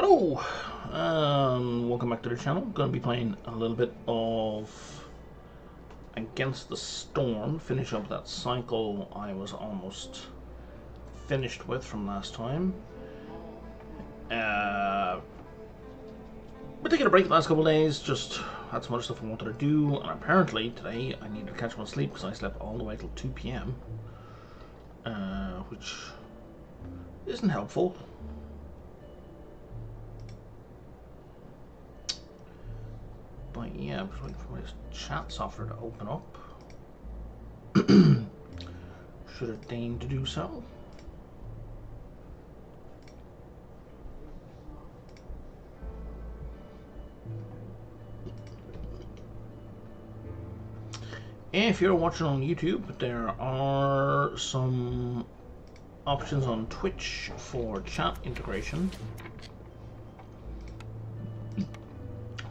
Hello, welcome back to the channel. Going to be playing a little bit of Against the Storm, finish up that cycle I was almost finished with from last time. Been taking a break the last couple of days, just had some other stuff I wanted to do, and apparently today I needed to catch my sleep because I slept all the way till 2 PM, which isn't helpful. But yeah, I'm just waiting for my chat software to open up. Should it deign to do so. If you're watching on YouTube, there are some options on Twitch for chat integration,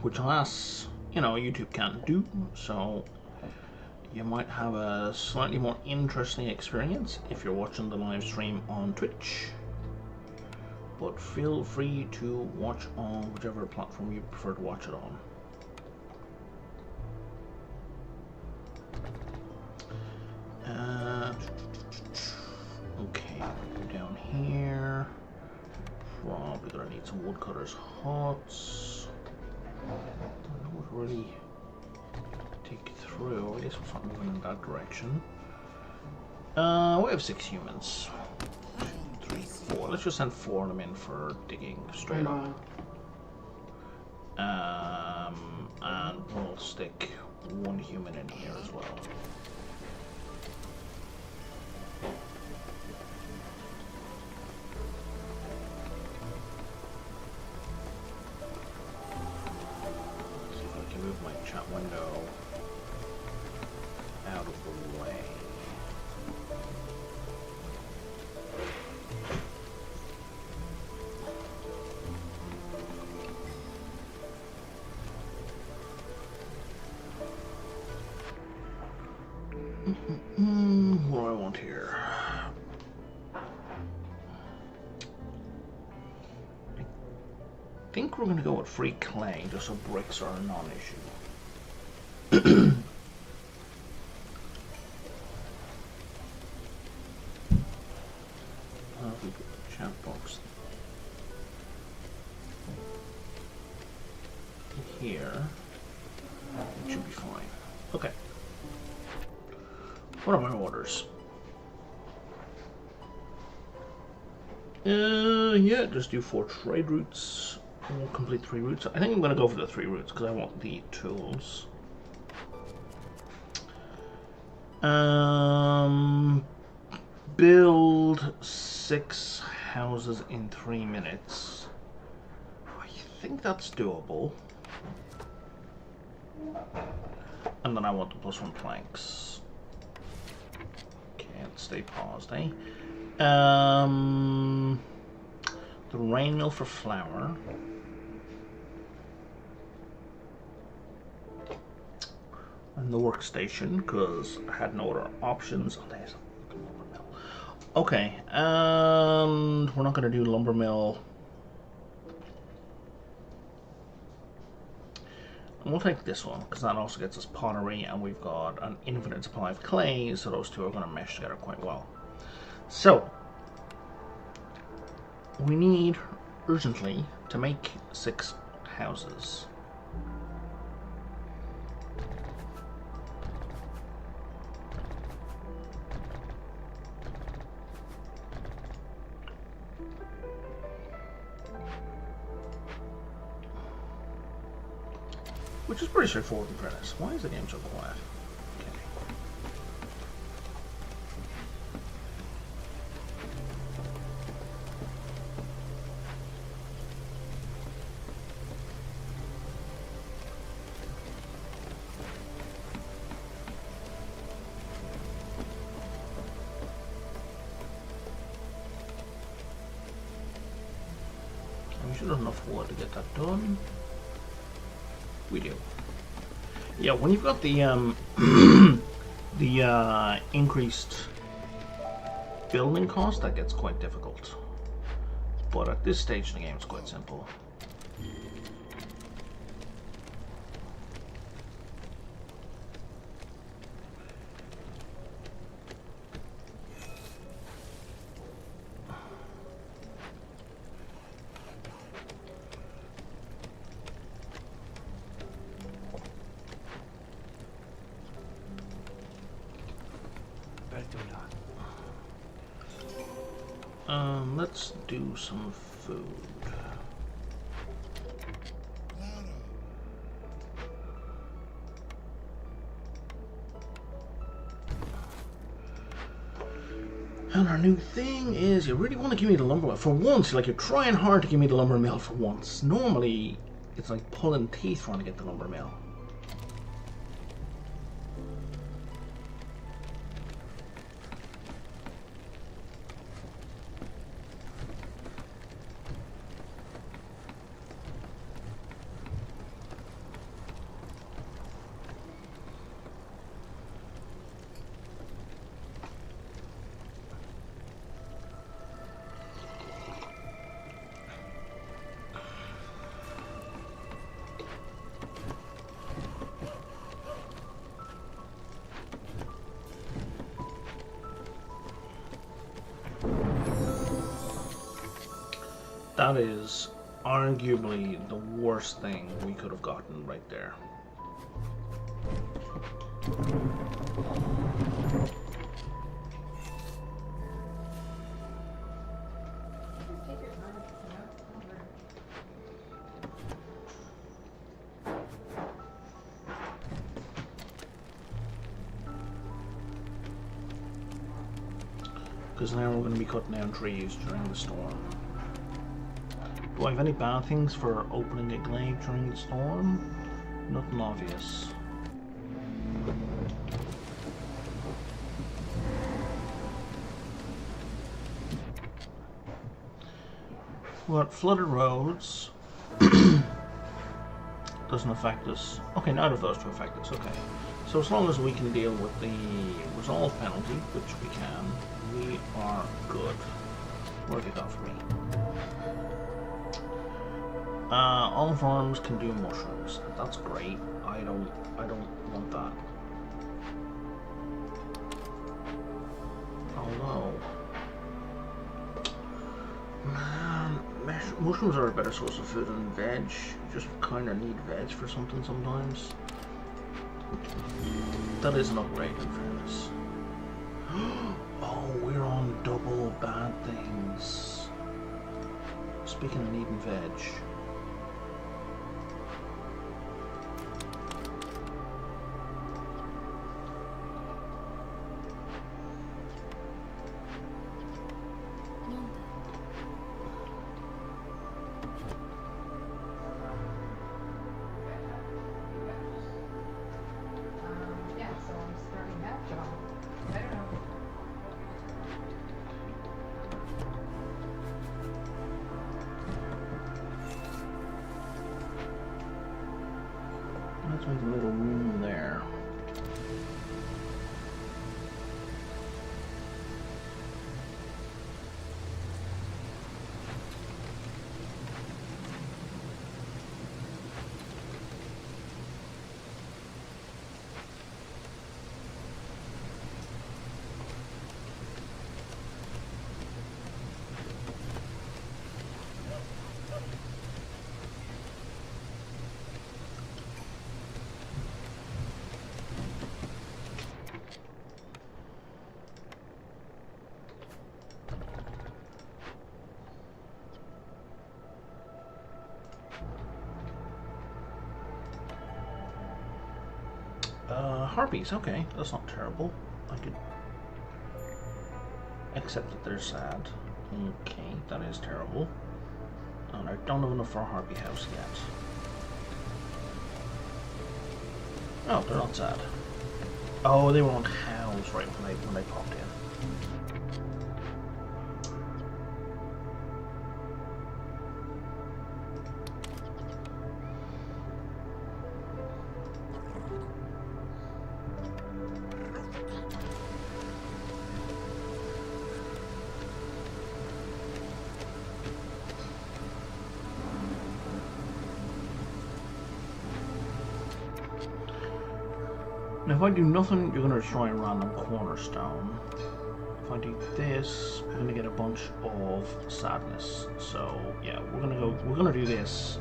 which alas, you know, YouTube can't do, so you might have a slightly more interesting experience if you're watching the live stream on Twitch. But feel free to watch on whichever platform you prefer to watch it on. Okay, go down here. Probably gonna need some woodcutter's huts. Don't know what really take through. I guess we're not moving in that direction. We have 6 humans. 2, 3, 4. Let's just send 4 of them in for digging straight up. And we'll stick 1 human in here as well. Move my chat window out of the way. What do I want here? I think we're going to go with free clay, just so bricks are a non-issue. We put the chat box here. It should be fine. Okay. What are my orders? Yeah, just do 4 trade routes. We'll complete 3 routes. I think I'm going to go for the 3 routes because I want the tools. Build 6 houses in 3 minutes. I think that's doable. And then I want the +1 planks. Can't stay paused, eh? The rain mill for flour. And the workstation, because I had no other options. Oh, there's a lumber mill. Okay, and we're not going to do lumber mill. And we'll take this one, because that also gets us pottery, and we've got an infinite supply of clay, so those two are going to mesh together quite well. So, we need, urgently, to make 6 houses. Which is pretty straightforward in fairness. Why is the game so quiet? Okay. We should have enough wood to get that done. We do. Yeah, when you've got the increased building cost, that gets quite difficult. But at this stage in the game, it's quite simple. Let's do some food. And our new thing is, you really want to give me the lumber mill. For once, like, you're trying hard to give me the lumber mill for once. Normally, it's like pulling teeth trying to get the lumber mill. That is arguably the worst thing we could have gotten right there. Because now we're going to be cutting down trees during the storm. Do I have any bad things for opening a glade during the storm? Nothing obvious. What, flooded roads doesn't affect us. Okay, neither of those two affect us, okay. So as long as we can deal with the resolve penalty, which we can, we are good. What have you got for me? All farms can do mushrooms. That's great. I don't want that. Oh no. Man, mushrooms are a better source of food than veg. You just kinda need veg for something sometimes. That is an upgrade in fairness. Oh, we're on double bad things. Speaking of needing veg. Let's make a little room there. Harpies, okay, that's not terrible. I could accept that they're sad. Okay, that is terrible. And I don't have enough for a harpy house yet. Oh, they're not sad. Oh, they were on house right when they popped in. Now if I do nothing, you're going to destroy a random cornerstone. If I do this, we're going to get a bunch of sadness. So yeah, we're going to do this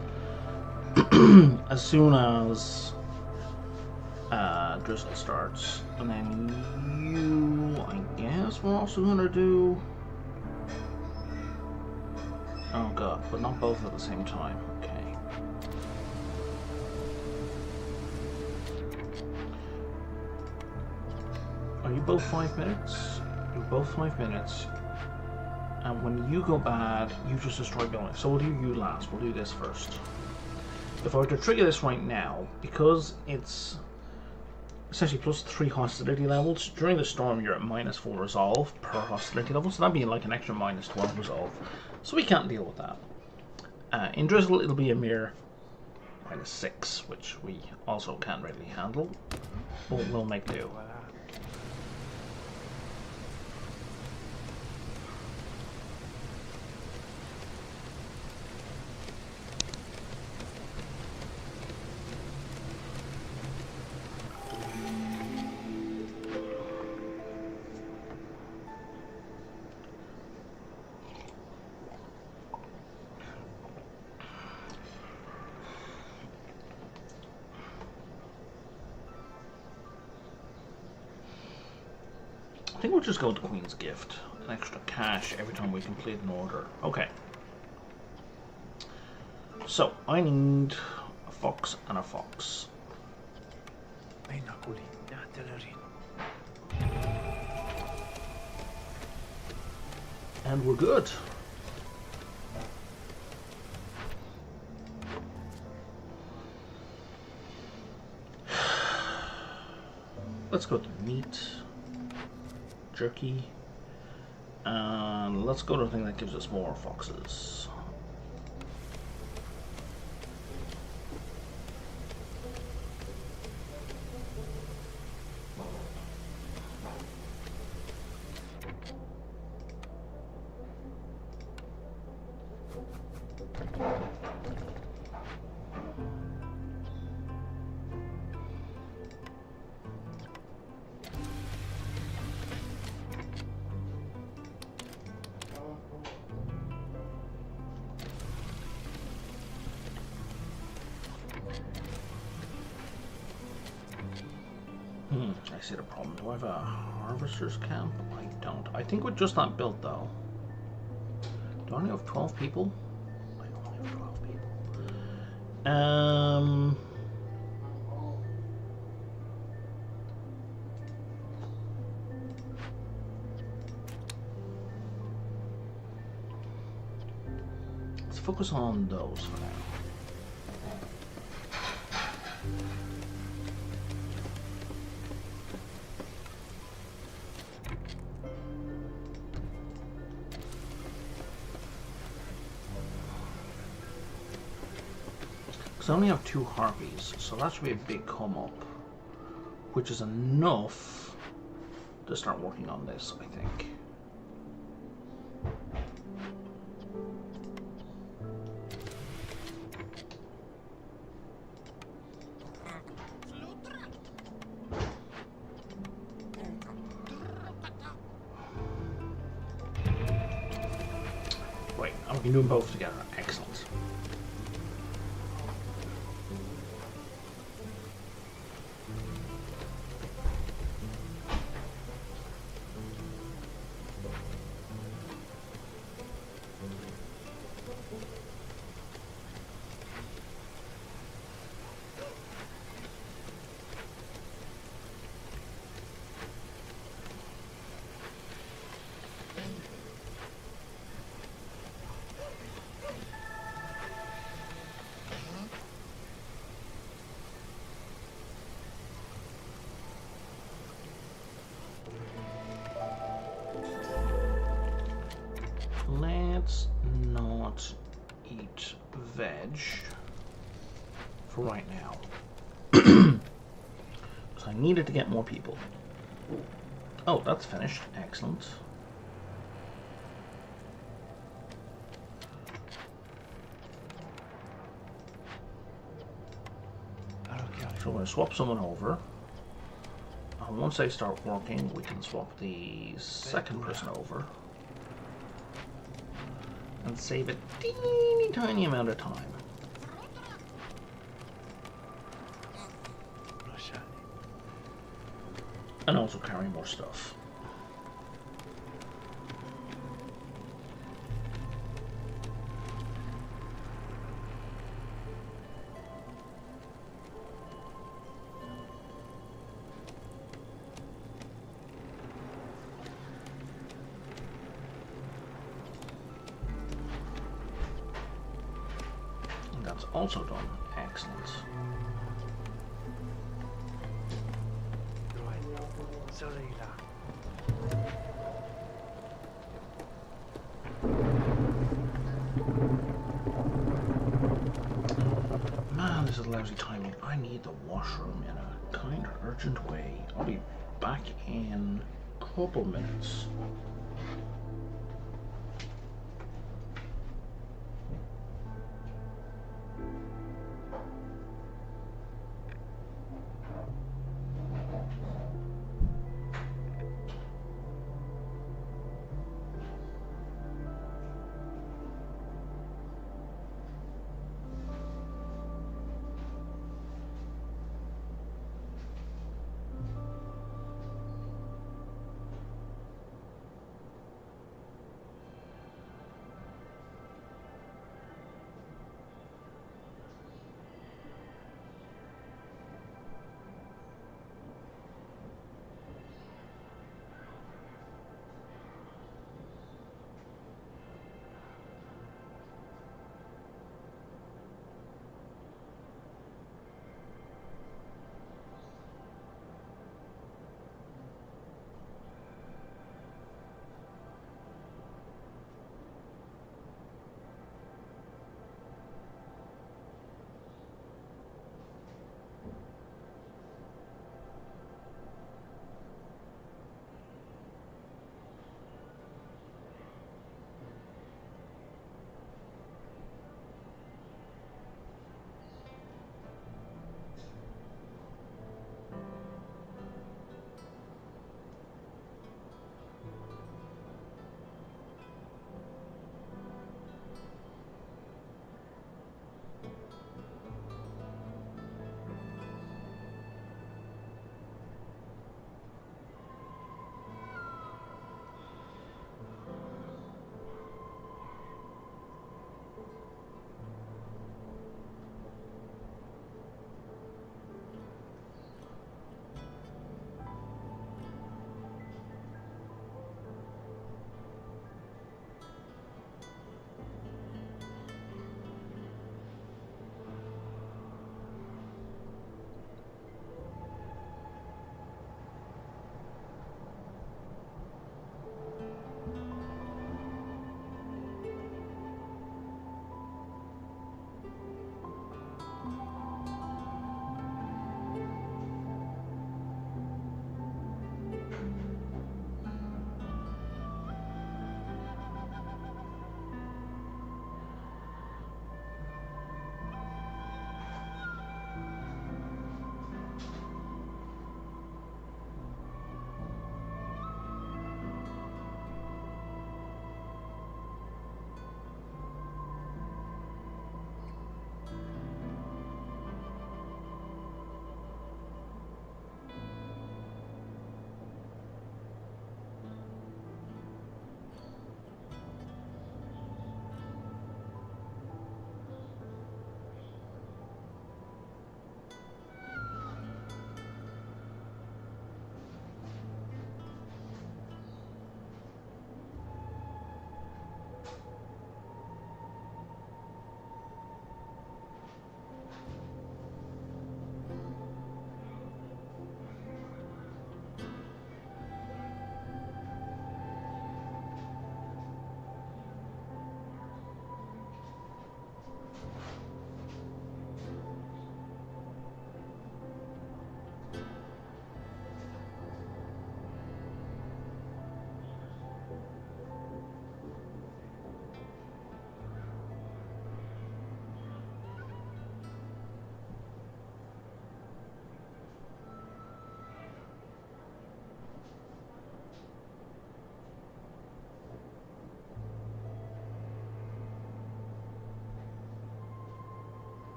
as soon as drizzle starts. And then you, I guess we're also going to do... Oh god, but not both at the same time. Okay. Are you both 5 minutes? You're both 5 minutes. And when you go bad, you just destroy buildings. So we'll do you last. We'll do this first. If I were to trigger this right now, because it's essentially +3 hostility levels, during the storm you're at -4 resolve per hostility level, so that'd be like an extra -12 resolve. So we can't deal with that. In Drizzle it'll be a mere -6, which we also can't really handle, but we'll make do. I think we'll just go with the Queen's Gift. An extra cash every time we complete an order. Okay. So, I need a fox and a fox. And we're good. Let's go to meat. Jerky, and let's go to the thing that gives us more foxes. I see the problem. Do I have a harvester's camp? I don't. I think with just that built though. Do I only have 12 people? I only have 12 people. Let's focus on those for now. I only have 2 harpies, so that should be a big come up, which is enough to start working on this, I think. Right, and we can do them both together. Excellent. Let's not eat veg for right now. So I needed to get more people. Oh, that's finished. Excellent. So we're going to swap someone over. Once they start working, we can swap the second person over and save a teeny tiny amount of time. And also carry more stuff. And that's also done. Excellent. Man, this is lousy timing. I need the washroom in a kind of urgent way. I'll be back in a couple minutes.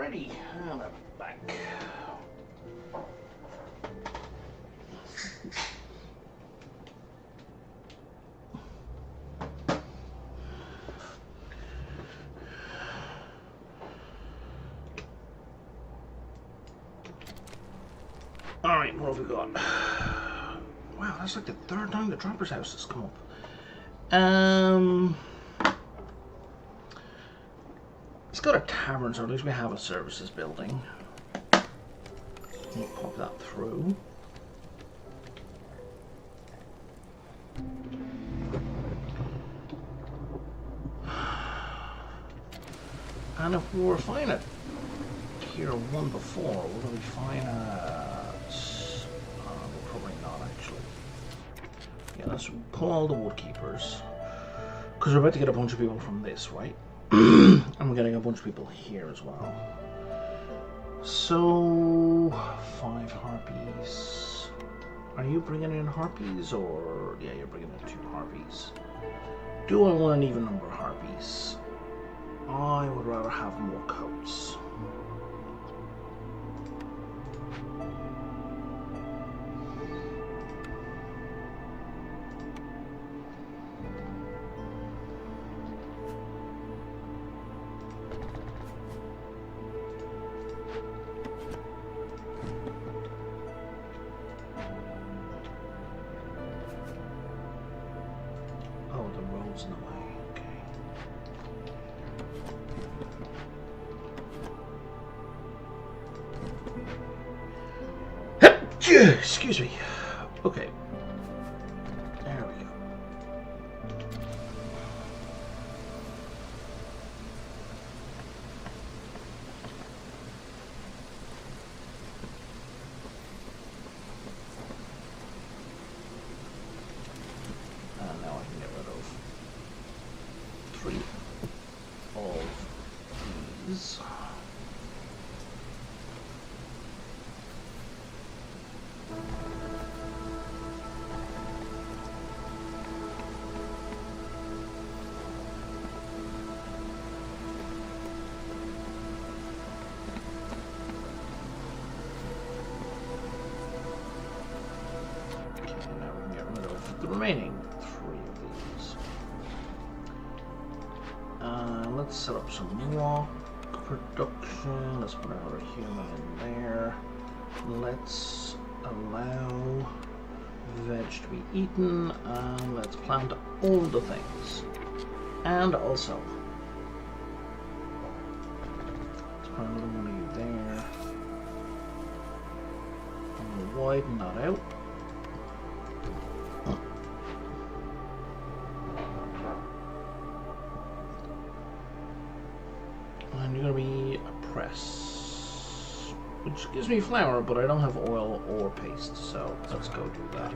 Alrighty, and I'm back. Alright, what have we got? Wow, that's like the third time the dropper's house has come up. It's got a tavern, so at least we have a services building. We'll pop that through. And if we were fine at tier 1 before, we're going to be fine at... we're probably not, actually. Yeah, let's pull all the woodkeepers. Because we're about to get a bunch of people from this, right? And we're getting a bunch of people here as well. So... 5 harpies. Are you bringing in harpies, or... Yeah, you're bringing in 2 harpies. Do I want an even number of harpies? I would rather have more coats. Oh, the road's in the way. Excuse me. Okay. There we go. And now I can get rid of 3 of these. The remaining 3 of these. Let's set up some rock production. Let's put another human in there. Let's allow veg to be eaten, and let's plant all the things. And also, let's put another one of you there. And we'll widen that out. And you're going to be a press, which gives me flour, but I don't have oil or paste, so let's go do that.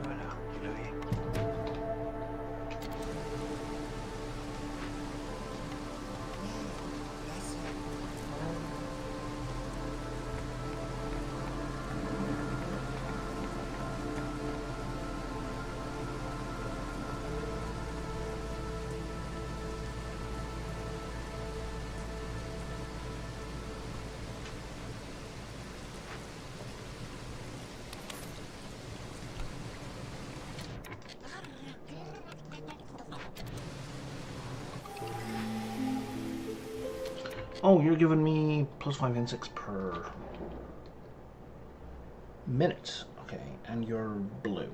Oh, you're giving me +5 insects per minute. Okay, and you're blue.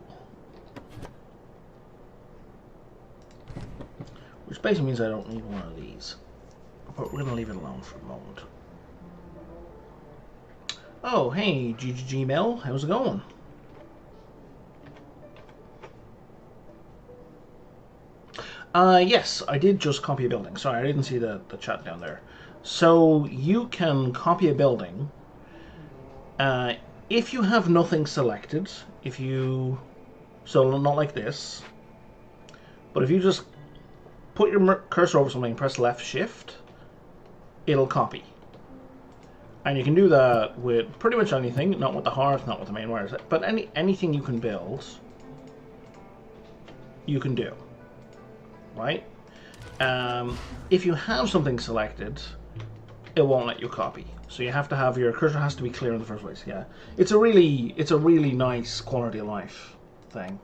Which basically means I don't need one of these. But we're going to leave it alone for a moment. Oh, hey, Gmail, how's it going? Yes, I did just copy a building. Sorry, I didn't see the chat down there. So you can copy a building if you have nothing selected. So not like this, but if you just put your cursor over something and press left shift, it'll copy. And you can do that with pretty much anything, not with the hearth, not with the main wires, but anything you can build, you can do, right? If you have something selected, it won't let you copy. So you have to have your cursor has to be clear in the first place. Yeah, it's a really nice quality of life thing.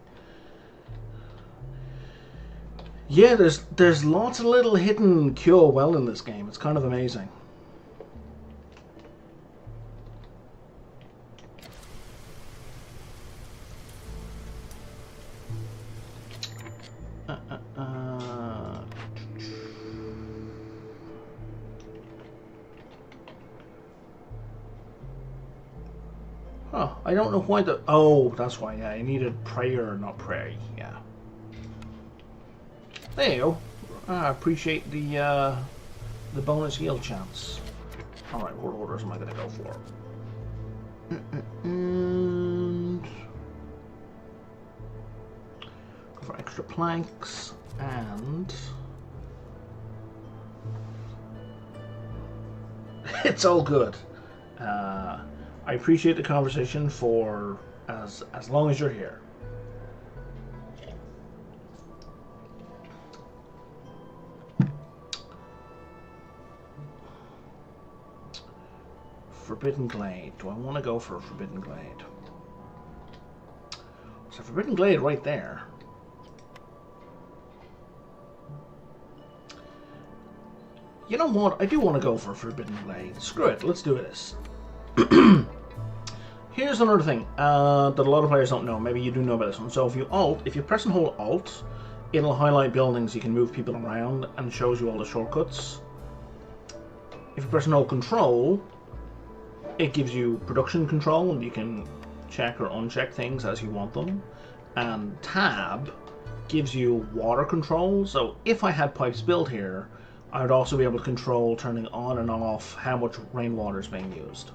Yeah, there's lots of little hidden cure well in this game. It's kind of amazing. Oh, I don't know why the... Oh, that's why, yeah. I needed prayer, not pray, yeah. There you go. I appreciate the bonus heal chance. Alright, what orders am I going to go for? Go for extra planks, and... It's all good. I appreciate the conversation for as long as you're here. Forbidden Glade. Do I want to go for Forbidden Glade? So Forbidden Glade right there. You know what? I do want to go for Forbidden Glade. Screw it. Let's do this. Here's another thing that a lot of players don't know. Maybe you do know about this one. So if you press and hold Alt, it'll highlight buildings. You can move people around and shows you all the shortcuts. If you press and hold Control, it gives you production control, and you can check or uncheck things as you want them. And Tab gives you water control. So if I had pipes built here, I would also be able to control turning on and off how much rainwater is being used.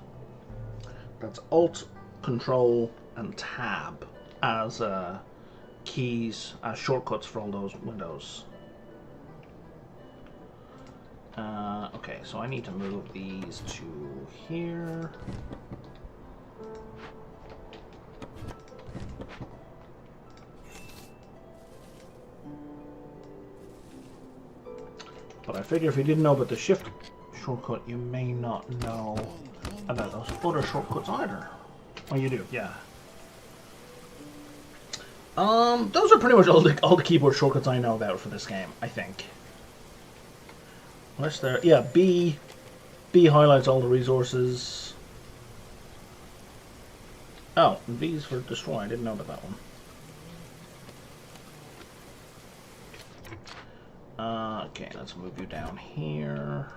That's Alt, Control, and Tab as keys, as shortcuts for all those windows. Okay, so I need to move these to here. But I figure if you didn't know about the shift shortcut, you may not know about those other shortcuts either. Oh, you do, yeah. Those are pretty much all the keyboard shortcuts I know about for this game, I think. Unless there, yeah, B highlights all the resources. Oh, V's for destroy. I didn't know about that one. Okay, let's move you down here.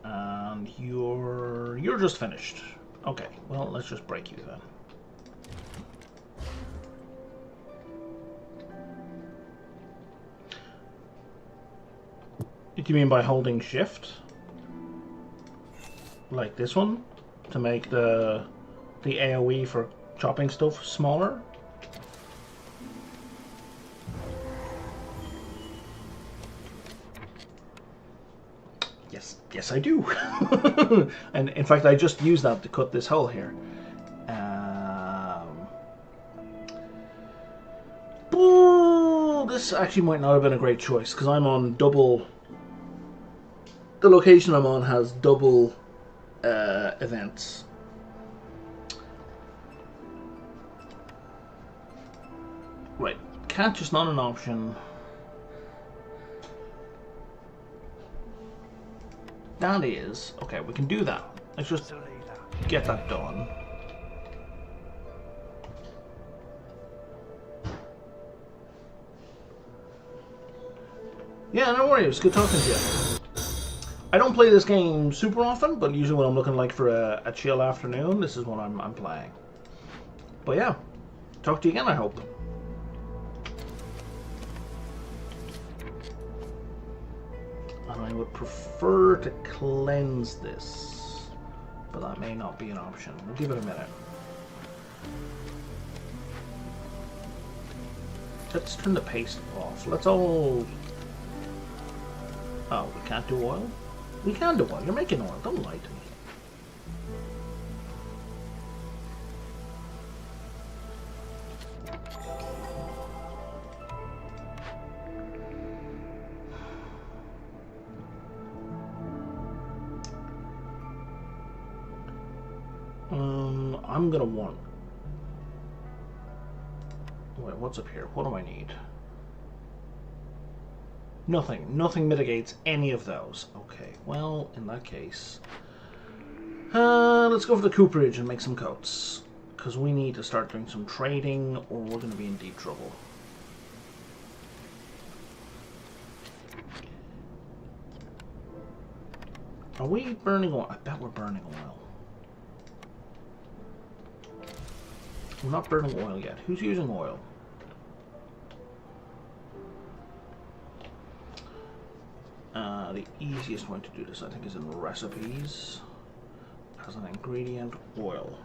And you're just finished. Okay, well, let's just break you then. What do you mean by holding shift? Like this one? To make the AoE for chopping stuff smaller? Yes, I do. And in fact, I just used that to cut this hole here. This actually might not have been a great choice because I'm on double. The location I'm on has double events. Right, catch is not an option. That is, okay, we can do that. Let's just get that done. Yeah, no worries, it was good talking to you. I don't play this game super often, but usually when I'm looking like for a chill afternoon, this is what I'm playing. But yeah, talk to you again, I hope. And I would prefer to cleanse this, but that may not be an option. We'll give it a minute. Let's turn the paste off. Let's all... Oh, we can't do oil? We can do oil. You're making oil. Don't lie to me. I'm gonna want... Wait, what's up here? What do I need? Nothing. Nothing mitigates any of those. Okay, well, in that case... let's go for the cooperage and make some coats. Because we need to start doing some trading, or we're going to be in deep trouble. Are we burning oil? I bet we're burning oil. We're not burning oil yet. Who's using oil? The easiest way to do this, I think, is in recipes. As an ingredient, oil.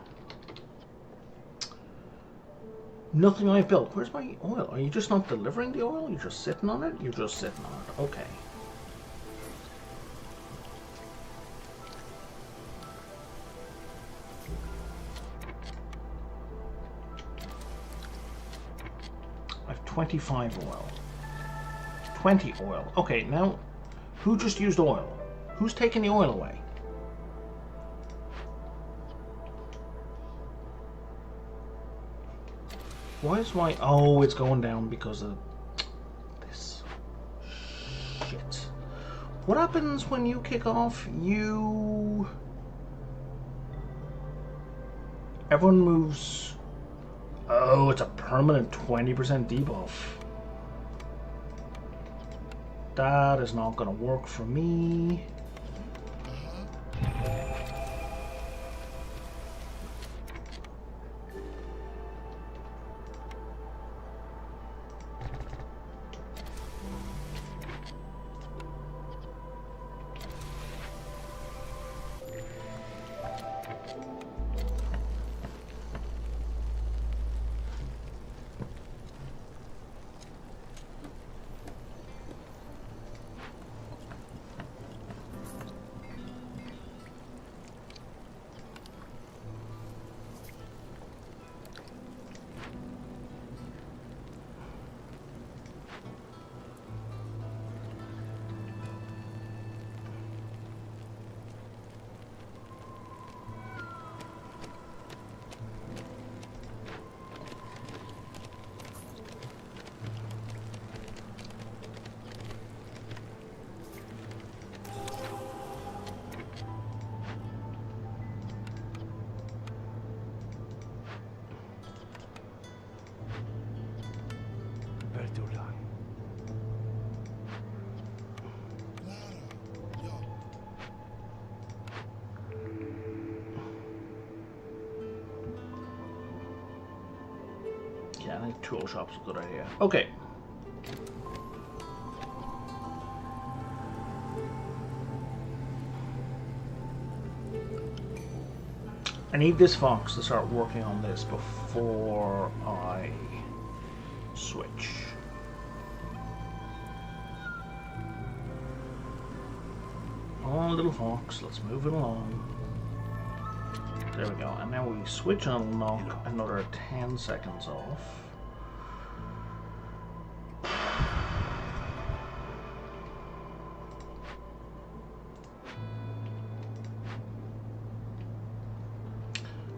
Nothing I've built. Where's my oil? Are you just not delivering the oil? You're just sitting on it? You're just sitting on it. Okay. I have 25 oil. 20 oil. Okay, now, who just used oil? Who's taking the oil away? Why is my... Oh, it's going down because of this shit. What happens when you kick off? Everyone moves... Oh, it's a permanent 20% debuff. That is not going to work for me. Yeah, I think tool shop's a good idea. Okay. I need this fox to start working on this before I switch. Come on, little fox, let's move it along. There we go, and now we switch and it'll knock another 10 seconds off.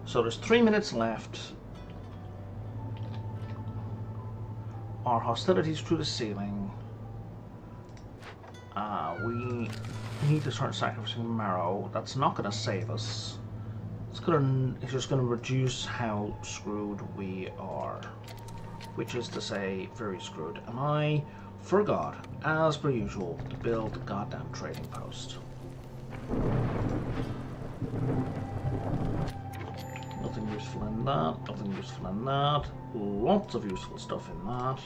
So there's 3 minutes left. Our hostilities through the ceiling. We need to start sacrificing marrow. That's not going to save us. It's just going to reduce how screwed we are, which is to say, very screwed. And I forgot, as per usual, to build the goddamn trading post. Nothing useful in that. Nothing useful in that. Lots of useful stuff in that.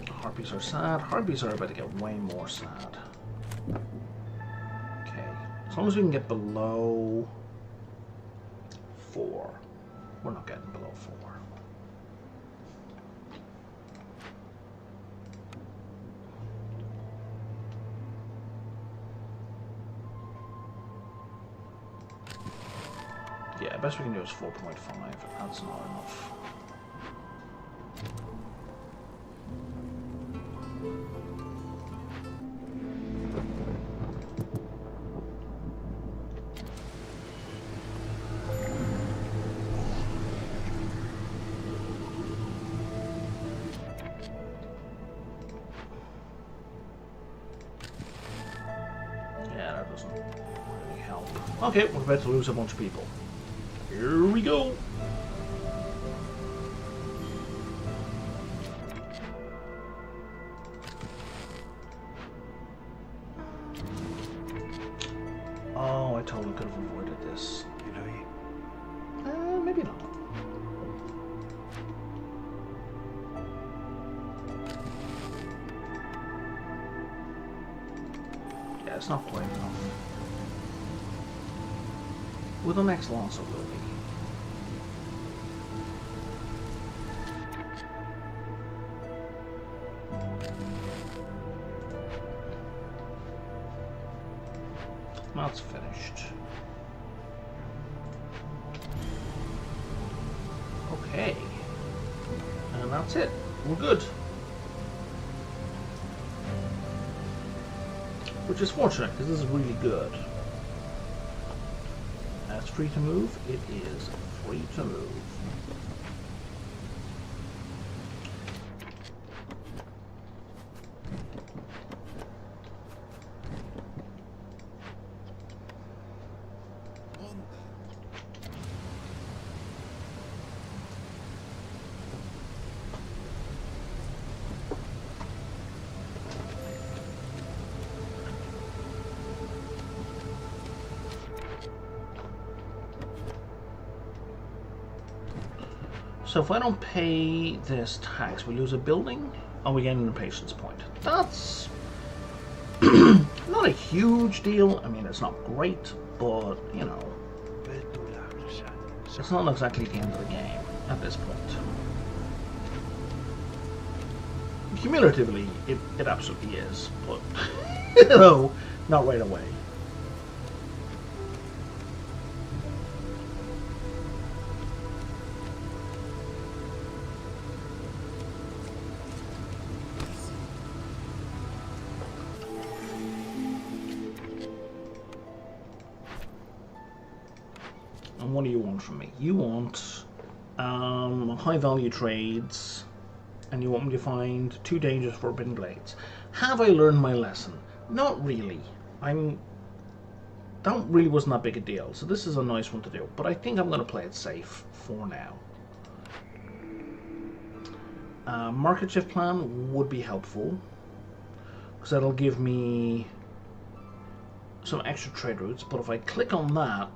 Harpies are sad. Harpies are about to get way more sad. Okay. As long as we can get below 4. We're not getting below 4. Yeah, best we can do is 4.5. That's not enough. there doesn't really help. Okay, we're about to lose a bunch of people. Here we go. Oh, I totally could have avoided this. Maybe not. Yeah, it's not quite enough. With the next loss, it will be. That's finished. Okay. And that's it. We're good. Which is fortunate, because this is really good. That's free to move. It is free to move. So if I don't pay this tax, we lose a building, or we gain an impatience point. That's not a huge deal. I mean, it's not great, but, you know, it's not exactly the end of the game at this point. Cumulatively, it absolutely is, but, you know, not right away. And what do you want from me? You want high value trades, and you want me to find 2 dangerous forbidden glades. Have I learned my lesson? Not really. That really wasn't that big a deal, so this is a nice one to do. But I think I'm going to play it safe for now. Market shift plan would be helpful, because that'll give me some extra trade routes. But if I click on that,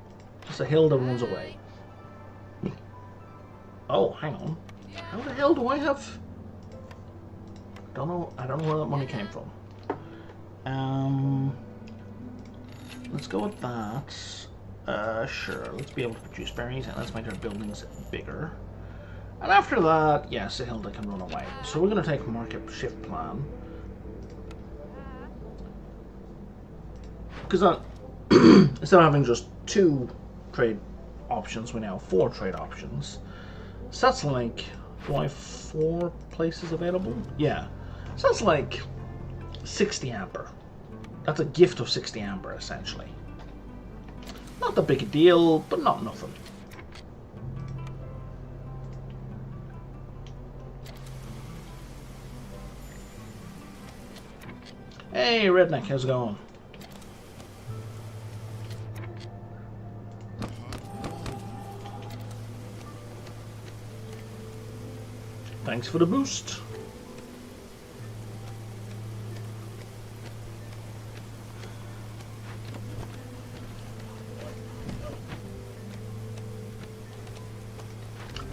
it's a hill that runs away. Oh, hang on. How the hell do I have? I don't know where that money came from. Let's go with that. Sure. Let's be able to produce berries, and let's make our buildings bigger. And after that, yes, a hill that can run away. So we're going to take market shift plan, because instead of having just 2 trade options, we now have 4 trade options. So that's like, do I have 4 places available? Yeah. So that's like 60 amber. That's a gift of 60 amber, essentially. Not that big a deal, but not nothing. Hey, Redneck, how's it going? Thanks for the boost.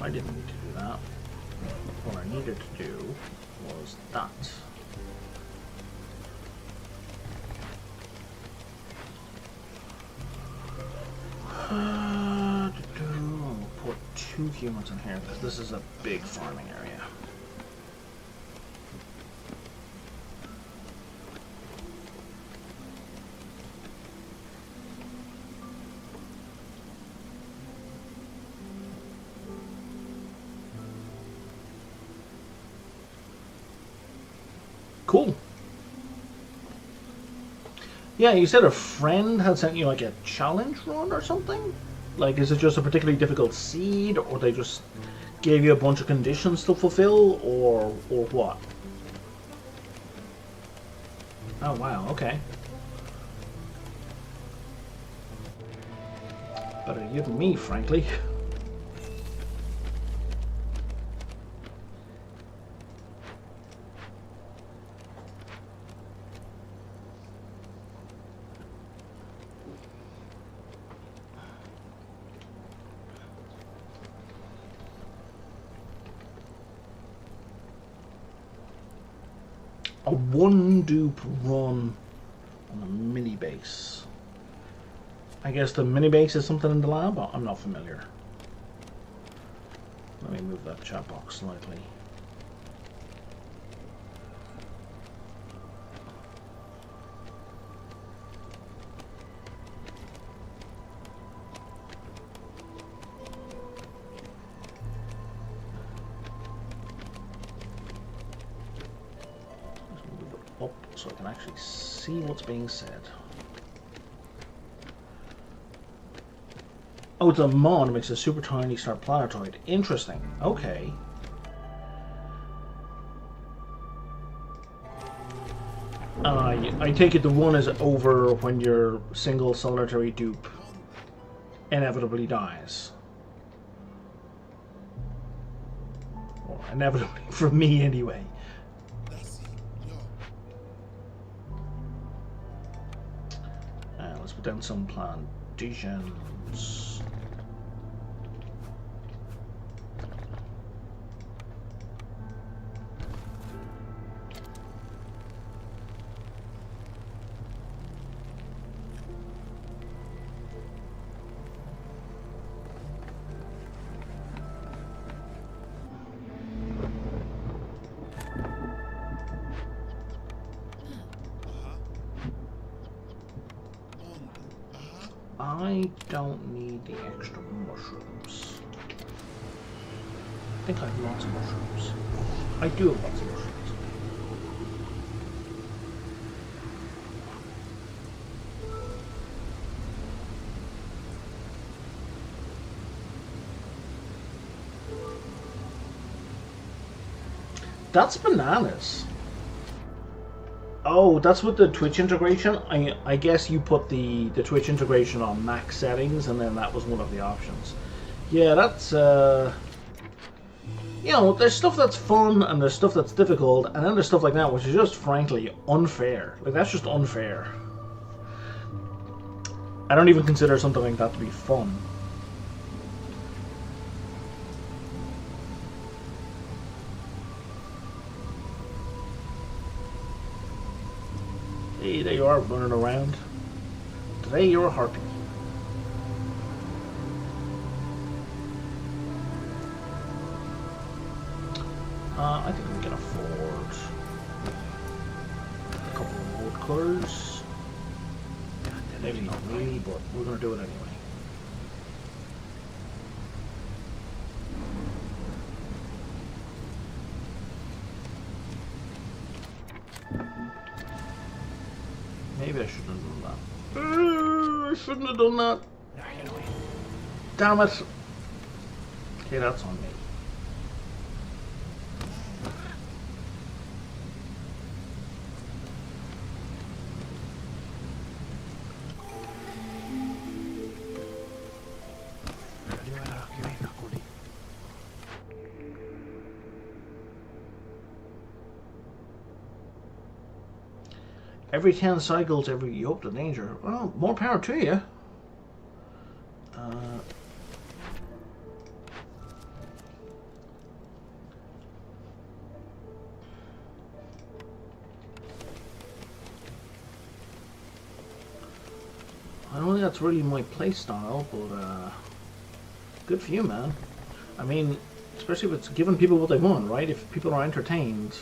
I didn't need to do that. What I needed to do was that. We'll put 2 humans in here because this is a big farming area. Cool. Yeah, you said a friend had sent you like a challenge run or something? Like, is it just a particularly difficult seed, or they just gave you a bunch of conditions to fulfill, or what? Oh wow, okay. Better you than me, frankly. A one dupe run on a mini base. I guess the mini base is something in the lab? I'm not familiar. Let me move that chat box slightly. Up so I can actually see what's being said. Oh, it's a mon makes a super tiny star planetoid. Interesting. Okay. I take it the one is over when your single solitary dupe inevitably dies. Or inevitably for me anyway. Let's put down some plantations. I don't need the extra mushrooms. I think I have lots of mushrooms. I do have lots of mushrooms. That's bananas. Oh, that's with the Twitch integration? I guess you put the Twitch integration on max settings and then that was one of the options. Yeah, that's, you know, there's stuff that's fun and there's stuff that's difficult and then there's stuff like that which is just frankly unfair. Like, that's just unfair. I don't even consider something like that to be fun. Hey, there you are, running around. Today you're a harpy. I think we can afford a couple of wood colors. Maybe not really, but we're going to do it anyway. Maybe I shouldn't have done that. I shouldn't have done that. Damn it. Okay, that's on me. Every 10 cycles, you hope to danger. Well, more power to you. I don't think that's really my playstyle, but good for you, man. I mean, especially if it's giving people what they want, right? If people are entertained,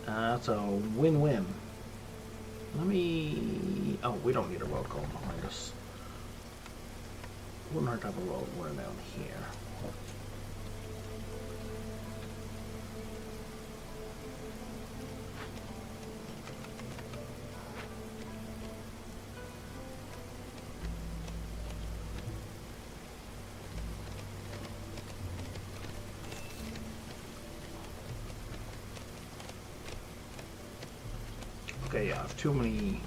that's a win-win. Let me... Oh, we don't need a road going behind us. Wouldn't hurt to have a road running down here. Okay, yeah, I have too many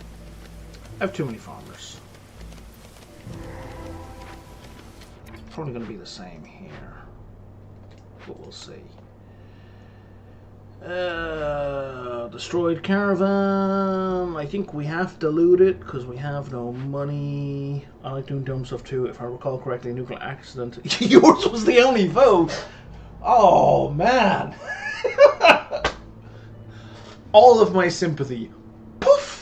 farmers. probably going to be the same here. But we'll see. Destroyed caravan. I think we have to loot it because we have no money. I like doing dumb stuff too. If I recall correctly, nuclear accident. Yours was the only vote. Oh man. All of my sympathy. Poof.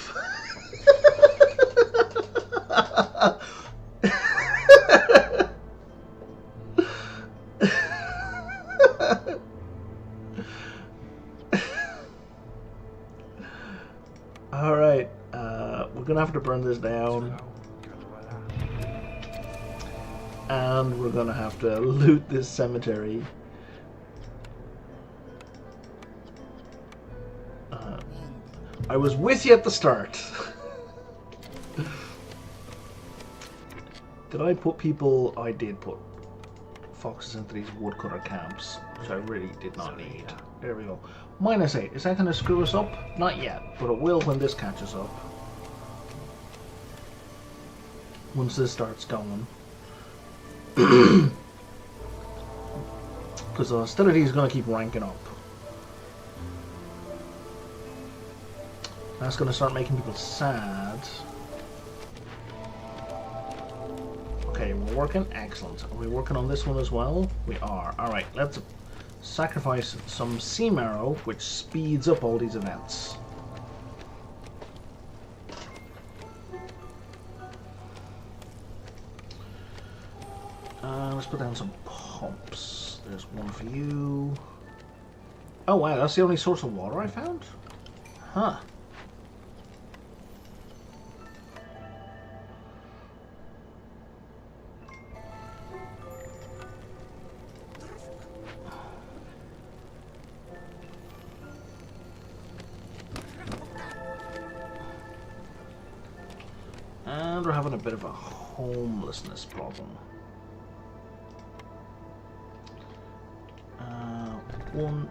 Alright, we're gonna have to burn this down. And we're gonna have to loot this cemetery. I was with you at the start. Did I put people? I did put foxes into these woodcutter camps, which I really did not need. There we go. -8. Is that going to screw us up? Not yet, but it will when this catches up. Once this starts going. Because the hostility is going to keep ranking up. That's going to start making people sad. Okay, we're working. Excellent. Are we working on this one as well? We are. Alright, let's sacrifice some sea marrow, which speeds up all these events. Let's put down some pumps. There's one for you. Oh wow, that's the only source of water I found? Huh. And we're having a bit of a homelessness problem. 1,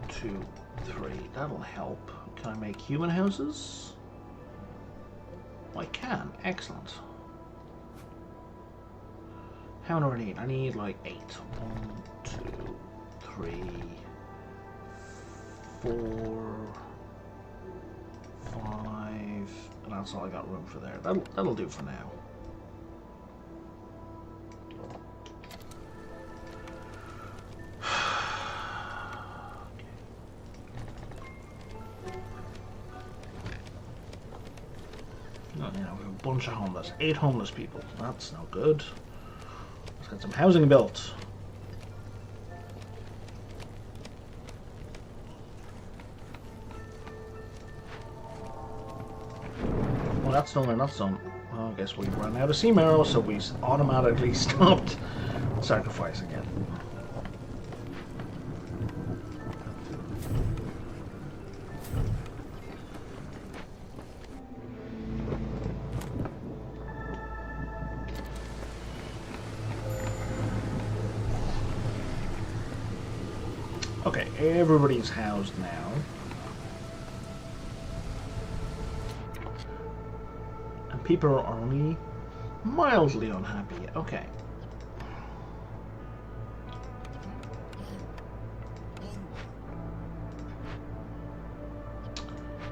2, 3. That'll help. Can I make human houses? I can. Excellent. How many do I need? I need like 8. 1, 2, 3, 4, 5. And that's all I got room for there. That'll do for now. Bunch of homeless. 8 homeless people. That's no good. Let's get some housing built. Well, that's done and that's done. Well, I guess we ran out of sea marrow, so we automatically stopped sacrificing it. Okay, everybody's housed now. And people are only mildly unhappy. Okay.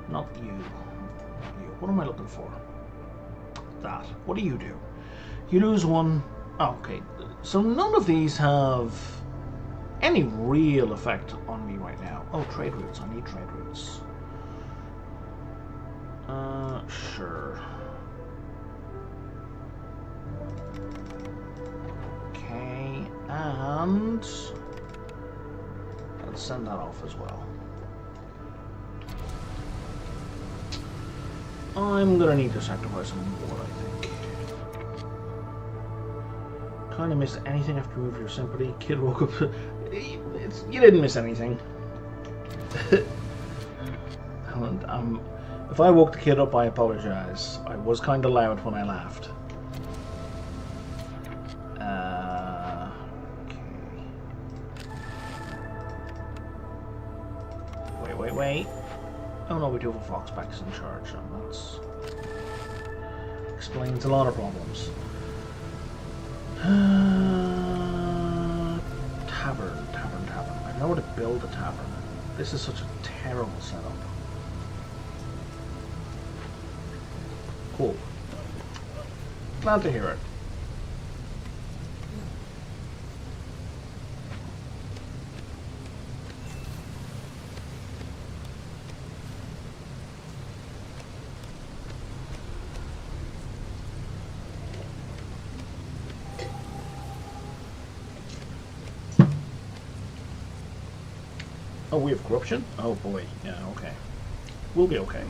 Not you. Not you. What am I looking for? That. What do you do? You lose one. Oh, okay. So none of these have any real effect on me right now. Oh, trade routes. I need trade routes. Sure. Okay, and let's send that off as well. I'm gonna need to sacrifice some more, I think. Kind of miss anything after you move your sympathy. Kid woke up. You didn't miss anything. And, if I woke the kid up, I apologize. I was kind of loud when I laughed. Okay. Wait. Oh no, we do have a fox back in charge, and that's explains a lot of problems. Tavern. I know how to build a tavern. This is such a terrible setup. Cool. Glad to hear it. Oh, we have corruption? Oh boy, yeah, okay. We'll be okay.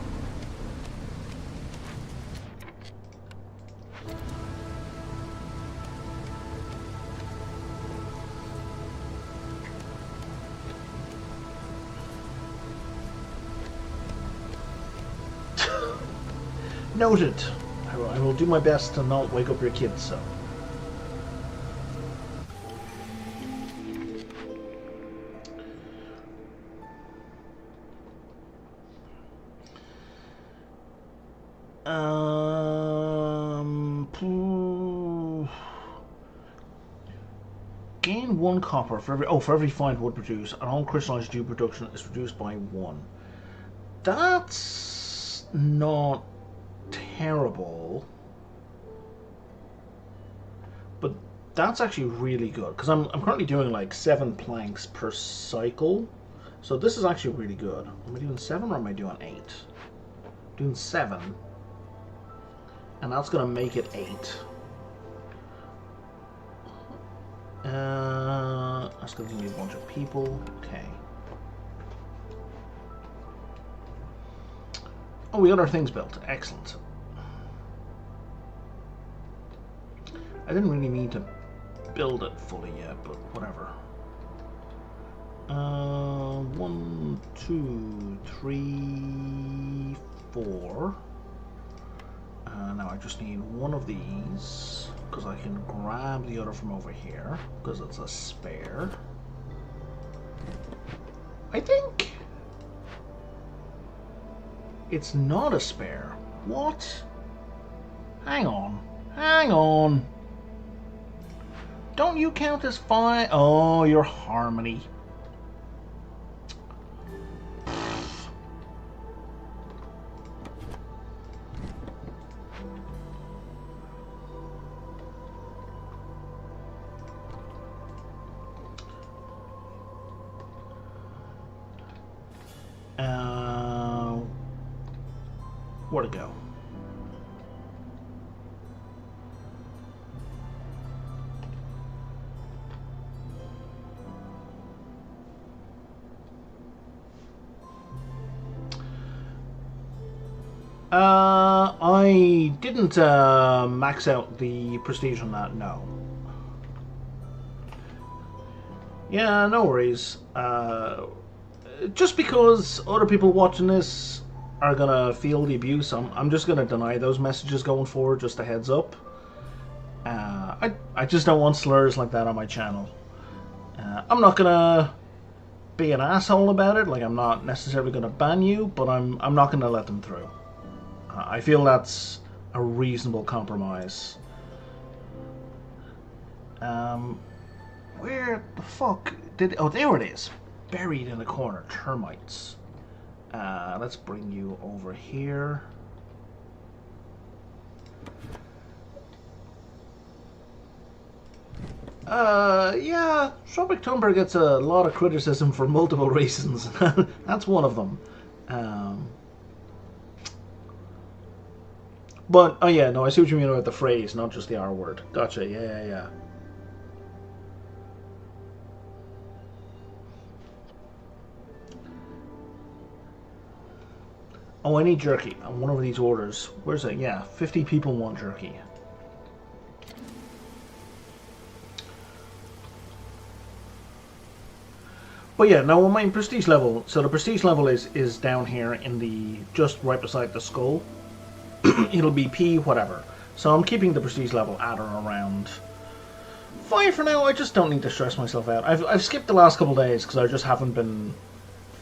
Noted. I will do my best to not wake up your kids, so. Gain 1 copper for every fine wood produced, and all crystallized dew production is reduced by 1. That's not terrible, but that's actually really good because I'm currently doing like 7 planks per cycle, so this is actually really good. Am I doing 7 or am I doing 8? Doing 7, and that's gonna make it 8. That's gonna give me a bunch of people. Okay. Oh, we got our things built. Excellent. I didn't really need to build it fully yet, but whatever. 1, 2, 3, 4. Now I just need one of these, because I can grab the other from over here, because it's a spare. I think it's not a spare. What? Hang on. Don't you count as fine? Oh, you're harmony. Where to go? I didn't max out the prestige on that, no. Yeah, no worries. Just because other people watching this are gonna feel the abuse, I'm just gonna deny those messages going forward, just a heads up. I just don't want slurs like that on my channel. I'm not gonna be an asshole about it, like I'm not necessarily gonna ban you, but I'm not gonna let them through. I feel that's a reasonable compromise. Where the fuck did... Oh, there it is. Buried in the corner. Termites. Let's bring you over here. Yeah, Tropic Tumber gets a lot of criticism for multiple reasons. That's one of them. But, oh yeah, no, I see what you mean about the phrase, not just the R word. Gotcha, yeah. Oh, I need jerky on one of these orders. Where's it? Yeah, 50 people want jerky. But yeah, now on my prestige level, so the prestige level is down here in the, just right beside the skull. It'll be P whatever. So I'm keeping the prestige level at or around 5 for now. I just don't need to stress myself out. I've skipped the last couple days because I just haven't been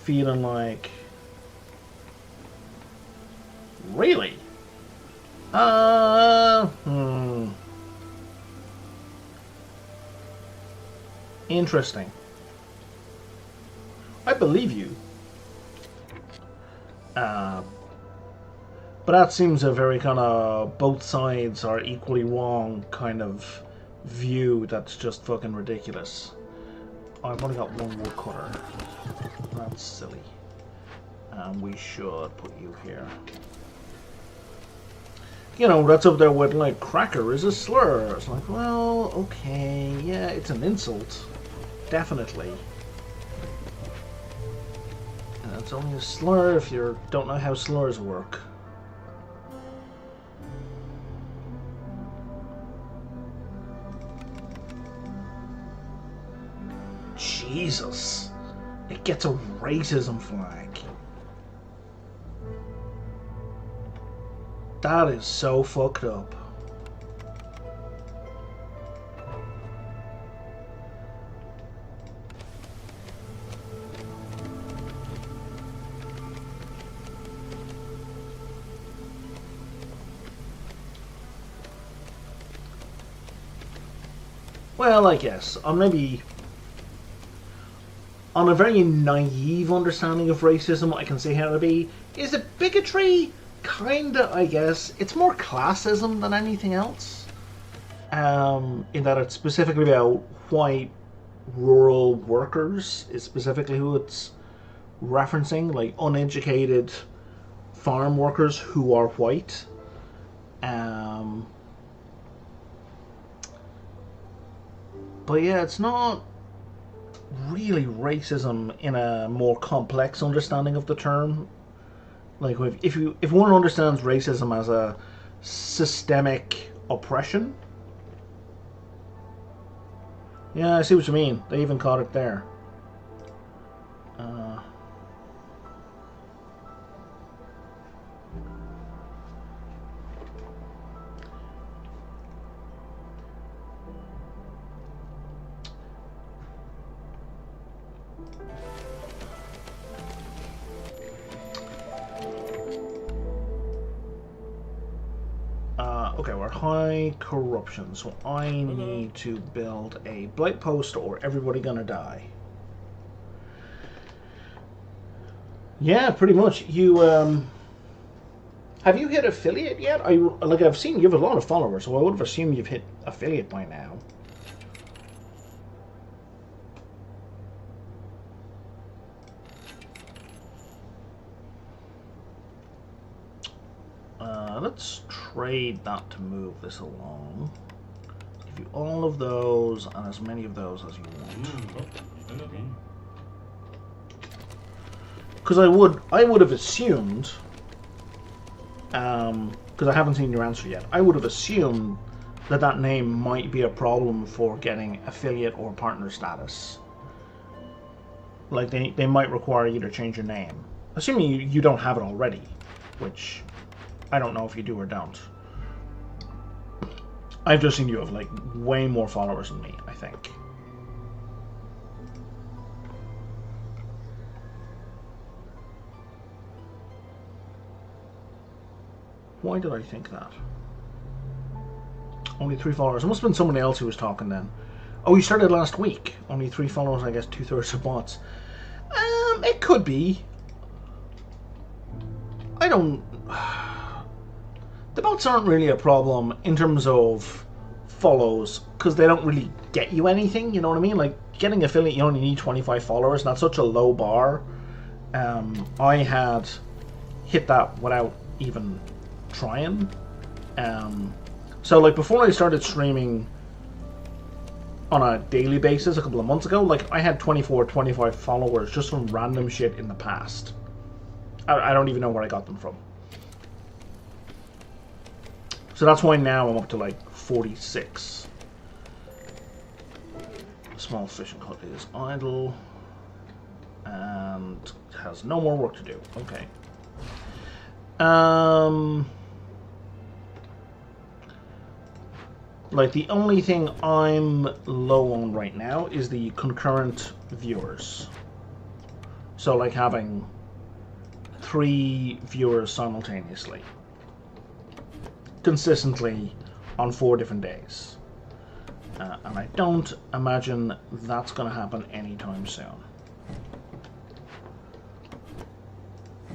feeling like... Really? Interesting. I believe you. But that seems a very kind of both sides are equally wrong kind of view that's just fucking ridiculous. Oh, I've only got one woodcutter. That's silly. And we should put you here. You know, that's up there with like cracker is a slur. It's like, well, okay, yeah, it's an insult. Definitely. And it's only a slur if you don't know how slurs work. Jesus. It gets a racism flag. That is so fucked up. Well, I guess. Or maybe on a very naive understanding of racism, I can see how to be. Is it bigotry? Kinda, I guess. It's more classism than anything else. In that it's specifically about white rural workers, is specifically who it's referencing, like uneducated farm workers who are white. But yeah, it's not really racism in a more complex understanding of the term. Like if one understands racism as a systemic oppression, yeah, I see what you mean. They even caught it there. Okay, we're high corruption, so I need to build a blight post or everybody gonna die. Yeah, pretty much. You, have you hit affiliate yet? I've seen you have a lot of followers, so I would have assumed you've hit affiliate by now. Let's trade that to move this along. Give you all of those and as many of those as you want. Because I would have assumed, because I haven't seen your answer yet, I would have assumed that that name might be a problem for getting affiliate or partner status. Like they might require you to change your name. Assuming you don't have it already, which I don't know if you do or don't. I've just seen you have like way more followers than me, I think. Why did I think that? Only 3 followers. It must have been somebody else who was talking then. Oh, you started last week. Only 3 followers, I guess 2/3 of bots. It could be. I don't... The bots aren't really a problem in terms of follows, because they don't really get you anything, you know what I mean? Like, getting affiliate, you only need 25 followers, and that's such a low bar. I had hit that without even trying. So, like, before I started streaming on a daily basis a couple of months ago, like, I had 25 followers just from random shit in the past. I don't even know where I got them from. So that's why now I'm up to like 46. Small fishing hut is idle and has no more work to do. Okay. Like the only thing I'm low on right now is the concurrent viewers. So like having 3 viewers simultaneously. Consistently on 4 different days. And I don't imagine that's going to happen anytime soon.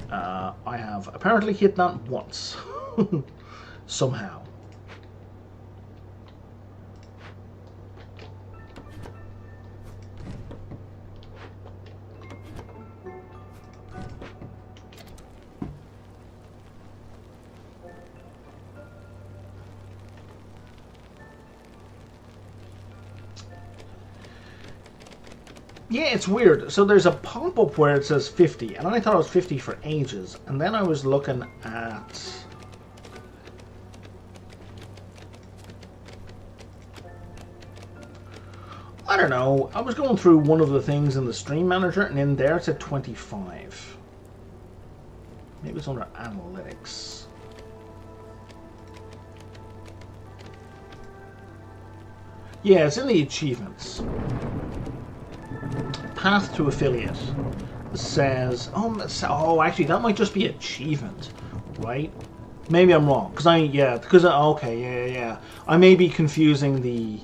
I have apparently hit that once. Somehow. Yeah, it's weird. So there's a pop-up where it says 50, and I thought it was 50 for ages. And then I was looking at... I don't know. I was going through one of the things in the stream manager, and in there it said 25. Maybe it's under analytics. Yeah, it's in the achievements. Path to affiliate says, oh, actually, that might just be achievement, right? Maybe I'm wrong, yeah. I may be confusing the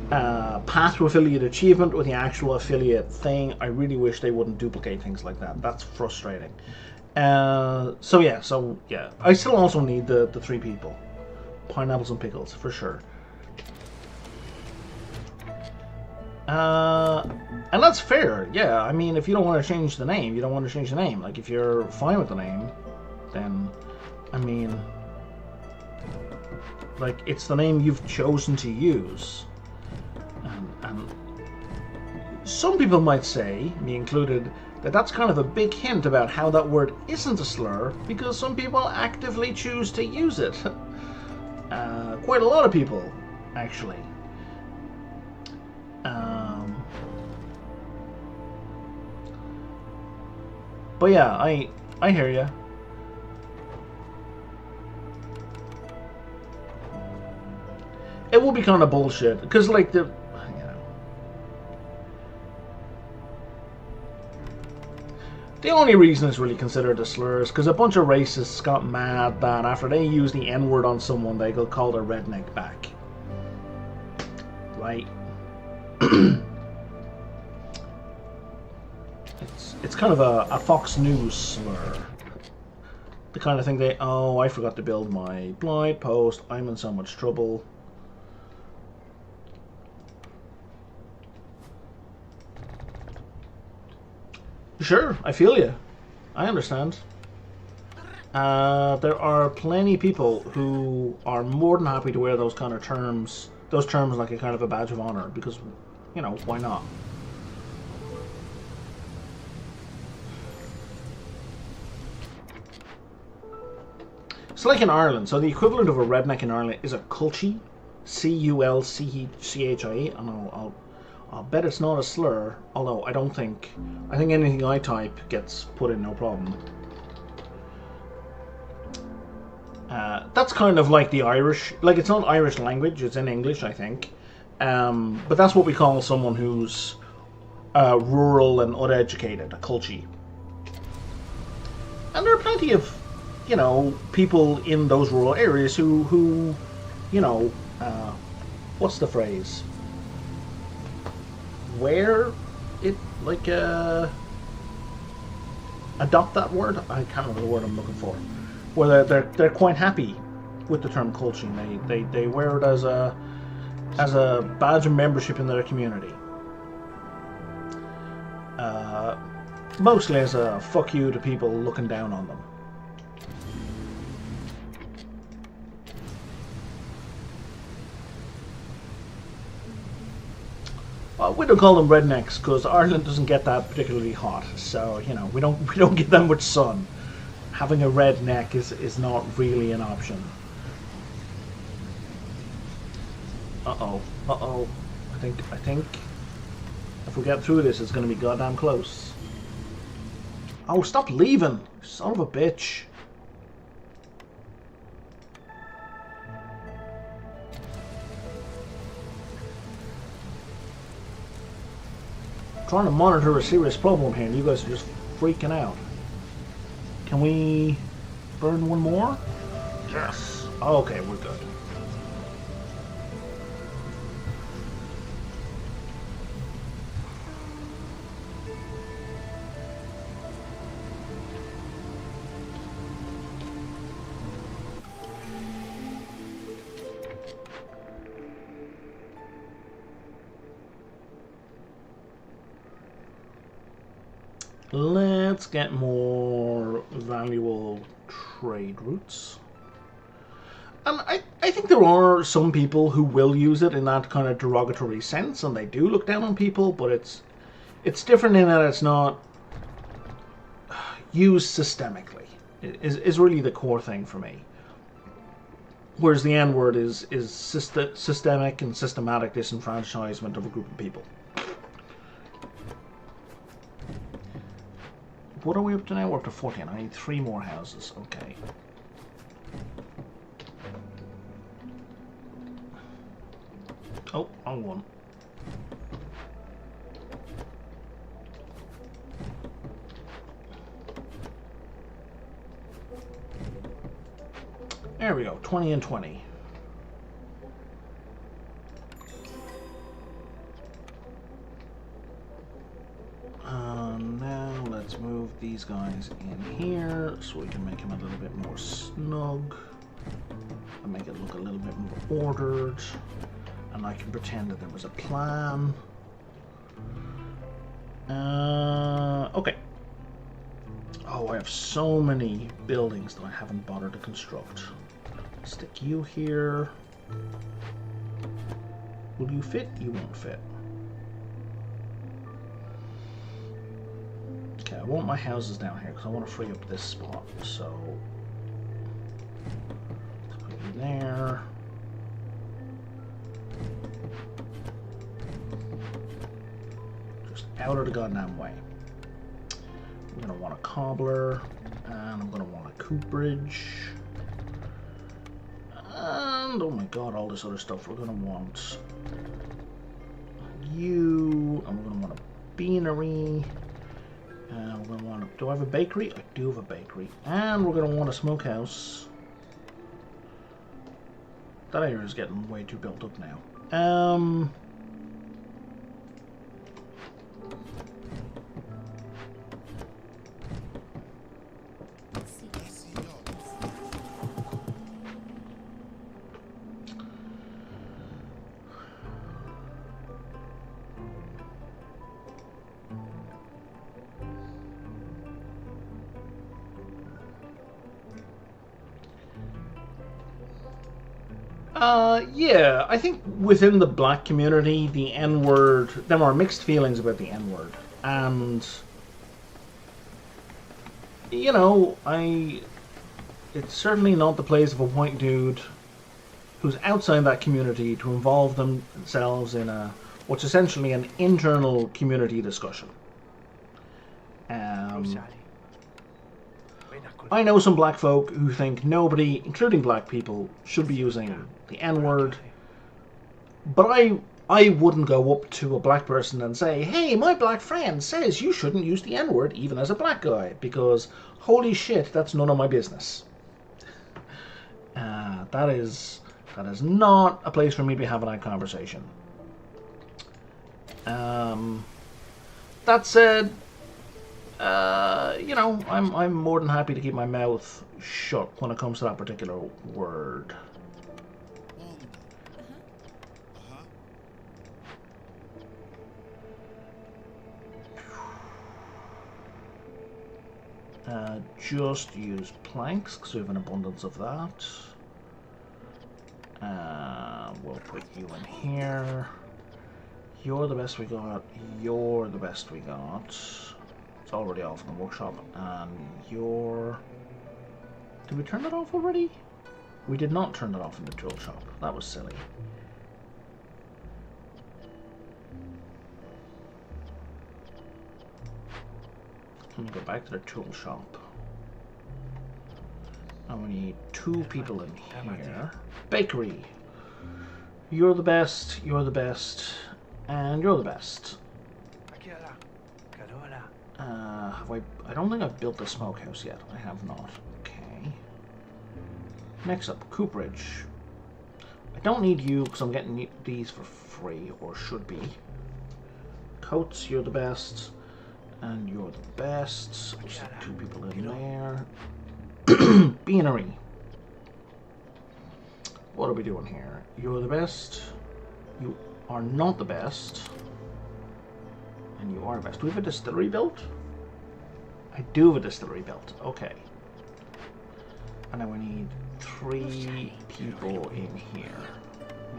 path to affiliate achievement with the actual affiliate thing. I really wish they wouldn't duplicate things like that. That's frustrating. So yeah. I still also need the 3 people. Pineapples and pickles, for sure. And that's fair, yeah. I mean, if you don't want to change the name, you don't want to change the name. Like, if you're fine with the name, then, I mean, like, it's the name you've chosen to use. And some people might say, me included, that that's kind of a big hint about how that word isn't a slur, because some people actively choose to use it. Quite a lot of people, actually. But yeah, I hear ya. It will be kind of bullshit, because like the, the only reason it's really considered a slur is because a bunch of racists got mad that after they use the N-word on someone, they got called a redneck back. Right? It's kind of a Fox News slur. The kind of thing they, oh, I forgot to build my blind post, I'm in so much trouble. Sure, I feel you. I understand. There are plenty of people who are more than happy to wear those kind of terms, those terms like a kind of a badge of honor, because, you know, why not? It's like in Ireland, so the equivalent of a redneck in Ireland is a culchie, C-U-L-C-H-I-E, and I'll bet it's not a slur, although I think anything I type gets put in no problem. That's kind of like the Irish, like it's not Irish language, it's in English, I think. But that's what we call someone who's rural and uneducated, a culchie. And there are plenty of, you know, people in those rural areas who you know, what's the phrase? Wear it, like, adopt that word? I can't remember the word I'm looking for. Where they're quite happy with the term culching. They wear it as a badge of membership in their community. Mostly as a fuck you to people looking down on them. We don't call them rednecks because Ireland doesn't get that particularly hot, so you know we don't get that much sun. Having a redneck is not really an option. Uh oh. I think if we get through this, it's going to be goddamn close. Oh, stop leaving, son of a bitch! Trying to monitor a serious problem here, and you guys are just freaking out. Can we burn one more? Yes. Okay, we're good. Let's get more valuable trade routes. And I think there are some people who will use it in that kind of derogatory sense, and they do look down on people, but it's different in that it's not used systemically. Is really the core thing for me. Whereas the N-word is systemic and systematic disenfranchisement of a group of people. What are we up to now? We're up to 14. I need 3 more houses. Okay. Oh, wrong one. There we go. 20 and 20. Now let's move these guys in here so we can make them a little bit more snug and make it look a little bit more ordered. And I can pretend that there was a plan. Okay. Oh, I have so many buildings that I haven't bothered to construct. Stick you here. Will you fit? You won't fit. Okay, I want my houses down here because I want to free up this spot. So, let's put you there. Just out of the goddamn way. I'm going to want a cobbler, and I'm going to want a cooperage. And, oh my god, all this other stuff. We're going to want you, and we're going to want a beanery. And we're going to want a, do I have a bakery? I do have a bakery. And we're going to want a smokehouse. That area is getting way too built up now. Yeah, I think within the black community, the N-word, there are mixed feelings about the N-word. And, you know, it's certainly not the place of a white dude who's outside that community to involve themselves in what's essentially an internal community discussion. I know some black folk who think nobody, including black people, should be using the N-word, but I wouldn't go up to a black person and say, hey, my black friend says you shouldn't use the N-word even as a black guy, because holy shit, that's none of my business. That is not a place for me to be having that conversation. That said, you know, I'm more than happy to keep my mouth shut when it comes to that particular word. Just use planks because we have an abundance of that. We'll put you in here. You're the best we got. You're the best we got. It's already off in the workshop. And you're... Did we turn that off already? We did not turn that off in the tool shop. That was silly. Let me go back to the tool shop. And we need 2 people in here. Bakery. You're the best, you're the best, and you're the best. I don't think I've built the smokehouse yet. I have not. Okay. Next up, cooperage. I don't need you because I'm getting these for free, or should be. Coats, you're the best. And you're the best. We'll set 2 people in there. Beanery. What are we doing here? You're the best. You are not the best. And you are the best. Do we have a distillery built? I do have a distillery built. Okay. And now we need 3 people in here.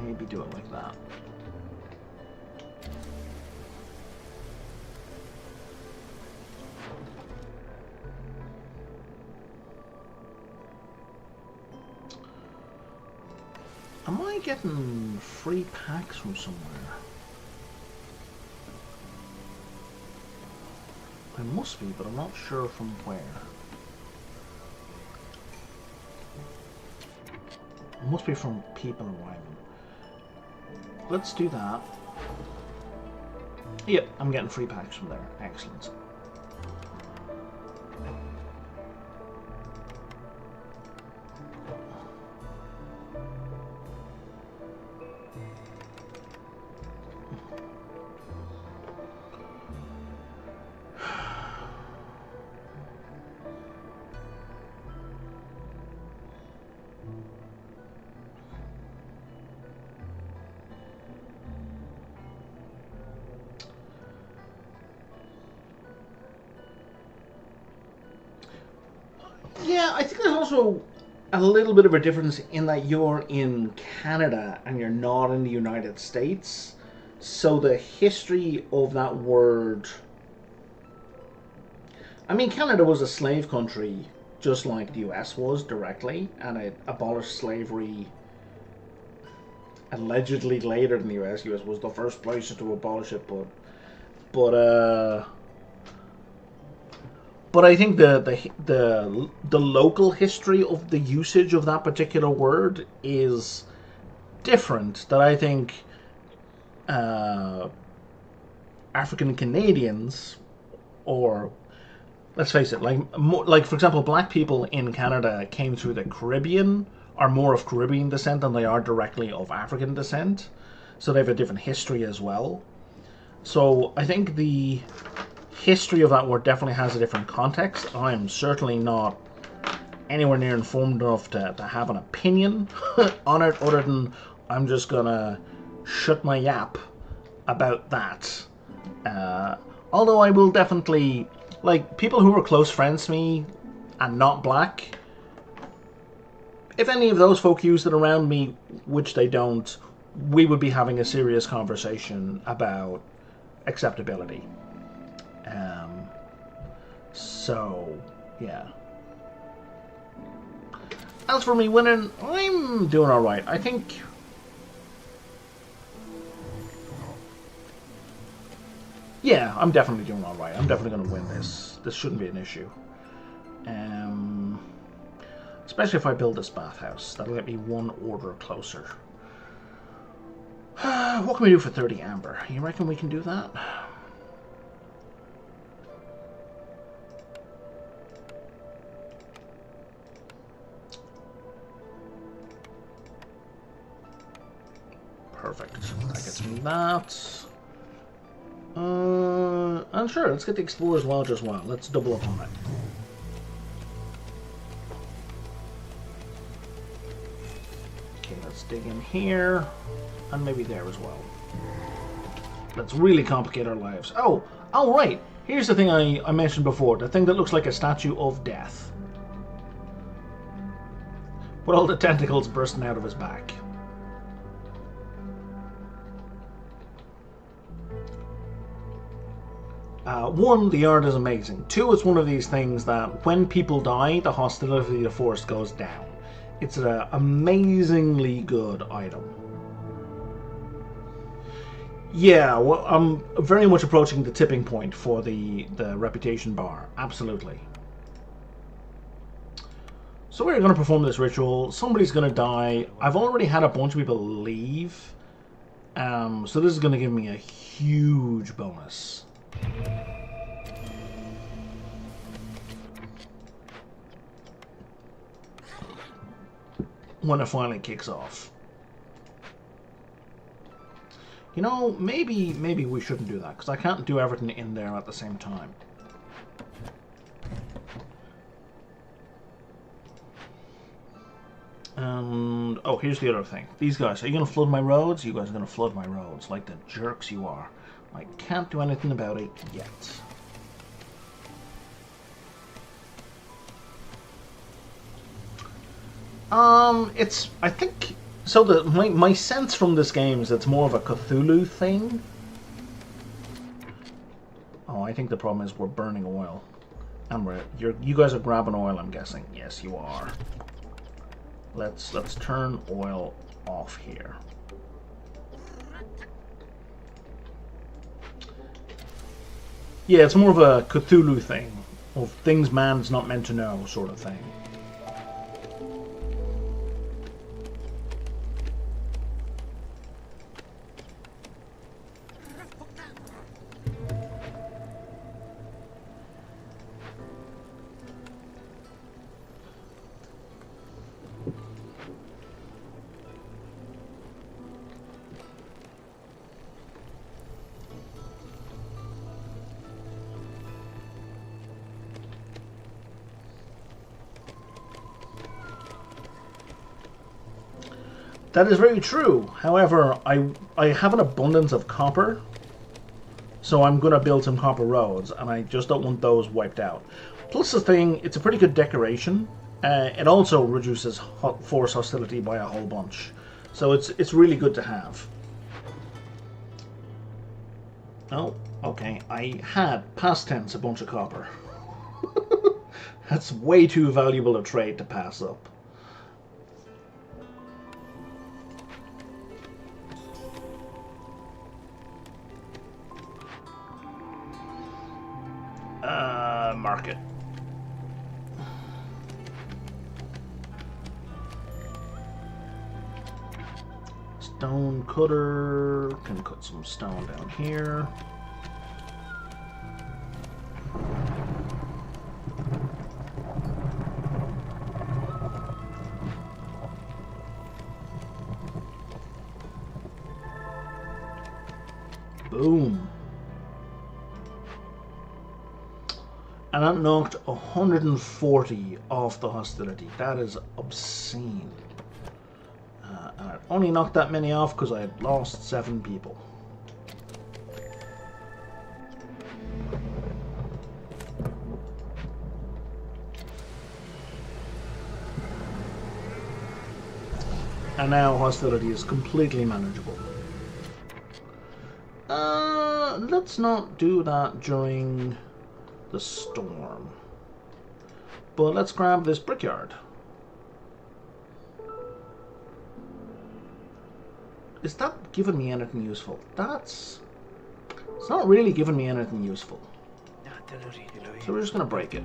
Maybe do it like that. Am I getting free packs from somewhere? I must be, but I'm not sure from where. It must be from people arriving. Let's do that. Yep, I'm getting free packs from there. Excellent. Yeah, I think there's also a little bit of a difference in that you're in Canada and you're not in the United States. So the history of that word... I mean, Canada was a slave country just like the US was directly, and it abolished slavery allegedly later than the US. US was the first place to abolish it, but I think the local history of the usage of that particular word is different. That I think African Canadians, or let's face it, like for example, black people in Canada came through the Caribbean, are more of Caribbean descent than they are directly of African descent, so they have a different history as well. So I think the history of that word definitely has a different context. I'm certainly not anywhere near informed enough to have an opinion on it, other than I'm just gonna shut my yap about that. Although I will definitely, like, people who are close friends to me and not black, if any of those folk use it around me, which they don't, we would be having a serious conversation about acceptability. So, yeah. As for me winning, I'm doing alright. I think... yeah, I'm definitely doing alright. I'm definitely going to win this. This shouldn't be an issue. Especially if I build this bathhouse. That'll get me 1 order closer. What can we do for 30 amber? You reckon we can do that? Perfect. That gets me that. And sure, let's get the Explorer's Lodge as well. Let's double up on it. Okay, let's dig in here. And maybe there as well. Let's really complicate our lives. Oh, right. Here's the thing I mentioned before. The thing that looks like a statue of death. With all the tentacles bursting out of his back. One, the art is amazing. 2, it's one of these things that when people die, the hostility of the Force goes down. It's an amazingly good item. Yeah, well, I'm very much approaching the tipping point for the reputation bar. Absolutely. So we're going to perform this ritual. Somebody's going to die. I've already had a bunch of people leave. So this is going to give me a huge bonus. When it finally kicks off. You know, maybe we shouldn't do that, because I can't do everything in there at the same time. And oh, here's the other thing. These guys, are you going to flood my roads? You guys are going to flood my roads, like the jerks you are. I can't do anything about it yet. I think so. My sense from this game is it's more of a Cthulhu thing. Oh, I think the problem is we're burning oil, and you guys are grabbing oil. I'm guessing. Yes, you are. Let's turn oil off here. Yeah, it's more of a Cthulhu thing, of things man's not meant to know, sort of thing. That is very true. However, I have an abundance of copper, so I'm going to build some copper roads, and I just don't want those wiped out. Plus the thing, it's a pretty good decoration. It also reduces force hostility by a whole bunch, so it's really good to have. Oh, okay. I had past tense a bunch of copper. That's way too valuable a trade to pass up. Market. Stone cutter. Can cut some stone down here. Boom. And that knocked 140 off the hostility. That is obscene. And I only knocked that many off because I had lost 7 people. And now hostility is completely manageable. Let's not do that during the storm. But let's grab this brickyard. Is that giving me anything useful? It's not really giving me anything useful. So we're just gonna break it.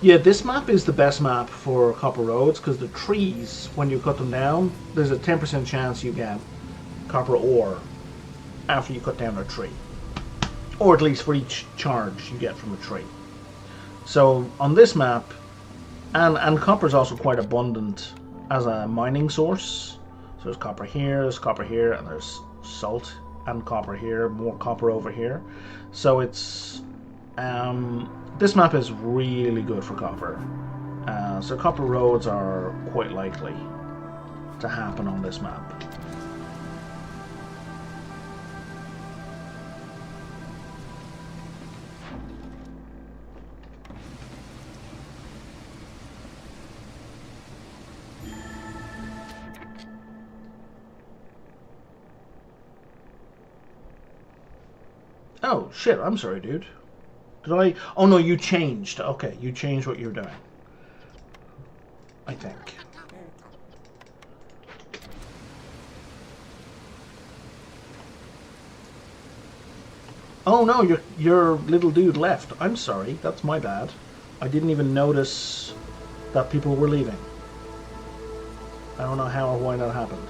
Yeah, this map is the best map for copper roads because the trees, when you cut them down, there's a 10% chance you get copper ore after you cut down a tree. Or at least for each charge you get from a tree. So on this map, and copper is also quite abundant as a mining source. So there's copper here, and there's salt and copper here, more copper over here. So it's... this map is really good for copper. So copper roads are quite likely to happen on this map. Oh, shit, I'm sorry, dude. Did I? Oh, no, you changed. Okay, you changed what you're doing. I think. Oh, no, your little dude left. I'm sorry, that's my bad. I didn't even notice that people were leaving. I don't know how or why that happened.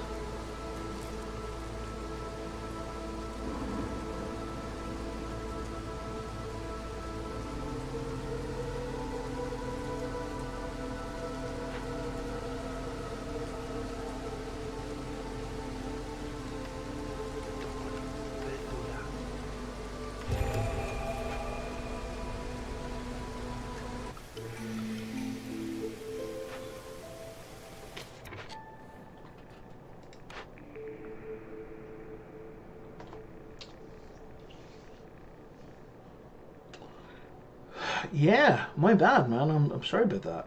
Yeah, my bad, man. I'm sorry about that.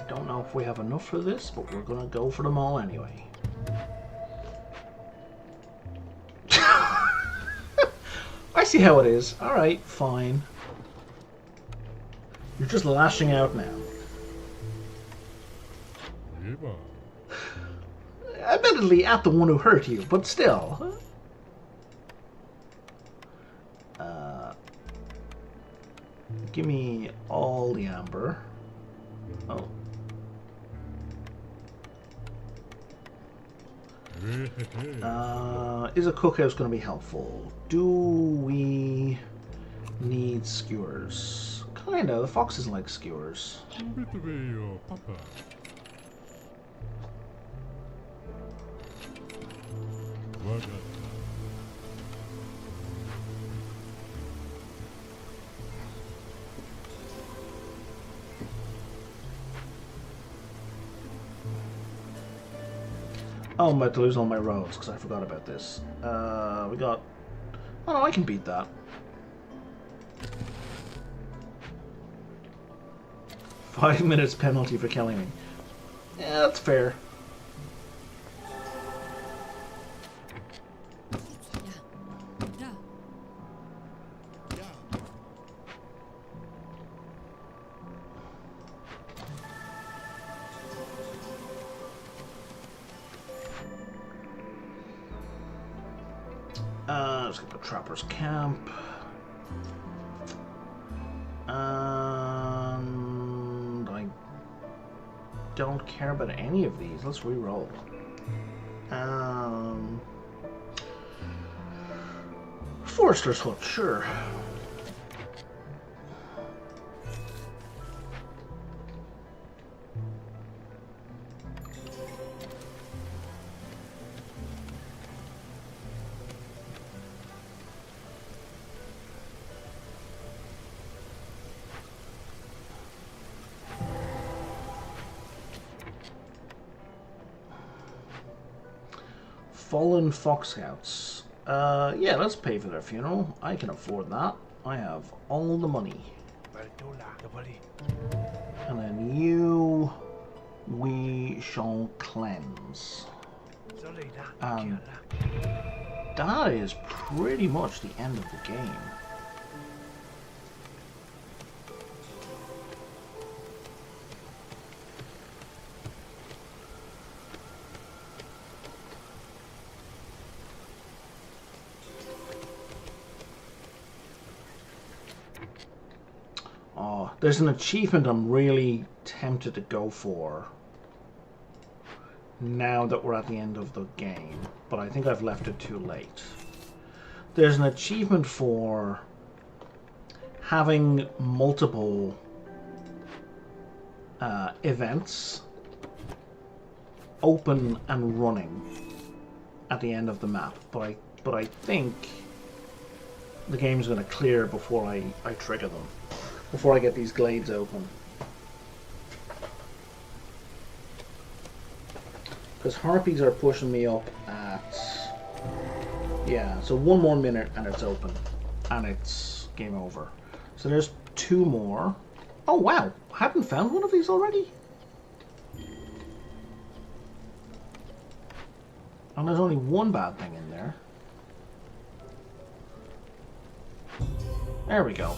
Don't know if we have enough for this, but we're gonna go for them all anyway. I see how it is. Alright, fine. You're just lashing out now. Admittedly, at the one who hurt you, but still. Give me all the amber. Oh. Is a cookhouse going to be helpful? Do we need skewers? Kinda. The foxes like skewers. Oh, I'm about to lose all my roads because I forgot about this. We got... Oh no, I can beat that. 5 minutes penalty for killing me. Yeah, that's fair. Let's get the Trapper's Camp. And I don't care about any of these. Let's re-roll. Forester's Hut, sure. Fallen Fox Scouts. Yeah, let's pay for their funeral. I can afford that. I have all the money. And then you... we shall cleanse. That is pretty much the end of the game. Oh, there's an achievement I'm really tempted to go for now that we're at the end of the game, but I think I've left it too late. There's an achievement for having multiple events open and running at the end of the map, but I think the game's going to clear before I trigger them. Before I get these glades open. Because harpies are pushing me up at... yeah, so 1 more minute and it's open. And it's game over. So there's 2 more. Oh wow, hadn't found one of these already? And there's only 1 bad thing in there. There we go.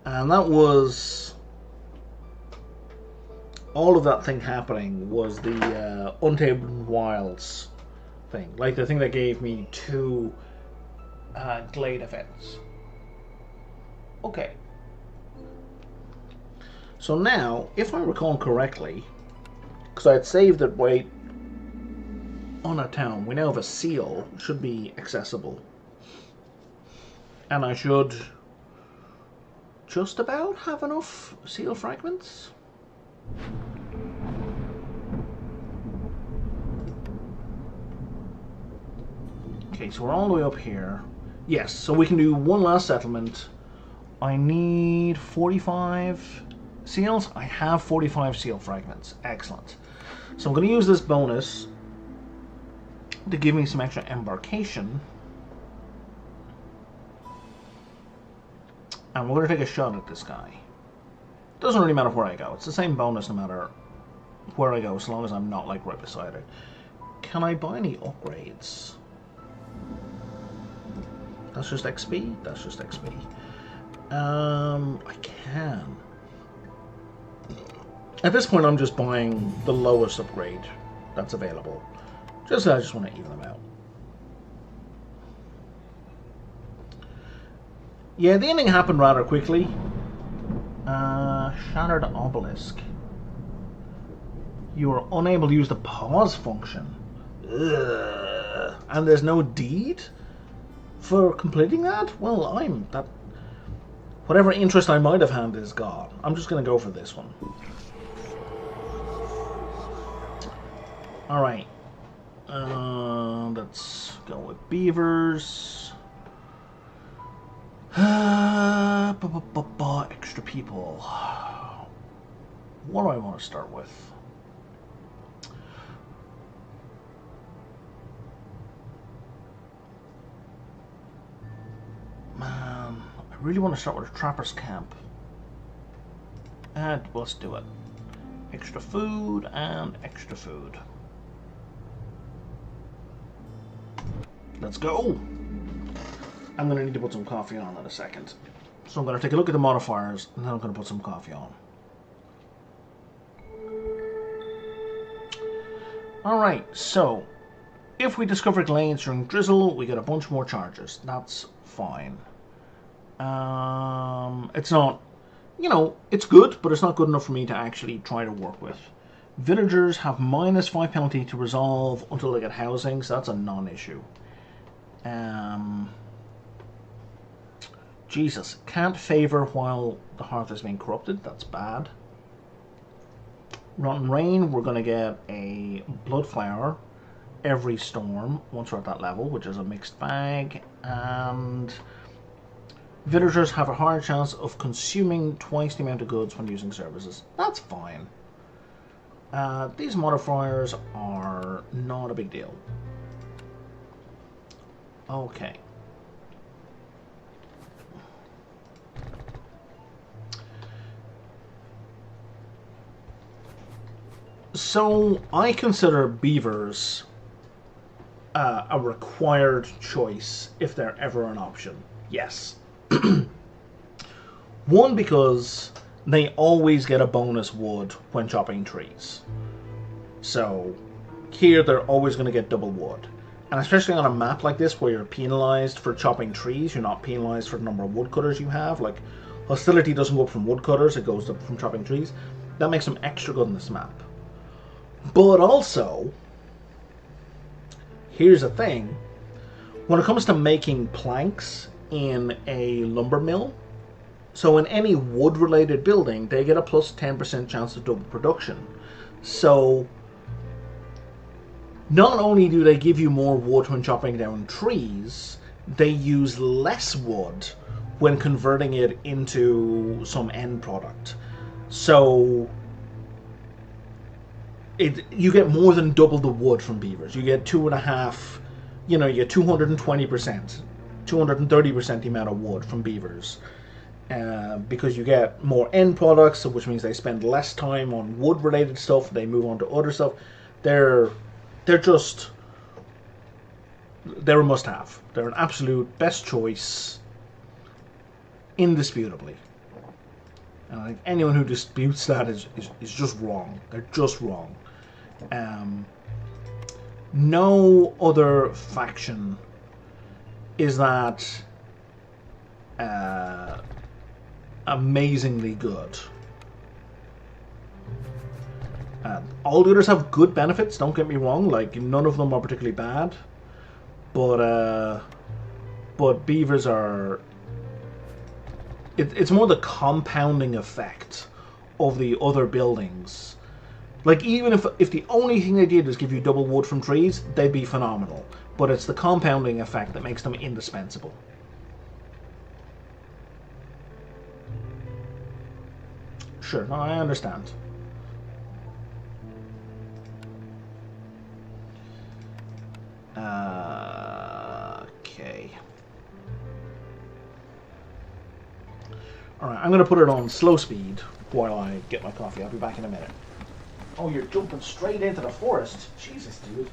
And that was all of that thing happening was the Untamed Wilds thing. Like the thing that gave me 2 Glade events. Okay. So now, if I recall correctly, because I had saved it right on a town, we now have a seal, should be accessible. And I should just about have enough seal fragments. Okay, so we're all the way up here. Yes, so we can do one last settlement. I need 45 seals. I have 45 seal fragments. Excellent. So I'm going to use this bonus to give me some extra embarkation. And we're going to take a shot at this guy. Doesn't really matter where I go. It's the same bonus no matter where I go, as long as I'm not like right beside it. Can I buy any upgrades? That's just XP? That's just XP. I can. At this point I'm just buying the lowest upgrade that's available. I just want to even them out. Yeah, the ending happened rather quickly. Shattered obelisk. You are unable to use the pause function. Ugh. And there's no deed for completing that? Well, whatever interest I might have had is gone. I'm just going to go for this one. Alright. Let's go with beavers. Extra people. What do I want to start with? Man, I really want to start with a trapper's camp. And let's do it. Extra food and extra food. Let's go! I'm going to need to put some coffee on in a second. So I'm going to take a look at the modifiers, and then I'm going to put some coffee on. Alright, so if we discover glades during drizzle, we get a bunch more charges. That's fine. It's not, it's good, but it's not good enough for me to actually try to work with. Villagers have -5 penalty to resolve until they get housing, so that's a non-issue. Jesus, can't favor while the hearth is being corrupted. That's bad. Rotten Rain, we're going to get a Blood Flower every storm once we're at that level, which is a mixed bag. And villagers have a higher chance of consuming twice the amount of goods when using services. That's fine. These modifiers are not a big deal. Okay. So, I consider beavers a required choice if they're ever an option. Yes. One, because they always get a bonus wood when chopping trees. So, here they're always going to get double wood. And especially on a map like this where you're penalized for chopping trees, you're not penalized for the number of woodcutters you have. Like, hostility doesn't go up from woodcutters, it goes up from chopping trees. That makes them extra good in this map. But also, here's the thing, when it comes to making planks in a lumber mill, so in any wood related building, they get a plus 10% chance of double production. So, not only do they give you more wood when chopping down trees, they use less wood when converting it into some end product. So, you get more than double the wood from beavers. You get 2.5, you get 220%, 230% the amount of wood from beavers. Because you get more end products, which means they spend less time on wood related stuff, they move on to other stuff. They're a must have. They're an absolute best choice, indisputably. And I think anyone who disputes that is just wrong. They're just wrong. No other faction is that amazingly good. All the others have good benefits, don't get me wrong, like none of them are particularly bad, but beavers are... It's more the compounding effect of the other buildings. Like, even if the only thing they did was give you double wood from trees, they'd be phenomenal. But it's the compounding effect that makes them indispensable. Sure, no, I understand. Okay. Alright, I'm going to put it on slow speed while I get my coffee. I'll be back in a minute. Oh, you're jumping straight into the forest. Jesus, dude.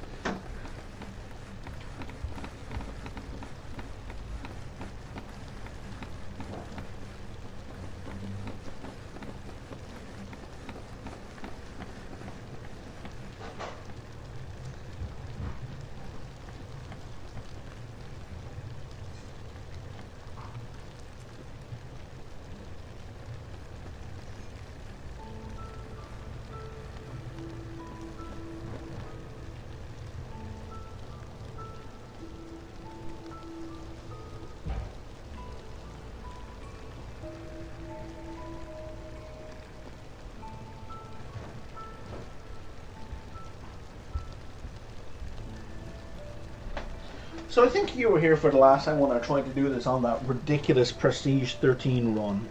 So I think you were here for the last time when I tried to do this on that ridiculous Prestige 13 run.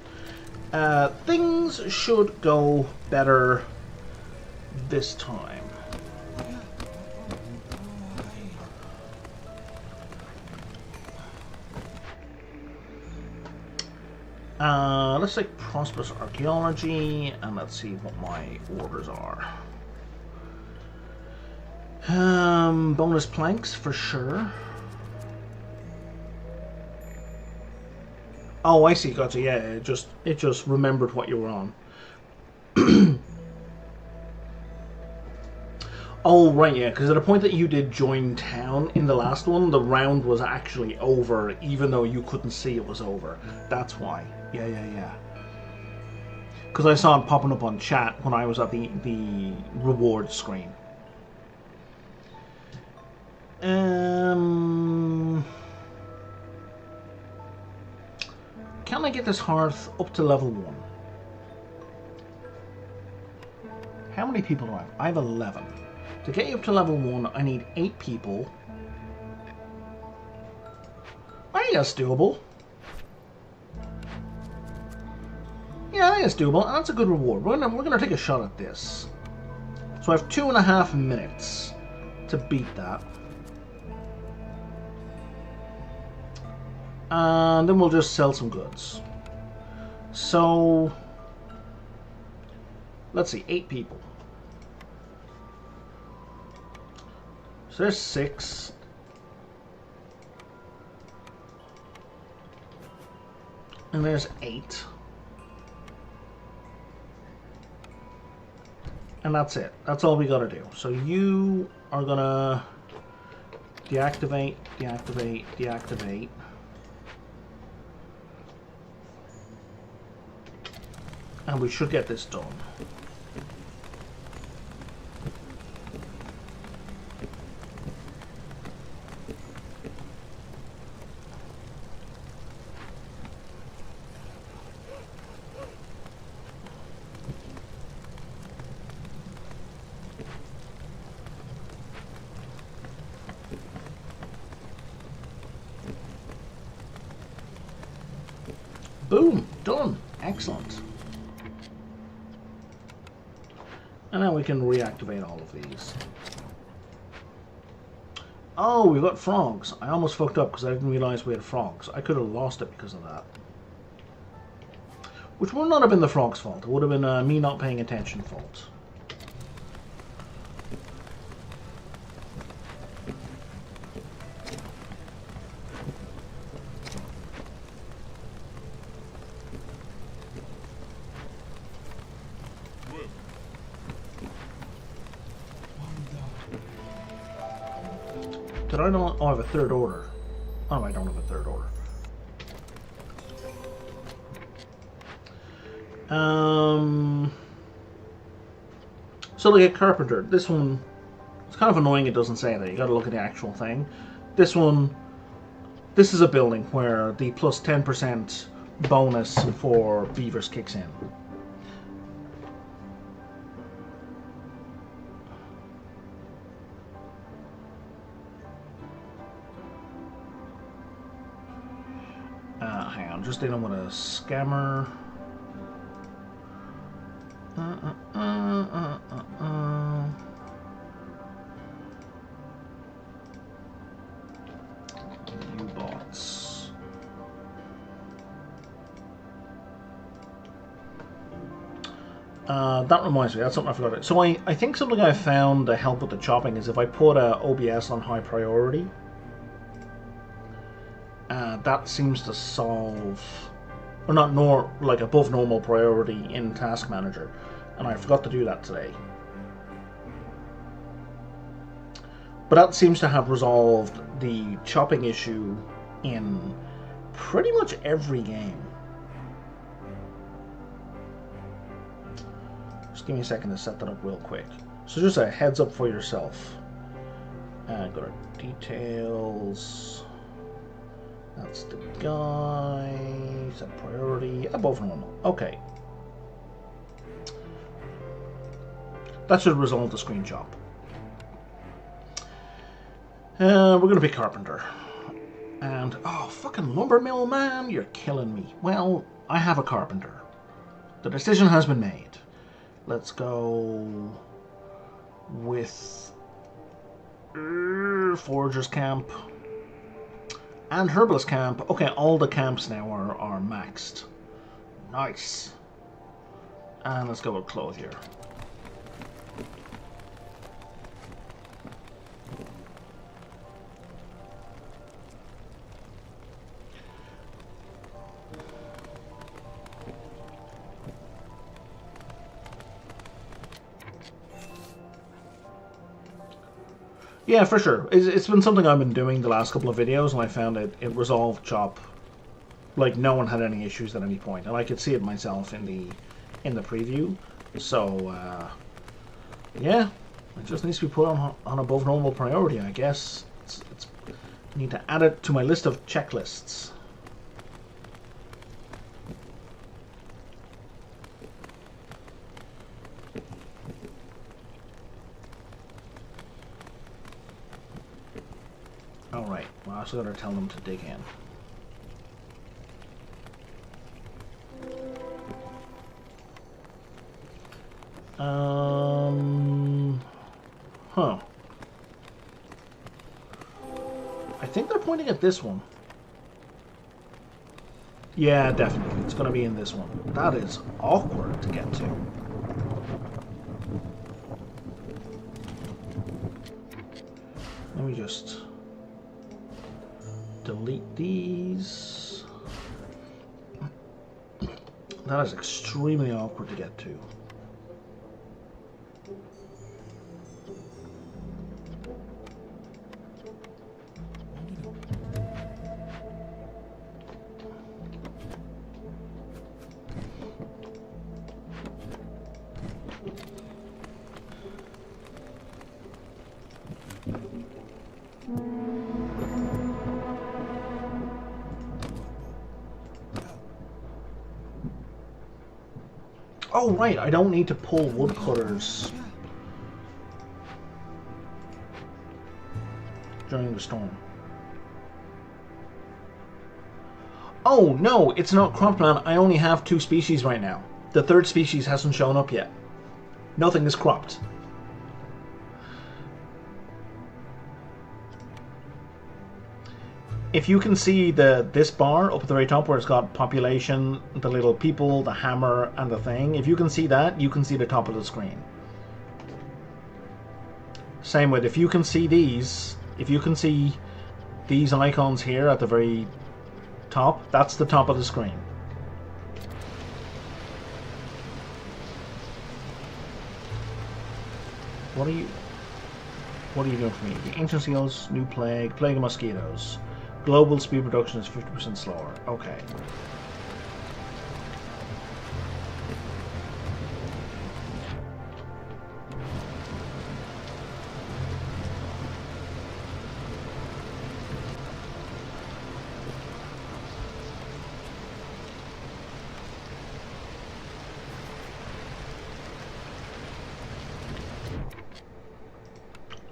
Things should go better this time. Let's take Prosperous Archaeology, and let's see what my orders are. Bonus planks for sure. Oh, I see, gotcha, yeah, it just remembered what you were on. Oh, right, yeah, because at the point that you did join town in the last one, the round was actually over, even though you couldn't see it was over. That's why. Yeah. Because I saw it popping up on chat when I was at the reward screen. Can I get this hearth up to level 1? How many people do I have? I have 11. To get you up to level 1, I need 8 people. I think that's doable. Yeah, I think that's doable, and that's a good reward. We're gonna take a shot at this. So I have 2.5 minutes to beat that. And then we'll just sell some goods. So, let's see, 8 people. So there's 6. And there's 8. And that's it. That's all we gotta do. So you are gonna deactivate. And we should get this done. Boom! Done! Excellent. And now we can reactivate all of these. Oh, we've got frogs. I almost fucked up because I didn't realize we had frogs. I could have lost it because of that. Which would not have been the frog's fault. It would have been me not paying attention fault. Did I not? Oh, I have a third order. Oh, I don't have a third order. So like a carpenter, this one, it's kind of annoying it doesn't say that. You gotta look at the actual thing. This one, this is a building where the plus 10% bonus for beavers kicks in. Hang on, just dealing with a scammer. U-bots. That reminds me, that's something I forgot. So I think something I found to help with the chopping is if I put OBS on high priority, that seems to solve, or not like above normal priority in Task Manager, and I forgot to do that today. But that seems to have resolved the chopping issue in pretty much every game. Just give me a second to set that up real quick. So just a heads up for yourself. Go to details. That's the guy. Set priority above normal. Okay. That should resolve the screen chop. We're gonna be carpenter. And oh, fucking lumber mill, man, you're killing me. Well, I have a carpenter. The decision has been made. Let's go with Forger's Camp and Herbalist Camp. Okay, all the camps now are maxed. Nice. And let's go with Clothier. Yeah, for sure. It's been something I've been doing the last couple of videos, and I found it resolved chop. Like, no one had any issues at any point, and I could see it myself in the preview. So, yeah, it just needs to be put on above normal priority, I guess. I need to add it to my list of checklists. Alright, well, I also gotta tell them to dig in. Huh. I think they're pointing at this one. Yeah, definitely. It's gonna be in this one. That is awkward to get to. Let me just delete these. That is extremely awkward to get to. Oh, right, I don't need to pull woodcutters during the storm. Oh, no, it's not cropped, man. I only have 2 species right now. The 3rd species hasn't shown up yet. Nothing is cropped. If you can see this bar up at the very top where it's got population, the little people, the hammer, and the thing, if you can see that, you can see the top of the screen. Same with, if you can see these icons here at the very top, that's the top of the screen. What are you... What are you doing for me? The ancient seals, new plague, plague of mosquitoes. Global speed reduction is 50% slower. Okay.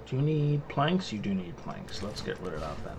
Do you need planks? You do need planks. Let's get rid of that then.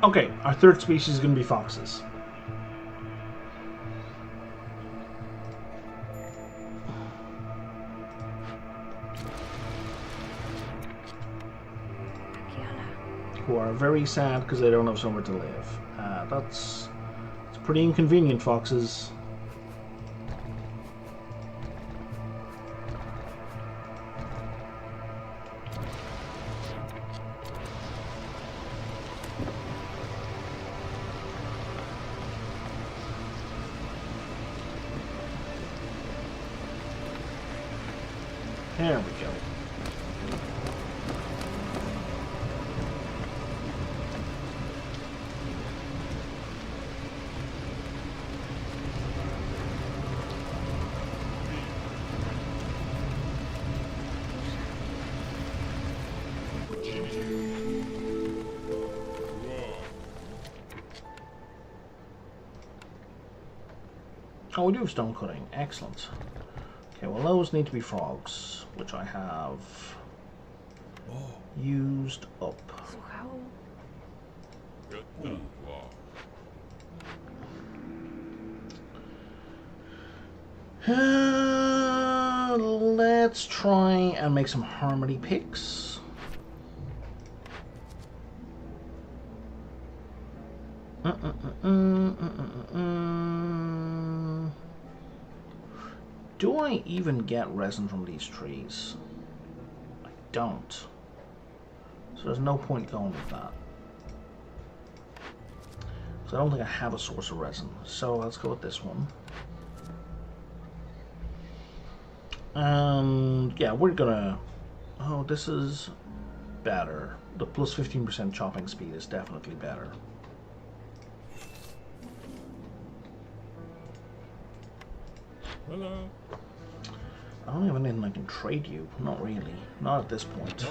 Okay, our third species is going to be foxes. Who are very sad because they don't have somewhere to live. It's pretty inconvenient, foxes. There we go. Oh, we do have stone cutting. Excellent. Okay, well those need to be frogs, which I have used up. Let's try and make some harmony picks. Do I even get resin from these trees? I don't. So there's no point going with that. So I don't think I have a source of resin. So let's go with this one. Yeah, we're gonna... Oh, this is better. The plus 15% chopping speed is definitely better. Hello. I don't have anything I can trade you. Not really. Not at this point.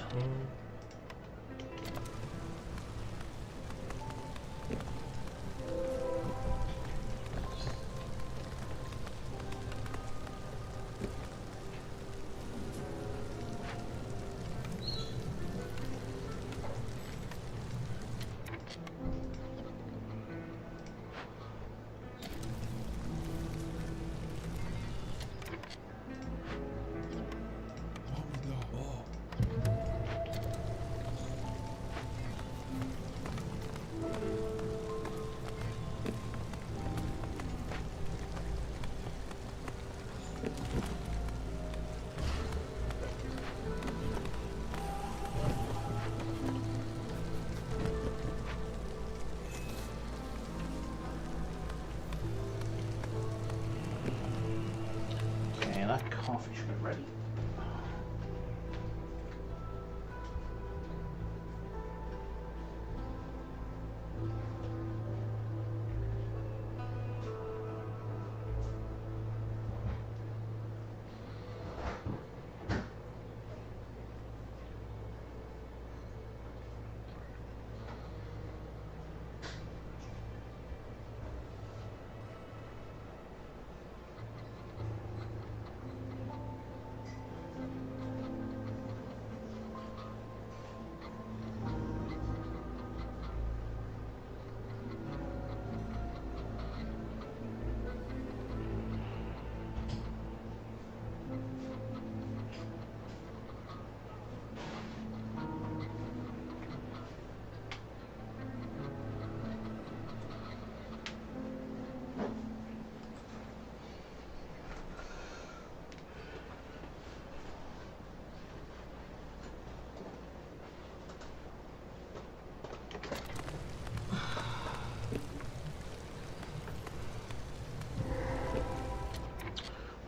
That coffee should be ready.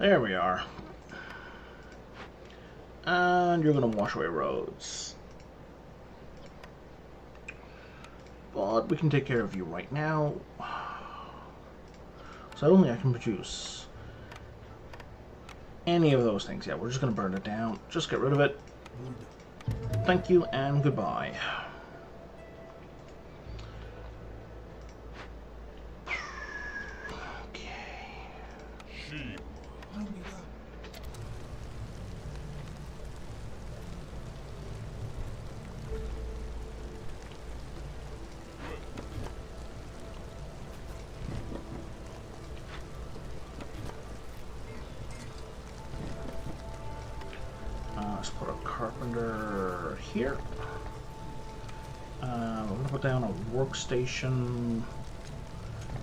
There we are. And you're going to wash away roads. But we can take care of you right now. So I don't think I can produce any of those things. Yeah, we're just going to burn it down. Just get rid of it. Thank you and goodbye. Let's put a carpenter here. We're going to put down a workstation.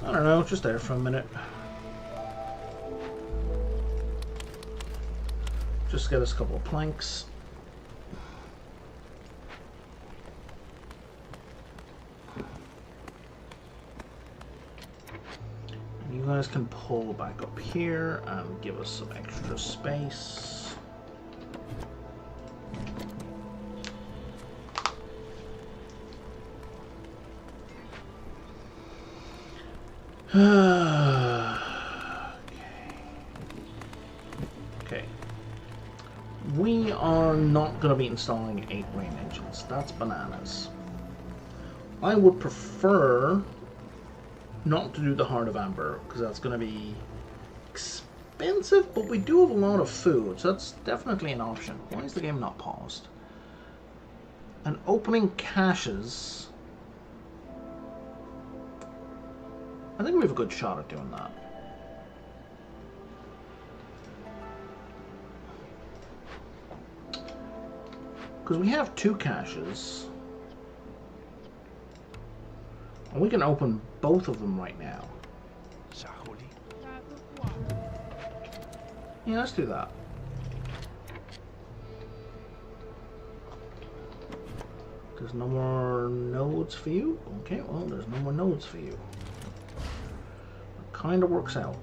I don't know, just there for a minute. Just get us a couple of planks. And you guys can pull back up here and give us some extra space. Okay. We are not going to be installing 8 rain engines. That's bananas. I would prefer not to do the Heart of Amber because that's going to be expensive, but we do have a lot of food, so that's definitely an option. Why is the game not paused? And opening caches. I think we have a good shot at doing that. Because we have 2 caches. And we can open both of them right now. Yeah, let's do that. There's no more nodes for you? Okay, well, there's no more nodes for you. Kind of works out.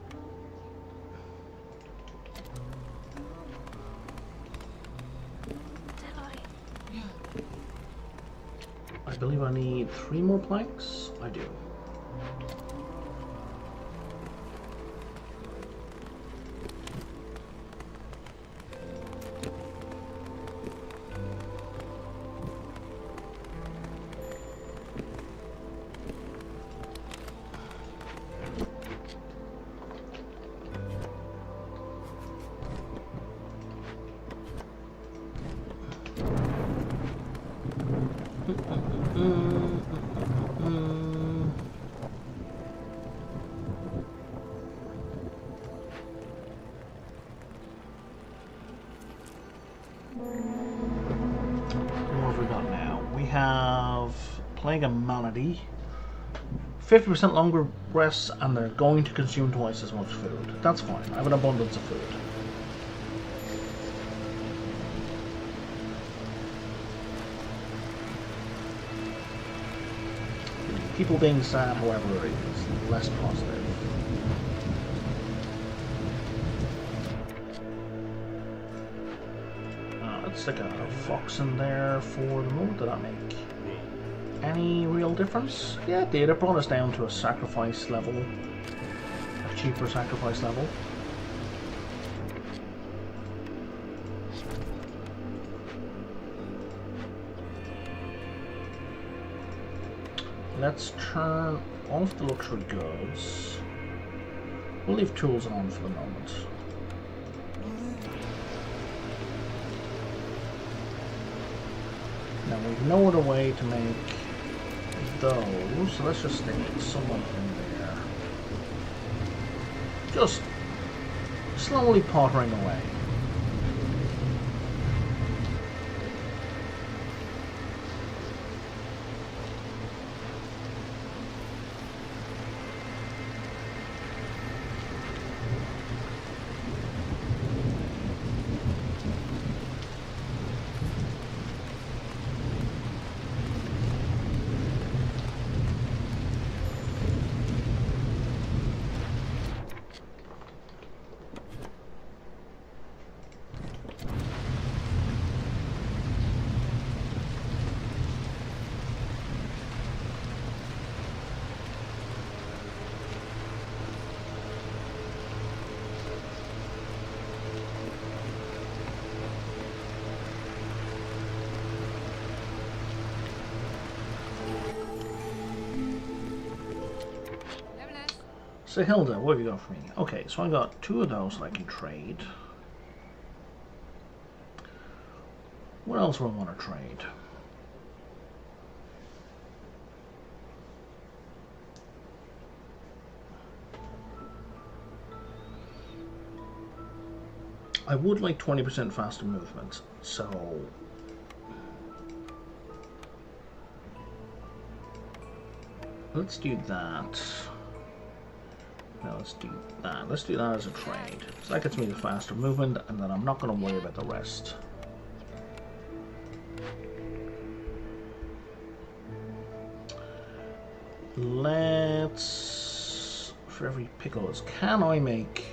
I believe I need 3 more planks. I do. What have we got now? We have Plague and Malady. 50% longer rests, and they're going to consume twice as much food. That's fine. I have an abundance of food. People being sad, however, is less positive. Let's stick a fox in there for the moment. Did that make any real difference? Yeah, it did. It brought us down to a sacrifice level, a cheaper sacrifice level. Let's turn off the luxury goods. We'll leave tools on for the moment. Now we've no other way to make those, so let's just stick someone in there. Just slowly pottering away. So Hilda, what have you got for me? Okay, so I got 2 of those that I can trade. What else do I want to trade? I would like 20% faster movement, so let's do that. No, let's do that. Let's do that as a trade. So that gets me the faster movement, and then I'm not going to worry about the rest. Let's, for every pickles, can I make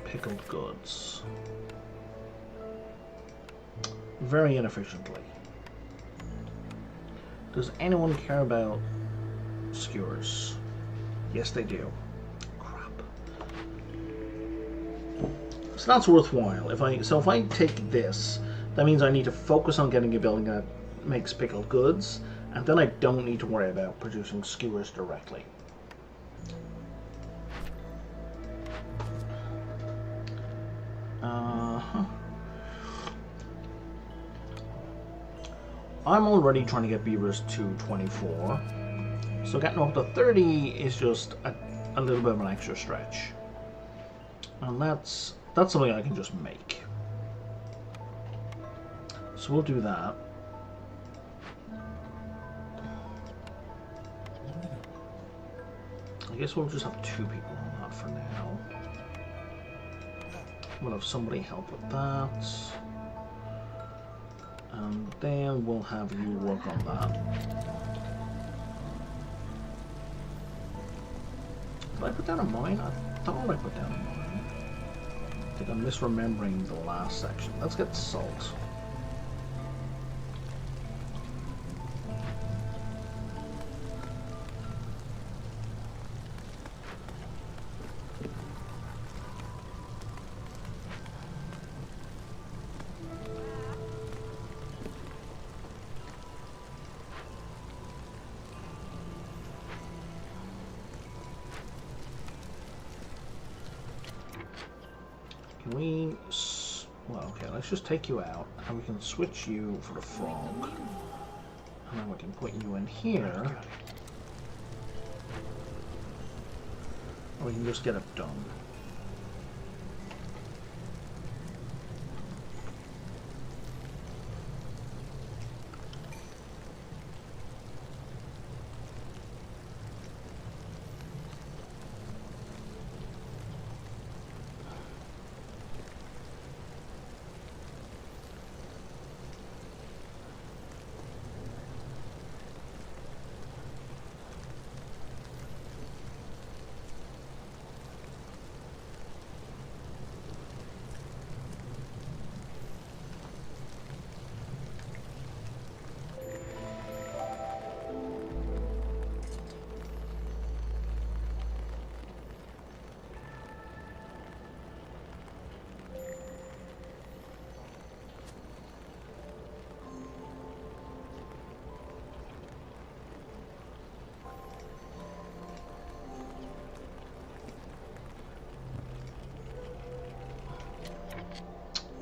pickled goods? Very inefficiently. Does anyone care about skewers? Yes, they do. Crap. So that's worthwhile. If I take this, that means I need to focus on getting a building that makes pickled goods, and then I don't need to worry about producing skewers directly. I'm already trying to get beavers to 24, so getting up to 30 is just a little bit of an extra stretch, and that's something I can just make. So we'll do that. I guess we'll just have 2 people on that for now. We'll have somebody help with that. And then we'll have you work on that. Did I put down a mine? I thought I put down a mine. I think I'm misremembering the last section. Let's get salt. Can we... Well, okay, let's just take you out, and we can switch you for the frog. And then we can put you in here. Or we can just get it done.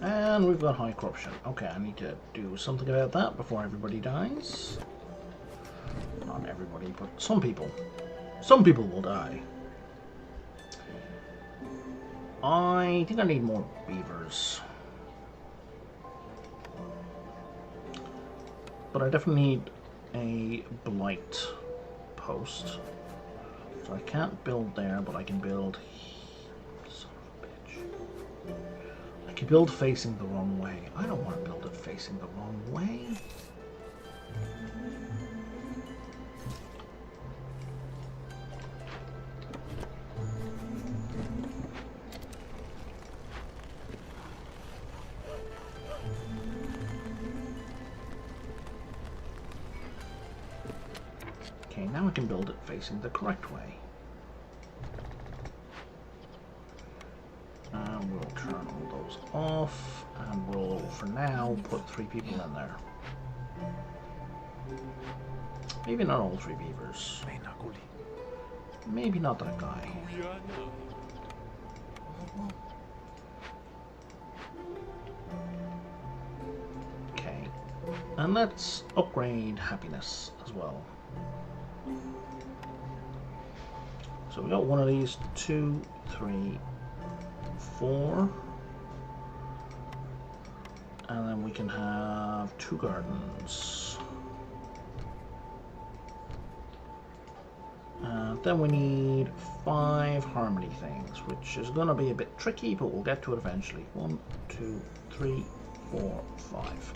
And we've got high corruption. Okay, I need to do something about that before everybody dies. Not everybody, but some people. Some people will die. I think I need more beavers. But I definitely need a blight post. So I can't build there, but I can build... You build facing the wrong way. I don't want to build it facing the wrong way. Okay, now I can build it facing the correct way. And we'll turn all those off, and we'll, for now, put 3 people in there. Maybe not all 3 beavers. Maybe not that guy. Okay. And let's upgrade happiness as well. So we got one of these, 2, 3, 4. And then we can have 2 gardens. Then we need 5 harmony things, which is going to be a bit tricky, but we'll get to it eventually. 1, 2, 3, 4, 5.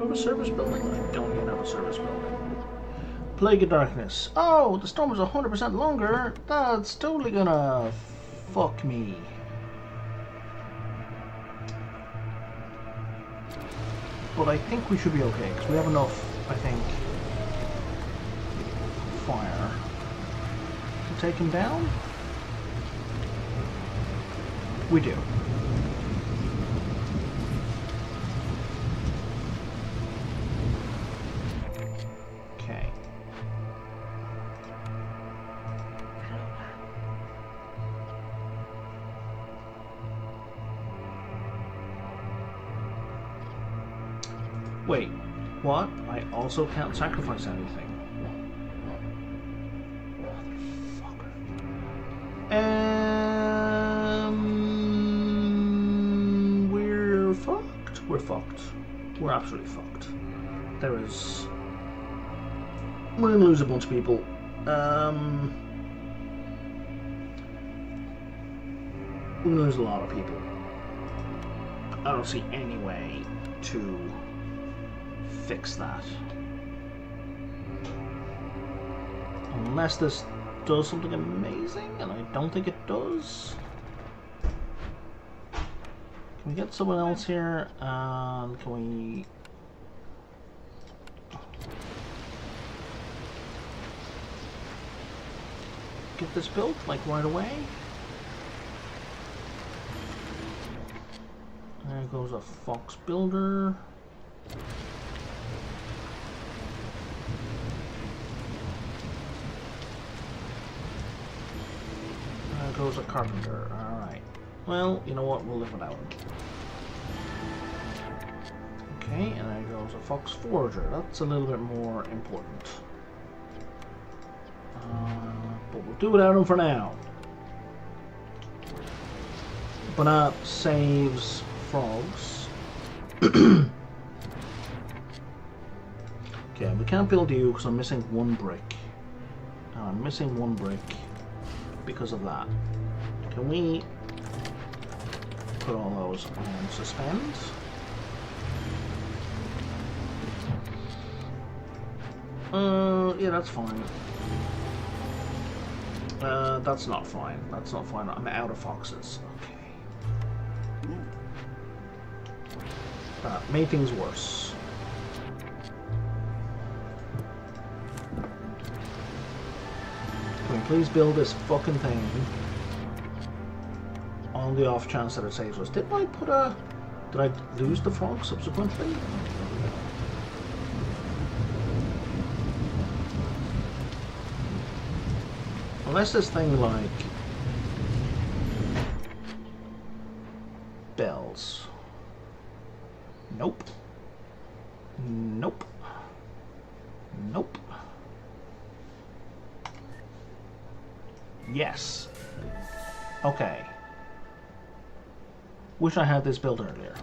A service building? I don't even have a service building. Plague of Darkness. Oh, the storm is 100% longer. That's totally gonna fuck me. But I think we should be okay, because we have enough, I think, fire to take him down. We do. Wait, what? I also can't sacrifice anything. We're fucked. We're fucked. We're absolutely fucked. We're gonna lose a bunch of people. We're gonna lose a lot of people. I don't see any way to fix that. Unless this does something amazing, and I don't think it does. Can we get someone else here? And can we... get this built, like, right away? There goes a fox builder. There goes a carpenter. Alright. Well, you know what? We'll live without him. Okay, and there goes a fox forager. That's a little bit more important. But we'll do without him for now. Banat saves frogs. Okay, we can't build you because I'm missing 1 brick. And I'm missing 1 brick because of that. Can we put all those on suspend? Yeah, that's fine. That's not fine. That's not fine. I'm out of foxes. Okay. That made things worse. Can we please build this fucking thing on the off chance that it saves us? Did I lose the frog subsequently? Unless this thing, like, bells. Nope. Nope. Nope. Yes. Okay. Wish I had this built earlier.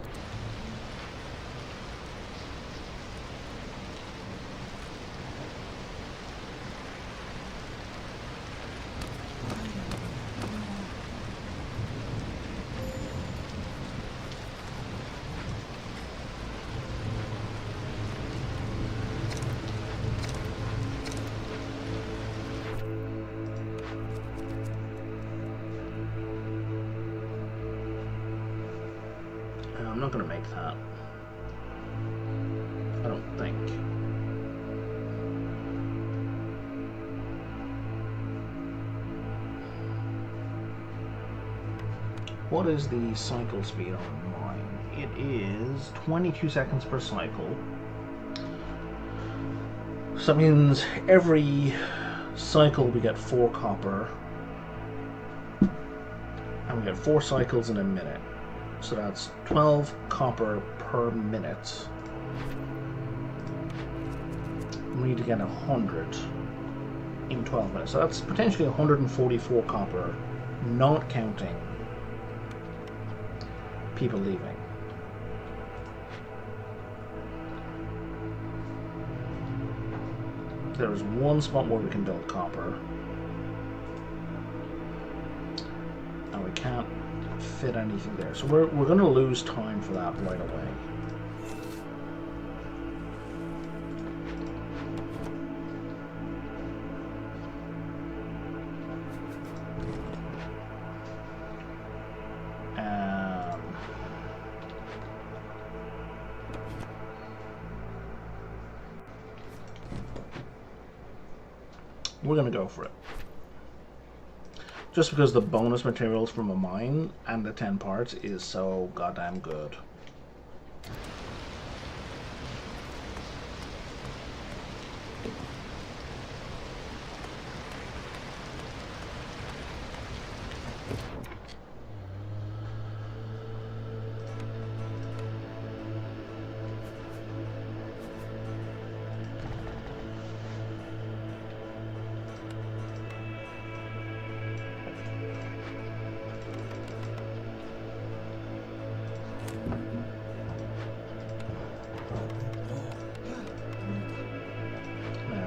I'm not going to make that. I don't think. What is the cycle speed on mine? It is 22 seconds per cycle. So that means every cycle we get 4 copper. And we get 4 cycles in a minute. So that's 12 copper per minute. We need to get 100 in 12 minutes. So that's potentially 144 copper, not counting people leaving. There is one spot where we can build copper. And we can't fit anything there. So we're going to lose time for that right away. We're going to go for it. Just because the bonus materials from a mine and the 10 parts is so goddamn good.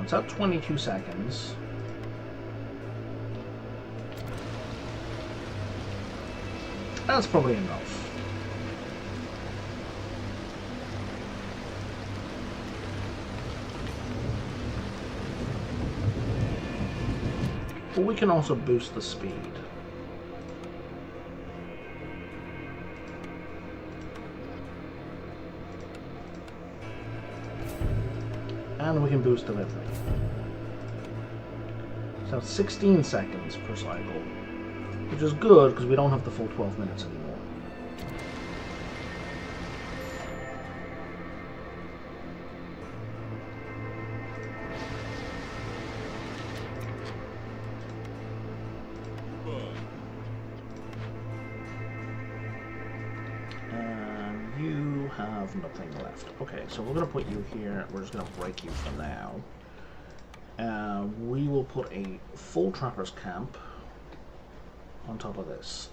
It's at 22 seconds. That's probably enough. But we can also boost the speed. And we can boost delivery. So 16 seconds per cycle, which is good because we don't have the full 12 minutes anymore. You have nothing left. Okay, so we're going to put you here. We're just going to break you for now. We will put a full trapper's camp on top of this.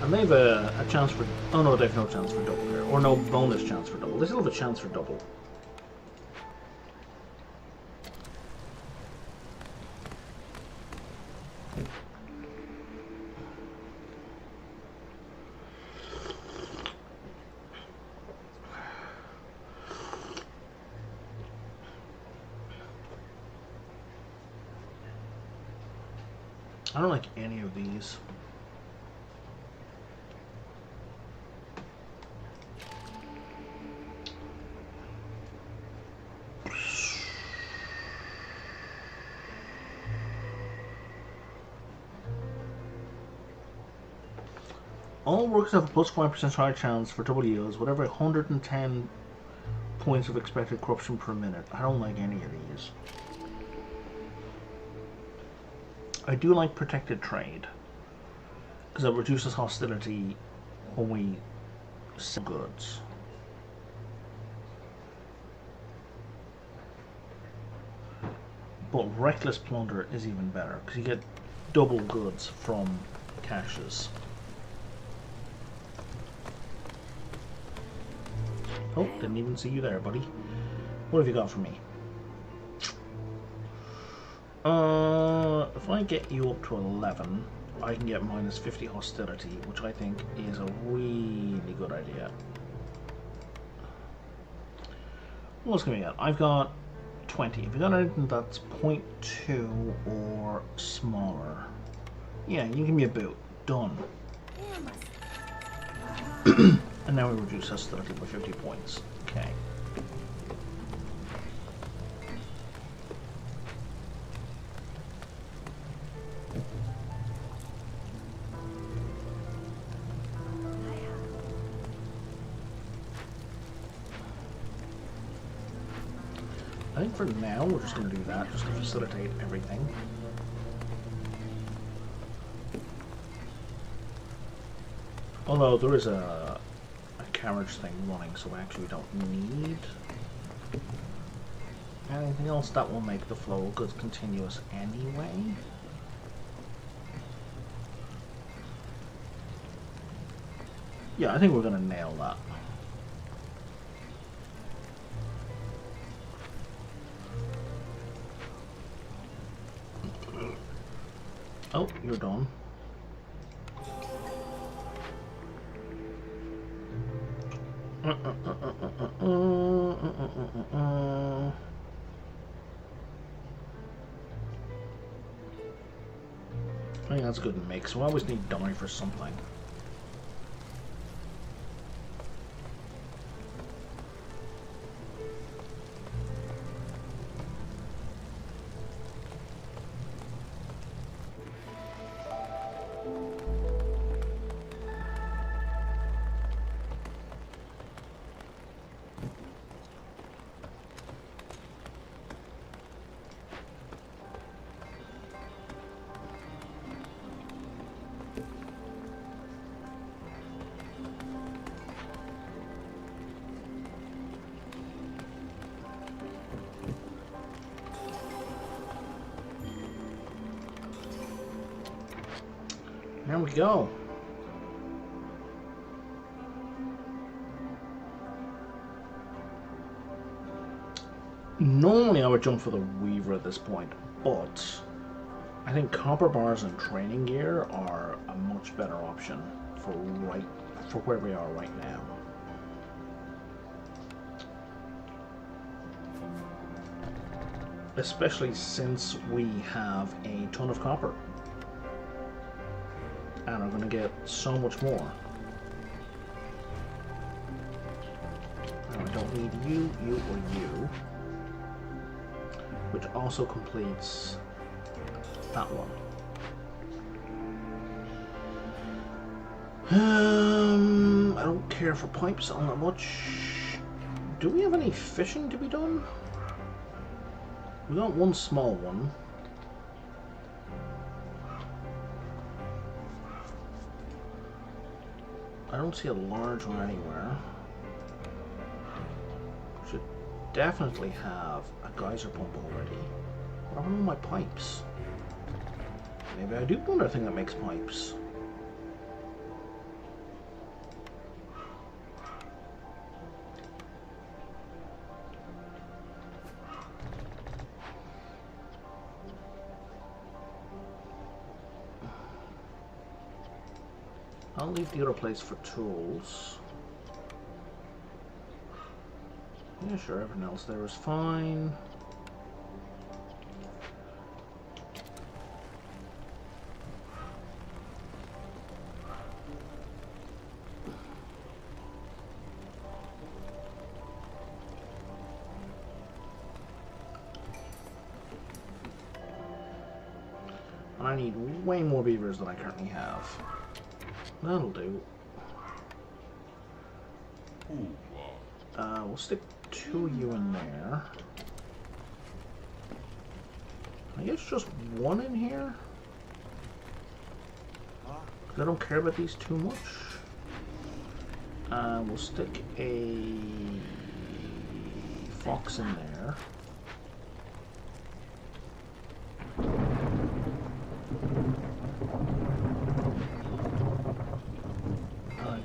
And they have a chance for... Oh no, they have no chance for double here. Or no bonus chance for double. They still have a chance for double. I don't like any of these. All workers have a plus 5% higher chance for double yields, whatever 110 points of expected corruption per minute. I don't like any of these. I do like protected trade, because it reduces hostility when we sell goods. But reckless plunder is even better, because you get double goods from caches. Oh, didn't even see you there, buddy. What have you got for me? If I get you up to 11, I can get minus 50 hostility, which I think is a really good idea. What's going to get? I've got 20. If you got anything that's 0.2 or smaller, yeah, you give me a boot. Done. And now we reduce hostility by 50 points. Okay. I think for now we're just going to do that, just to facilitate everything. Although there is a carriage thing running, so we actually don't need anything else that will make the flow of goods continuous anyway. Yeah, I think we're going to nail that. Oh, you're done. I think that's a good mix. We always need dye for something. There we go. Normally I would jump for the Weaver at this point, but I think copper bars and training gear are a much better option for where we are right now. Especially since we have a ton of copper. And I'm going to get so much more. Now, I don't need you, you, or you. Which also completes that one. I don't care for pipes all that much. Do we have any fishing to be done? We got one small one. I don't see a large one anywhere. Should definitely have a geyser pump already. What about all my pipes? Maybe I do want a thing that makes pipes. I'll leave the other place for tools. Yeah, sure, everything else there is fine. And I need way more beavers than I currently have. That'll do. We'll stick 2 of you in there. I guess just 1 in here. Because I don't care about these too much. We'll stick a fox in there. I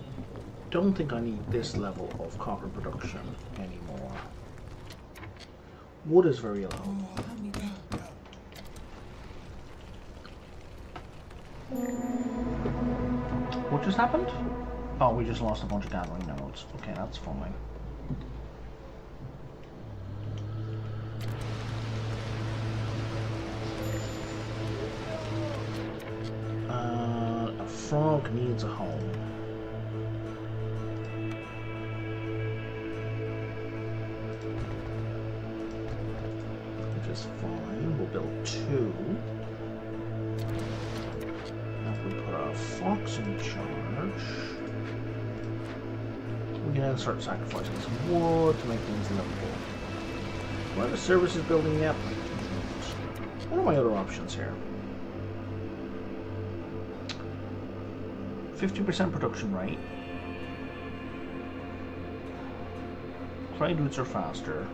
don't think I need this level of copper production anymore. Wood is very low. What just happened? Oh, we just lost a bunch of gathering nodes. Okay, that's fine. A frog needs a home. Which is fine. We'll build 2. We put a fox in charge. We can then start sacrificing some wood to make things livable. Where the service is building yet? What are my other options here? 50% production rate. Trade routes are faster.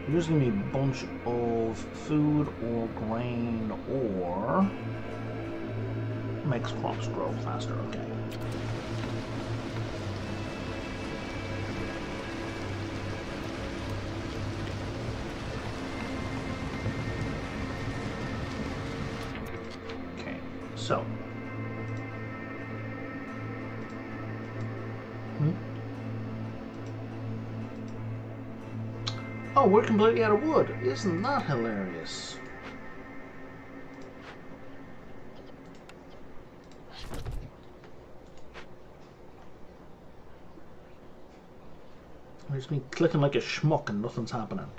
You just give me a bunch of food or grain or makes crops grow faster. Okay. Okay, so. Oh, we're completely out of wood. Isn't that hilarious? There's me clicking like a schmuck and nothing's happening.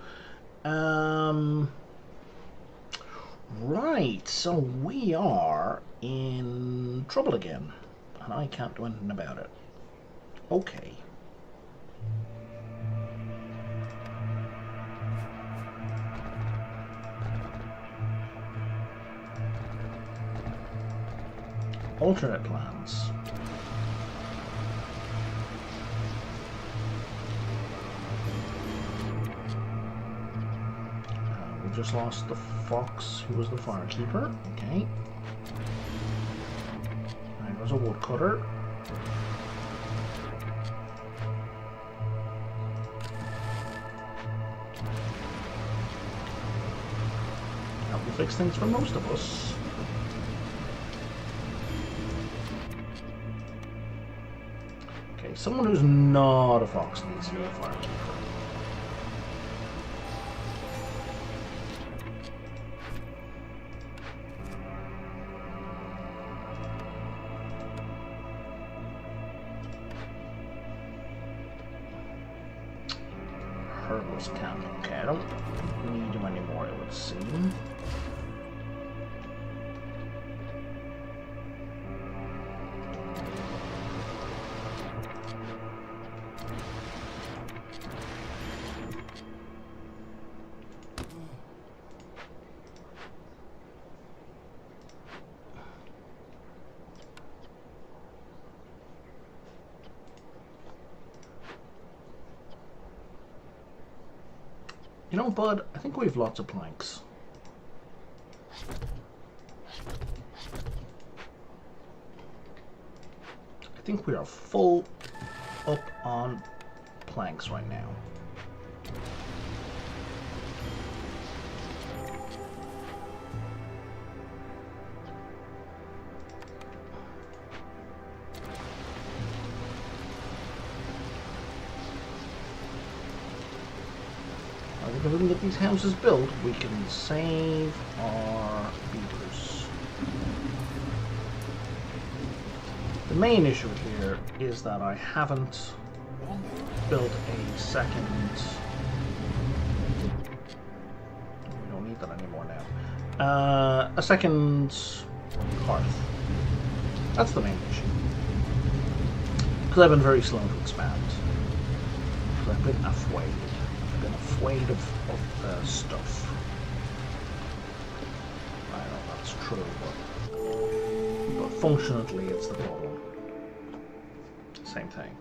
Right, so we are in trouble again. And I can't do anything about it. Okay. Alternate plans. We just lost the fox who was the firekeeper. Okay. There goes a woodcutter. That will fix things for most of us. Okay, someone who's not a fox needs to be a firekeeper. Herbalist camp. Okay, I don't need him anymore, it would seem. You know, bud, I think we have lots of planks. I think we are full up on planks right now. If we can get these houses built, we can save our beaters. The main issue here is that I haven't built a second... We don't need that anymore now. A second hearth. That's the main issue. Because I've been very slow to expand. Because I've been afraid. Afraid of stuff. I know that's true, but functionally it's the problem. Same thing.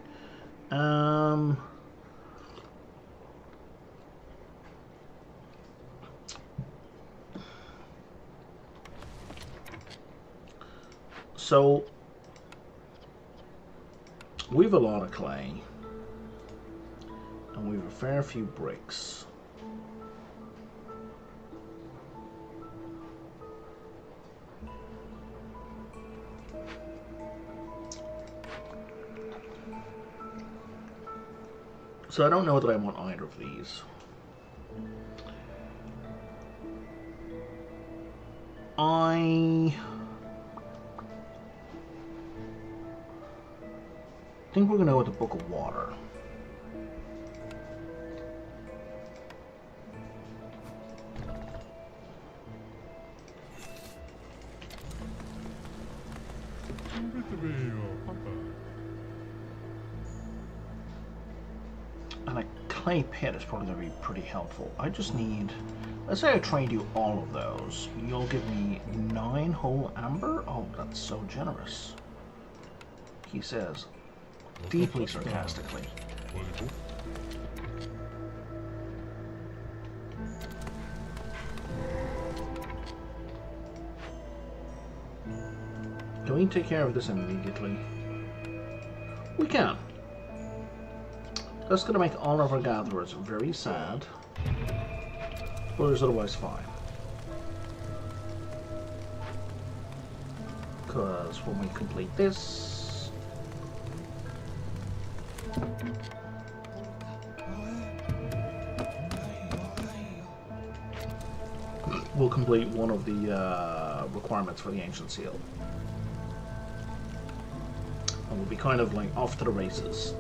So we've a lot of clay. And we have a fair few bricks. So I don't know that I want either of these. I think we're going to go with the Book of Water. And a clay pit is probably going to be pretty helpful. I just need... Let's say I trade you all of those. You'll give me 9 whole amber? Oh, that's so generous. He says, deeply sarcastically. Can we take care of this immediately? We can. That's going to make all of our gatherers very sad. But it's otherwise fine. Because when we complete this... we'll complete one of the requirements for the Ancient Seal. And we'll be kind of like off to the races.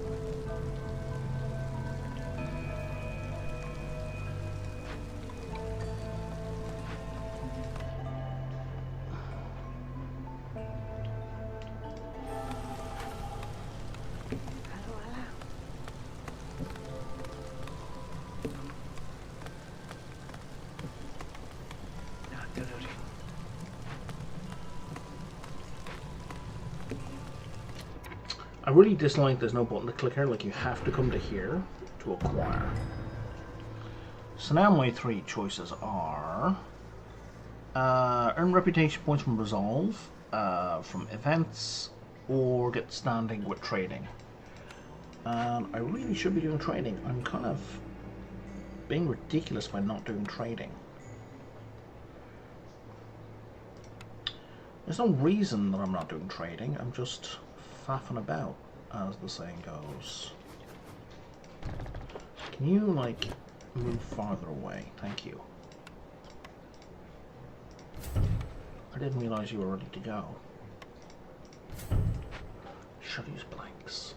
I really dislike there's no button to click here, like you have to come to here to acquire. So now my 3 choices are earn reputation points from resolve, from events, or get standing with trading. And I really should be doing trading. I'm kind of being ridiculous by not doing trading. There's no reason that I'm not doing trading, I'm just faffing about, as the saying goes. Can you, like, move farther away? Thank you. I didn't realize you were ready to go. Should use blanks.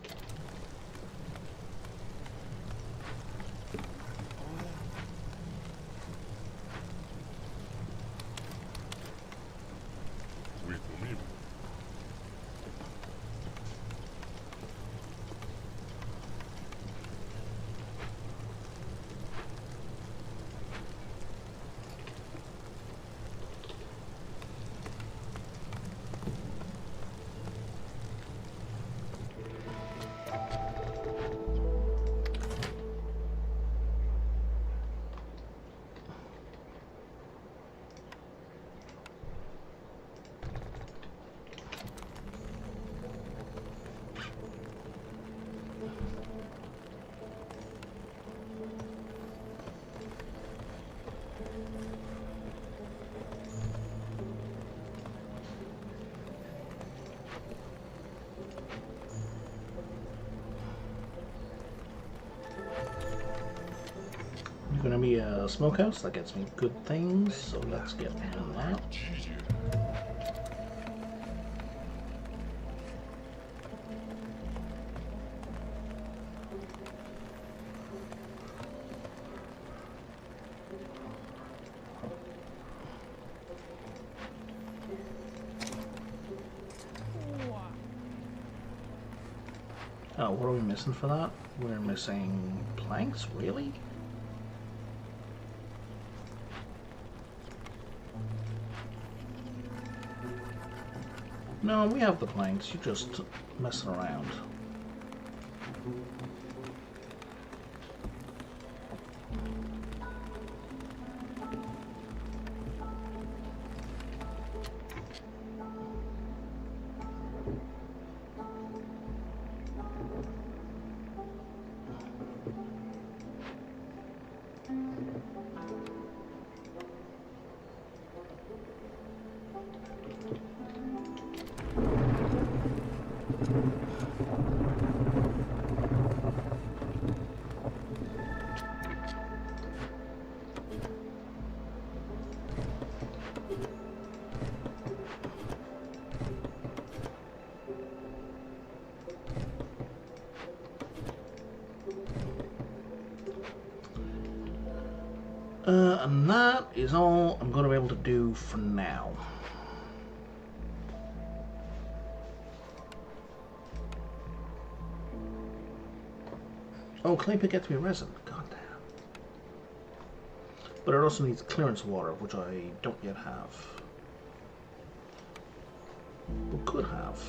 Gonna be a smokehouse that gets me good things, so let's get on that. Oh, what are we missing for that? We're missing planks, really? No, we have the planks, you're just messing around. And that is all I'm going to be able to do for now. Oh, clay pit gets me resin. God damn. But it also needs clearance water, which I don't yet have. But could have.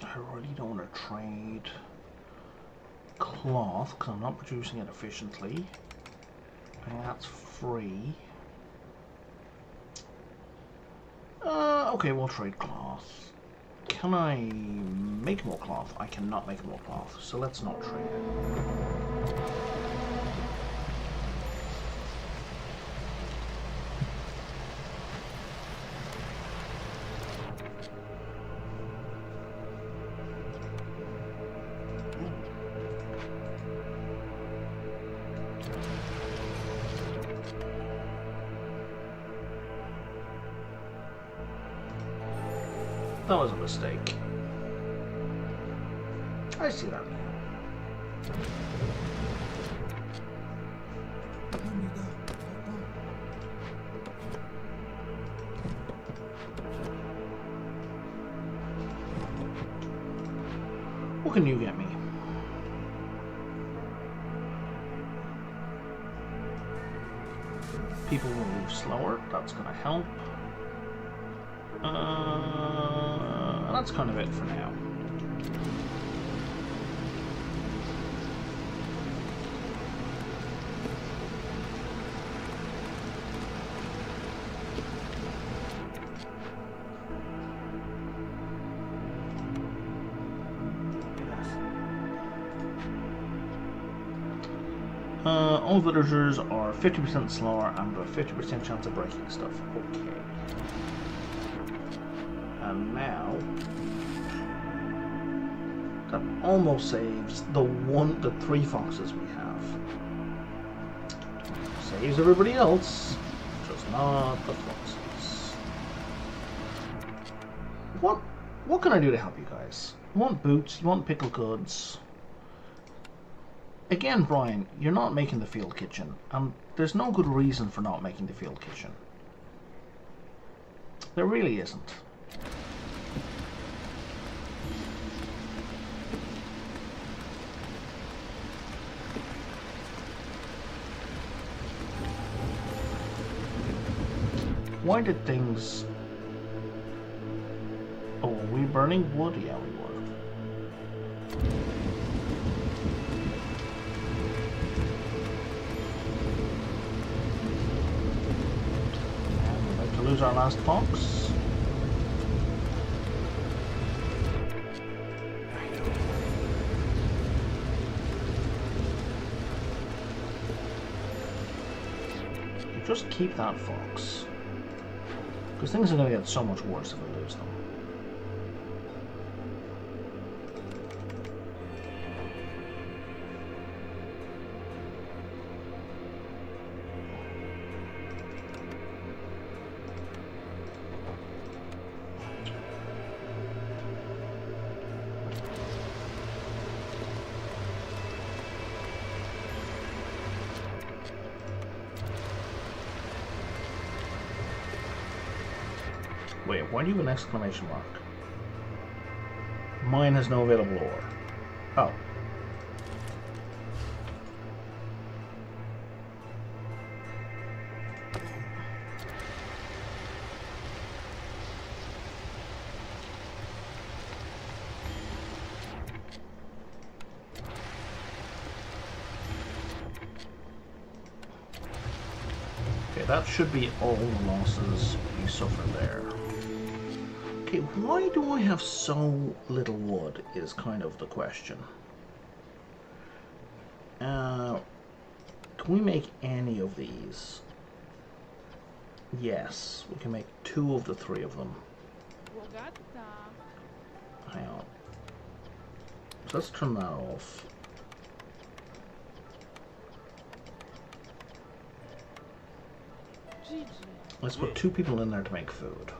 I really don't want to trade cloth because I'm not producing it efficiently. And that's free. Okay, we'll trade cloth. Can I make more cloth? I cannot make more cloth, so let's not trade it. That was a mistake. I see that now. What can you get me? People will move slower. That's going to help. That's kind of it for now. All villagers are 50% slower and a 50% chance of breaking stuff. Okay. And now that almost saves the 3 foxes we have. Saves everybody else, just not the foxes. What can I do to help you guys? You want boots? You want pickle goods? Again, Brian, you're not making the field kitchen, and there's no good reason for not making the field kitchen. There really isn't. Why did things... Oh, were we burning wood? Yeah, we were. And we're about to lose our last fox. Just keep that fox. Because things are going to get so much worse if we lose them. Wait, why do you have an exclamation mark? Mine has no available ore. Oh. Okay, that should be all the losses we suffer there. Okay, why do I have so little wood is kind of the question. Can we make any of these? Yes, we can make 2 of the 3 of them. Hang on. So let's turn that off. Let's put 2 people in there to make food.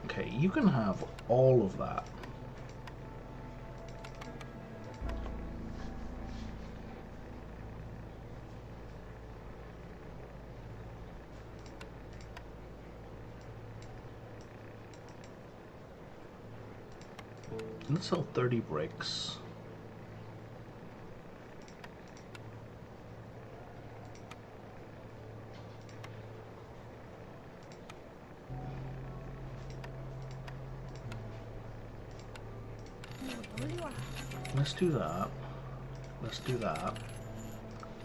Okay, you can have all of that. Let's sell 30 bricks. Let's do that. Let's do that.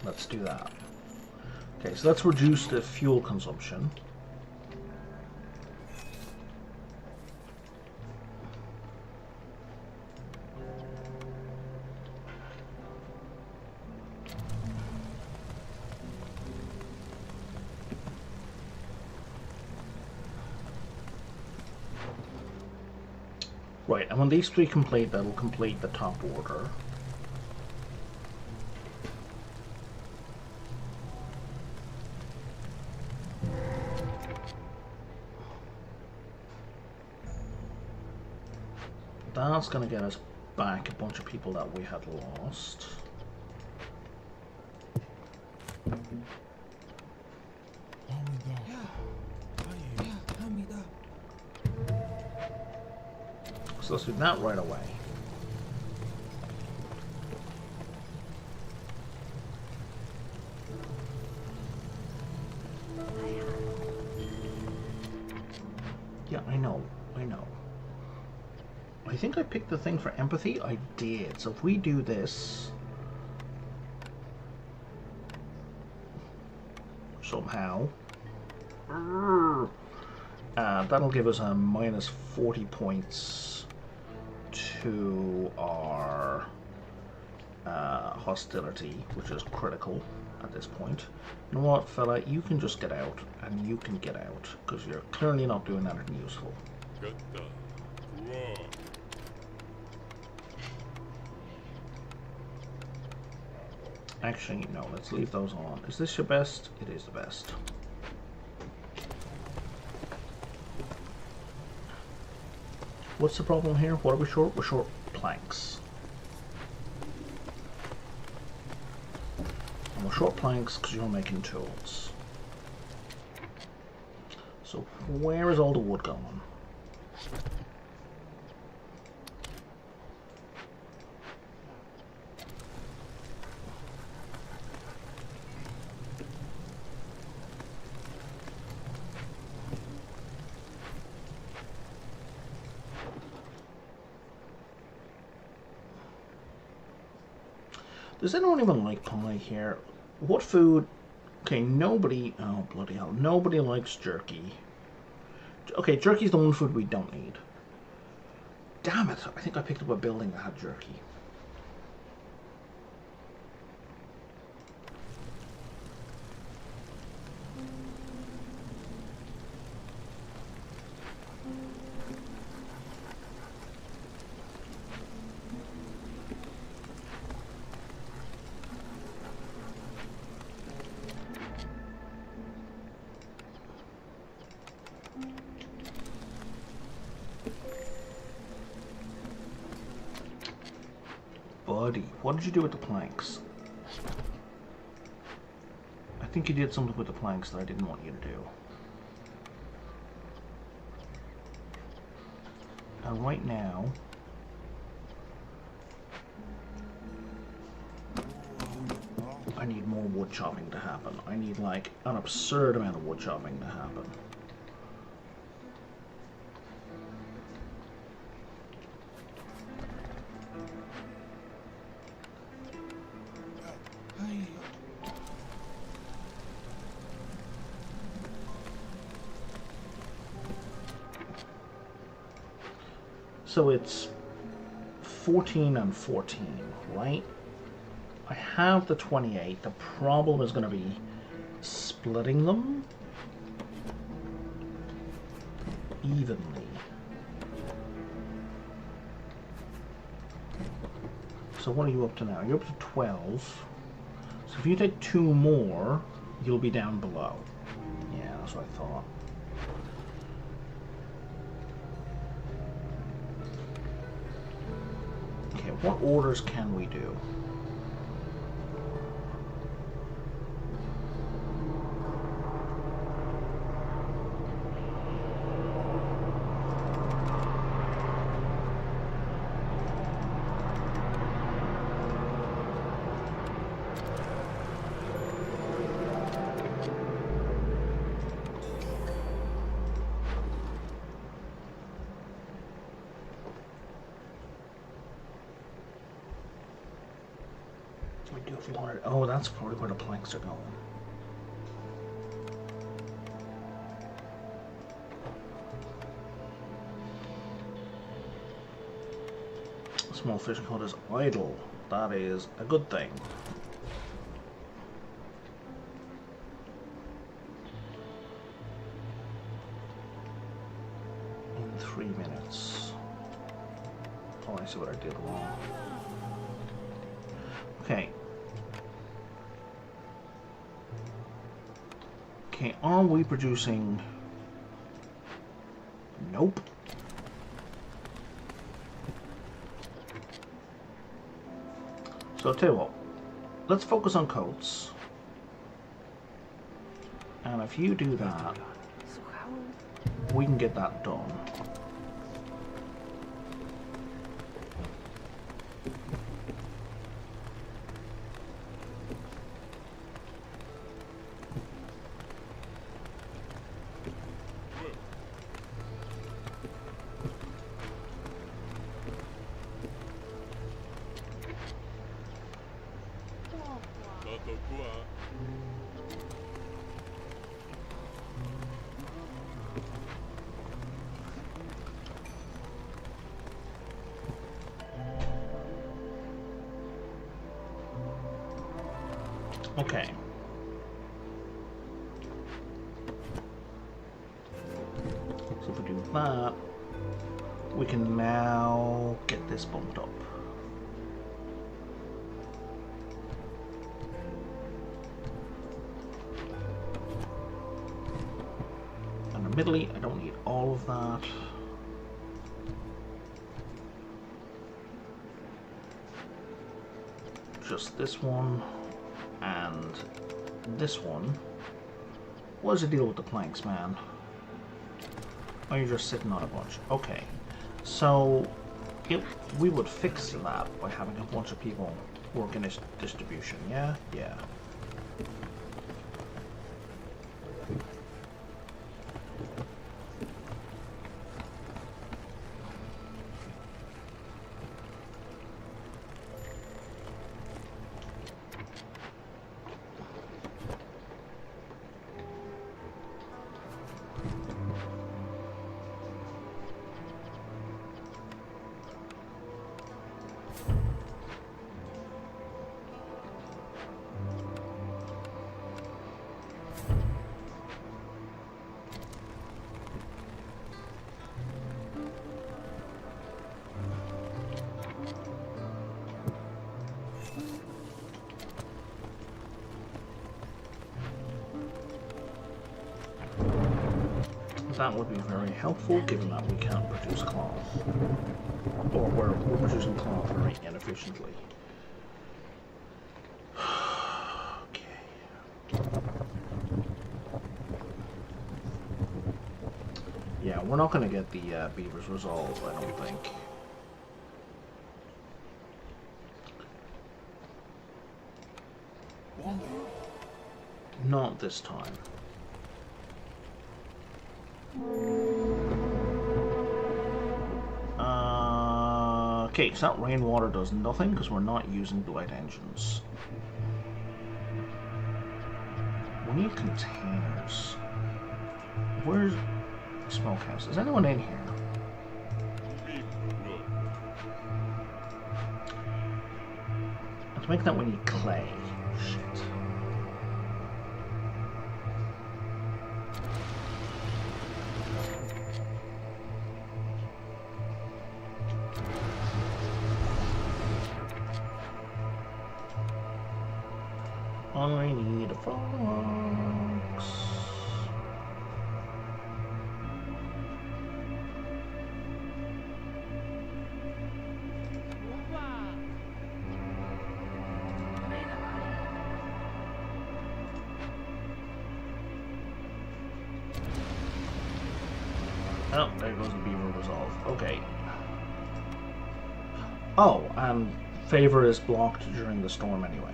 Let's do that. Okay, so let's reduce the fuel consumption. Right, and when these 3 complete, that'll complete the top order. That's going to get us back a bunch of people that we had lost. So let's do that right away. Yeah, I know. I think I picked the thing for empathy. I did. So if we do this somehow, that'll give us a minus 40 points to our hostility, which is critical at this point. You know what, fella? You can just get out, and you can get out, because you're clearly not doing anything useful. Actually, no, let's leave those on. Is this your best? It is the best. What's the problem here? What are we short? We're short planks. And we're short planks because you're making tools. So where is all the wood going? Does anyone even like pie here? What food? Okay, nobody... Oh, bloody hell. Nobody likes jerky. Okay, jerky's the one food we don't need. Damn it. I think I picked up a building that had jerky. Buddy, what did you do with the planks? I think you did something with the planks that I didn't want you to do. And right now... I I need more wood chopping to happen. I need like an absurd amount of wood chopping to happen. So it's 14 and 14, right? I have the 28. The problem is going to be splitting them evenly. So what are you up to now? You're up to 12. So if you take 2 more, you'll be down below. Yeah, that's what I thought. Okay, what orders can we do? We do if we wanted. Oh, that's probably where the planks are going. Small fishing hut is idle. That is a good thing. In 3 minutes. Oh, I see what I did wrong. Okay. Okay, are we producing? Nope. So I'll tell you what, let's focus on coats. And if you do that, we can get that done. Okay. So if we do that, we can now get this bumped up. And admittedly, I don't need all of that. Just this one. And this one. What is the deal with the planks, man? Oh, you're just sitting on a bunch. Okay. So, we would fix that by having a bunch of people working this distribution, yeah? Yeah. That would be very helpful, given that we can't produce cloth. Or we're producing cloth very inefficiently. Okay. Yeah, we're not going to get the beavers resolved, I don't think. Not this time. Okay, so that rainwater does nothing because we're not using blight engines. We need containers. Where's smokehouse? Is anyone in here? To make that we need clay. Shit. I need a fox. Oh, there goes the beaver resolve. Okay. Oh, and favor is blocked during the storm anyway.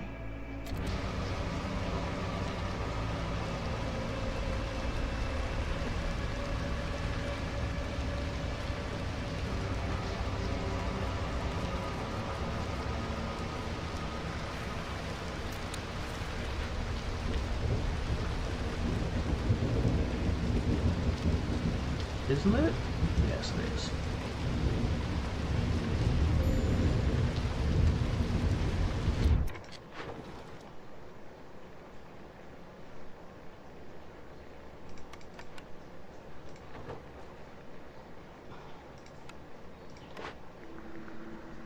Isn't it? Yes, it is.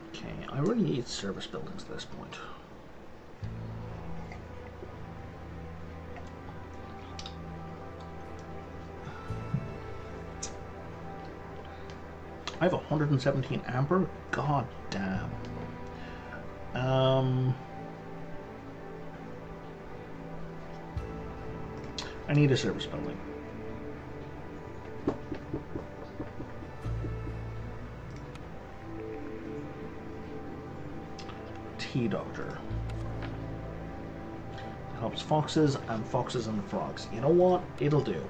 Okay, I really need service buildings at this point. I have 117 amber? God damn. I need a service building. Tea doctor. It helps foxes and frogs. You know what? It'll do.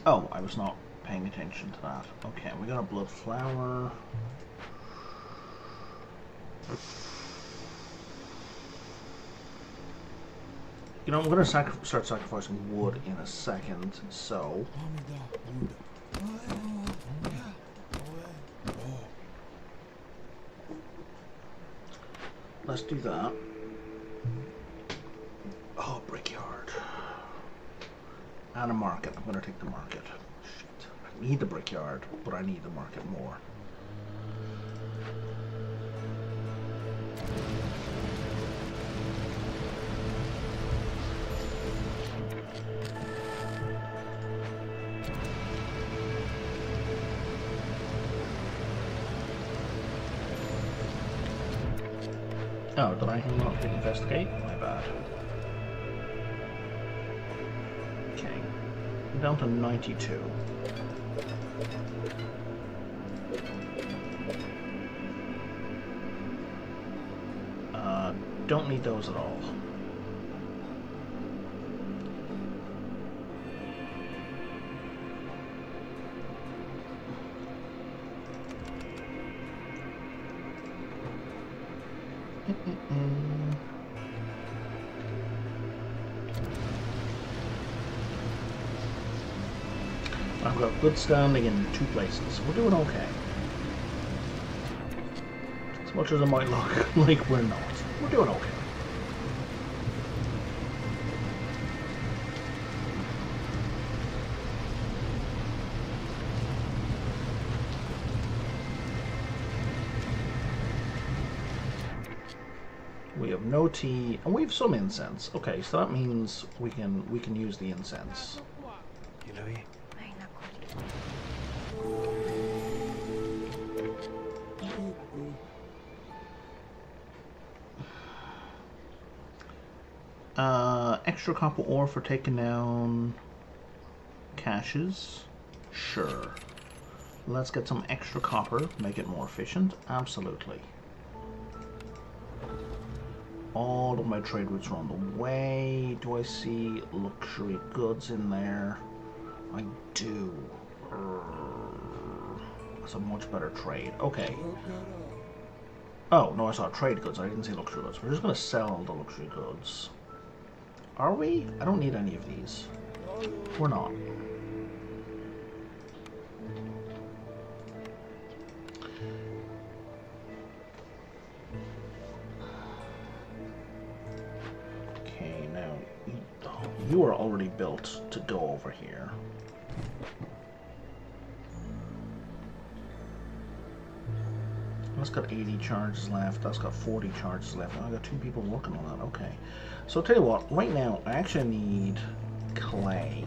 Oh, I was not paying attention to that. Okay, we got a blood flower. You know, I'm going to start sacrificing wood in a second, so... let's do that. Oh, brickyard. And a market. I'm going to take the market. Shit. I need the brickyard, but I need the market more. Oh, did I not investigate? My bad. Okay. I'm down to 92. Don't need those at all. I've got good standing in 2 places. We're doing okay. As much as it might look like we're not. We're doing okay. have no tea, and we have some incense. Okay, so that means we can use the incense. Extra copper ore for taking down caches. Sure. Let's get some extra copper, make it more efficient. Absolutely. All of my trade routes are on the way. Do I see luxury goods in there? I do. That's a much better trade. Okay. Oh, no, I saw trade goods. I didn't see luxury goods. We're just going to sell the luxury goods. Are we? I don't need any of these. We're not. Okay, now you are already built to go over here. That's got 80 charges left. That's got 40 charges left. I got 2 people working on that. Okay. So I'll tell you what. Right now, I actually need clay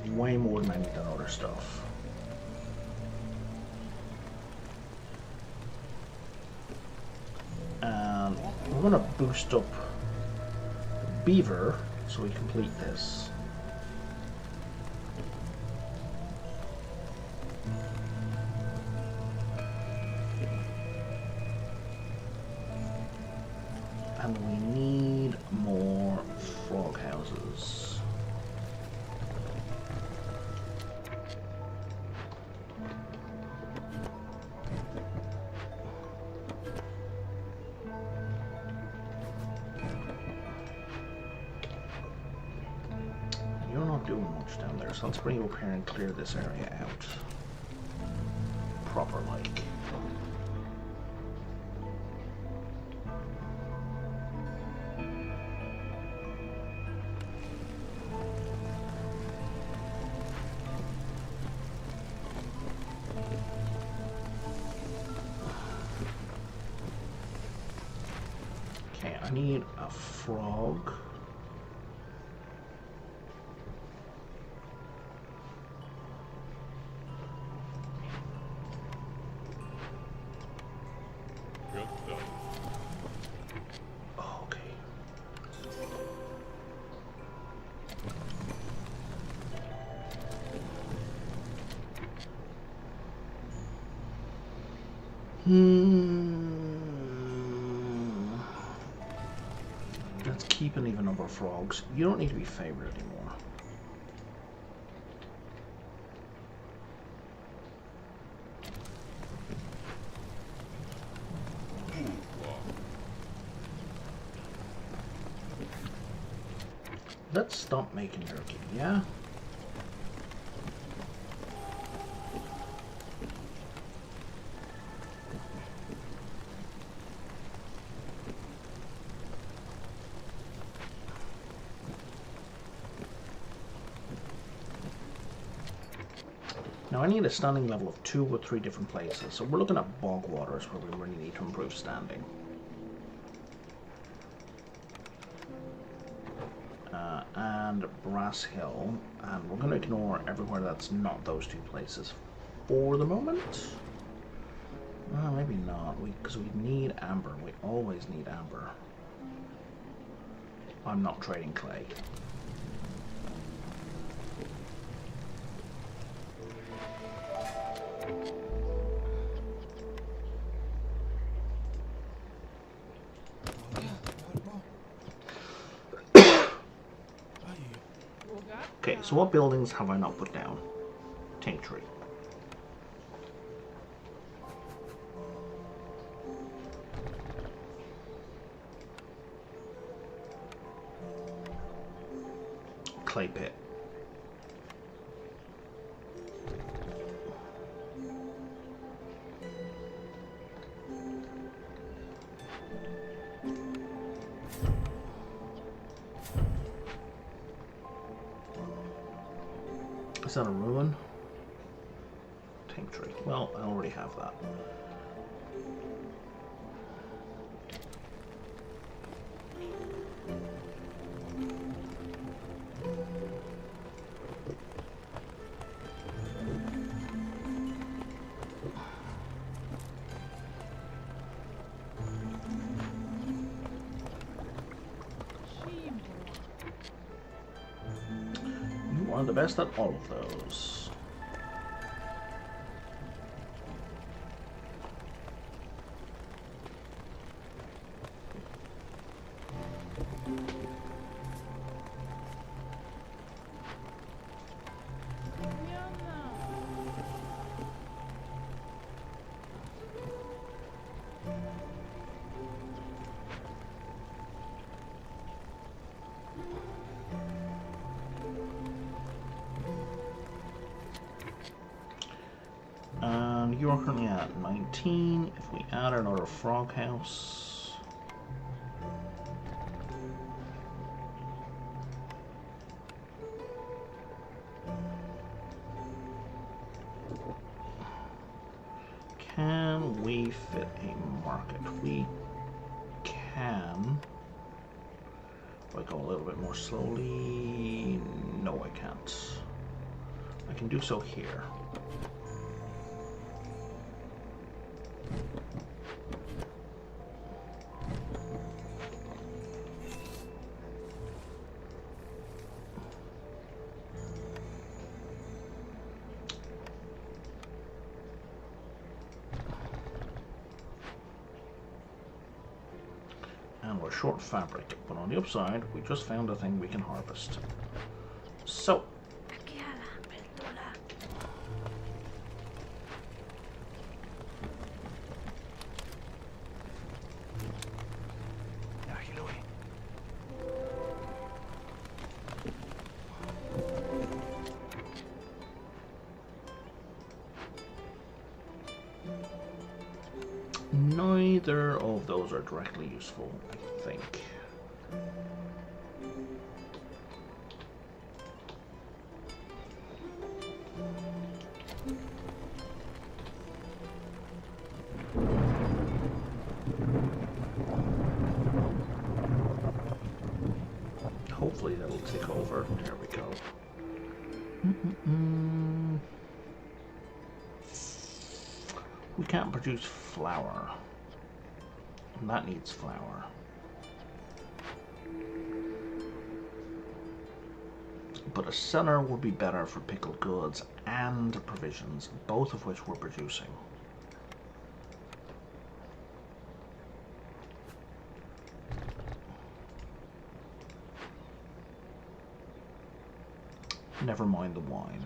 way more than I need that other stuff. And we're going to boost up the beaver so we complete this. And we need more frog houses. You're not doing much down there, so let's bring you up here and clear this area out. Proper like. I need a frog. Okay. Let's keep an even number of frogs. You don't need to be favored anymore. Let's stop making jerky, yeah? Now I need a standing level of 2 or 3 different places, so we're looking at bog waters where we really need to improve standing. And Brass Hill, and we're going to ignore everywhere that's not those 2 places for the moment. Well, maybe not, because we need amber. We always need amber. I'm not trading clay. Okay, so what buildings have I not put down? Tank tree. Clay pit. Is that a ruin? Tank tree. Well, I already have that. I'm the best at all of those. And you're currently at 19. If we add another frog house, can we fit a market? We can. If I go a little bit more slowly, no I can't. I can do so here. And we're short fabric, but on the upside, we just found a thing we can harvest. So, neither of those are directly useful, I think. Hopefully that'll take over. There we go. We can't produce flour. And that needs flour. But a cellar would be better for pickled goods and provisions, both of which we're producing. Never mind the wine.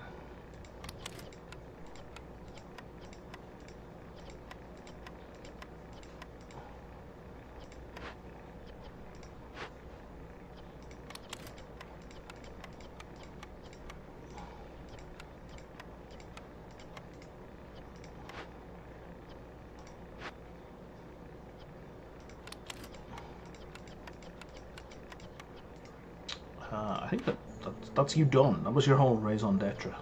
I think that's you done. That was your whole raison d'etre.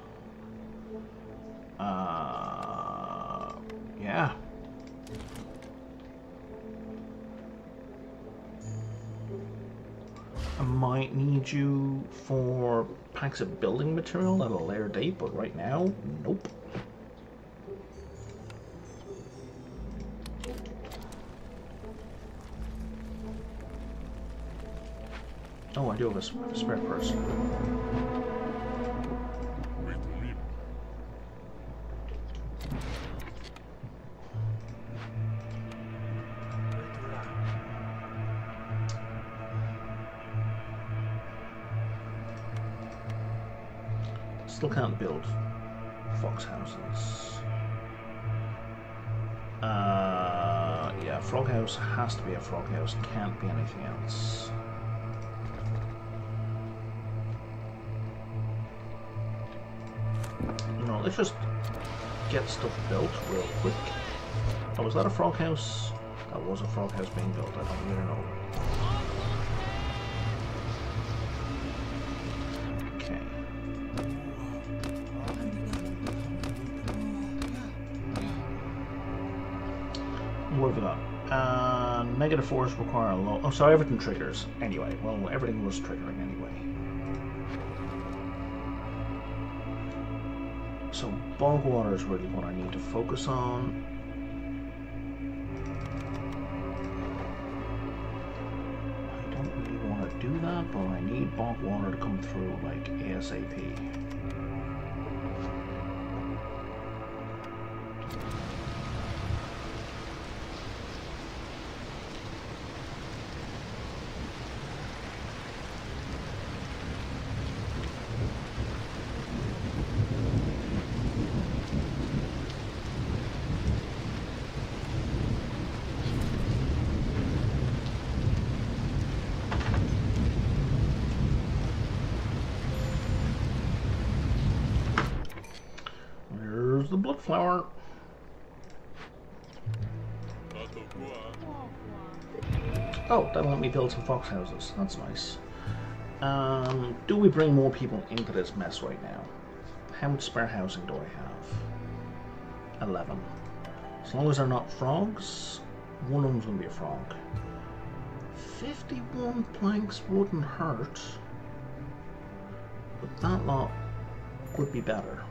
Yeah. I might need you for packs of building material at a later date, but right now, nope. Oh, I do have a spare person. Still can't build fox houses. Yeah, frog house has to be a frog house, can't be anything else. No, let's just get stuff built real quick. Oh, was that a frog house? That was a frog house being built, I don't really know. Okay. What have we got? Negative force require a low... Oh, sorry, everything triggers. Anyway, well, everything was triggering anyway. So, bog water is really what I need to focus on. I don't really want to do that, but I need need bog water to come through like ASAP. The blood flower. Oh, that'll let me build some fox houses. That's nice. Do we bring more people into this mess right now? How much spare housing do I have? 11. As long as they're not frogs, one of them's going to be a frog. 51 planks wouldn't hurt, but that lot could be better.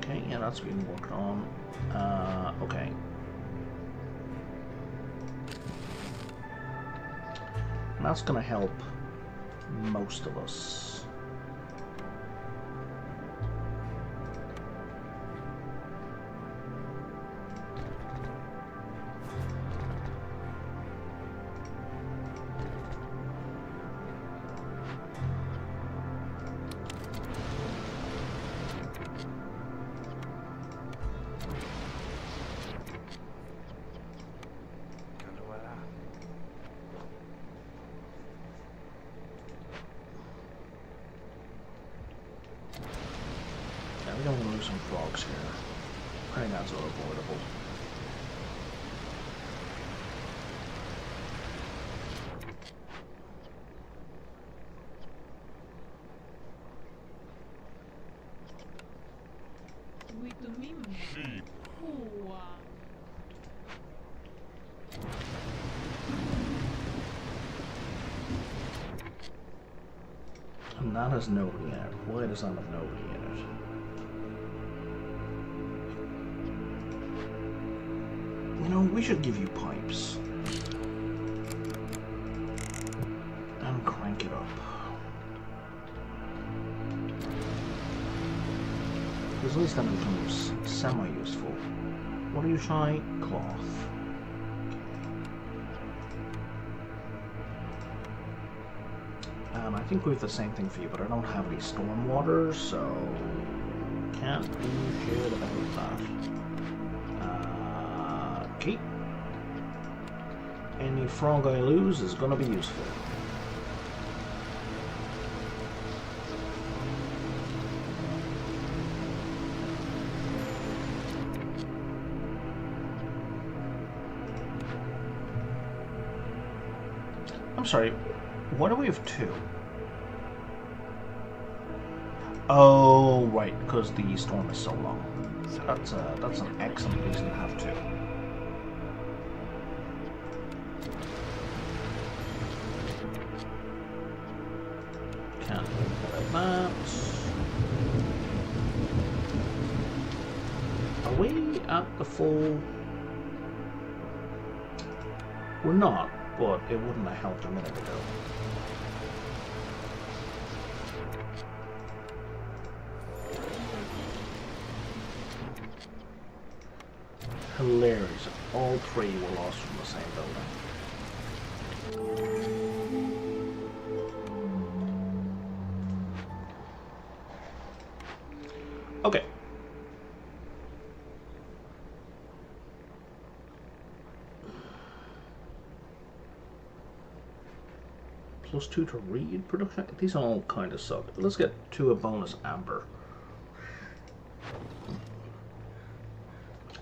Okay, yeah, that's been worked on. Okay. And that's gonna help most of us. We don't want to lose some frogs here. I think that's unavoidable. And that has nobody in it. Why does that have nobody in it? You know, we should give you pipes. And crank it up. Because at least that becomes semi-useful. What do you try? Cloth. And I think we have the same thing for you, but I don't have any stormwater, so can't do shit about that. Okay. Any frog I lose is gonna be useful. I'm sorry, why do we have 2? Oh, right, because the storm is so long. That's an excellent reason to have 2. Can't do like that. Are we at the full? We're not, but it wouldn't have helped a minute ago. Hilarious. All 3 were lost from the same building. Okay. +2 to read production. These all kind of suck. Let's get to a bonus amber.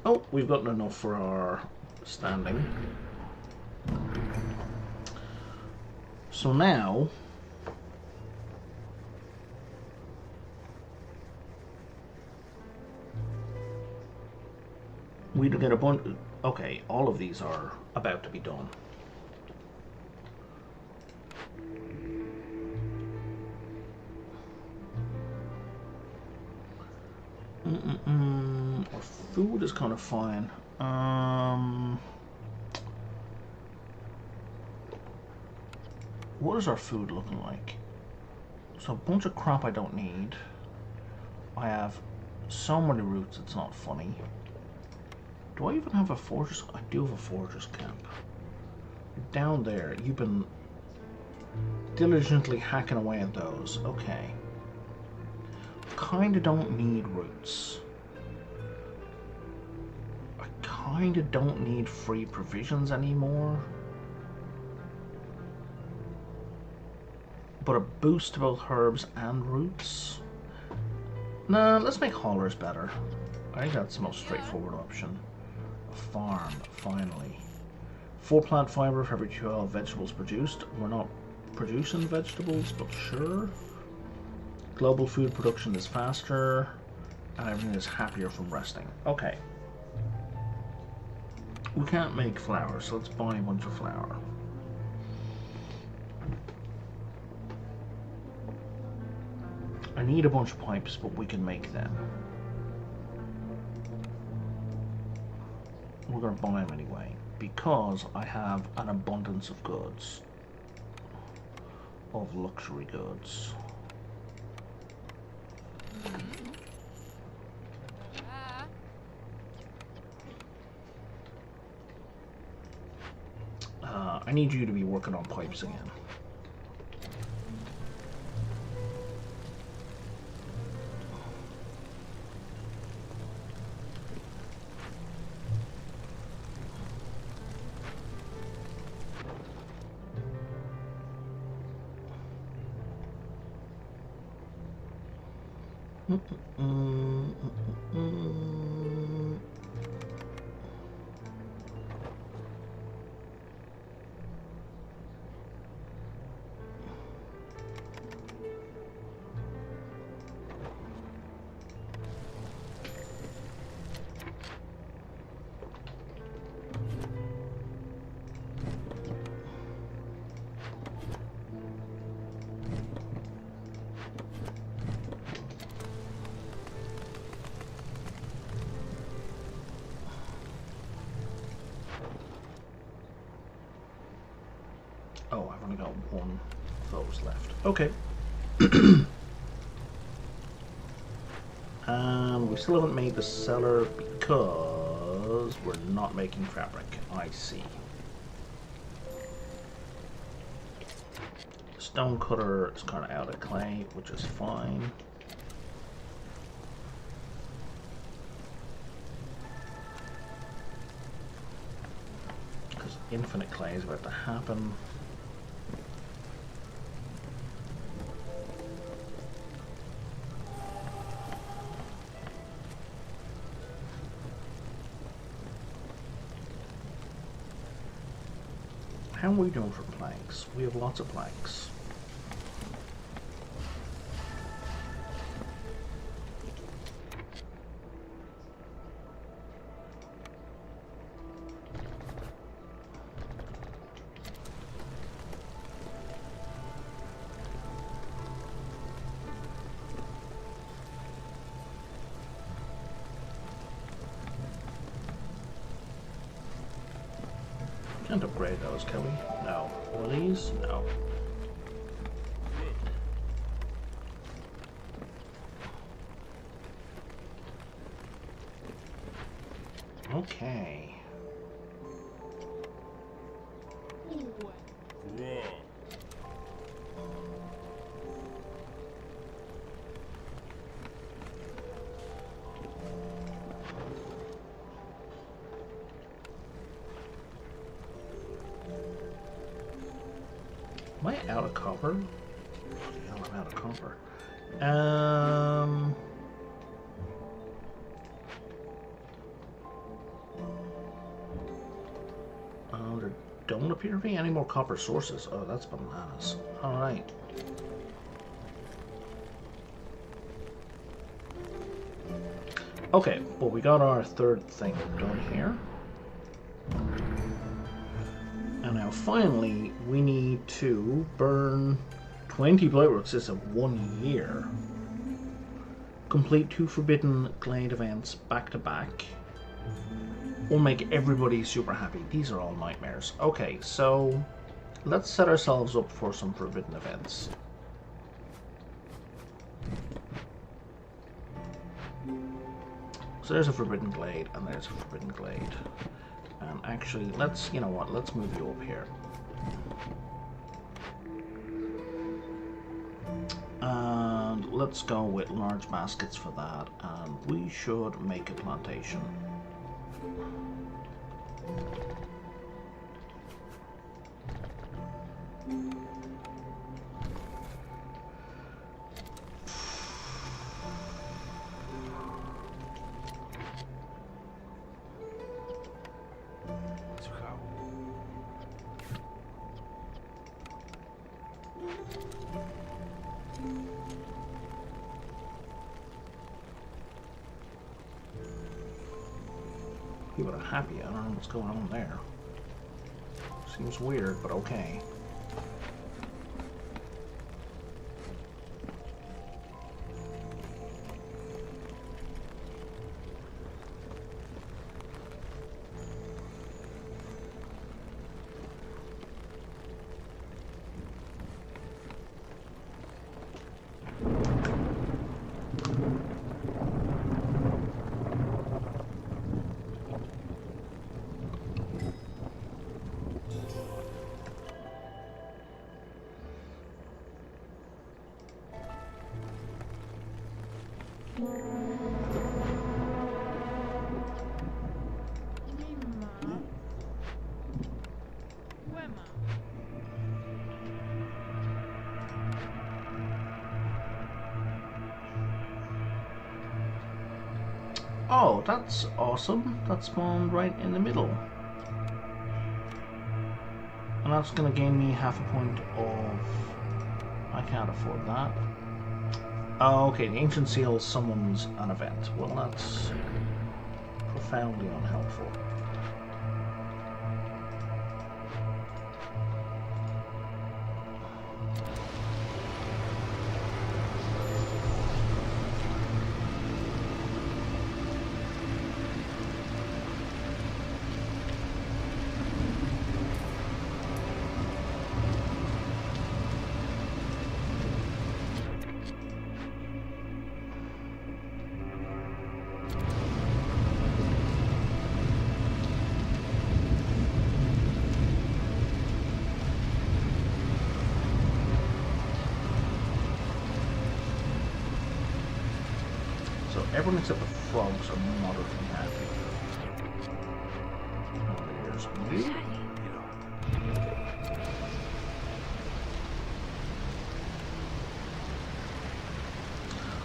Oh, we've gotten enough for our standing. So now we get a bunch. Okay, all of these are about to be done. food is kind of fine. What is our food looking like? So a bunch of crap I don't need. I have so many roots, it's not funny. Do I even have a fortress? I do have a fortress camp. Down there, you've been diligently hacking away at those. Okay. Kinda don't need roots. I kinda don't need free provisions anymore. But a boost to both herbs and roots? Nah, let's make haulers better. I think that's the most straightforward option. A farm, finally. 4 plant fiber for every 12 vegetables produced. We're not producing vegetables, but sure. Global food production is faster, and everything is happier from resting. Okay. We can't make flour, so let's buy a bunch of flour. I need a bunch of pipes, but we can make them. We're going to buy them anyway, because I have an abundance of goods. Of luxury goods. I need you to be working on pipes again. Oh, I've only got one of those left. Okay. And we still haven't made the cellar because we're not making fabric. I see. Stone cutter is kind of out of clay, which is fine. Because infinite clay is about to happen. How are we doing for planks? We have lots of planks. Can't upgrade those, can we? No. Or these? No. Okay. Am I out of copper? No, I'm out of copper. There don't appear to be any more copper sources. Oh, that's bananas. Alright. Okay, well, we got our third thing done here. And now finally, we need to burn 20 blight roots this of 1 year. Complete 2 forbidden glade events back to back. Or make everybody super happy. These are all nightmares. Okay, so let's set ourselves up for some forbidden events. So there's a forbidden glade, and there's a forbidden glade. And actually, let's, you know what, let's move you up here. And let's go with large baskets for that, and we should make a plantation. People are happy. I don't know what's going on there. Seems weird, but okay. Oh, that's awesome. That spawned right in the middle. And that's going to gain me half a point of... I can't afford that. Oh, okay, the Ancient Seal summons an event. Well, that's profoundly unhelpful. Everyone except the frogs are moderately happy. Oh, there's you.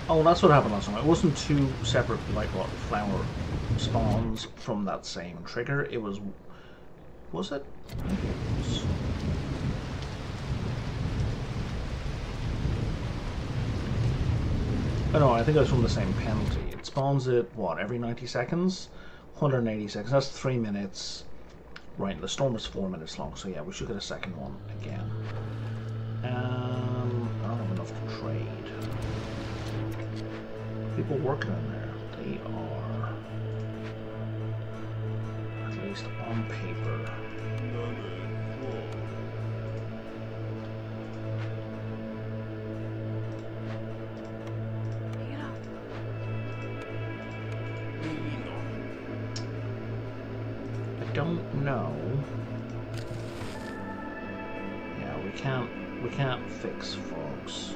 Oh, that's what happened last time. It wasn't two separate, like, what, flower spawns from that same trigger. It was... Was it? Maybe it was... Oh no, I think it was from the same penalty. It spawns it, what, every 90 seconds? 180 seconds, that's 3 minutes. Right, the storm is 4 minutes long, so yeah, we should get a second one again. I don't have enough to trade. People working in there, they are, at least on paper. Don't know. Yeah, we can't fix frogs.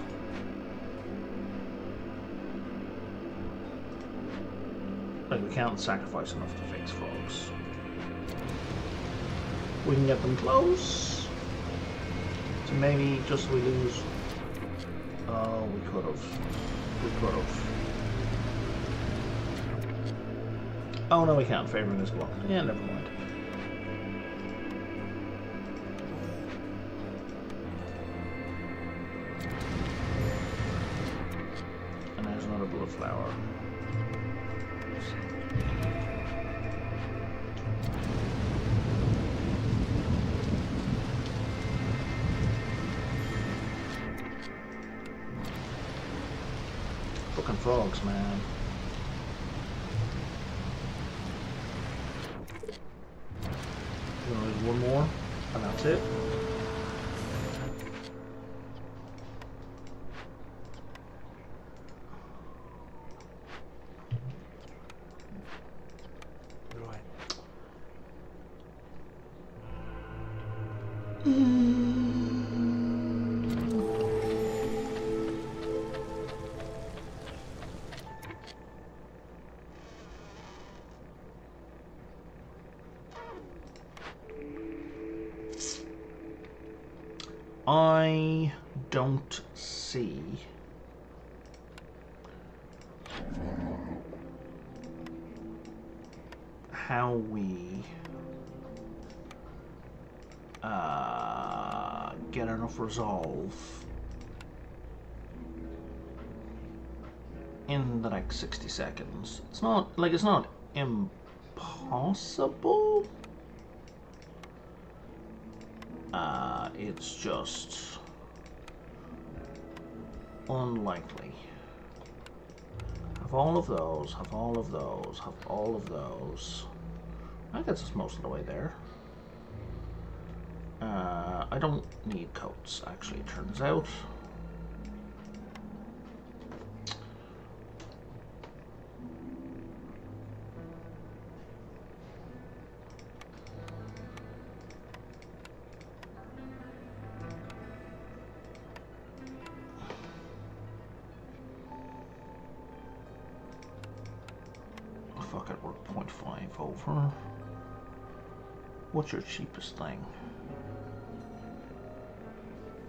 Like, we can't sacrifice enough to fix frogs. We can get them close. So maybe just we lose. Oh, we could have. We could have. Oh no, we can't. Favoring is blocked. Yeah, never mind. Flower. Fucking frogs, man. one more, and that's it. I don't see how we get enough resolve in the next 60 seconds. It's not impossible. It's just unlikely. Have all of those, have all of those, have all of those. That gets us most of the way there. I don't need coats, actually, it turns out. Fuck it, we're 0.5 over. What's your cheapest thing?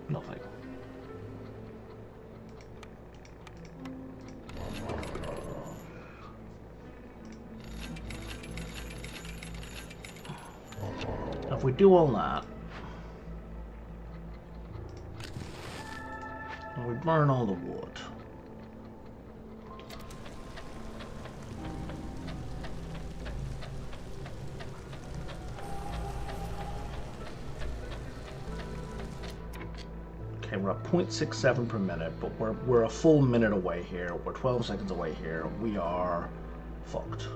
Nothing. If we do all that, and we burn all the wood, okay, we're at 0.67 per minute, but we're a full minute away here. We're 12 seconds away here. We are fucked.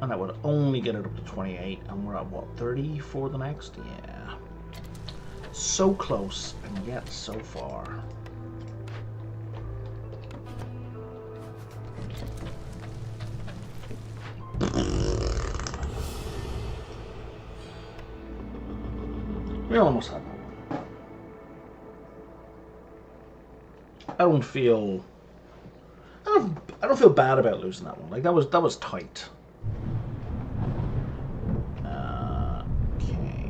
And that would only get it up to 28, and we're at what, 30 for the next? Yeah. So close, and yet so far. We almost had that one. I don't feel bad about losing that one. Like that was tight. Okay.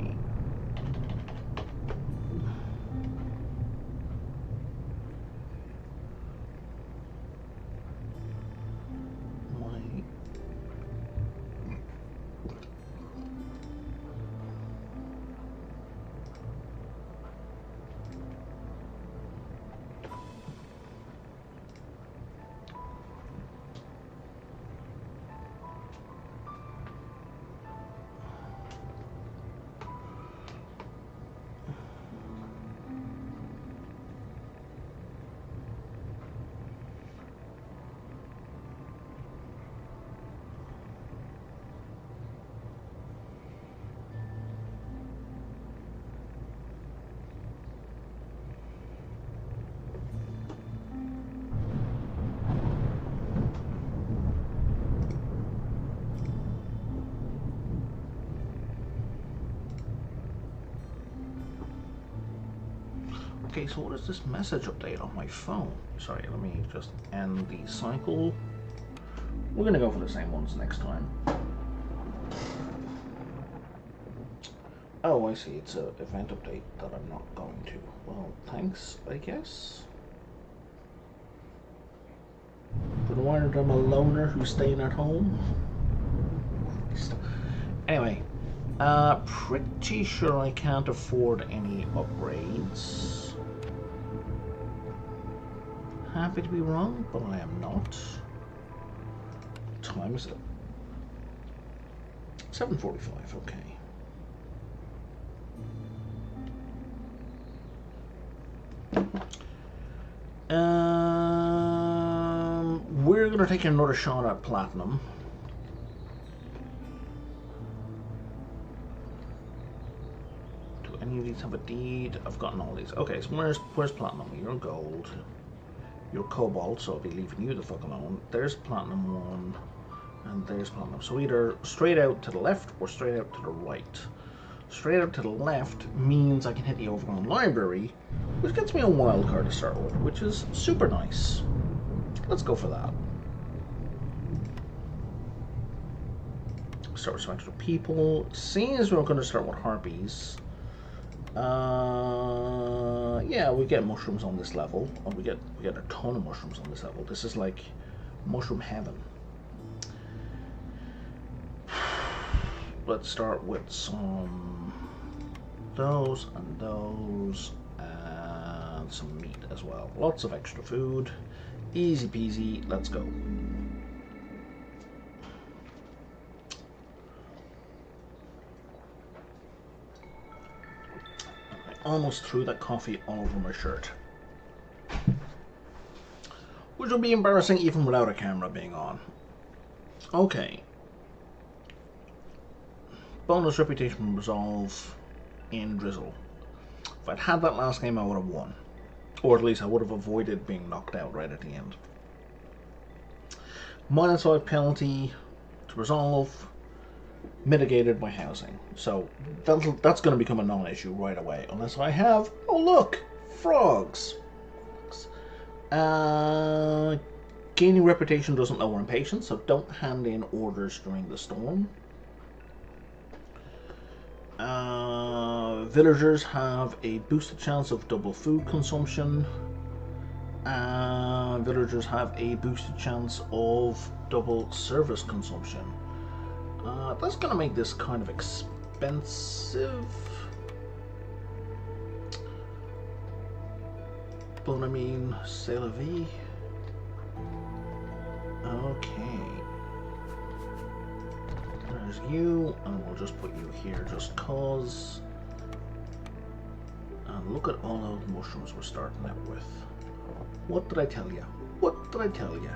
Okay, so what is this message update on my phone? Sorry, let me just end the cycle. We're gonna go for the same ones next time. Oh, I see, it's an event update that I'm not going to. Well, thanks, I guess. Provided I'm a loner who's staying at home. Anyway, pretty sure I can't afford any upgrades. Happy to be wrong, but I am not. What time is it? 7:45, okay. We're gonna take another shot at platinum. You need to have a deed. I've gotten all these. Okay, so where's platinum? You're gold. You're cobalt, so I'll be leaving you the fuck alone. There's platinum 1, and there's platinum. So either straight out to the left or straight out to the right. Straight out to the left means I can hit the overgrown library, which gets me a wild card to start with, which is super nice. Let's go for that. Start with spectral people. Seeing as we're going to start with harpies, yeah, we get mushrooms on this level. Oh, we get a ton of mushrooms on this level. This is like mushroom heaven. Let's start with some those and those and some meat as well. Lots of extra food. Easy peasy. Let's go. I almost threw that coffee all over my shirt, which would be embarrassing even without a camera being on. Okay. Bonus reputation resolve in drizzle. If I'd had that last game, I would have won. Or at least I would have avoided being knocked out right at the end. -5 penalty to resolve, mitigated by housing. So that's going to become a non-issue right away. Unless I have... Oh look! Frogs! Gaining reputation doesn't lower impatience, so don't hand in orders during the storm. Villagers have a boosted chance of double food consumption. Villagers have a boosted chance of double service consumption. That's gonna make this kind of expensive. But I mean, c'est la vie. Okay. There's you, and we'll just put you here just cause. And look at all those mushrooms we're starting out with. What did I tell you? What did I tell you?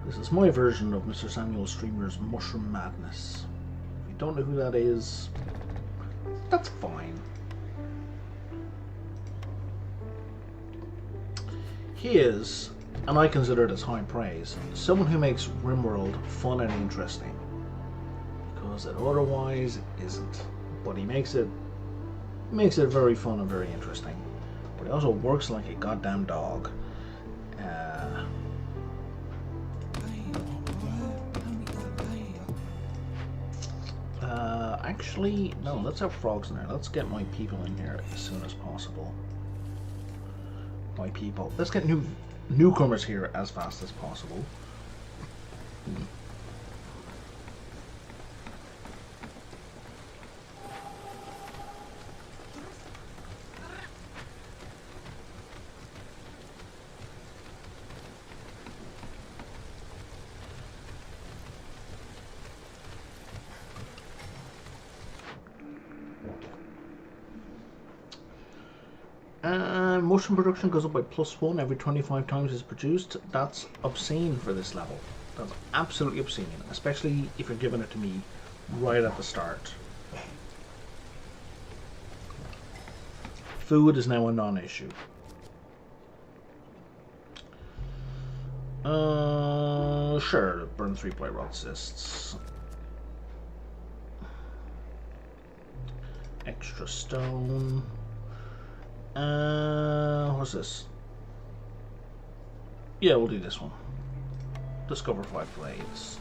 This is my version of Mr. Samuel Streamer's Mushroom Madness. If you don't know who that is, that's fine. He is, and I consider this high praise, someone who makes RimWorld fun and interesting. Because it otherwise isn't. But he makes it very fun and very interesting. But he also works like a goddamn dog. Actually, no, let's have frogs in there. Let's get my people in here as soon as possible. My people. Let's get newcomers here as fast as possible. Mushroom production goes up by +1 every 25 times it's produced. That's obscene for this level. That's absolutely obscene, especially if you're giving it to me right at the start. Food is now a non-issue. Sure, burn 3 blight rot cysts. Extra stone. What's this? Yeah, we'll do this one. Discover 5 blades.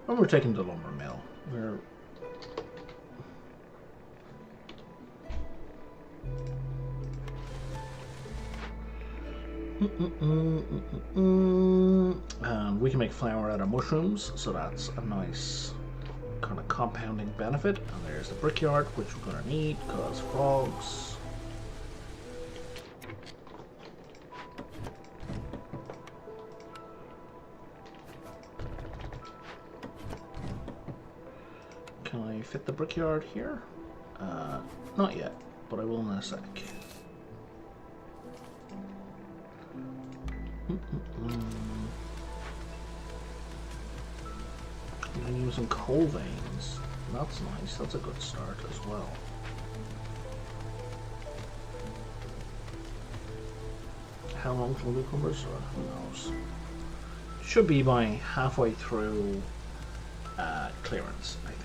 When we're taking the lumber mill, we're and we can make flour out of mushrooms, so that's a nice kind of compounding benefit. And there's the brickyard, which we're going to need because frogs. Can I fit the brickyard here? Not yet, but I will in a sec. some coal veins. That's nice. That's a good start as well. How long till newcomers? Who knows? Should be by halfway through clearance, I think.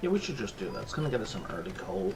Yeah, we should just do that. It's gonna get us some early coal.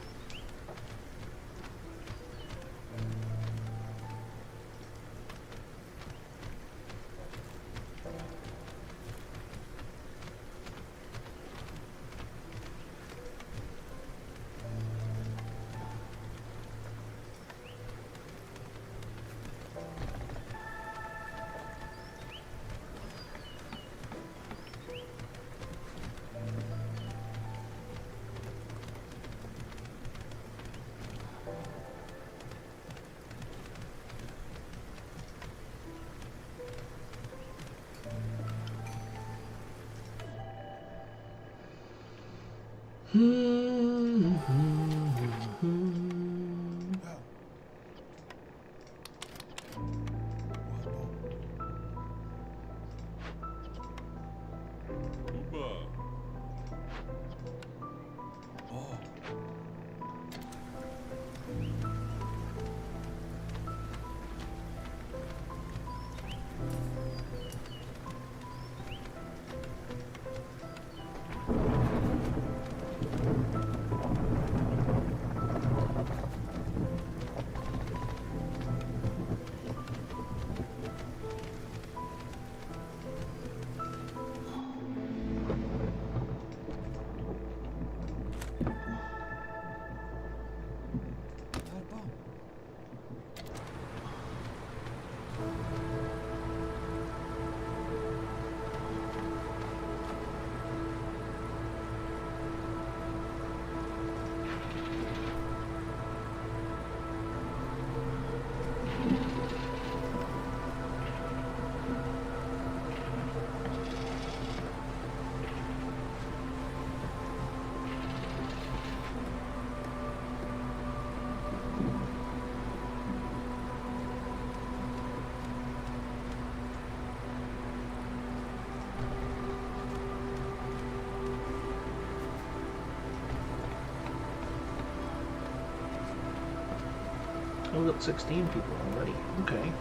Oh, we've got 16 people already. Okay.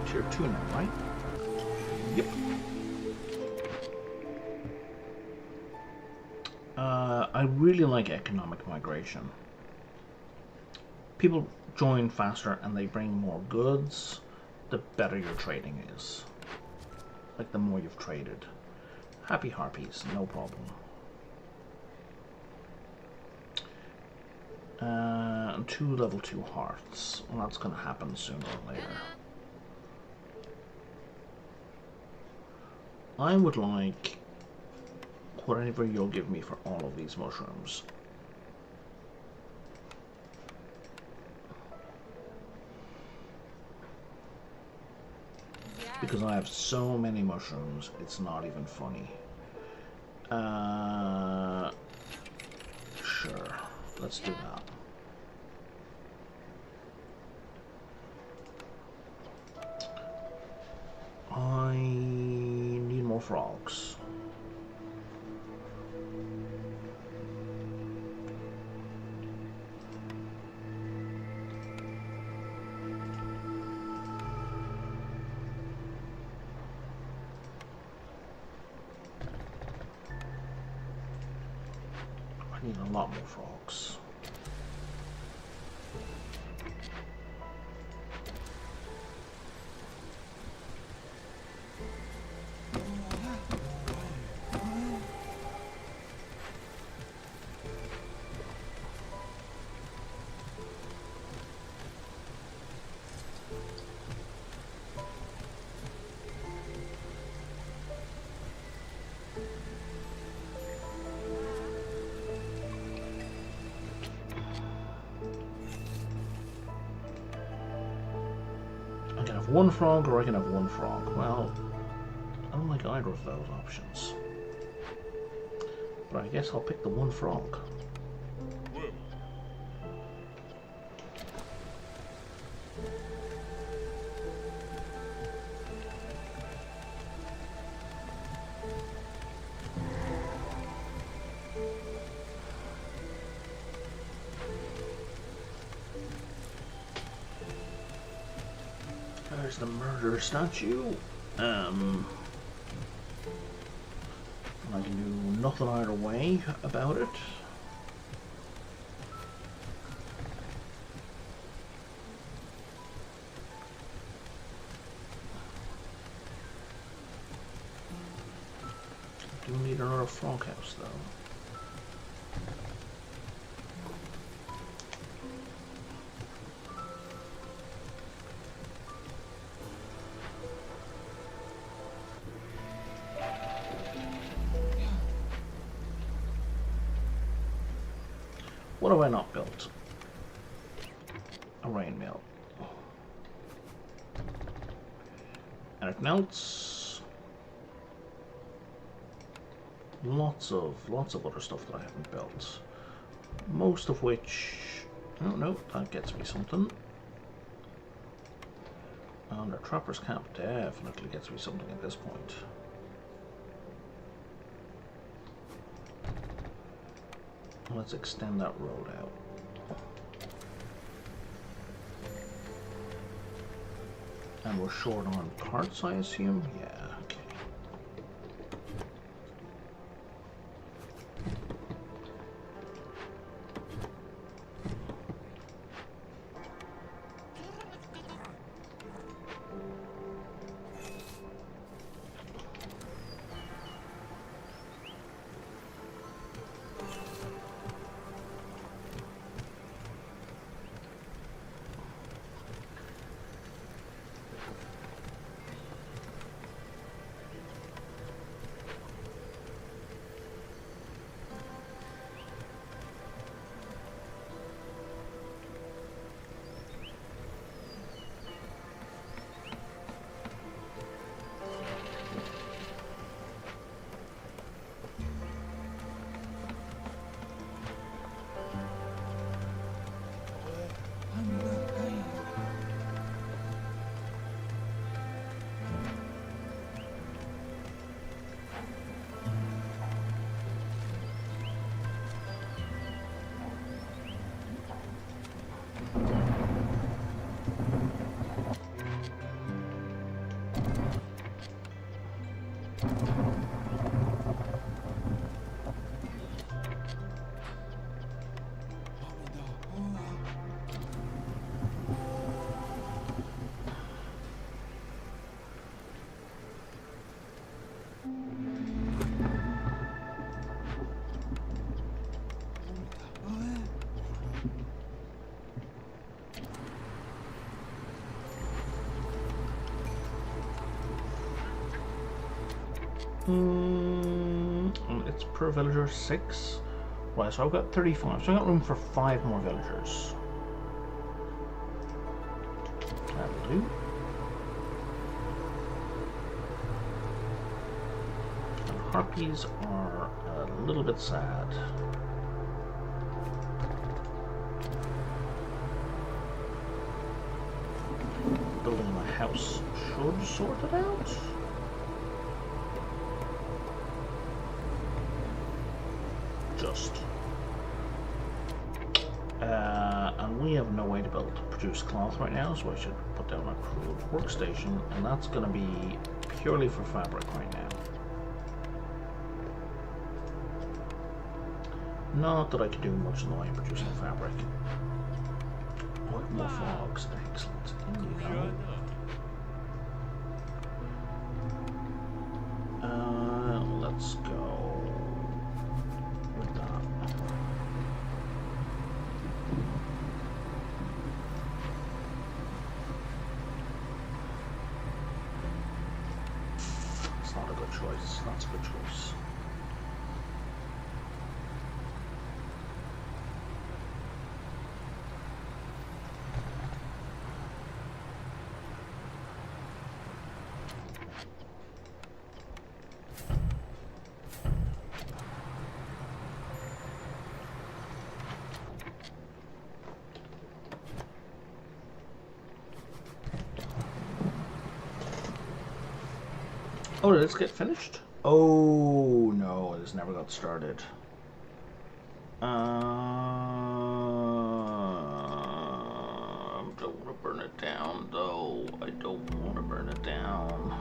Tier 2 now, right? Yep. I really like economic migration. People join faster and they bring more goods, the better your trading is. Like the more you've traded. Happy harpies, no problem. And 2 level 2 hearts. Well, that's going to happen sooner or later. I would like whatever you'll give me for all of these mushrooms. Because I have so many mushrooms, it's not even funny. Sure, let's do that. I need more frogs. I need a lot more frogs. I can have one frog or I can have one frog. Well, I don't like either of those options. But I guess I'll pick the one frog. There's the murder statue. I can do nothing either way about it. I do need another frog house though. What have I not built? A rain mill. Anything else? Lots of other stuff that I haven't built. Most of which, oh no, that gets me something. And the trapper's camp definitely gets me something at this point. Let's extend that road out. And we're short on carts, I assume? Yeah, okay. It's per villager 6. Right, so I've got 35, so I've got room for 5 more villagers. That'll do. And harpies are a little bit sad. Building my house should sort it out. And we have no way to produce cloth right now, so I should put down a crude workstation, and that's going to be purely for fabric right now. Not that I can do much in the way of producing fabric. Oh, more frogs. Excellent. In you go. Let's go with that. It's not a good choice. That's a good choice. Oh, did this get finished? Oh, no, this never got started. Don't want to burn it down, though. I don't want to burn it down.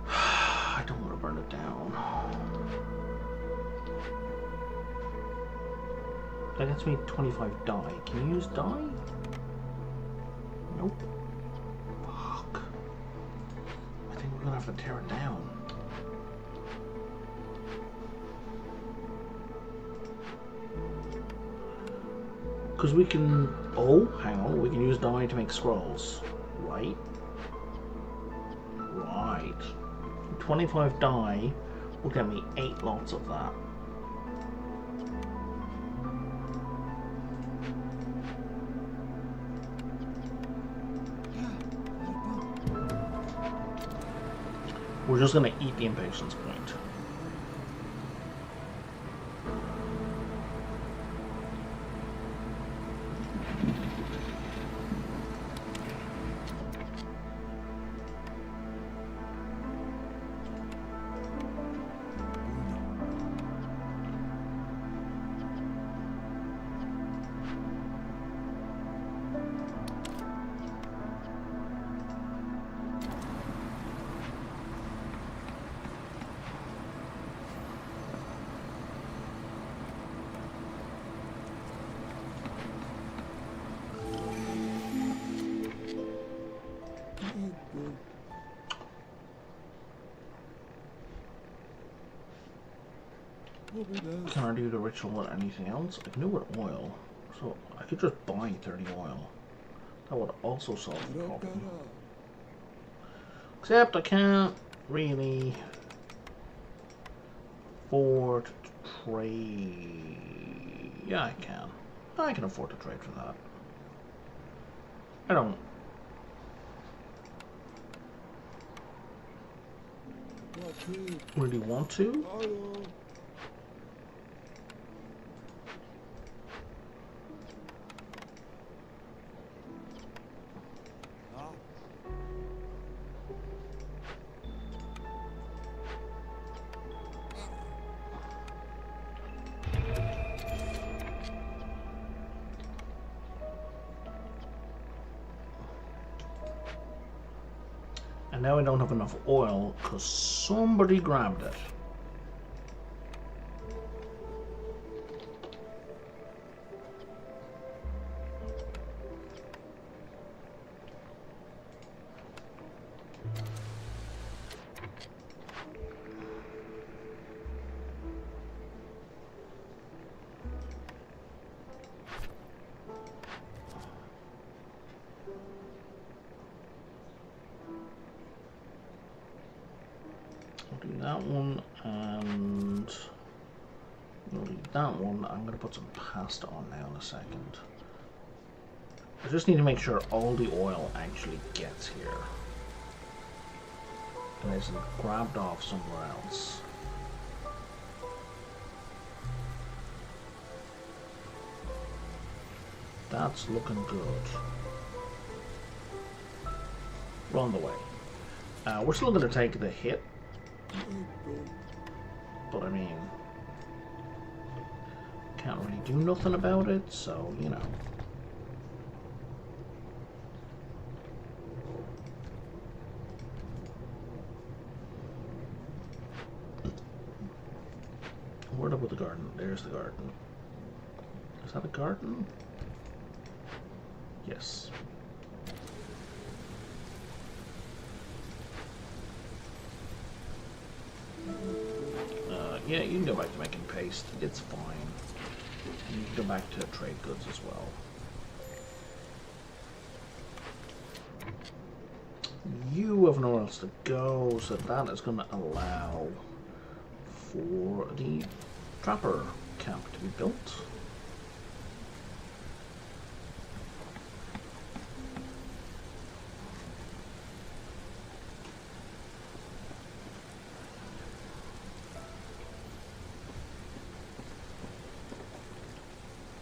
I don't want to burn it down. That gets me 25 dye. Can you use dye? Nope. We're gonna have to tear it down. Because we can... Oh, hang on. We can use dye to make scrolls. Right? Right. 25 dye will get me 8 lots of that. We're just going to eat the impatience point. Can I do the ritual with anything else? I can do it with oil. So I could just buy 30 oil. That would also solve the problem. Except I can't really afford to trade. Yeah, I can. I can afford to trade for that. I don't really want to. And now I don't have enough oil because somebody grabbed it. Do that one, and we'll do that one. I'm going to put some pasta on now in a second. I just need to make sure all the oil actually gets here and isn't grabbed off somewhere else. That's looking good. We're on the way. We're still going to take the hit. But I mean, can't really do nothing about it, so, you know. where'd I put the garden? There's the garden. Is that a garden? Yes. Yeah, you can go back to making paste. It's fine. And you can go back to trade goods as well. You have nowhere else to go, so that is going to allow for the trapper camp to be built.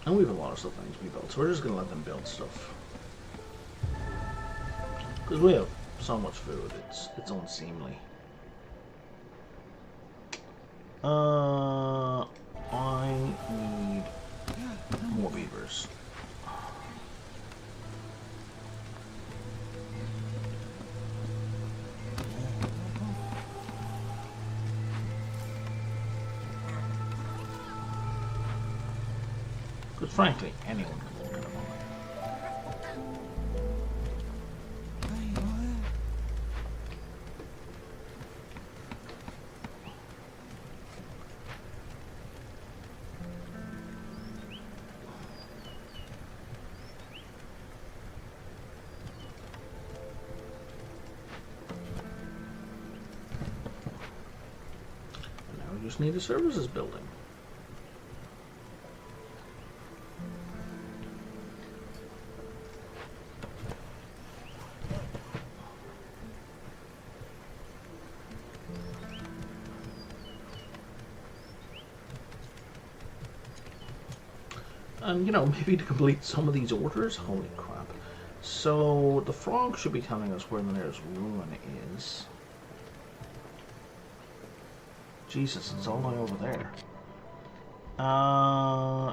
And we have a lot of stuff that needs to be built, so we're just going to let them build stuff. Because we have so much food, it's unseemly. I need more beavers. Because frankly, anyone can walk in a moment. And now we just need a services building. And, you know, maybe to complete some of these orders. Holy crap. So, the frog should be telling us where the nearest ruin is. Jesus, it's all the way over there.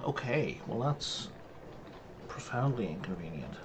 Okay. Well, that's profoundly inconvenient.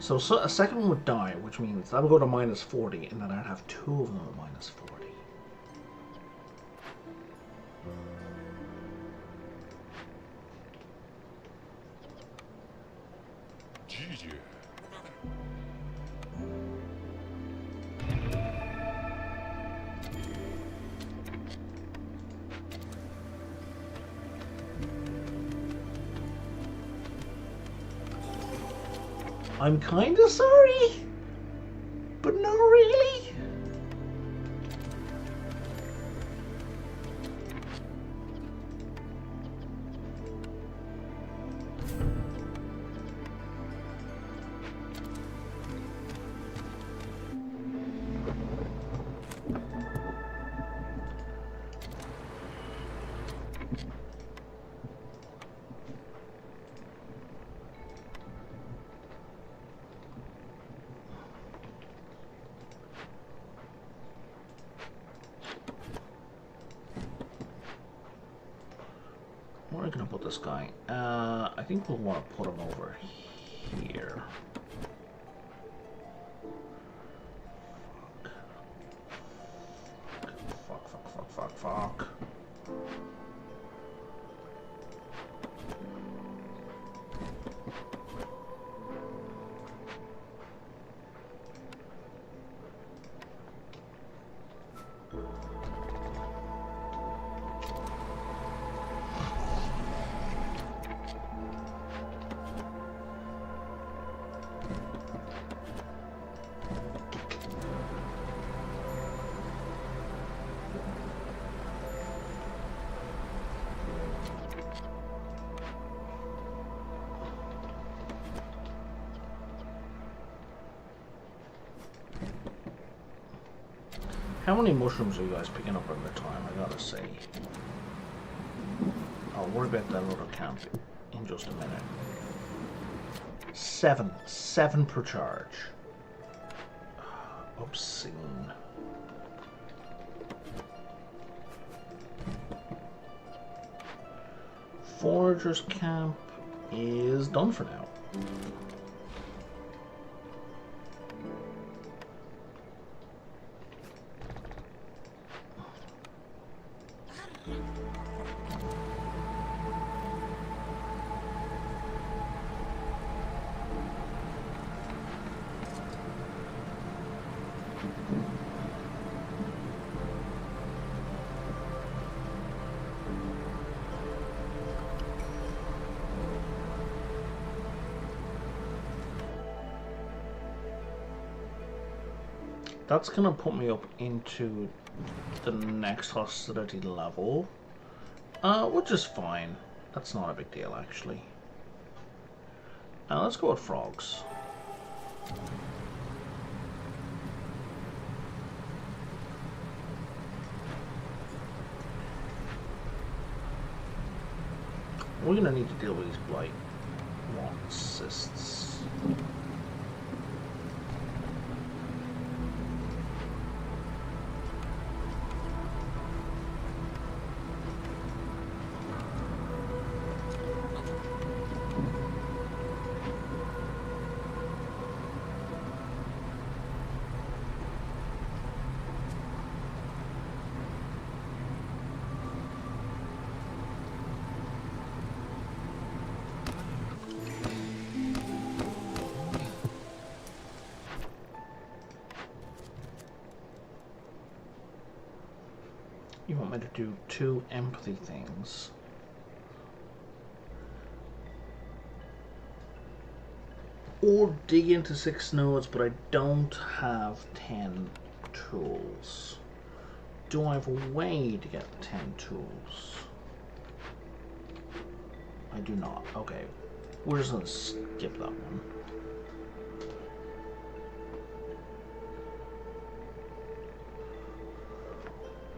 So a second one would die, which means that would go to minus 40, and then I'd have two of them at minus 40. I'm kinda sorry, but not really. Where are we gonna put this guy? I think we'll want to put him over here. Fuck. How many mushrooms are you guys picking up at a time? I gotta say. I'll worry about that other camp in just a minute. 7. 7 per charge. Obscene. Forager's camp is done for now. That's gonna put me up into the next hostility level, which is fine. That's not a big deal, actually. Let's go with frogs. We're gonna need to deal with these blight cysts. You want me to do 2 empathy things. Or dig into 6 nodes, but I don't have 10 tools. Do I have a way to get 10 tools? I do not. Okay. We're just going to skip that one.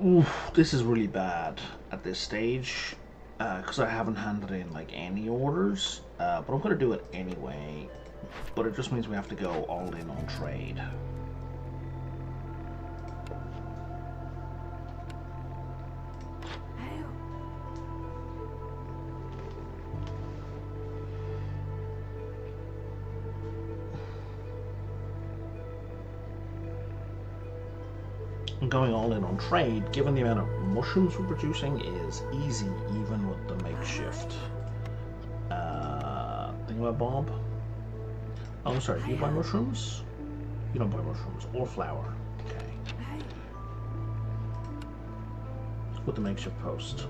Oof, this is really bad at this stage, because I haven't handed in like any orders, but I'm going to do it anyway, but it just means we have to go all in on trade. Going all in on trade, given the amount of mushrooms we're producing, is easy even with the makeshift thingamabob. Oh, I'm sorry, do you buy mushrooms? You don't buy mushrooms, or flour. Okay. With the makeshift post.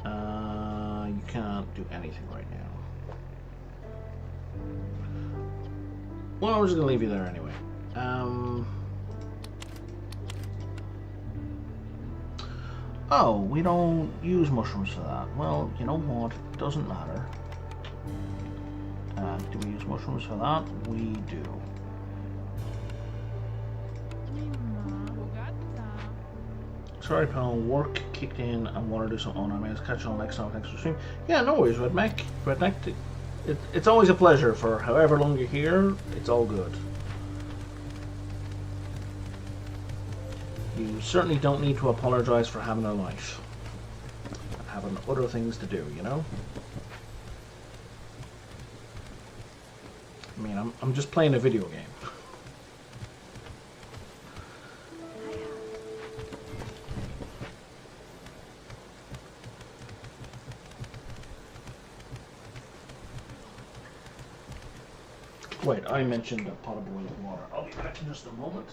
You can't do anything right now. Well, we're just gonna leave you there anyway. Oh, we don't use mushrooms for that. Well, you know what? It doesn't matter. Do we use mushrooms for that? We do. Sorry, pal. Work kicked in and want to do something. I may catch you on next time. Thanks for stream. Yeah, no worries, Redneck. It's always a pleasure. For however long you're here, it's all good. You certainly don't need to apologize for having a life. And having other things to do, you know? I mean, I'm just playing a video game. Wait, I mentioned a pot of boiling water. I'll be back in just a moment.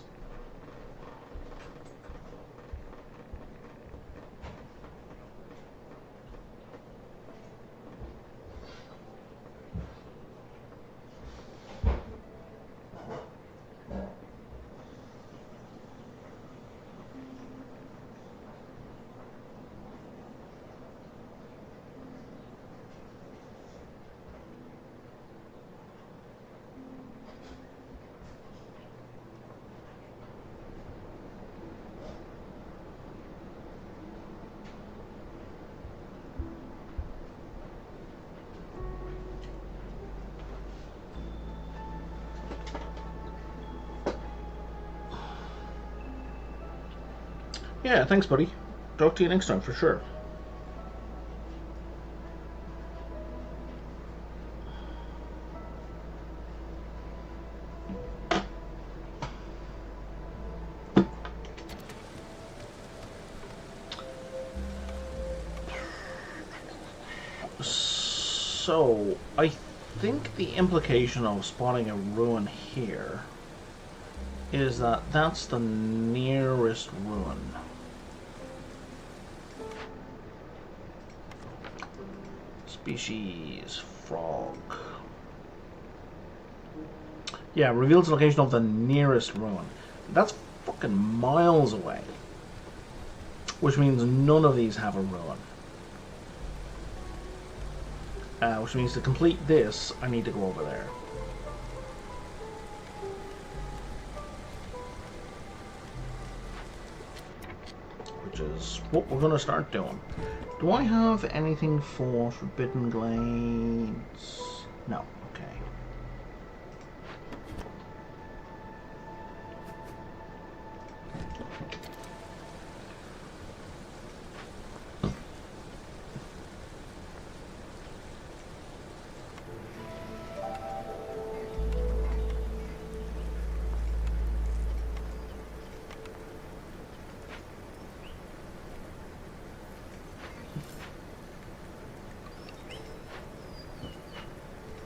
Yeah, thanks, buddy. Talk to you next time for sure. So, I think the implication of spotting a ruin here is that that's the nearest ruin. Species frog. Yeah, reveals the location of the nearest ruin. That's fucking miles away. Which means none of these have a ruin. Which means to complete this, I need to go over there. Which is what we're going to start doing. Do I have anything for Forbidden Glades? No, okay.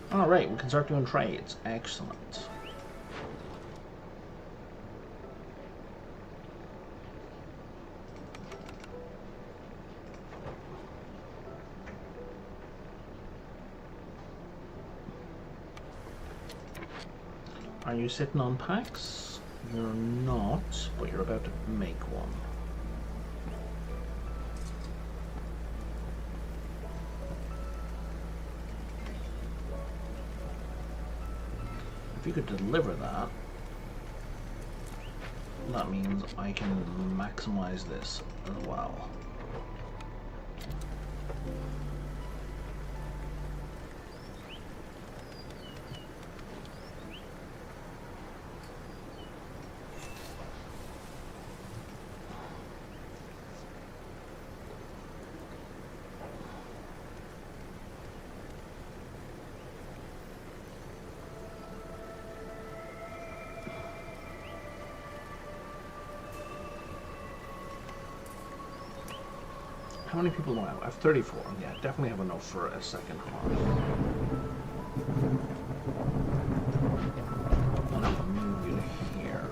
Alright, we can start doing trades. Excellent. Are you sitting on packs? You're not, but you're about to make one. If you could deliver that, that means I can maximize this as well. How many people do I have? I have 34. Yeah, definitely have enough for a second hearth. I'll have to move you to here.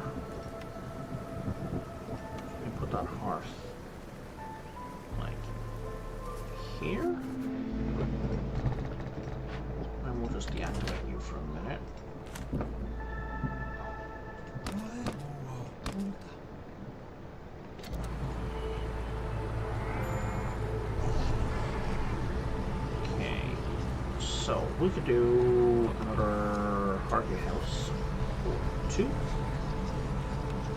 Let me put that hearth like here. And we'll just deactivate you for a minute. So we could do another Harvey house or 2,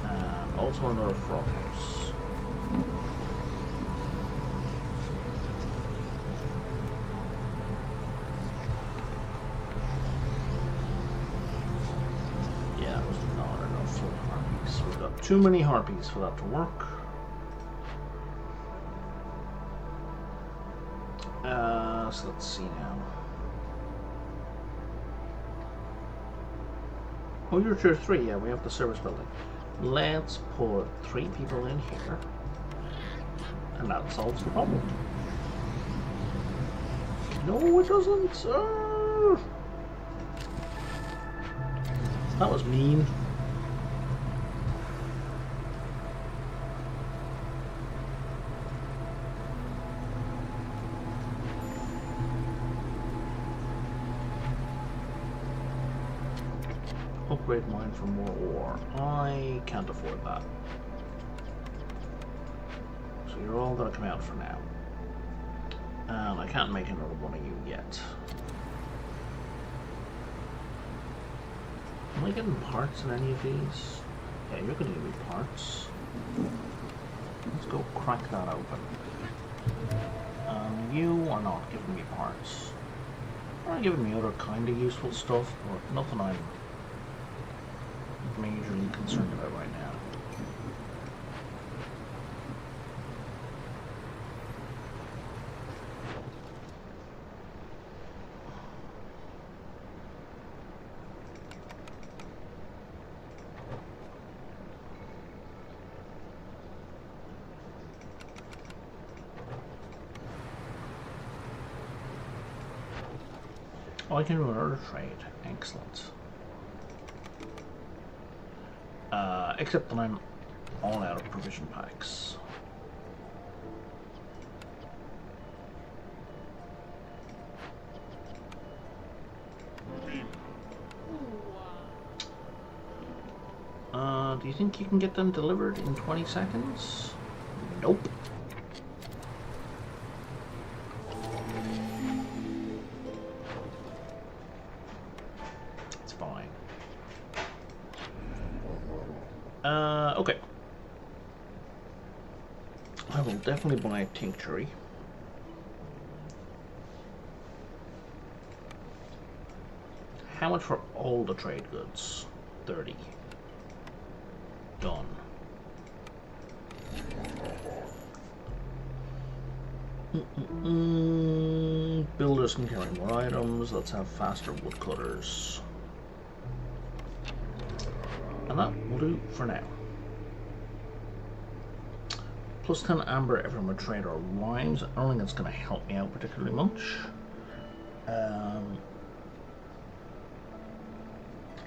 and also another frog house. Yeah, that was not enough for harpies. We've got too many harpies for that to work. So let's see now. Oh, you're tier 3, yeah, we have the service building. Let's put 3 people in here, and that solves the problem. No, it doesn't. That was mean. Upgrade mine for more ore. I can't afford that. So you're all gonna come out for now. And I can't make another one of you yet. Am I getting parts in any of these? Yeah, you're gonna give me parts. Let's go crack that open. You are not giving me parts. You're giving me other kind of useful stuff, but nothing I'm majorly concerned about right now. Oh, I can do another trade. Excellent. Except that I'm all out of provision packs. Do you think you can get them delivered in 20 seconds? Nope. It's fine. Okay. I will definitely buy a tincture. How much for all the trade goods? 30. Done. Builders can carry more items. Let's have faster woodcutters. And that will do for now. Plus 10 amber every time a trader arrives. I don't think that's going to help me out particularly much.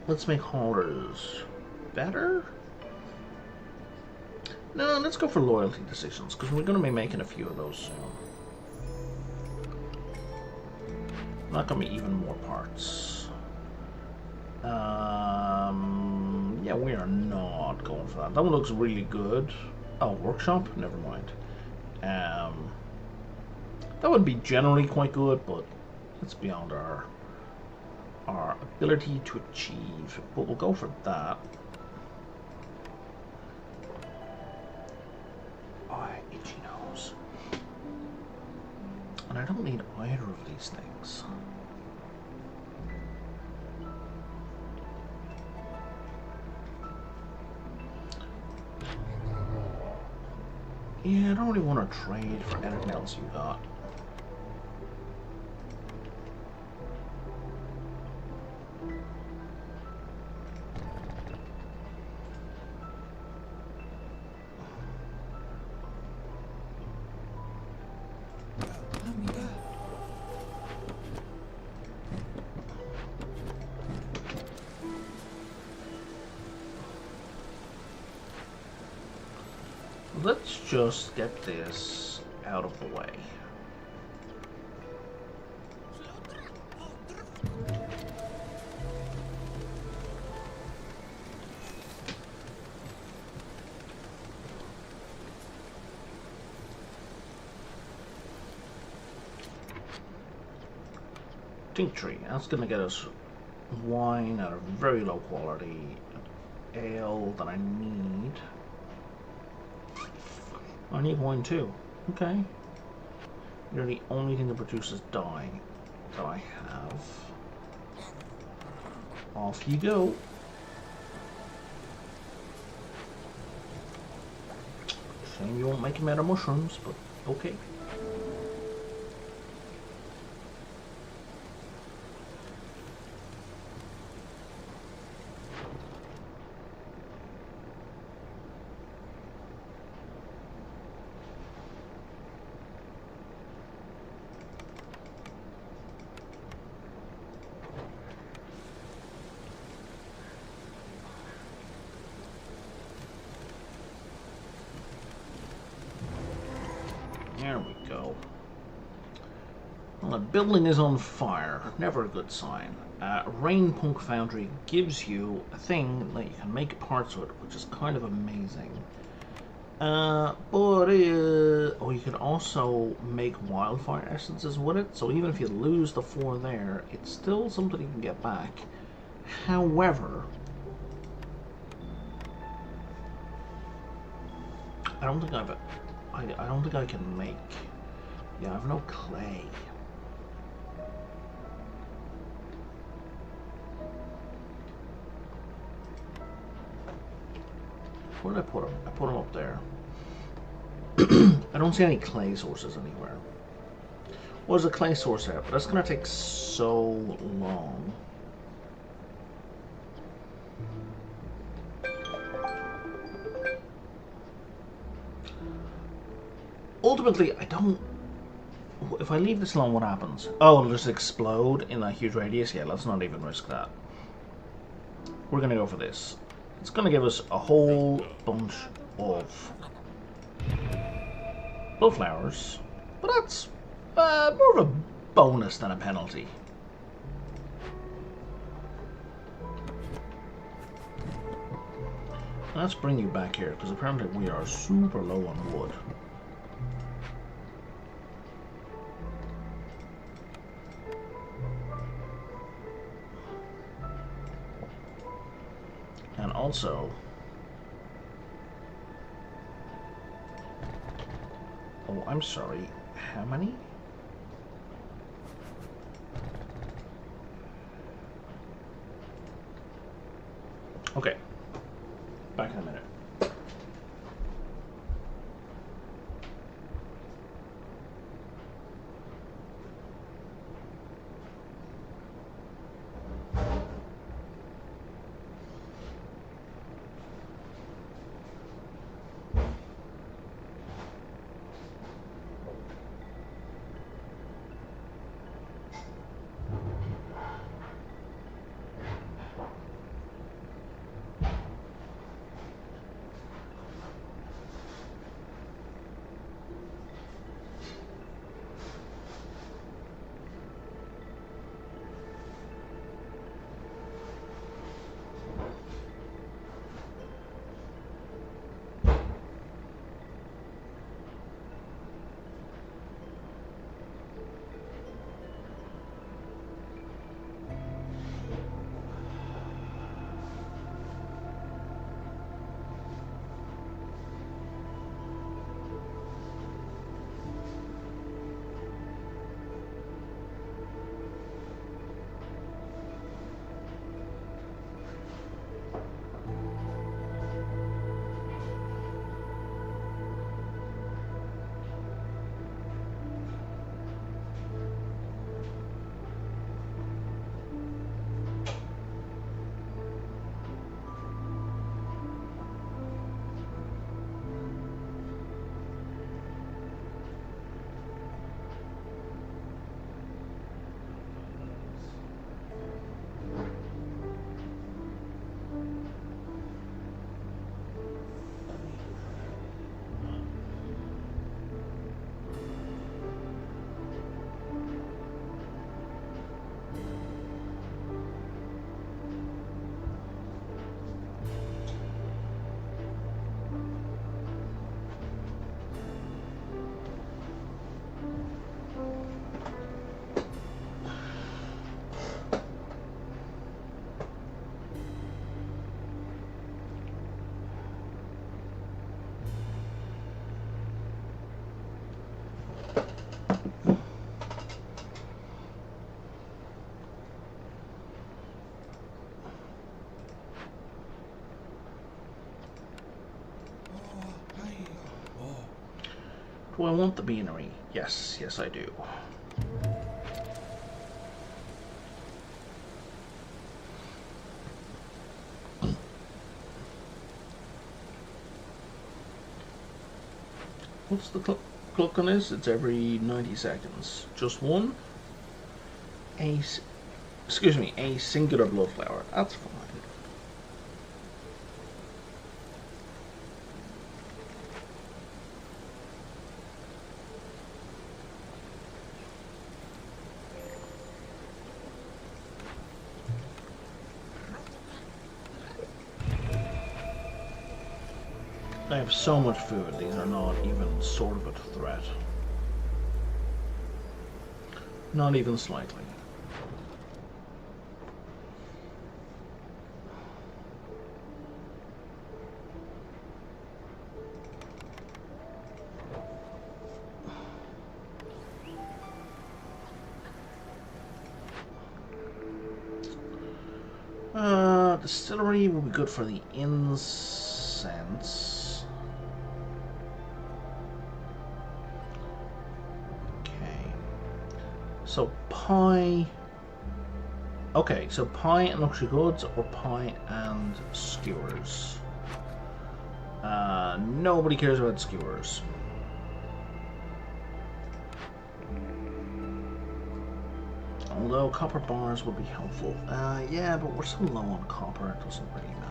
Let's make haulers better. No, let's go for loyalty decisions, because we're going to be making a few of those soon. Not going to be even more parts. Yeah, we are not going for that. That one looks really good. Oh, workshop? Never mind. That would be generally quite good, but it's beyond our ability to achieve. But we'll go for that. Itchy nose. And I don't need either of these things. Yeah, I don't really want to trade for anything else you got. Let's just get this out of the way. Tincture, that's going to get us wine at a very low quality, ale that I need. I need wine too. Okay. You're the only thing that produces dye that I have. Off you go. Shame you won't make them out of mushrooms, but okay. There we go. Well, the building is on fire. Never a good sign. Rain Punk Foundry gives you a thing that you can make parts with, which is kind of amazing. Oh, you can also make wildfire essences with it. So even if you lose the 4 there, it's still something you can get back. However, I don't think I don't think I can make. Yeah, I have no clay. Where did I put them? I put them up there. I don't see any clay sources anywhere. Well, there's a clay source there, but that's going to take so long. Ultimately, I don't if I leave this alone, what happens? Oh, it'll just explode in a huge radius? Yeah, let's not even risk that. We're going to go for this. It's going to give us a whole bunch of blood flowers, but that's more of a bonus than a penalty. Let's bring you back here, because apparently we are super low on wood. And also... Oh, I'm sorry. How many? Okay. Back in a minute. Do I want the beanery? Yes, yes I do. What's the clock on this? It's every 90 seconds. Just one? Excuse me, a singular blood flower. That's fine. I have so much food, these are not even sort of a threat. Not even slightly. Distillery will be good for the incense. Okay. So pie. Okay, so pie and luxury goods or pie and skewers. Nobody cares about skewers. Although copper bars would be helpful. Yeah, but we're so low on copper, it doesn't really matter.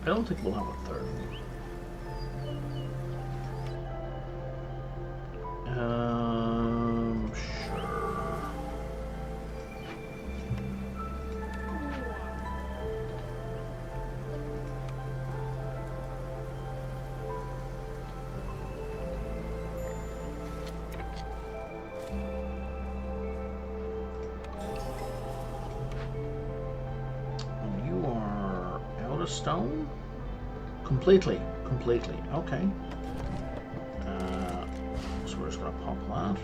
I don't think we'll have a third. Sure. And you are out of stone? Completely. Okay. So we're just gonna pop that.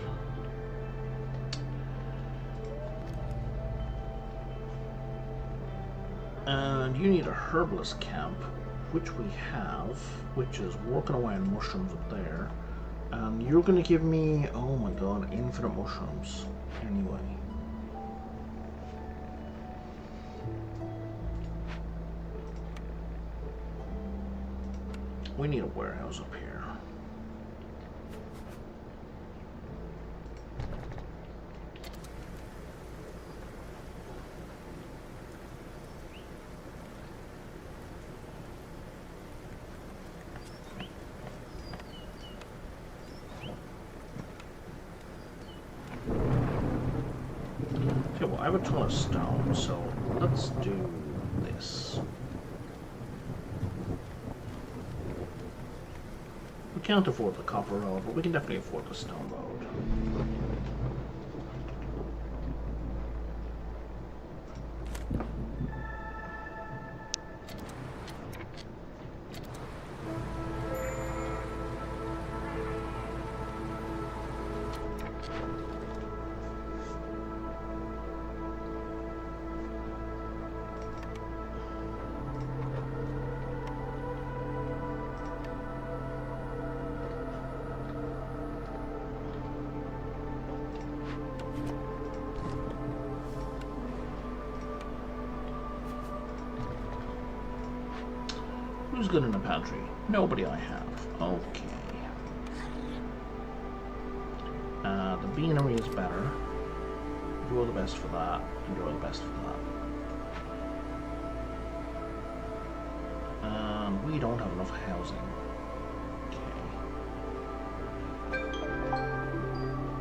And you need a herbalist camp, which we have, which is working away on mushrooms up there. And you're gonna give me, oh my god, infinite mushrooms. Anyway. We need a warehouse up here. Okay, well, I have a ton of stone, so let's do this. We can't afford the copper road, but we can definitely afford the stone road. Who's good in the pantry? Nobody I have. Okay. The beanery is better. You're the best for that, and you're the best for that. And we don't have enough housing. Okay.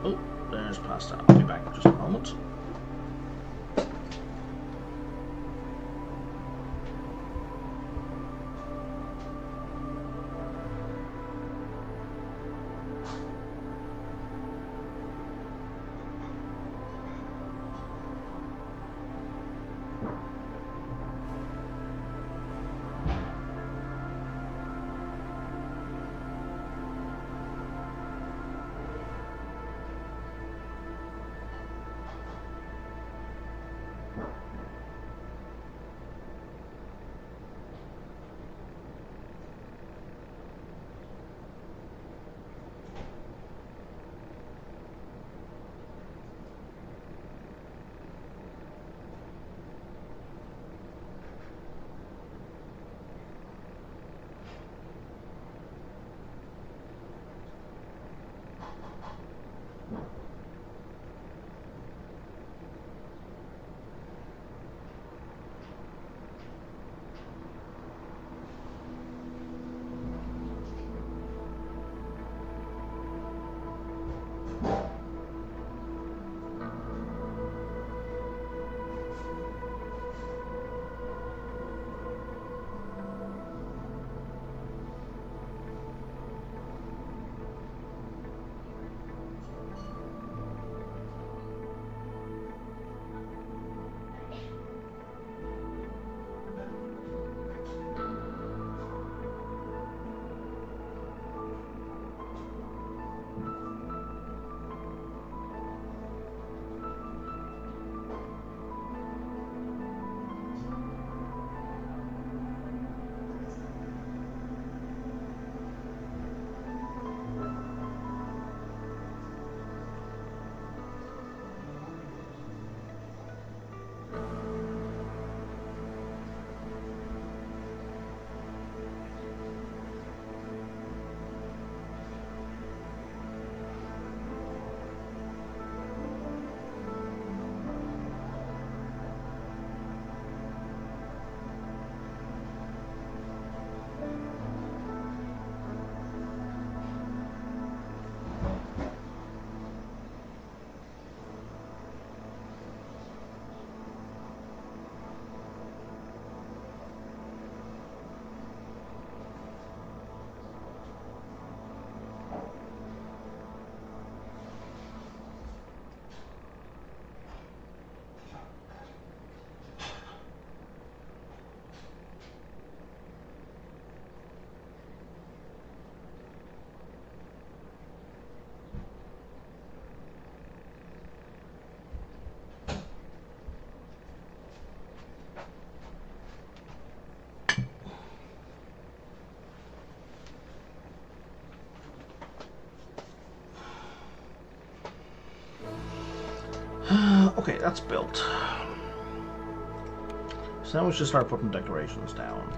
Oh, there's pasta. I'll be back in just a moment. Okay, that's built. So now we should start putting decorations down.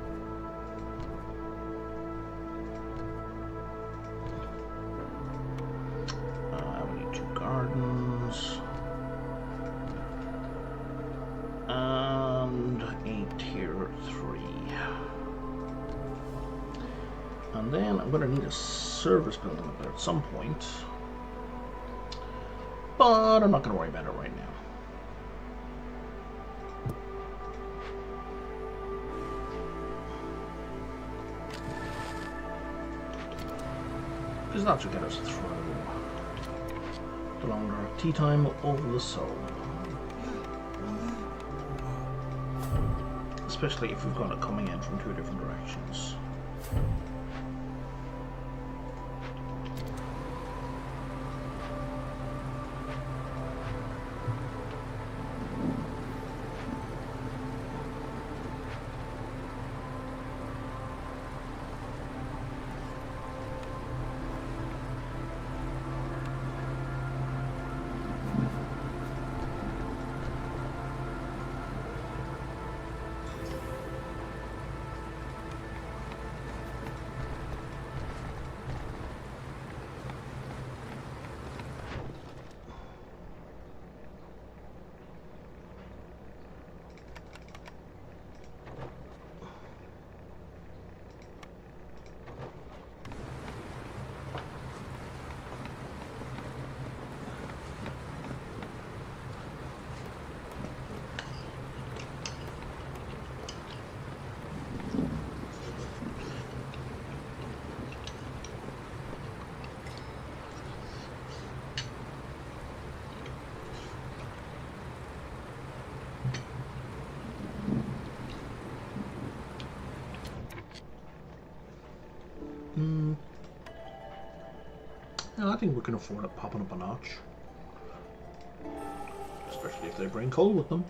We need 2 gardens. And a tier 3. And then I'm going to need a service building up there at some point. But I'm not going to worry about it right now. Because that should get us through the longer tea time over the soul. Especially if we've got it coming in from 2 different directions. Yeah, I think we can afford it popping up a notch. Especially if they bring coal with them.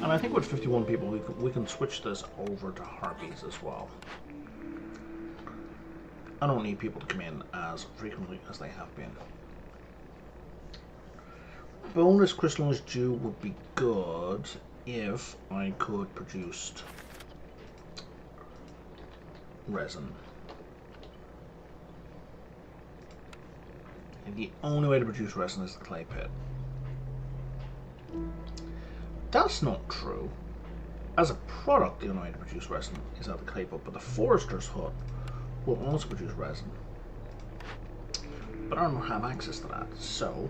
And I think with 51 people, we can switch this over to harpies as well. I don't need people to come in as frequently as they have been. Bonus crystallized dew would be good if I could produce resin. And the only way to produce resin is the clay pit. That's not true. As a product, the only way to produce resin is out of the clay pit, but the forester's hut will also produce resin. But I don't have access to that, so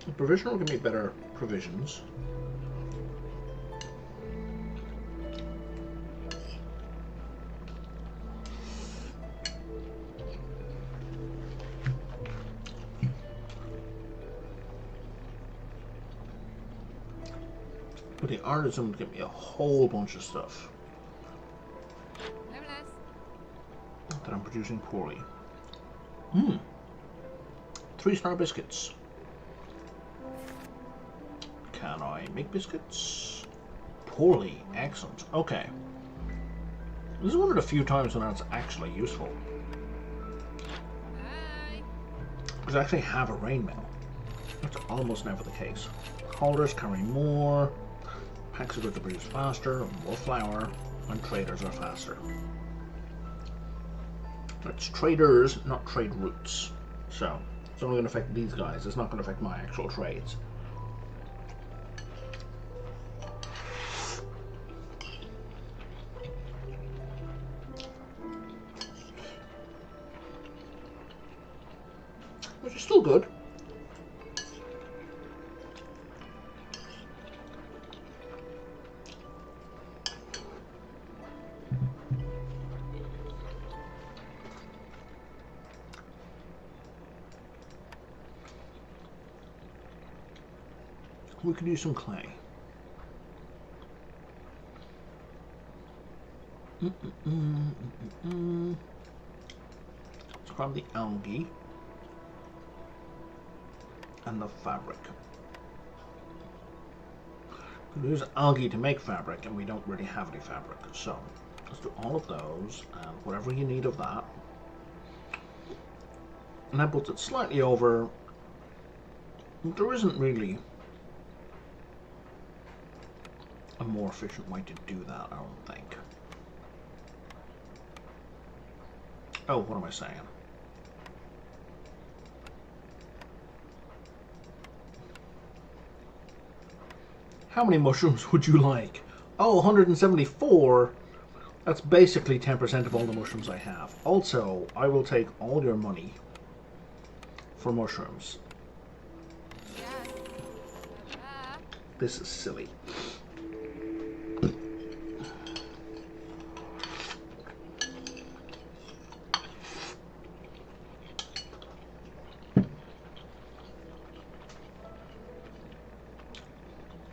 the provision will give me better provisions. But the artisan would give me a whole bunch of stuff that I'm producing poorly. 3-star biscuits. Can I make biscuits? Poorly. Excellent. Okay. This is one of the few times when that's actually useful. Because I actually have a rain mill. That's almost never the case. Holders carry more. Packs of goods are produced faster, more flour, and traders are faster. It's traders, not trade routes. So, it's only going to affect these guys. It's not going to affect my actual trades. Which is still good. we could use some clay. Let's grab the algae and the fabric. We can use algae to make fabric, and we don't really have any fabric, so let's do all of those and whatever you need of that. And that puts it slightly over. There isn't really a more efficient way to do that, I don't think. Oh, what am I saying? How many mushrooms would you like? Oh, 174. That's basically 10% of all the mushrooms I have. Also, I will take all your money for mushrooms. This is silly.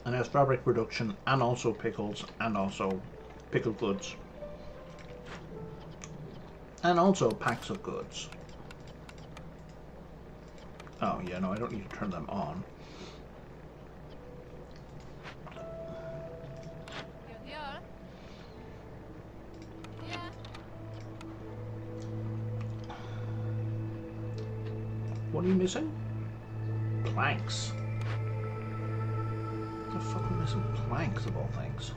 And there's fabric production, and also pickles, and also pickled goods, and also packs of goods. Oh yeah, no, I don't need to turn them on. What are you missing? Planks. The fuck are we missing planks of all things?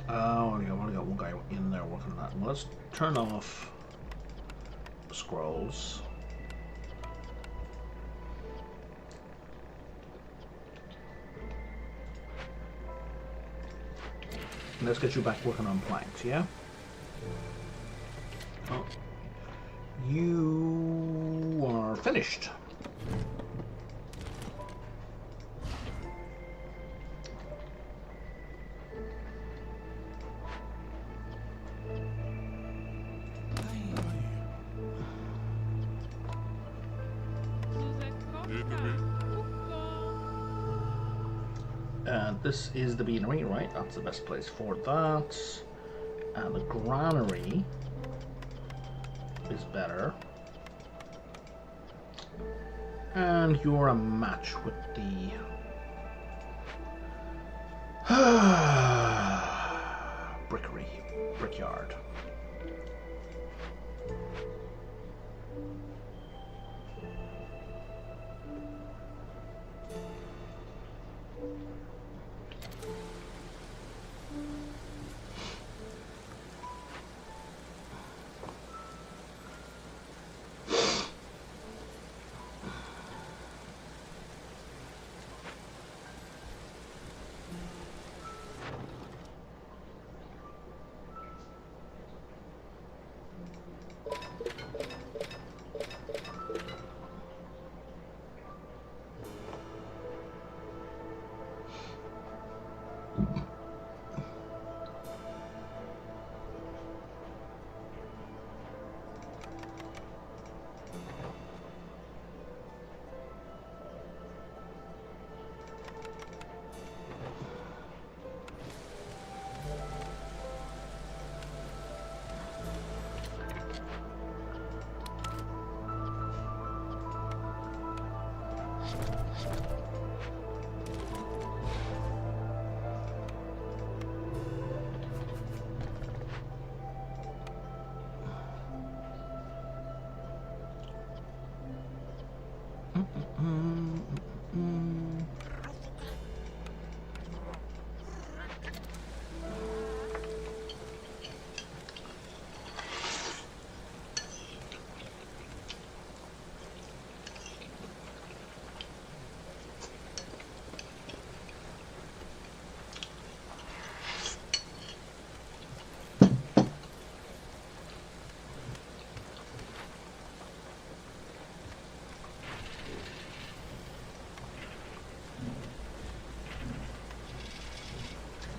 Oh, yeah, I've only got one guy in there working on that. Well, let's turn off scrolls. And let's get you back working on planks, yeah? Oh. You are finished. And this is the beanery, right? That's the best place for that. And the granary is better. And you're a match with the brickyard.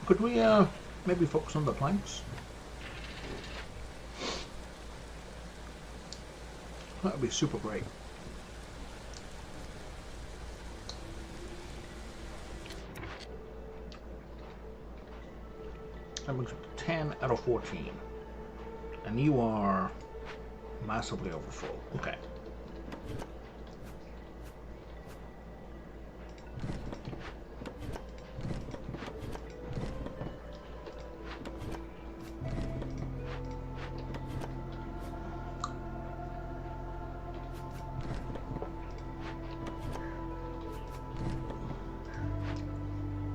Could we maybe focus on the planks? That would be super great. That brings up to 10 out of 14. And you are massively over full. Okay.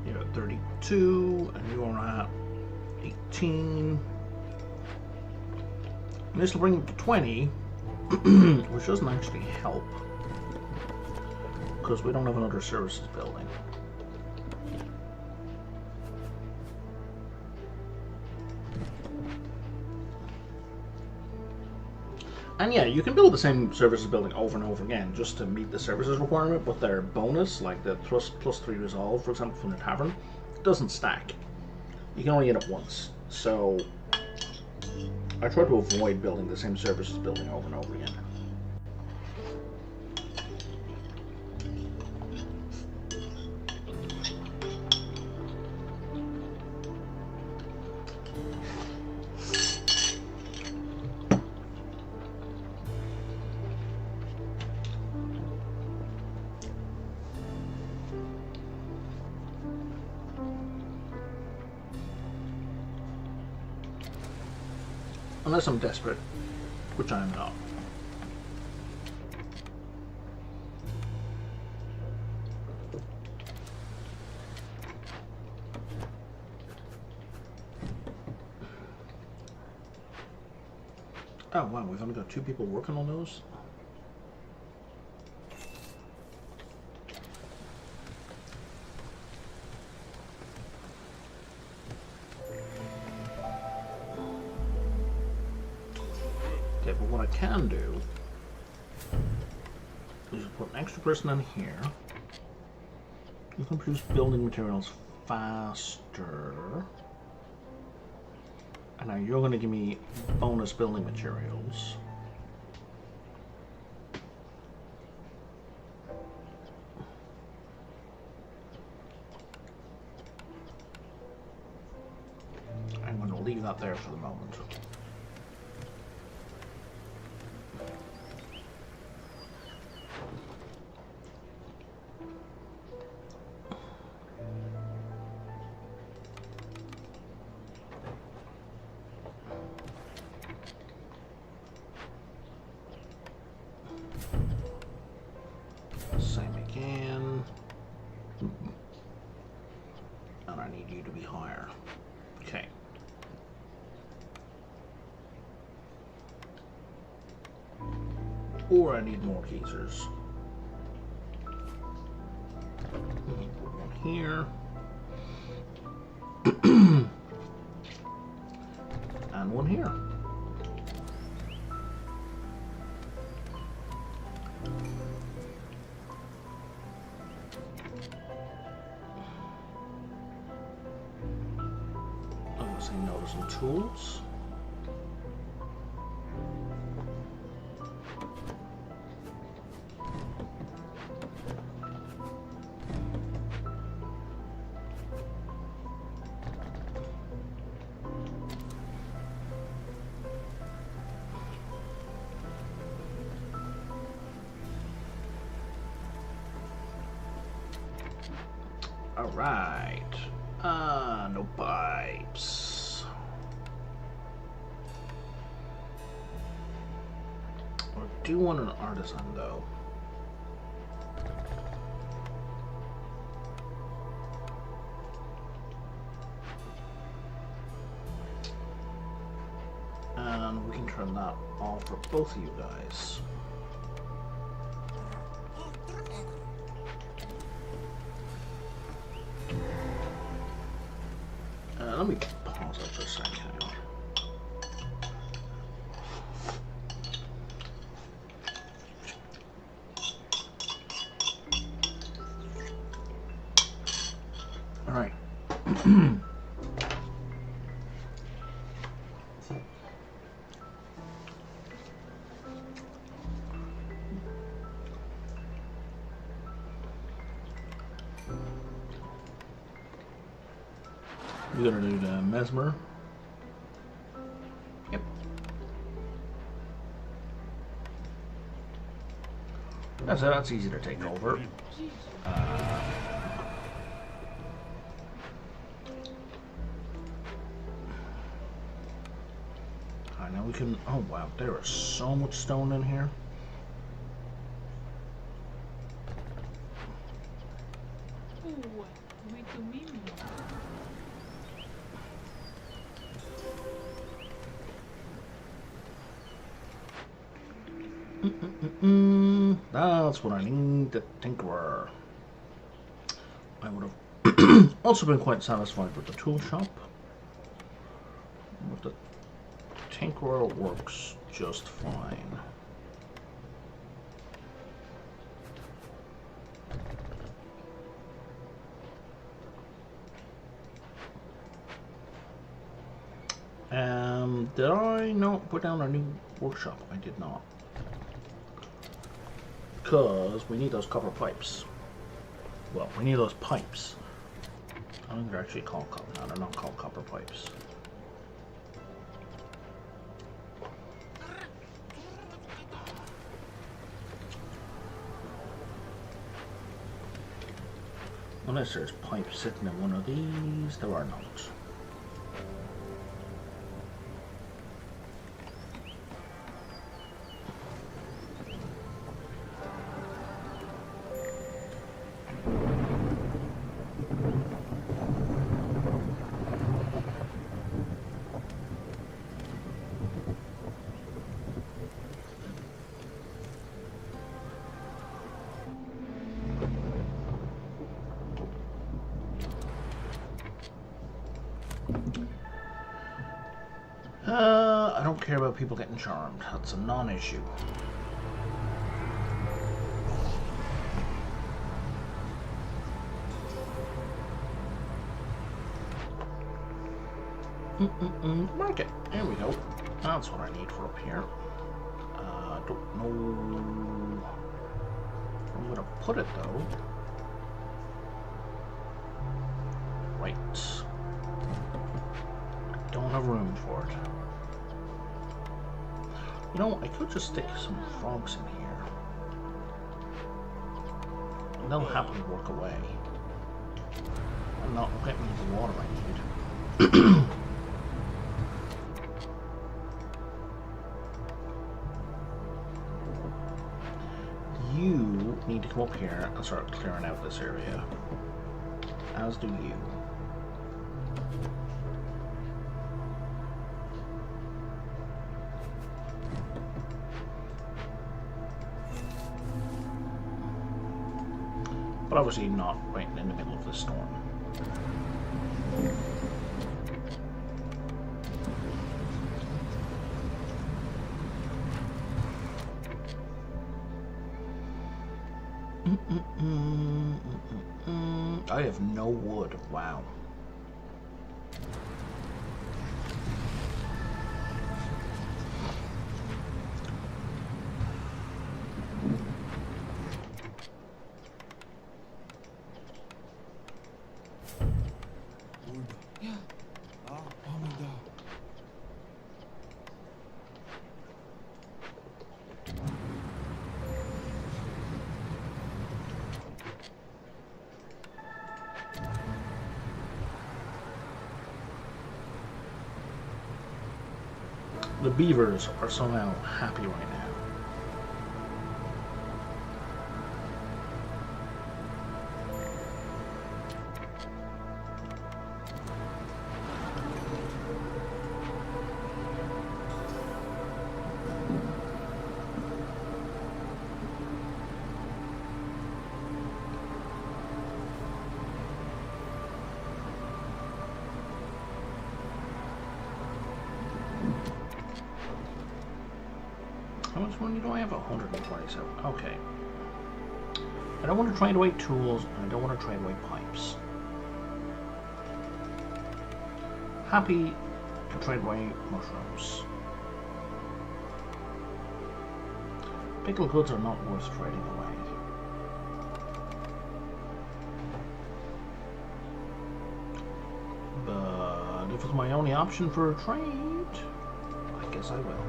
You're at 32, and you're at 18. And this will bring you to 20, which doesn't actually help, because we don't have another services building. And yeah, you can build the same services building over and over again just to meet the services requirement, but their bonus, like the +3 resolve, for example, from the tavern, doesn't stack. You can only get it once. So I try to avoid building the same services building over and over again. Unless I'm desperate, which I am not. Oh wow, we've only got 2 people working on those? Okay, but what I can do is put an extra person in here. You can produce building materials faster. And now you're going to give me bonus building materials. I'm going to leave that there for the moment. Same again. And I need you to be higher. Okay. Or I need more geezers. Put one here. And one here. I'm going to say no to some tools. Alright. No pipes. I do want an artisan though. And we can turn that off for both of you guys. Let me pause that for a second. Hang on. All right. We're gonna do the mesmer. Yep. That's easy to take over. Now we can. Oh wow, there is so much stone in here. That's what I need, the tinkerer. I would have also been quite satisfied with the tool shop. But the tinkerer works just fine. Did I not put down a new workshop? I did not. Because we need those copper pipes. Well, we need those pipes. I think they're actually called copper. No, they're not called copper pipes. Unless there's pipes sitting in one of these, there are not. I don't care about people getting charmed. That's a non-issue. Market. There we go. That's what I need for up here. I don't know where I'm gonna put it though. Right. Don't have room for it. You know, I could just stick some frogs in here. And they'll happily work away. And not get me the water I need. You need to come up here and start clearing out this area. As do you. But obviously not right in the middle of the storm. I have no wood. Wow. The beavers are somehow happy right now. How much money do I have? 127. Okay. I don't want to trade away tools, and I don't want to trade away pipes. Happy to trade away mushrooms. Pickled goods are not worth trading away. But is my only option for a trade. I guess I will.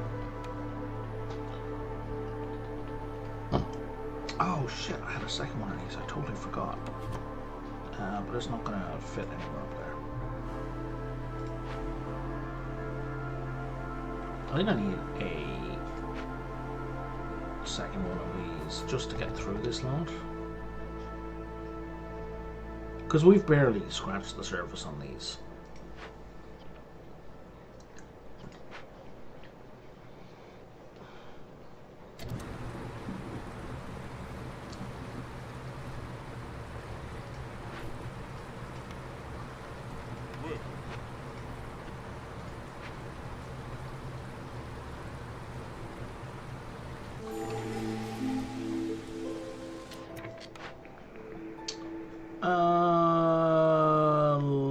Oh shit, I had a second one of these. I totally forgot. But it's not going to fit anywhere up there. I think I need a second one of these just to get through this lot. Because we've barely scratched the surface on these.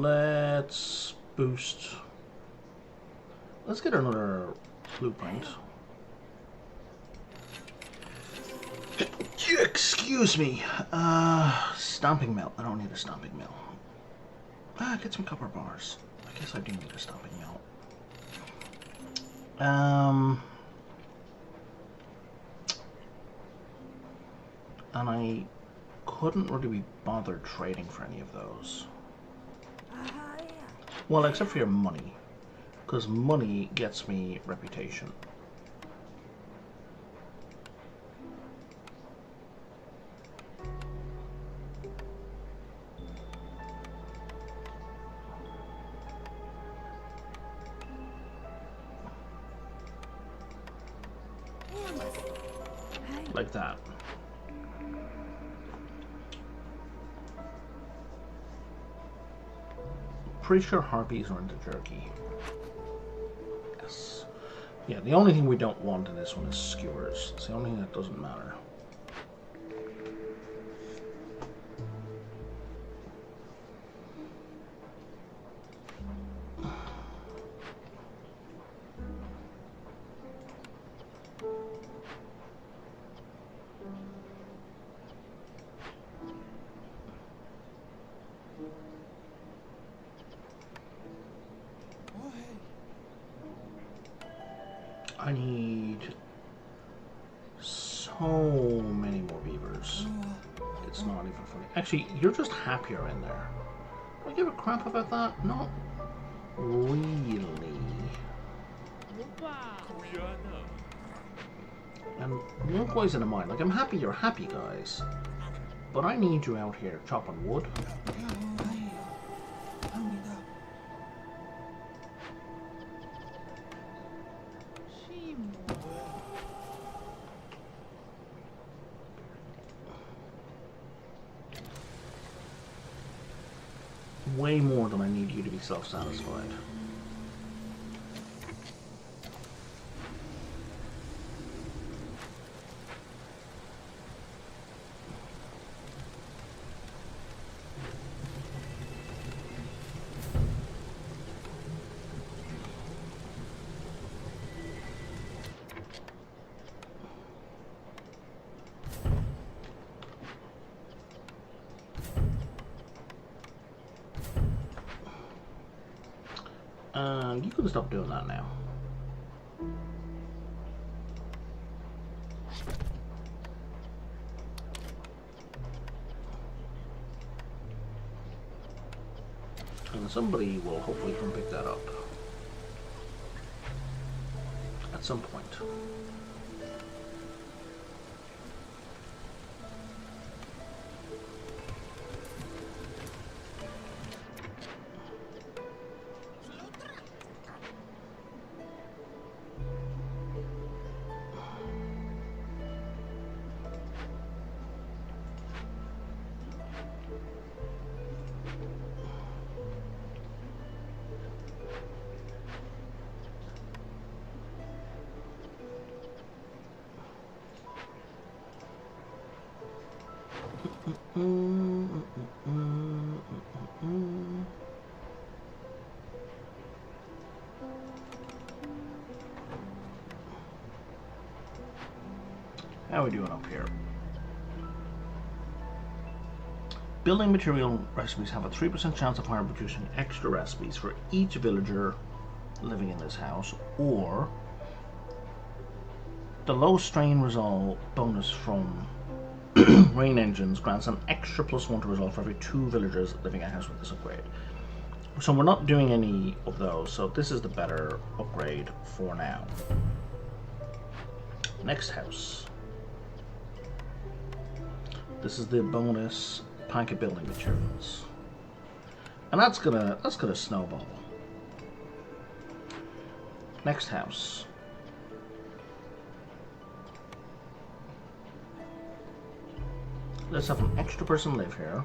Let's boost. Let's get another blueprint. Excuse me. Stomping mill. I don't need a stomping mill. Get some copper bars. I guess I do need a stomping mill. And I couldn't really be bothered trading for any of those. Well, except for your money. Because money gets me reputation. Like that. Pretty sure harpies are into jerky. Yes. Yeah, the only thing we don't want in this one is skewers. It's the only thing that doesn't matter. I need so many more beavers. It's not even funny. Actually, you're just happier in there. Do I give a crap about that? No. Really. And one poison in mind. Like, I'm happy you're happy, guys. But I need you out here chopping wood. Way more than I need you to be self-satisfied. You can stop doing that now. And somebody will hopefully come pick that up at some point. How are we doing up here? building material recipes have a 3% chance of fire producing extra recipes for each villager living in this house, or the low strain resolve bonus from rain engines grants an extra +1 to resolve for every 2 villagers living in a house with this upgrade. So we're not doing any of those, so this is the better upgrade for now. Next house. This is the bonus pack of building materials, and that's gonna snowball. Next house. Let's have an extra person live here.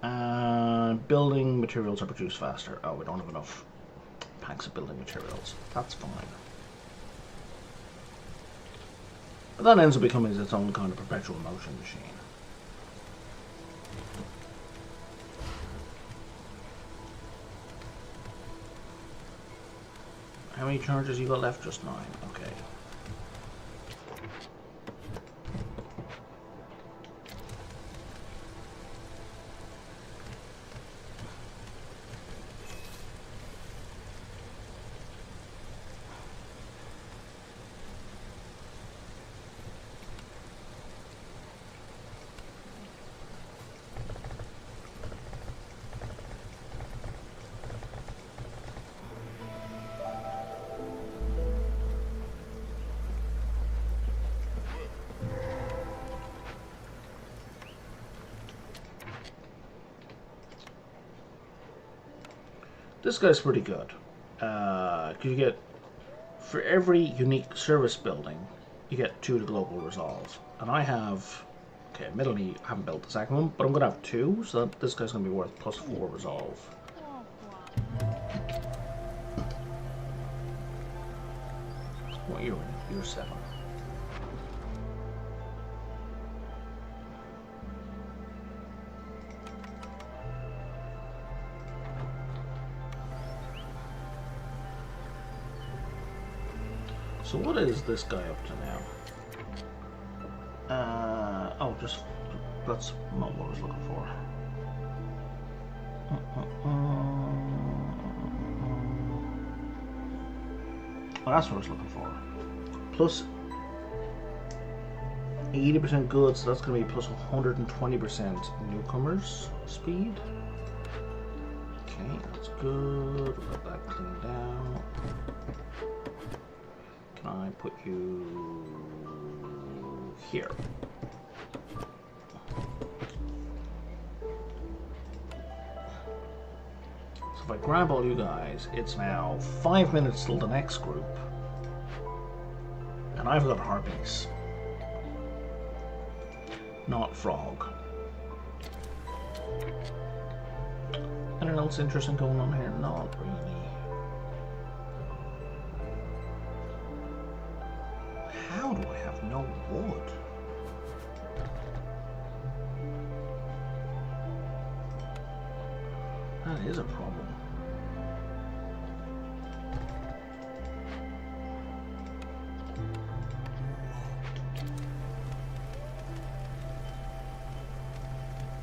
And building materials are produced faster. Oh, we don't have enough packs of building materials. That's fine. But that ends up becoming its own kind of perpetual motion machine. How many charges you got left? Just 9. Okay. This guy's pretty good. You get, for every unique service building, you get 2 to global resolve. And I have, okay, admittedly, I haven't built the second one, but I'm going to have 2, so that this guy's going to be worth +4 resolve. What year are you in? Year 7. So what is this guy up to now? Oh, just, that's not what I was looking for. Oh, that's what I was looking for. Plus 80% good, so that's going to be plus 120% newcomers speed. Okay, that's good. We'll let that clean down. Can I put you here? So if I grab all you guys, it's now 5 minutes till the next group. And I've got harpies. Not frog. Anything else interesting going on here? Not really. How do I have no wood? That is a problem.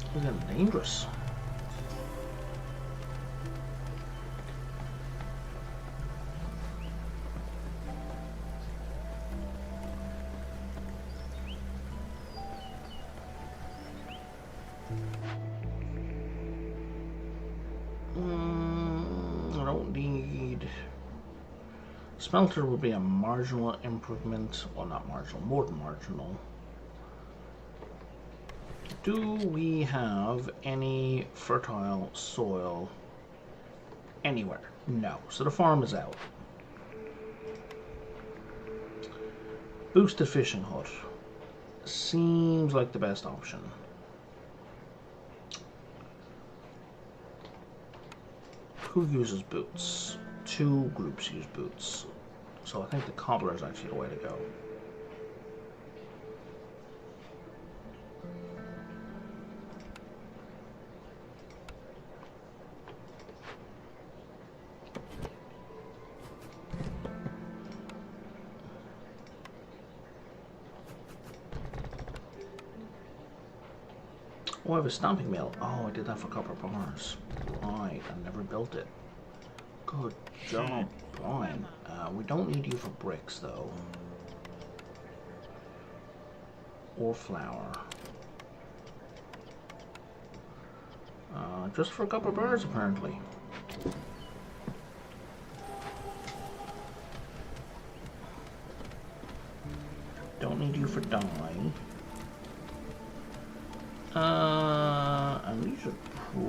It's getting dangerous. I don't need... Smelter would be a marginal improvement. Well, not marginal, more than marginal. Do we have any fertile soil anywhere? No. So the farm is out. Boosted fishing hut seems like the best option. Who uses boots? 2 groups use boots. So I think the cobbler is actually the way to go. Oh, I have a stamping mill. Oh, I did that for copper bars. Right, I never built it. Good job, Brian. We don't need you for bricks, though. Or flour. Just for copper bars, apparently. Don't need you for dye. And we should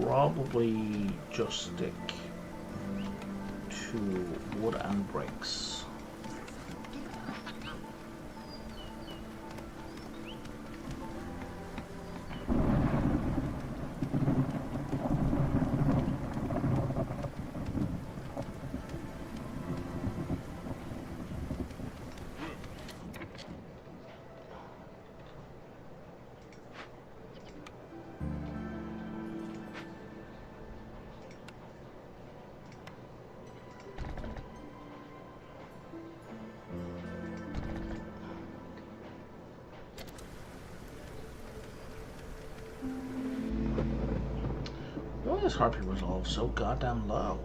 probably just stick to wood and bricks. Why is Harpy Resolve so goddamn low?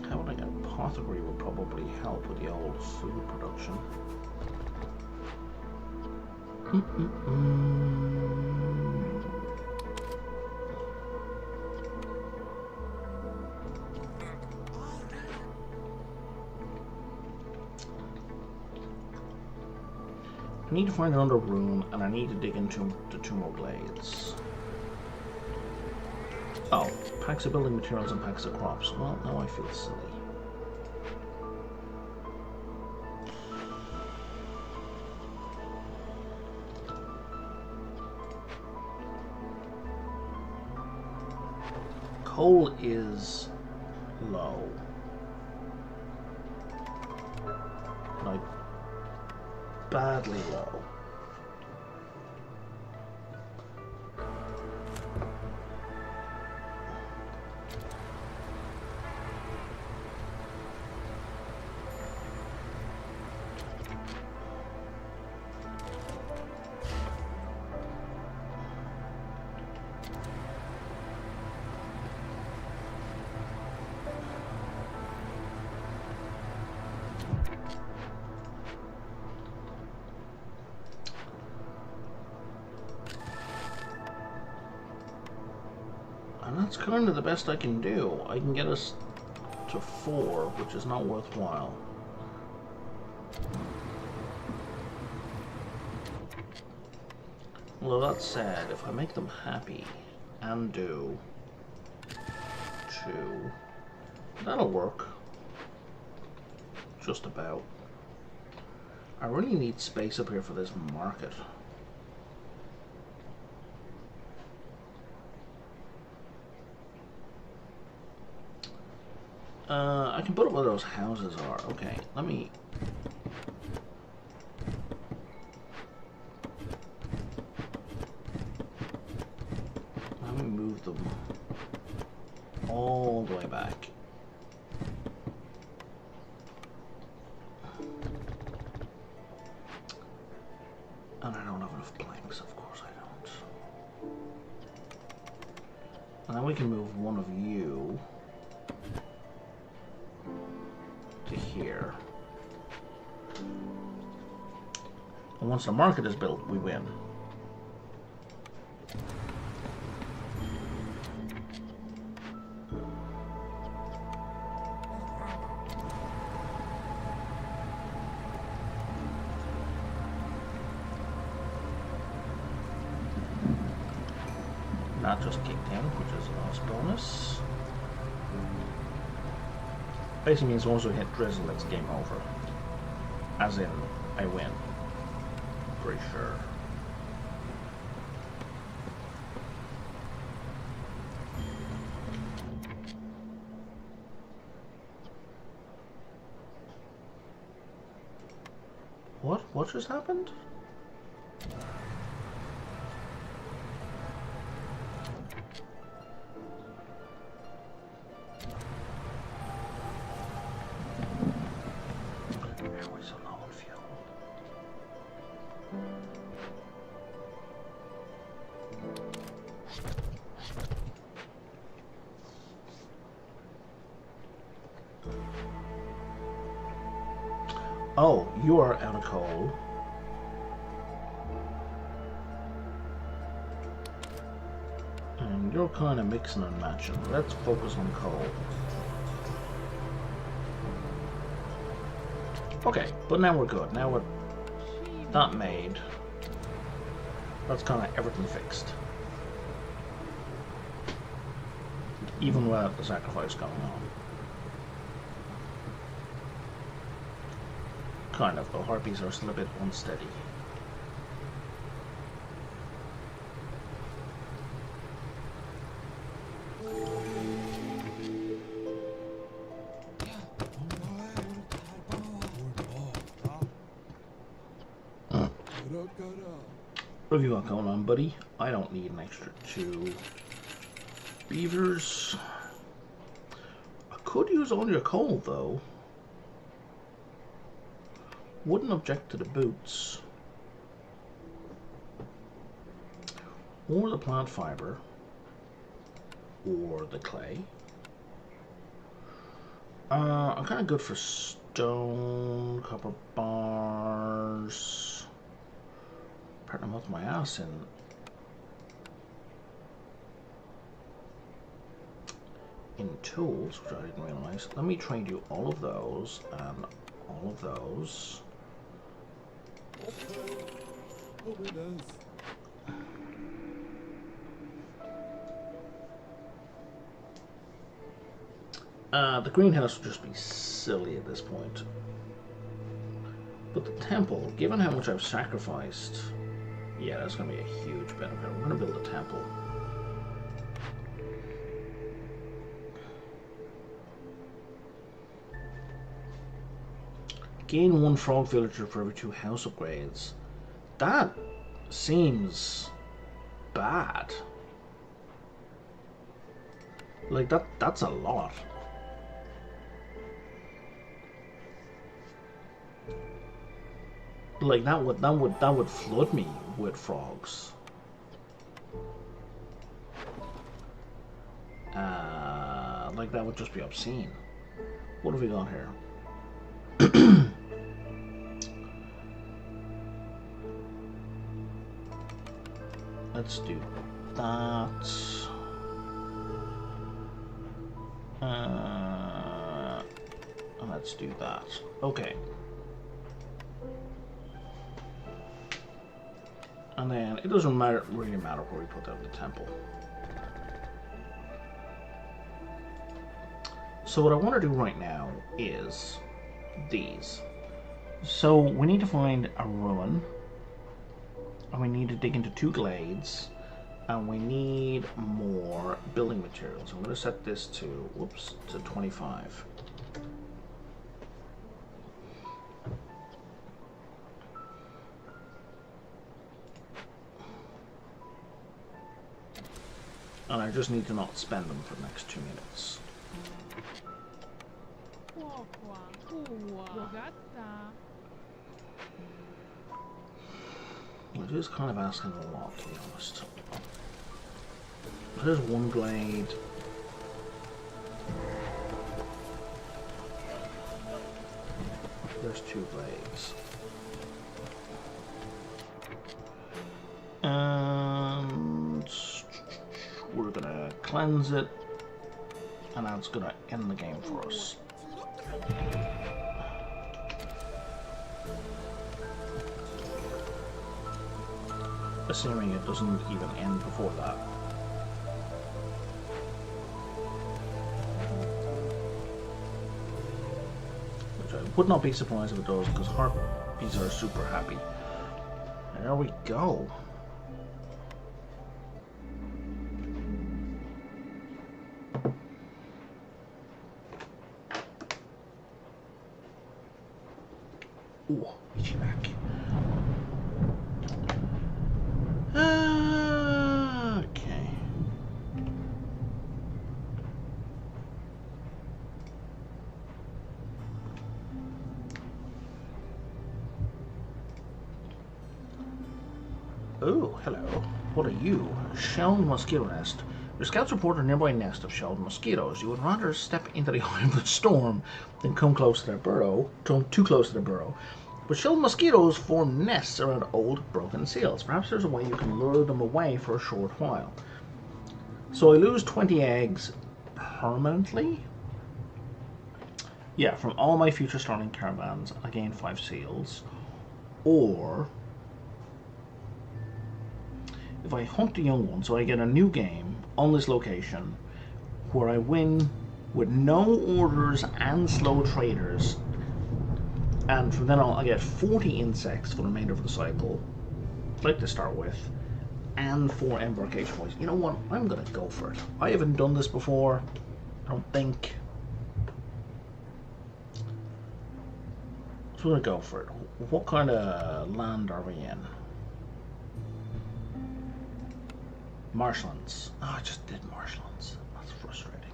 Having an apothecary would probably help with the old food production. I need to find another room, and I need to dig into the 2 more glades. Oh, packs of building materials and packs of crops. Well, now I feel silly. Coal is low. Like, badly low. And that's kind of the best I can do. I can get us to 4, which is not worthwhile. Well, that said, if I make them happy and do 2, that'll work. Just about. I really need space up here for this market. I can put it where those houses are. Okay, let me... move them all the way back. And I don't have enough planks, of course I don't. And then we can move one of you to here. And once the market is built, we win. That just kicked in, which is a nice bonus. Basically means once we hit drizzle, it's game over. As in, I win. Pretty sure. What? What just happened? Oh, you are out of coal. And you're kind of mixing and matching. Let's focus on coal. Okay, but now we're good. Now we're that made. That's kind of everything fixed. Even without the sacrifice going on. Kind of, the harpies are still a bit unsteady. What have you got going on, buddy? I don't need an extra 2 beavers. I could use all your coal, though. Wouldn't object to the boots. Or the plant fiber. Or the clay. I'm kind of good for stone, copper bars. Apparently I'm up my ass in tools, which I didn't realize. Let me trade you all of those and all of those. The greenhouse would just be silly at this point. But the temple, given how much I've sacrificed, yeah, that's going to be a huge benefit. We're going to build a temple. Gain 1 frog villager for every 2 house upgrades. That seems bad. Like that's a lot. Like that would flood me with frogs. Like that would just be obscene. What have we got here? Let's do that. Let's do that. Okay. And then it doesn't really matter where we put out the temple. So what I want to do right now is these. So we need to find a ruin, and we need to dig into 2 glades, and we need more building materials. I'm going to set this to, whoops, to 25. And I just need to not spend them for the next 2 minutes. It is kind of asking a lot, to be honest. There's 1 glade. There's 2 glades. And we're gonna cleanse it, and that's gonna end the game for us. Assuming it doesn't even end before that. Which I would not be surprised if it does, because harpies are super happy. There we go. Ooh, get you back. Okay. Oh, hello. What are you? Shell mosquito nest. Your scouts report a nearby nest of shelled mosquitoes. You would rather step into the eye of the storm than come close to their burrow, too close to their burrow. But shelled mosquitoes form nests around old, broken seals. Perhaps there's a way you can lure them away for a short while. So I lose 20 eggs permanently? Yeah, from all my future starting caravans, I gain 5 seals. Or if I hunt the young one, so I get a new game on this location where I win with no orders and slow traders, and from then on I get 40 insects for the remainder of the cycle, like to start with, and 4 embarkation points. You know what? I'm gonna go for it. I haven't done this before, I don't think. So we're gonna go for it. What kind of land are we in? Marshlands. Oh, I just did marshlands. That's frustrating.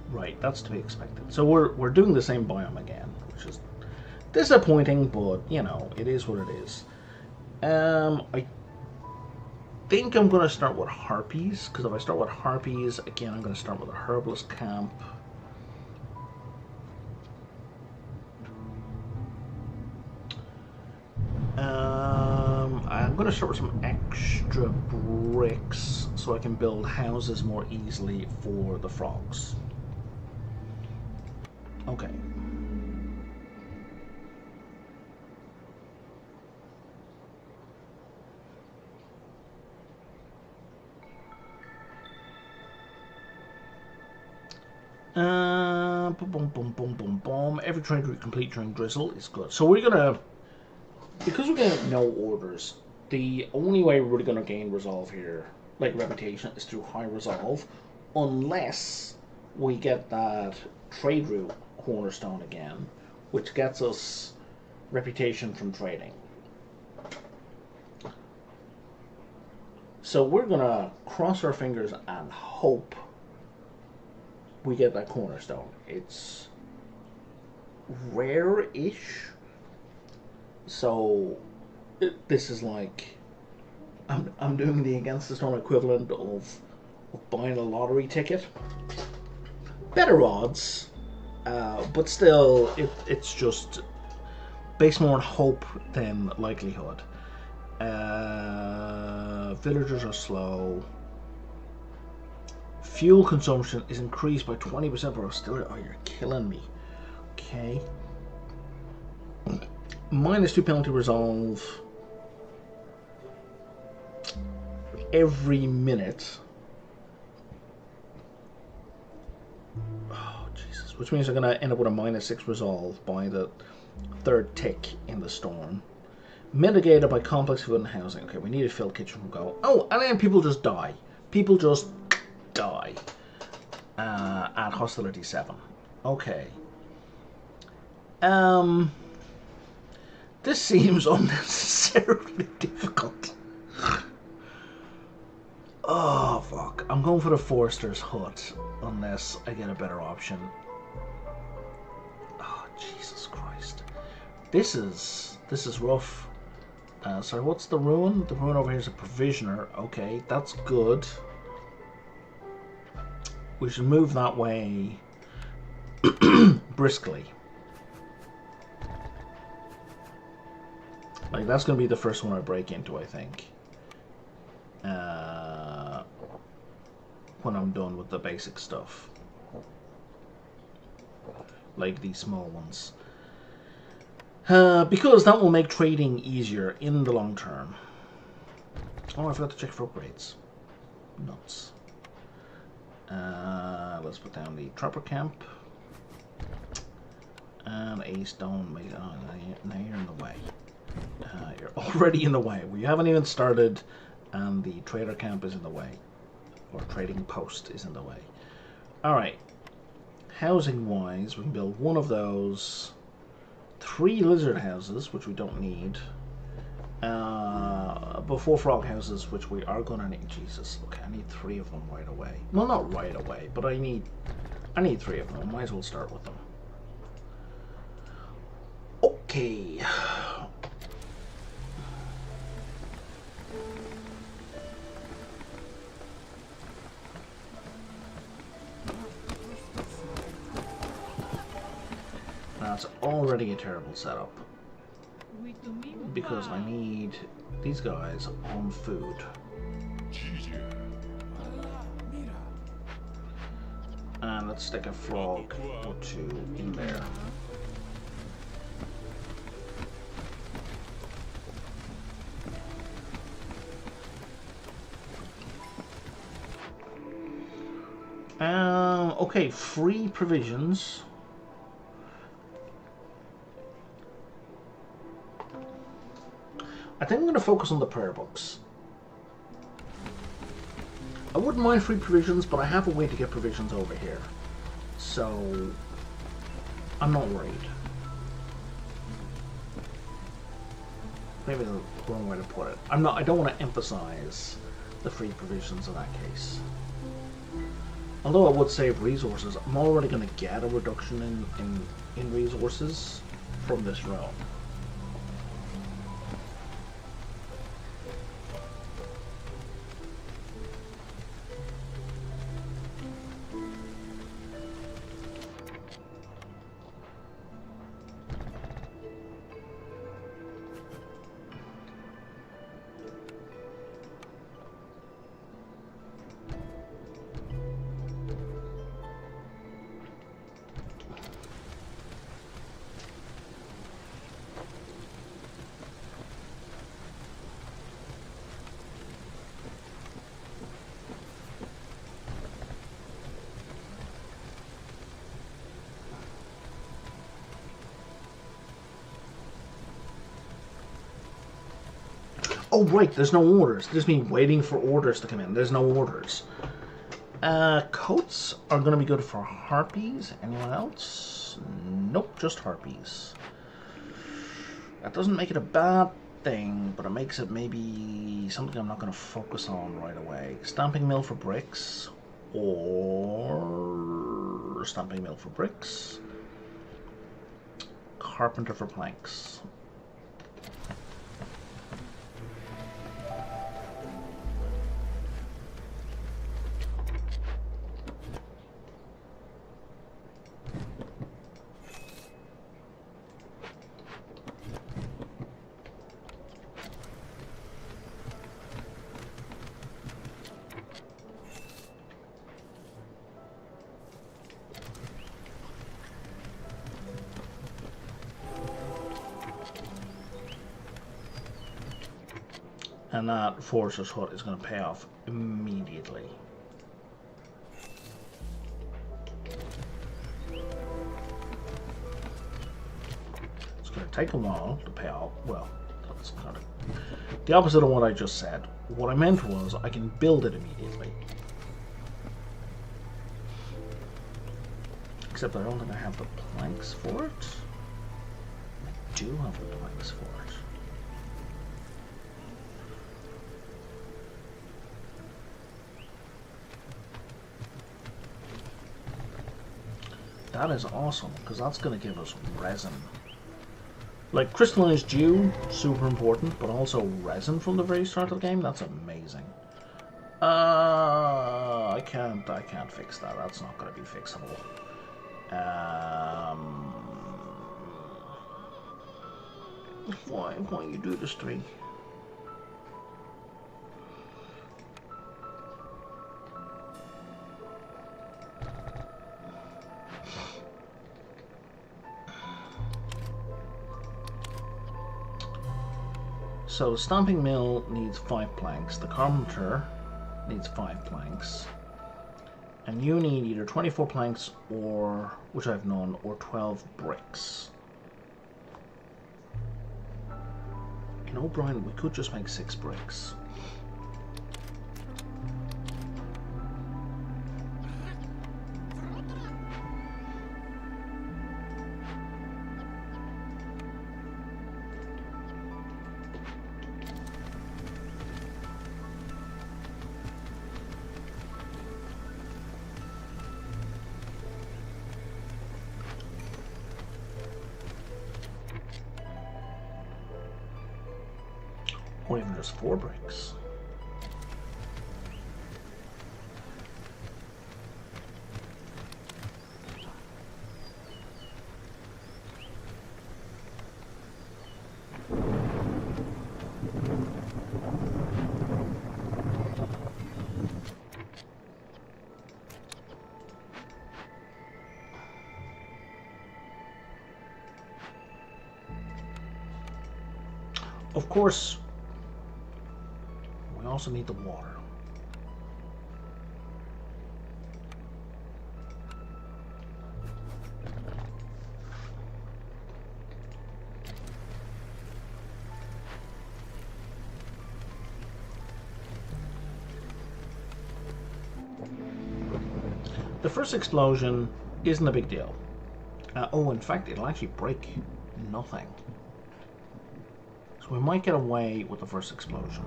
Right, that's to be expected. So we're doing the same biome again, which is disappointing, but you know, it is what it is. I think I'm going to start with harpies, because if I start with harpies, again, I'm going to start with a herbalist camp. I'm going to start with some extra bricks so I can build houses more easily for the frogs. Okay. Boom, boom, boom, boom, boom. Every trade we complete during drizzle is good. So we're gonna, because we're getting no orders, the only way we're really gonna gain resolve here, like reputation, is through high resolve, unless we get that trade route cornerstone again, which gets us reputation from trading. So we're gonna cross our fingers and hope we get that cornerstone. It's rare-ish, so this is like I'm doing the against the storm equivalent of buying a lottery ticket. Better odds, but still, it's just based more on hope than likelihood. Villagers are slow. Fuel consumption is increased by 20% per hostility. Oh, you're killing me. Okay. -2 penalty resolve every minute. Oh, Jesus. Which means I'm going to end up with a -6 resolve by the 3rd tick in the storm. Mitigated by complex food and housing. Okay, we need a filled kitchen from go. Oh, and then people just die. People just die at hostility 7. Okay. This seems unnecessarily difficult. Oh fuck! I'm going for the Forester's hut unless I get a better option. Oh Jesus Christ! This is rough. Sorry, what's the ruin? The ruin over here is a provisioner. Okay, that's good. We should move that way briskly. Like, that's going to be the first one I break into, I think. When I'm done with the basic stuff. Like these small ones. Because that will make trading easier in the long term. Oh, I forgot to check for upgrades. Nuts. Let's put down the trapper camp. And a stone maze. Oh, now you're in the way. You're already in the way. We haven't even started, and the trader camp is in the way. Or trading post is in the way. Alright. Housing-wise, we can build one of those. 3 lizard houses, which we don't need. But 4 frog houses, which we are gonna need. Jesus, okay, I need 3 of them right away. Well, not right away, but I need 3 of them. Might as well start with them. Okay. That's already a terrible setup. Because I need these guys on food. And let's stick a frog or two in there. Okay, free provisions. I think I'm going to focus on the prayer books. I wouldn't mind free provisions, but I have a way to get provisions over here. So, I'm not worried. Maybe the wrong way to put it. I don't want to emphasize the free provisions in that case. Although I would save resources, I'm already going to get a reduction in resources from this realm. Oh, right, there's no orders. There's me waiting for orders to come in. There's no orders. Coats are going to be good for harpies. Anyone else? Nope, just harpies. That doesn't make it a bad thing, but it makes it maybe something I'm not going to focus on right away. Stamping mill for bricks. Or stamping mill for bricks. Carpenter for planks. And that forester's hut is going to pay off immediately. It's going to take a while to pay off. Well, that's kind of the opposite of what I just said. What I meant was I can build it immediately. Except I don't think I have the planks for it. I do have the planks for it. That is awesome, because that's going to give us resin. Like, crystallized dew, super important, but also resin from the very start of the game, that's amazing. I can't fix that. That's not going to be fixable. Why you do this to me? So the stamping mill needs 5 planks, the carpenter needs 5 planks, and you need either 24 planks or, which I have none, or 12 bricks. You know, Brian, we could just make 6 bricks. Or even just 4 bricks. of course, we also need the water. The first explosion isn't a big deal. Oh, in fact, it'll actually break nothing. So we might get away with the first explosion.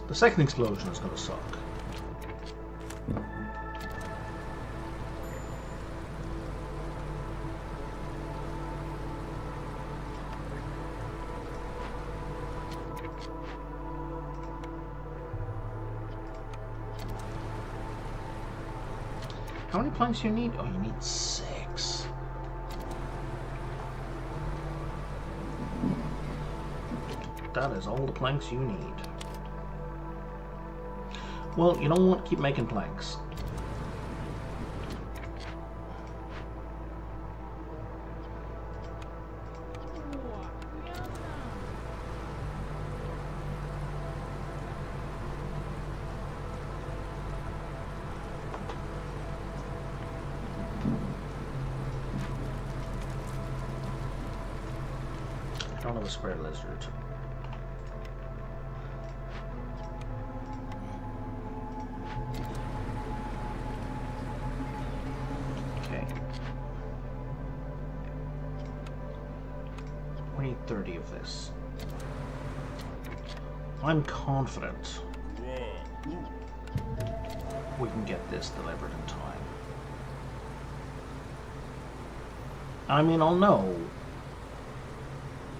The second explosion is going to suck. How many planks do you need? Oh, you need 6. That is all the planks you need. Well, you don't want to keep making planks. I don't have a spare lizard. Okay. We need 30 of this. I'm confident we can get this delivered in time. I mean, I'll know,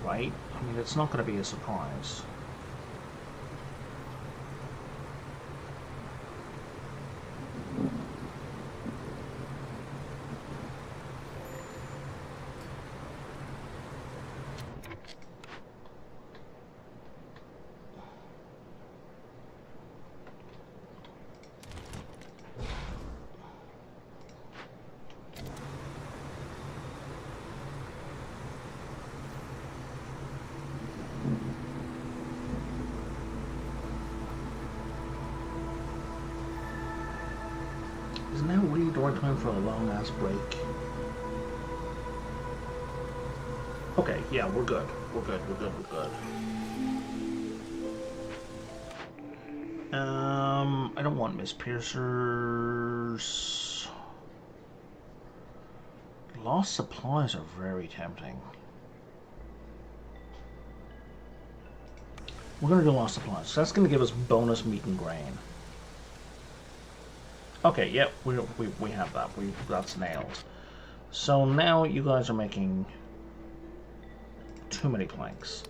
right? I mean, it's not going to be a surprise. Is now really the right time for a long ass break? Okay, yeah, we're good. We're good. I don't want Miss Piercers. Lost supplies are very tempting. We're gonna do lost supplies. So that's gonna give us bonus meat and grain. Okay, yep, we have that. That's nailed. So now you guys are making too many planks.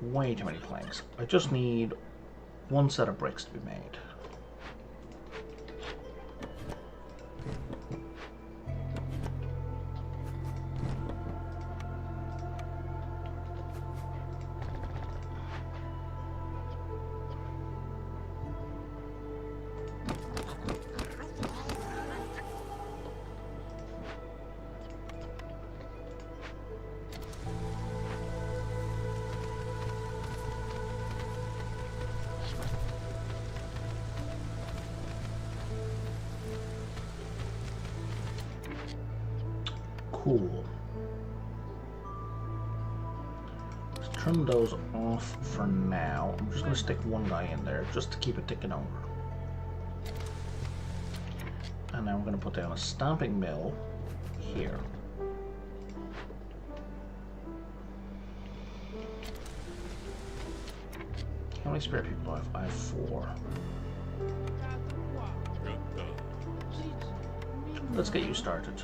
Way too many planks. I just need one set of bricks to be made. Cool. Let's turn those off for now. I'm just going to stick one guy in there just to keep it ticking over. And now we're going to put down a stamping mill here. How many spare people do I have? I have 4. Let's get you started.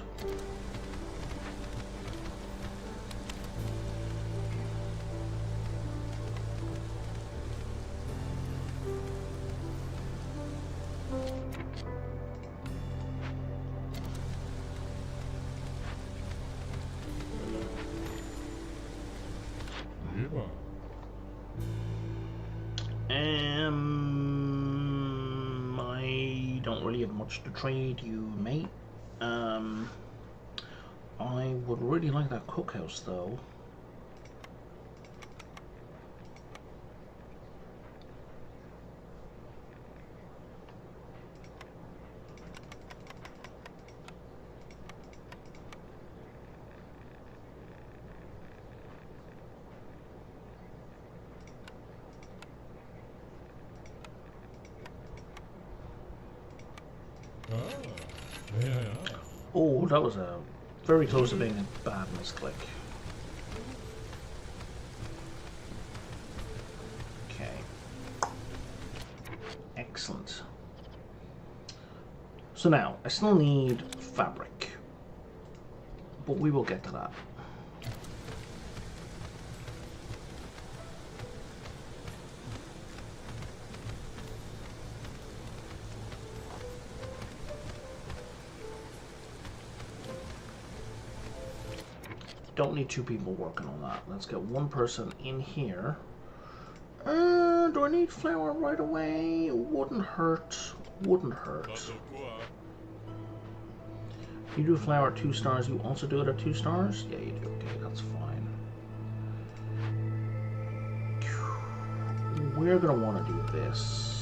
really have much to trade you, mate. I would really like that cookhouse, though. Oh, that was a very close to being a bad misclick. Okay. Excellent. So now, I still need fabric, but we will get to that. Don't need two people working on that. Let's get one person in here. Do I need flour right away? Wouldn't hurt. Wouldn't hurt. You do flour at 2 stars. You also do it at 2 stars? Yeah, you do. Okay, that's fine. We're going to want to do this.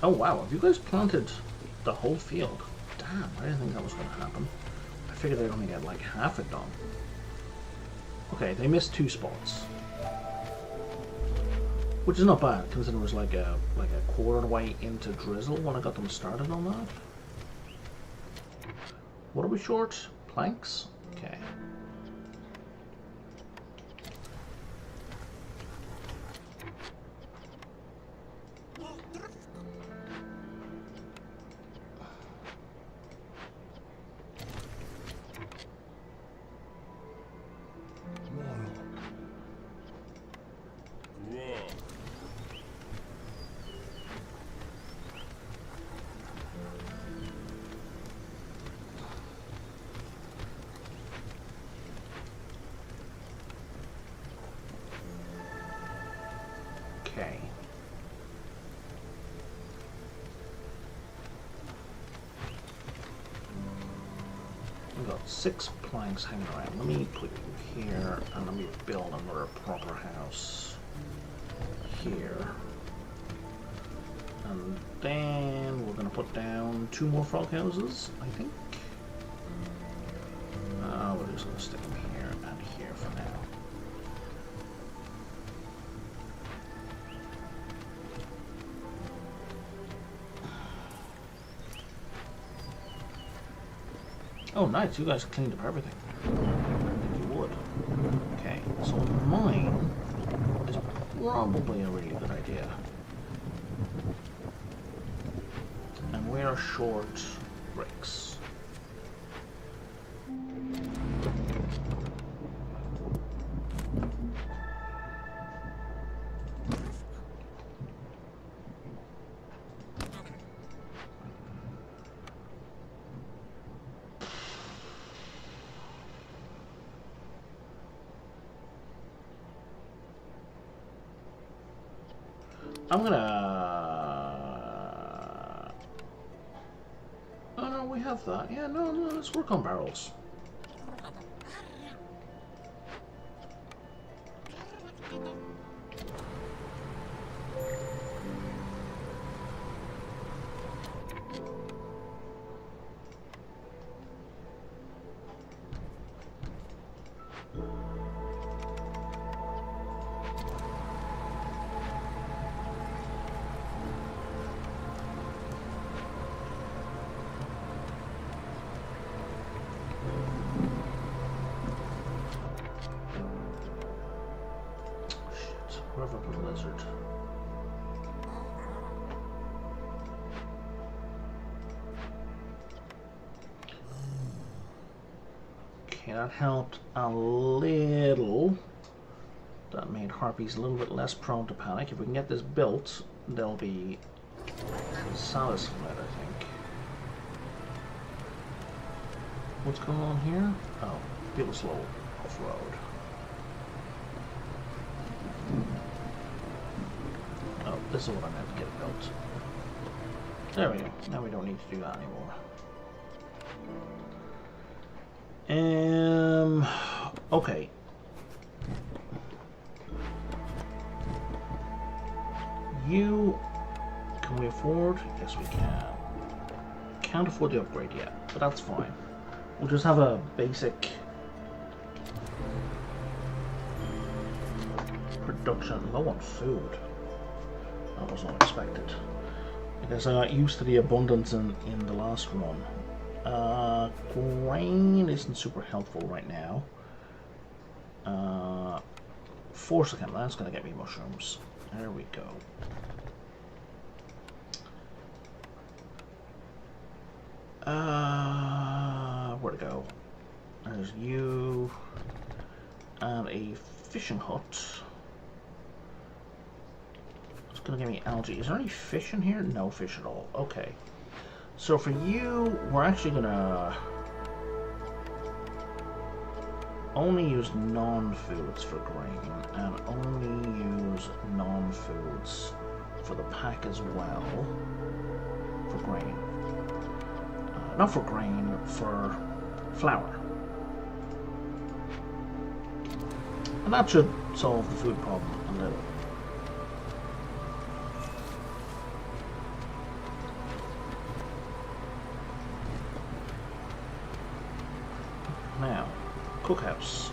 Oh wow, have you guys planted the whole field? Damn, I didn't think that was going to happen. I figured they'd only get like half it done. Okay, they missed 2 spots. Which is not bad, considering it was like a quarter of the way into drizzle when I got them started on that. What are we short? Planks? Okay. Okay. We've got 6 planks hanging around. Let me put you here, and let me build another proper house here. And then we're going to put down 2 more frog houses, I think. We're just going to stick them here and here for now. Oh, nice. You guys cleaned up everything. You would. Okay, so mine is probably a really good idea. And we are short bricks. I'm gonna... Oh no, we have that. Yeah, no, let's work on barrels. Wherever the lizard. that helped a little. That made harpies a little bit less prone to panic. If we can get this built, they'll be satisfied, I think. What's going on here? Oh, it was slow off-road. Oh, this is what I meant to get built. There we go. Now we don't need to do that anymore. Okay. You... Can we afford? Yes, we can. Can't afford the upgrade yet, but that's fine. We'll just have a basic production. Low on food. That was unexpected. Because I got used to the abundance in the last run. Grain isn't super helpful right now. Force account, that's gonna get me mushrooms. There we go. Where to go? There's you and a fishing hut. It's gonna give me algae. Is there any fish in here? No fish at all. Okay. So for you, we're actually gonna only use non-foods for grain and only use non-foods for the pack as well for grain. Not for grain, for flour. And that should solve the food problem a little. Now, cookhouse.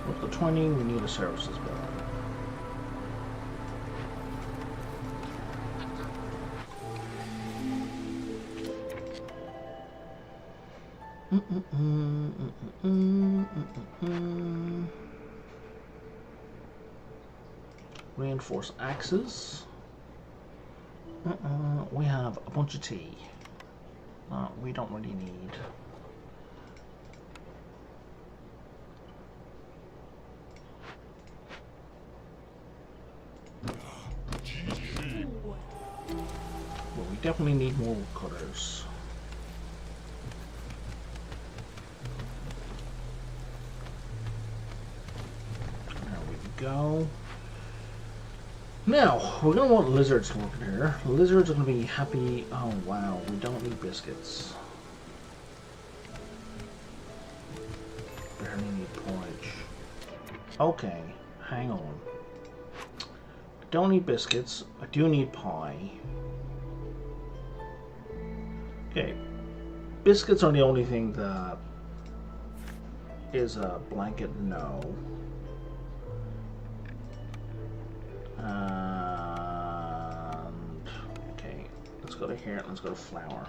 With the 20, we need a services bill. Reinforce axes. We have a bunch of tea. We don't really need. Well, we definitely need more cutters. There we go. Now, we're going to want lizards to work in here. Lizards are going to be happy. Oh, wow. We don't need biscuits. Barely need porridge. Okay, hang on. I don't need biscuits. I do need pie. Okay. Biscuits are the only thing that is a blanket no. And okay, let's go to here. Let's go to flour.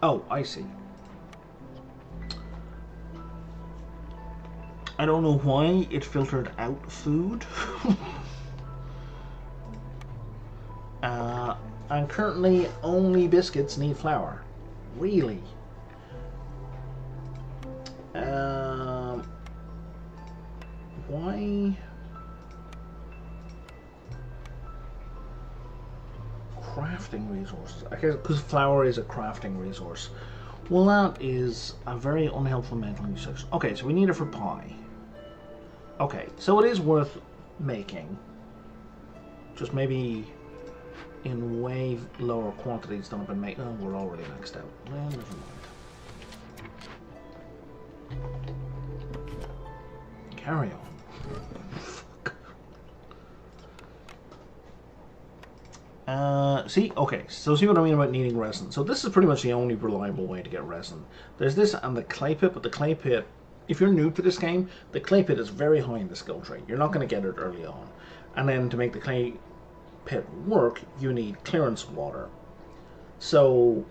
Oh, I see. I don't know why it filtered out food. And currently only biscuits need flour. Really? Why? Crafting resources. I guess because flour is a crafting resource. Well, that is a very unhelpful mental usage. Okay, so we need it for pie. Okay, so it is worth making. Just maybe in way lower quantities than I've been making. Oh, we're already maxed out. Well, never mind. Carry on. see, okay, so see what I mean about needing resin. So this is pretty much the only reliable way to get resin. There's this and the clay pit, but the clay pit, if you're new to this game, the clay pit is very high in the skill tree. You're not going to get it early on. And then to make the clay pit work, you need clearance water. So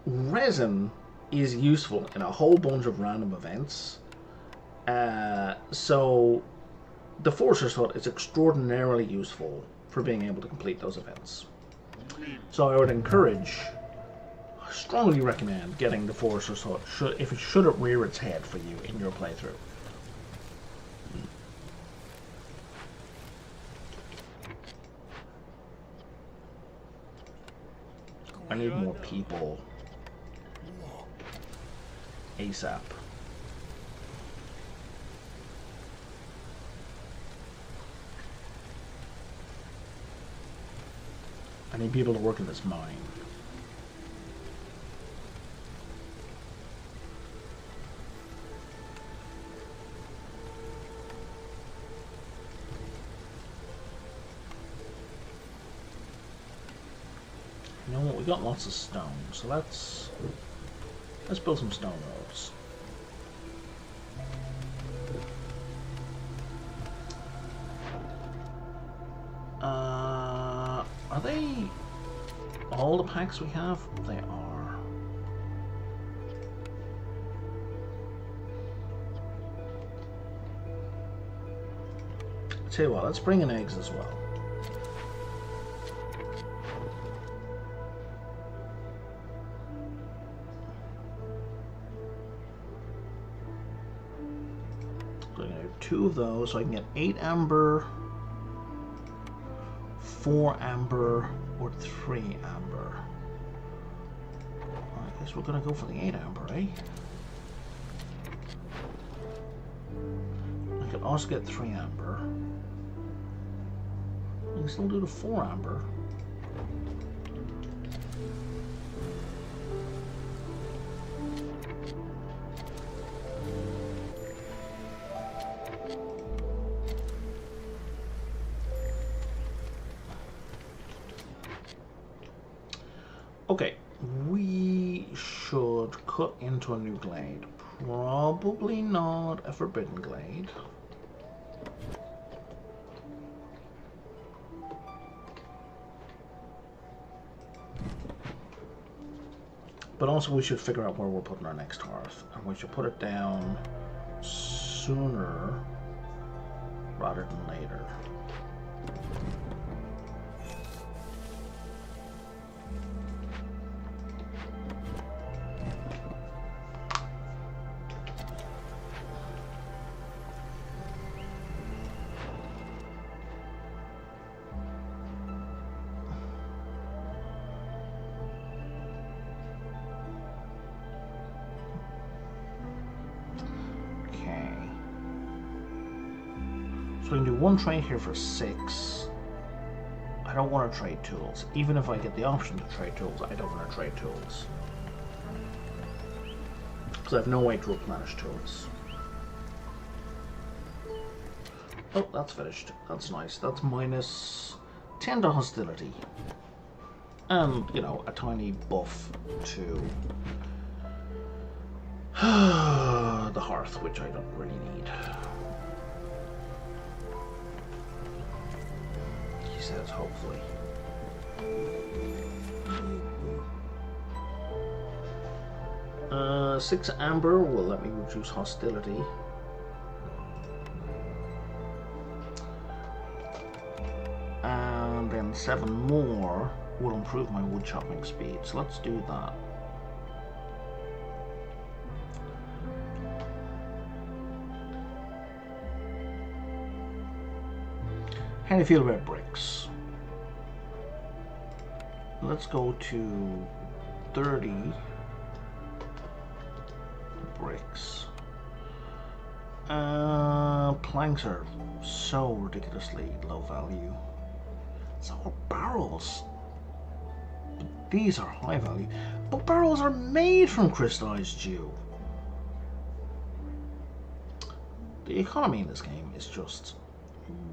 resin is useful in a whole bunch of random events. So the Forcer's Hut is extraordinarily useful for being able to complete those events. So I would encourage, strongly recommend getting the Forcer's Hut if it should it rear its head for you in your playthrough. I need more people ASAP. I need people to work in this mine. You know what? We got lots of stone, so let's build some stone roads. Are they all the packs we have? They are. Tell you what, let's bring in eggs as well. So I'm gonna do 2 of those, so I can get 8 amber. 4 amber or 3 amber. I guess we're gonna go for the 8 amber, eh? I could also get 3 amber. I can still do the 4 amber. Okay, we should cut into a new glade. Probably not a forbidden glade. But also we should figure out where we're putting our next hearth. And we should put it down sooner rather than later. We can do 1 trade here for 6. I don't want to trade tools. Even if I get the option to trade tools, I don't want to trade tools. Because I have no way to replenish tools. Oh, that's finished. That's nice. That's minus 10 to hostility. And, you know, a tiny buff to the hearth, which I don't really need. Says hopefully. Uh, 6 amber will let me reduce hostility. And then 7 more will improve my wood chopping speed. So let's do that. How do you feel about bricks? Let's go to 30 bricks. Planks are so ridiculously low value. So are barrels. But these are high value. But barrels are made from crystallized dew. The economy in this game is just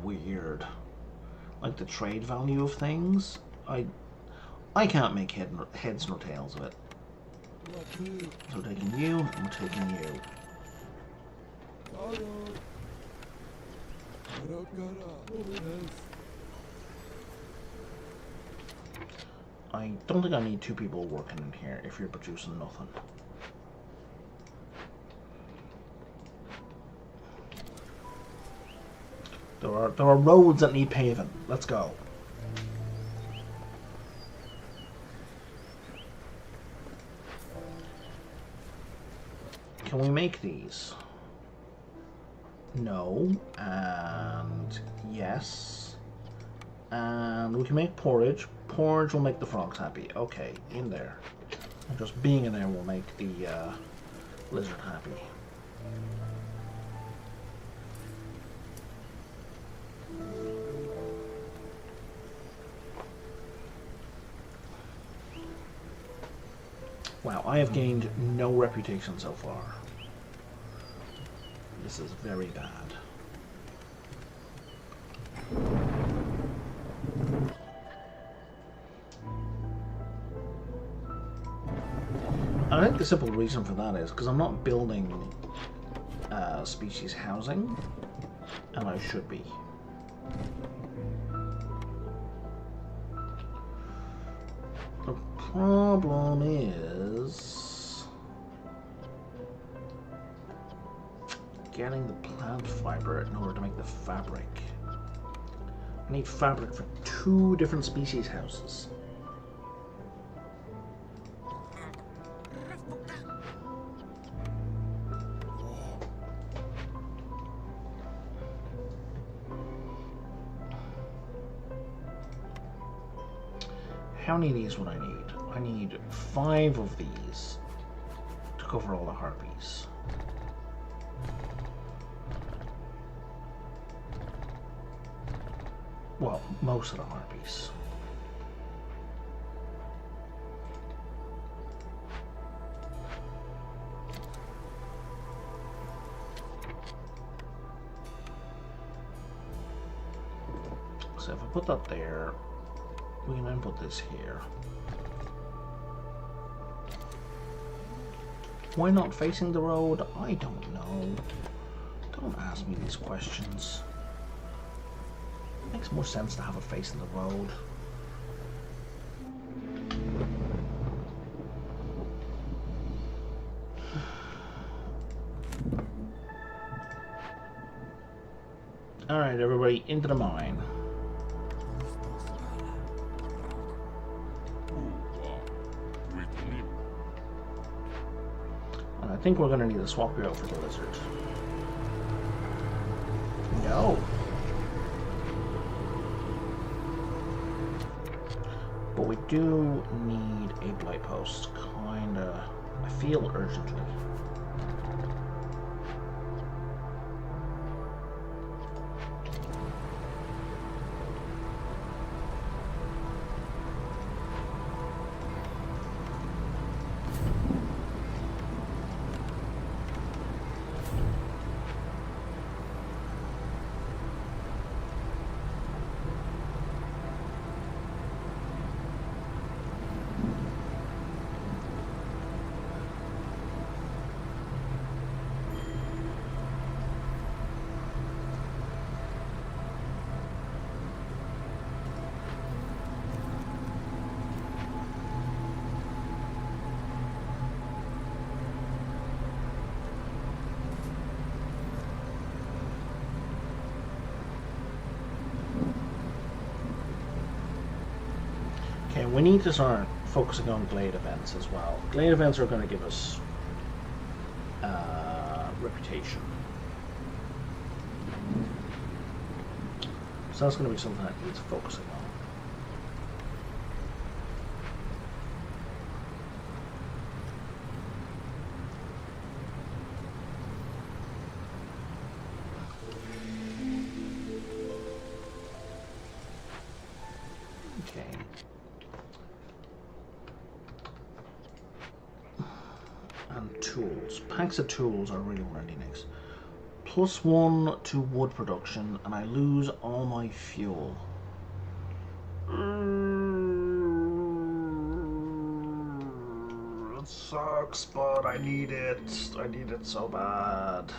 weird. Like the trade value of things, I I can't make heads nor tails of it. So we're taking you, and we're taking you. I don't think I need 2 people working in here if you're producing nothing. There are roads that need paving. Let's go. Can we make these? No. And yes. And we can make porridge. Porridge will make the frogs happy. Okay, in there. And just being in there will make the lizard happy. Wow, I have gained no reputation so far. This is very bad. I think the simple reason for that is because I'm not building species housing, and I should be. The problem is getting the plant fiber in order to make the fabric. I need fabric for 2 different species houses. How many of these would I need? I need 5 of these to cover all the harpies. Well, most of the harpies. So if I put that there, we can then put this here. Why not facing the road? I don't know. Don't ask me these questions. It makes more sense to have it facing the road. Alright, everybody, into the mine. And I think we're going to need to swap you out for the lizard. No. But we do need a blight post, kinda, I feel urgently. Okay, we need to start focusing on glade events as well. Glade events are going to give us reputation. So that's going to be something that needs focusing on. Okay. And tools. Packs of tools are really really nice. +1 to wood production, and I lose all my fuel. sucks, but I need it. I need it so bad.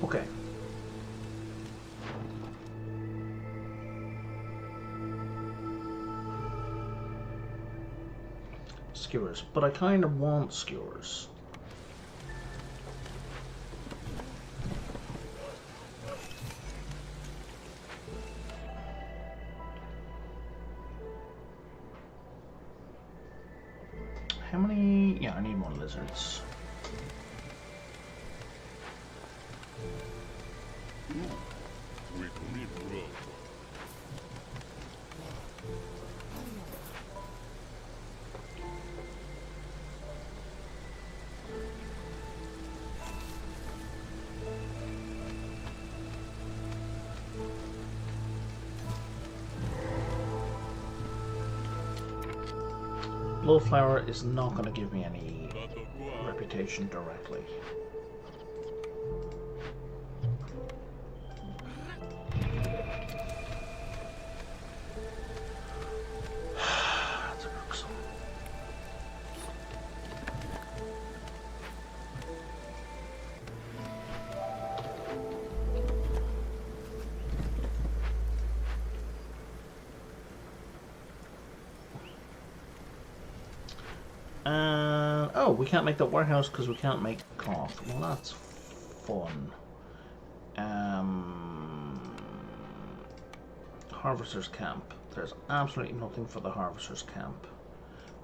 Okay. Skewers, but I kind of want skewers. How many? Yeah, I need more lizards. Blowflower is not going to give me any reputation directly. That's irksome. Oh, we can't make that warehouse because we can't make cloth. Well, that's fun. Harvester's camp. There's absolutely nothing for the harvester's camp.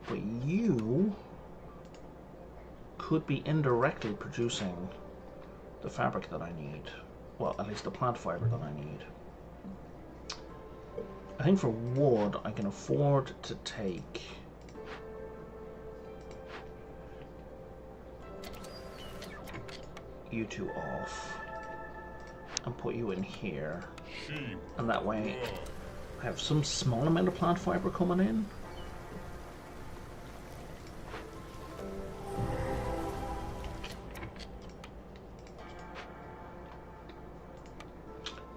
But you could be indirectly producing the fabric that I need. Well, at least the plant fiber that I need. I think for wood, I can afford to take you two off and put you in here, and that way I have some small amount of plant fiber coming in.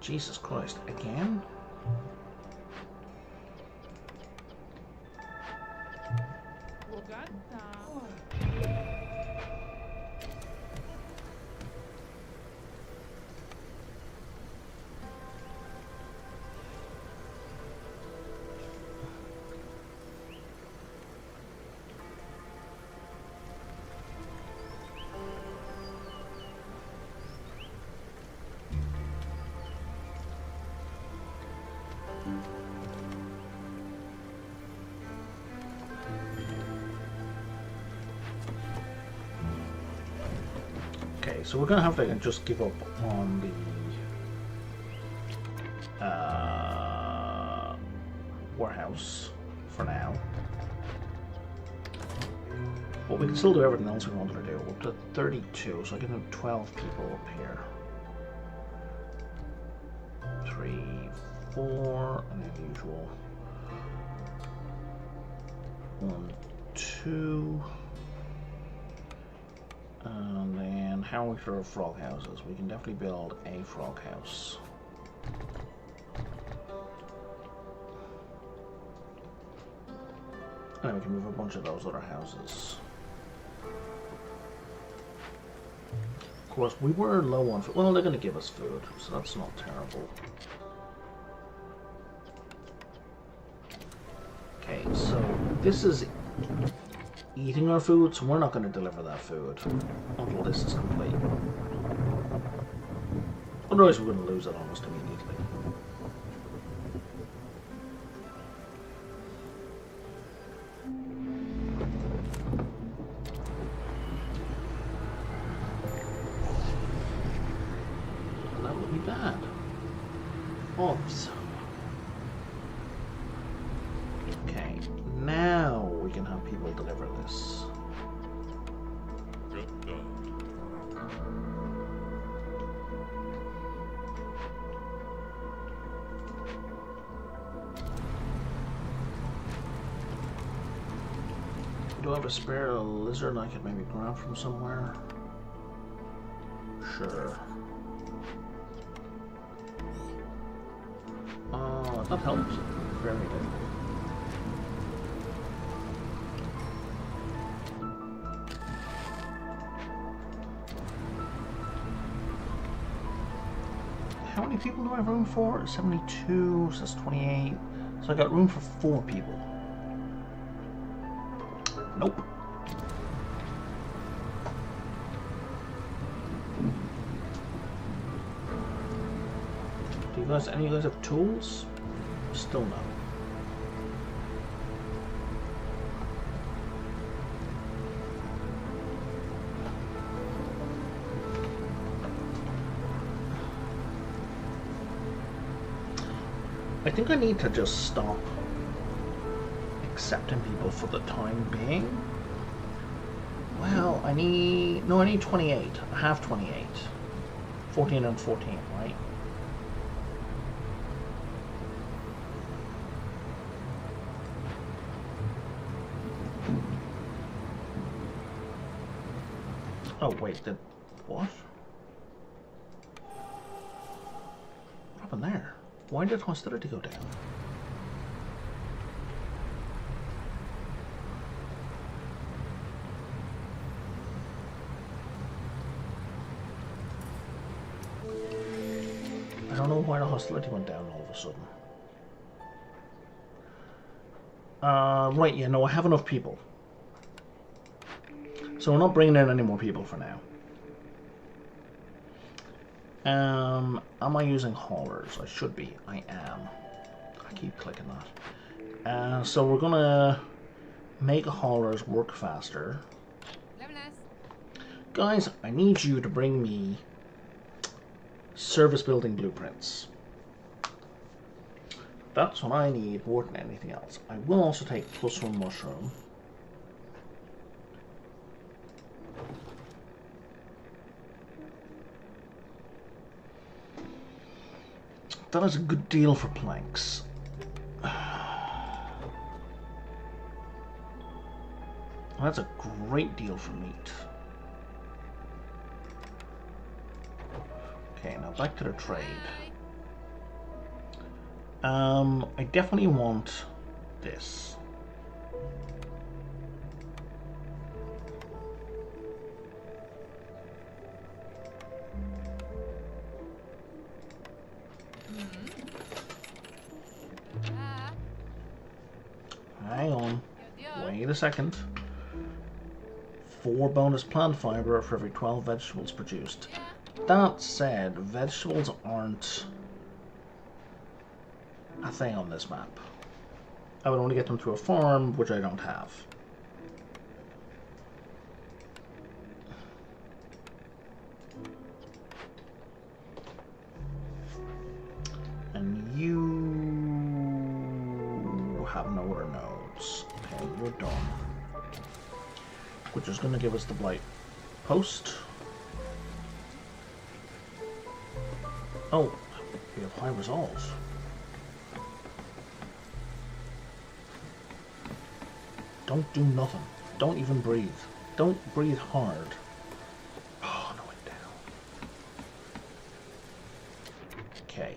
Jesus Christ, again? Okay, so we're gonna have to just give up on the warehouse for now. But we can still do everything else we wanted to do. We're up to 32, so I can have 12 people up here. 3, 4, and the usual. 1, 2. And then how are we for frog houses? We can definitely build a frog house. And we can move a bunch of those other houses. Of course, we were low on food. Well, they're going to give us food, so that's not terrible. Okay, so this is eating our food, so we're not going to deliver that food until this is complete. Otherwise, we're going to lose it almost immediately. cogs. Okay, now we can have people deliver this. Do I have a spare lizard I could maybe grab from somewhere? Sure. That helps. Very good. How many people do I have room for? 72, so that's 28. So I got room for 4 people. Nope. Do you guys, any of you guys have tools? Still no. I think I need to just stop accepting people for the time being. Well, I need 28. I have 28. 14 and 14, right? Oh wait, what? What happened there? Why did hostility go down? I don't know why the hostility went down all of a sudden. Right, yeah, no, I have enough people. So we're not bringing in any more people for now. Am I using haulers? I should be. I am. I keep clicking that. So we're gonna make haulers work faster. Guys, I need you to bring me service building blueprints. That's what I need more than anything else. I will also take +1 mushroom. That is a good deal for planks. That's a great deal for meat. Okay, now back to the trade. I definitely want this. Hang on. Wait a second. 4 bonus plant fiber for every 12 vegetables produced. That said, vegetables aren't a thing on this map. I would only get them through a farm, which I don't have. And you have no other nodes. Okay, you're done. Which is going to give us the blight post. Oh, we have high resolve. Don't do nothing. Don't even breathe. Don't breathe hard. Oh, no, went down. Okay.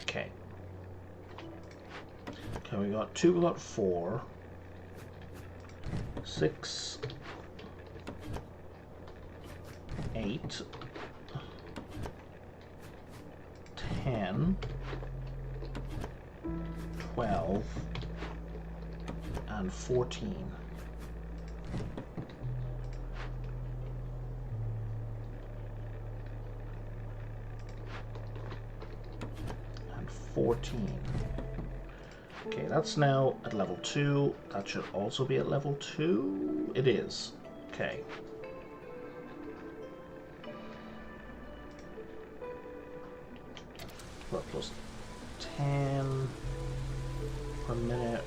Okay. Okay, we got 2, we got 4, 6, 8, 10, 12, and 14. 14. Okay, that's now at level 2. That should also be at level 2. It is. Okay. What, plus 10 per minute.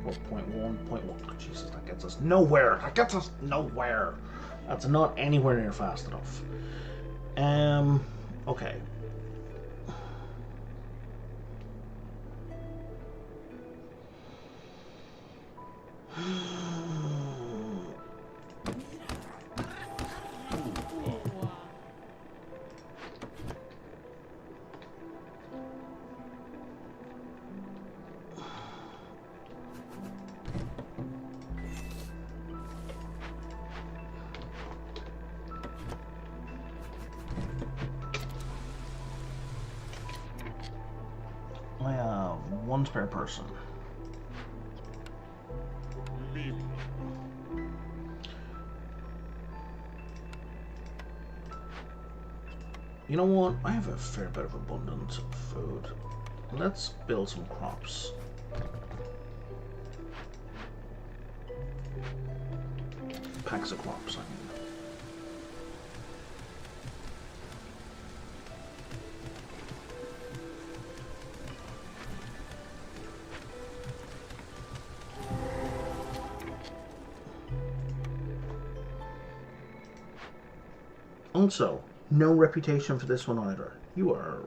4.1.1. Oh, Jesus, that gets us nowhere. That gets us nowhere. That's not anywhere near fast enough. Okay. I have one spare person. You know what? I have a fair bit of abundance of food. Let's build some crops. Packs of crops, I mean. Also, no reputation for this one either. You're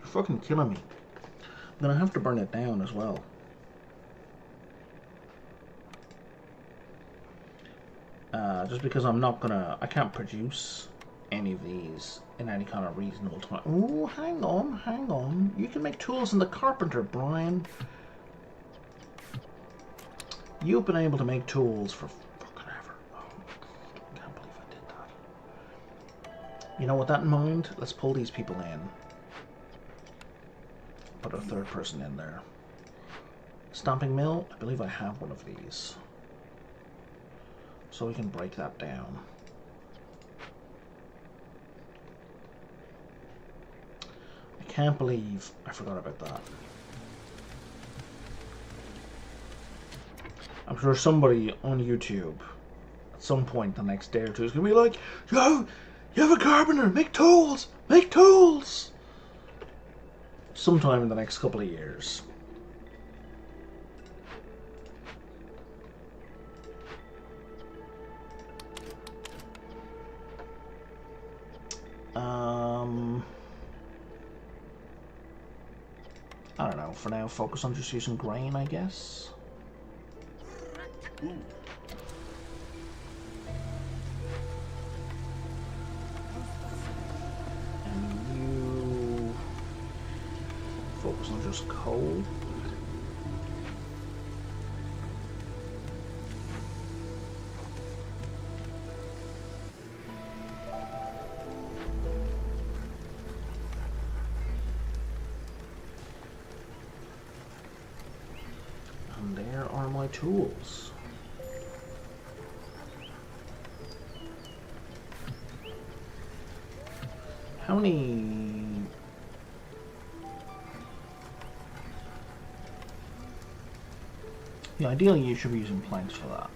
fucking killing me. I'm gonna have to burn it down as well. Just because I can't produce any of these in any kind of reasonable time. Oh, hang on. You can make tools in the carpenter, Brian. You've been able to make tools for fucking ever. Oh, I can't believe I did that. You know, with that in mind, let's pull these people in. Put a third person in there. Stamping mill, I believe I have one of these. So we can break that down. I can't believe I forgot about that. I'm sure somebody on YouTube at some point the next day or two is going to be like, Yo, you have a carpenter, make tools! Make tools! Sometime in the next couple of years. I don't know, for now focus on just using grain, I guess. And you focus on just coal. And there are my tools. How many... Yeah, ideally you should be using planks for that.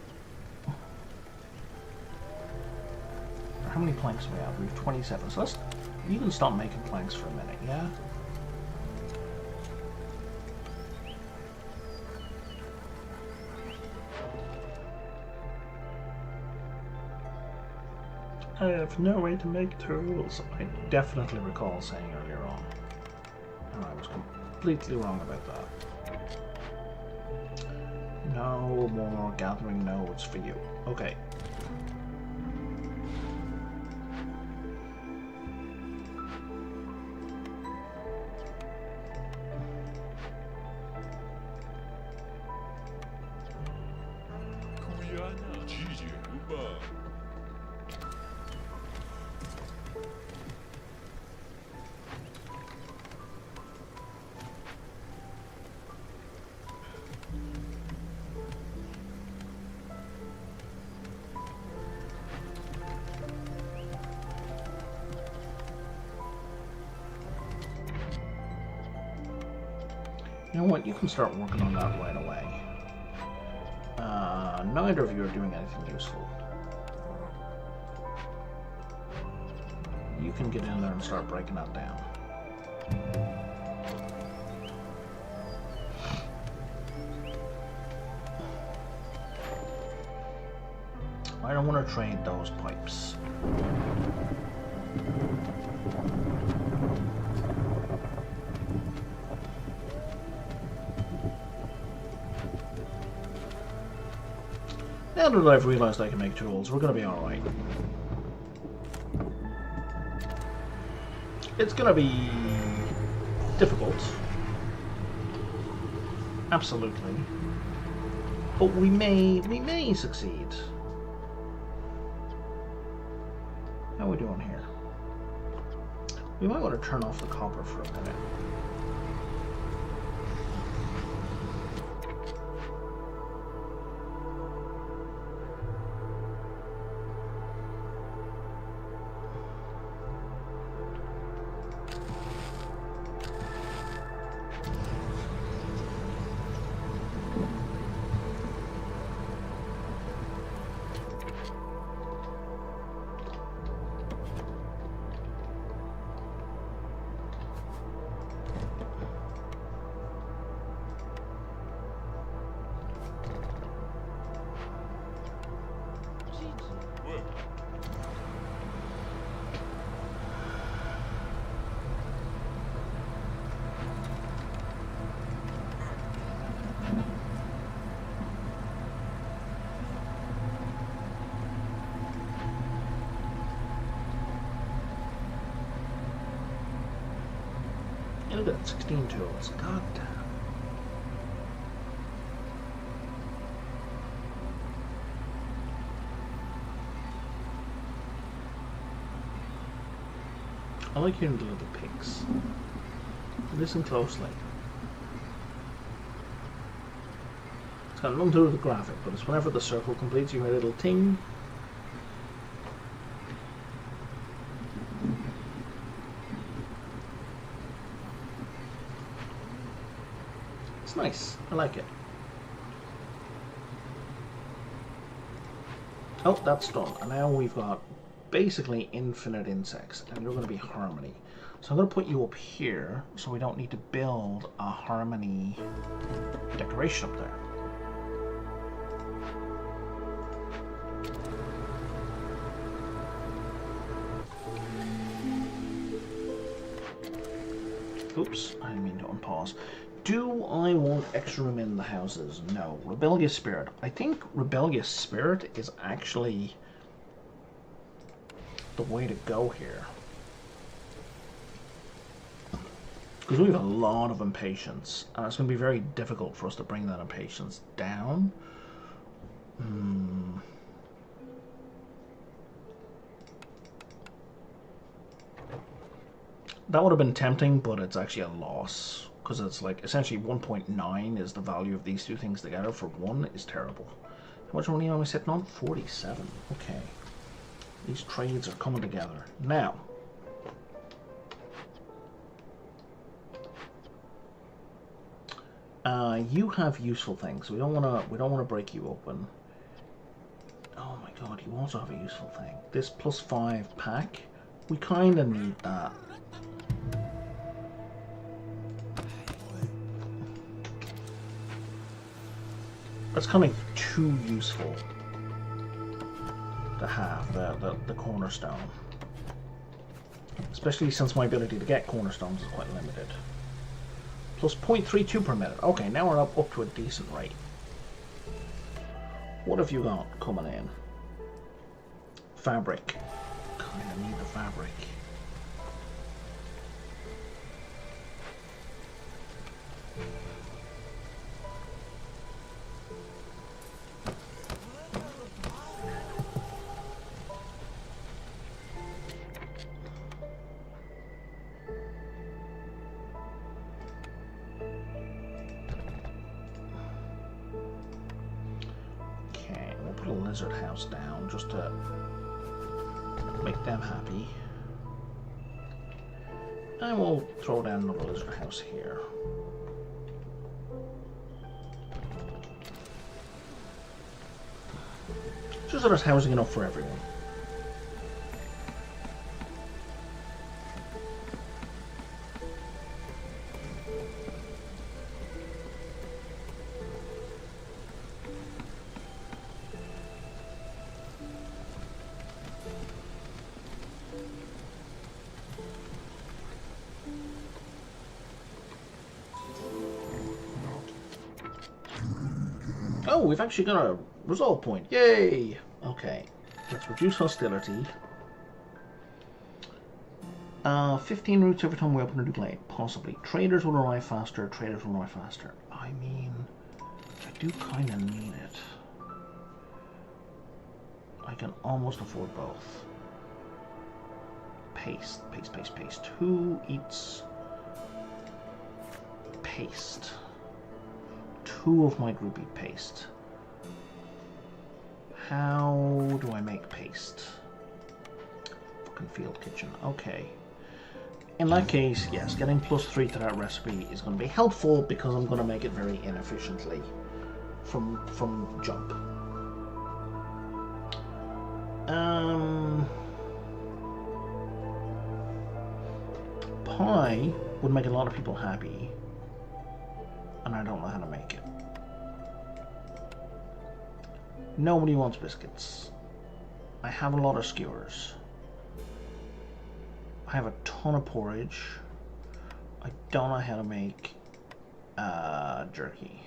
How many planks do we have? We have 27, so let's... You can stop making planks for a minute, yeah? I have no way to make tools. I definitely recall saying earlier on. And I was completely wrong about that. No more gathering nodes for you. Okay. You know what? You can start working on that right away. Neither of you are doing anything useful. You can get in there and start breaking that down. I don't want to trade those pipes. Now that I've realized I can make tools, we're going to be alright. It's going to be difficult. Absolutely. But we may succeed. How are we doing here? We might want to turn off the copper for a minute. Look at that, 16 tools. God damn. I like hearing the little pigs. Listen closely. It's got nothing to do with the graphic, but it's whenever the circle completes, you hear a little ting. It's nice. I like it. Oh, that's done. And now we've got basically infinite insects, and they're going to be harmony. So I'm going to put you up here, so we don't need to build a harmony decoration up there. Oops, I didn't mean to unpause. Do I want extra room in the houses? No. Rebellious Spirit. I think Rebellious Spirit is actually the way to go here. Because we have a lot of impatience, and it's going to be very difficult for us to bring that impatience down. That would have been tempting, but it's actually a loss. Because it's like, essentially 1.9 is the value of these two things together for one is terrible. How much money am I sitting on? 47. Okay. These trades are coming together. Now. You have useful things. We don't wanna break you open. Oh my god, you also have a useful thing. This +5 pack. We kinda need that. That's kind of too useful to have, the cornerstone. Especially since my ability to get cornerstones is quite limited. Plus 0.32 per minute. Okay, now we're up to a decent rate. What have you got coming in? Fabric. Kinda need the fabric. Lizard house down just to make them happy, and we'll throw down another lizard house here. Just so there's housing enough for everyone. Oh, we've actually got a resolve point. Yay! Okay, let's reduce hostility. 15 routes every time we open a new glade. Possibly. Traders will arrive faster. Traders will arrive faster. I mean, I do kind of need it. I can almost afford both. Paste, paste, paste, paste. Who eats paste? 2 of my group eat paste. How do I make paste? Fucking field kitchen. Okay. In that case, yes, getting +3 to that recipe is going to be helpful because I'm going to make it very inefficiently from jump. Pie would make a lot of people happy, and I don't know how to make it. Nobody wants biscuits. I have a lot of skewers. I have a ton of porridge. I don't know how to make jerky.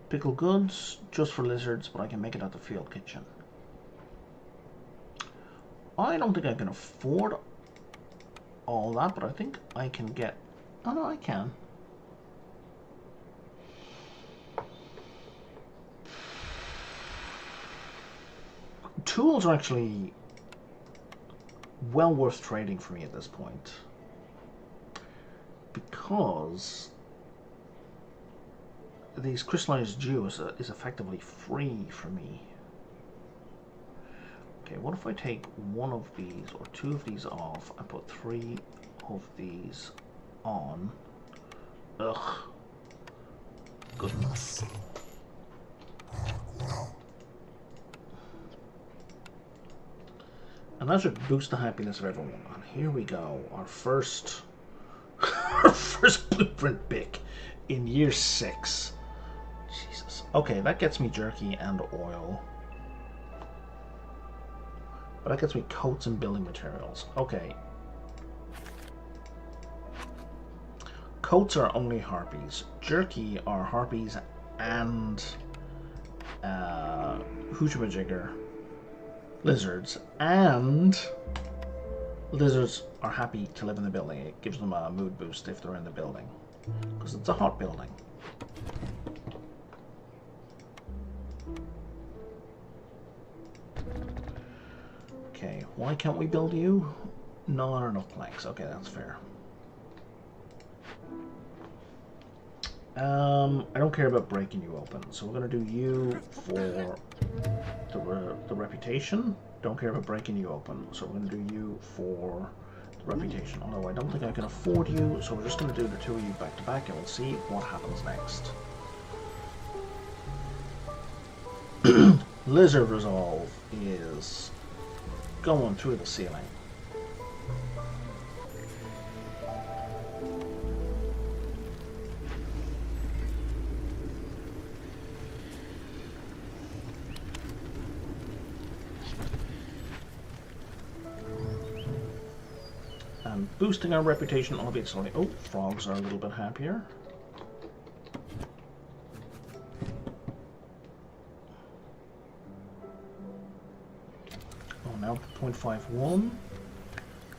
Pickled goods, just for lizards, but I can make it at the field kitchen. I don't think I can afford all that, but I think I can get... Oh no, I can. Tools are actually well worth trading for me at this point, because these crystallized dew is effectively free for me. Okay, what if I take 1 of these or 2 of these off and put 3 of these on? Ugh. Goodness. And that should boost the happiness of everyone. And here we go, our first our first blueprint pick in year 6. Jesus. Okay, that gets me jerky and oil. But that gets me coats and building materials. Okay. Coats are only harpies. Jerky are harpies and whoochamajigger. Lizards, and lizards are happy to live in the building. It gives them a mood boost if they're in the building, because it's a hot building. Okay, why can't we build you? Not enough planks. Okay, that's fair. I don't care about breaking you open, so we're going to do you for the reputation. Don't care about breaking you open, so we're going to do you for the reputation. Although I don't think I can afford you, so we're just going to do the 2 of you back to back, and we'll see what happens next. Lizard resolve is going through the ceiling. Boosting our reputation, albeit slowly. Oh, frogs are a little bit happier. Oh, now 0.51.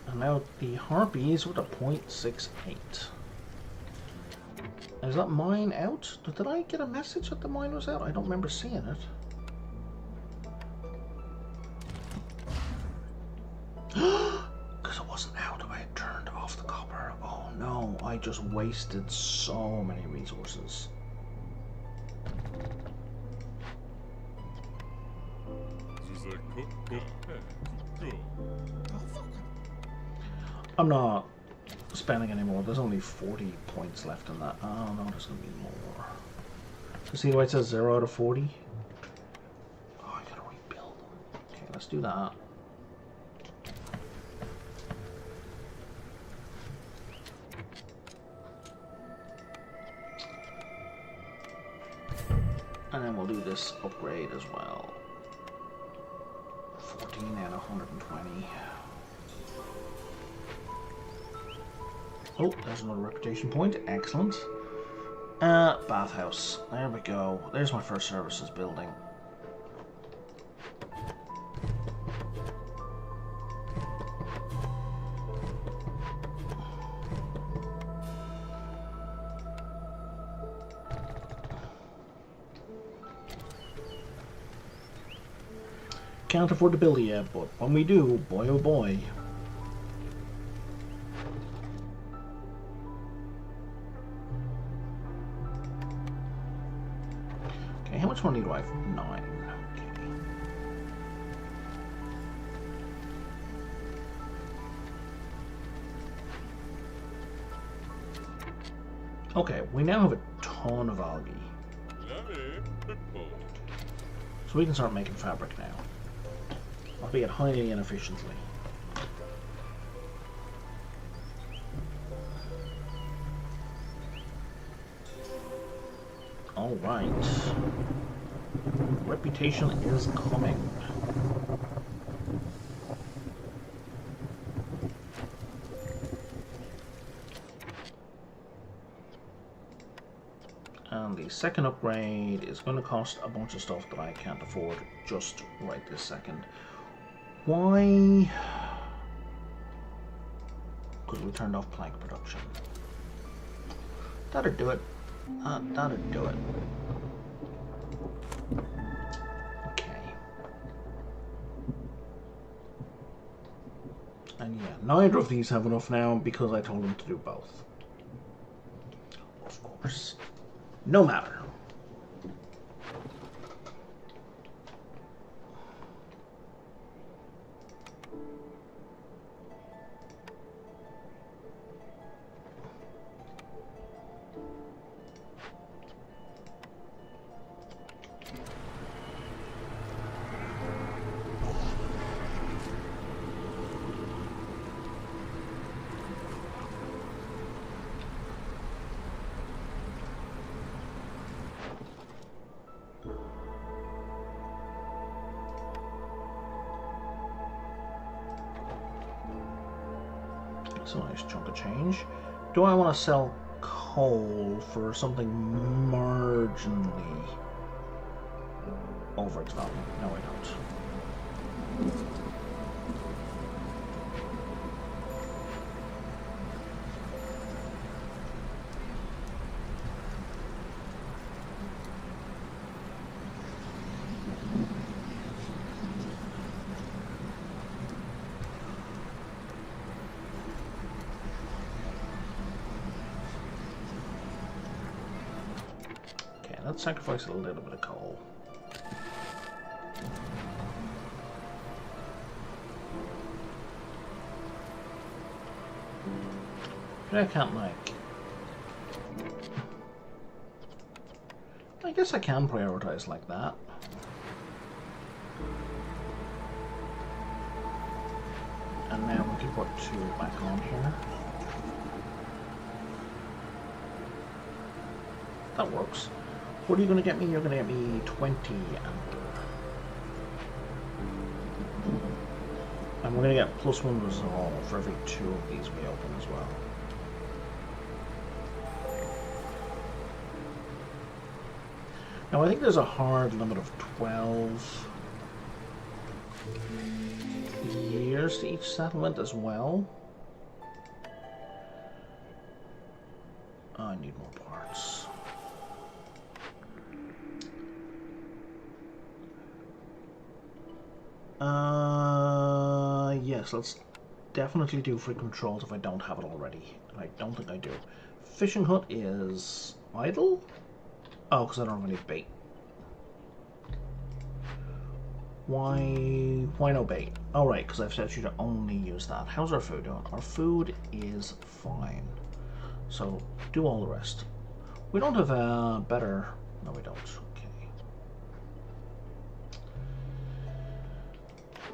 And now the harpies with a 0.68. Is that mine out? Did I get a message that the mine was out? I don't remember seeing it. Because it wasn't out. I had turned off the copper. Oh no, I just wasted so many resources. I'm not spending any more. There's only 40 points left in that. Oh no, there's going to be more. So see why it says 0 out of 40? Oh, I gotta rebuild. let's do that. And then we'll do this upgrade as well. 14 and 120. Oh, there's another reputation point. Excellent. Bathhouse. There we go. There's my first services building. Can't afford to build it yet, but when we do, boy oh boy. Okay, how much money do I have? 9. Okay, we now have a ton of algae. So we can start making fabric now. Albeit highly inefficiently. Alright. Reputation is coming. And the second upgrade is going to cost a bunch of stuff that I can't afford just right this second. Why? Because we turned off plank production. That'd do it. That'd do it. Okay. And yeah, neither of these have enough now because I told them to do both. Of course. No matter. That's a nice chunk of change. Do I want to sell coal for something marginally over its value? No, I don't. Let's sacrifice a little bit of coal. But I can't, like... I guess I can prioritize like that. And now we can put 2 back on here. That works. What are you going to get me? You're going to get me 20 amber. And we're going to get +1 resolve for every 2 of these we open as well. Now I think there's a hard limit of 12 years to each settlement as well. I need more parts. Yes, let's definitely do frequent patrols if I don't have it already. And I don't think I do. Fishing hut is idle? Oh, because I don't have any bait. Why no bait? Oh, right, because I've set you to only use that. How's our food doing? Our food is fine. So, do all the rest. We don't have a better... No, we don't. Okay.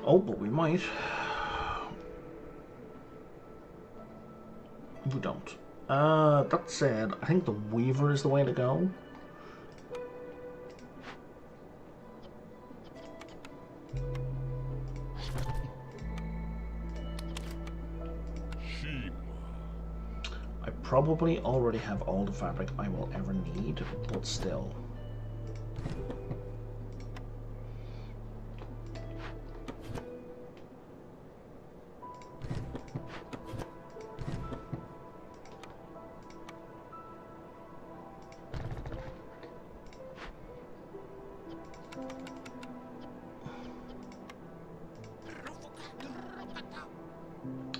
Oh, but we might. We don't. That said, I think the Weaver is the way to go. I probably already have all the fabric I will ever need, but still.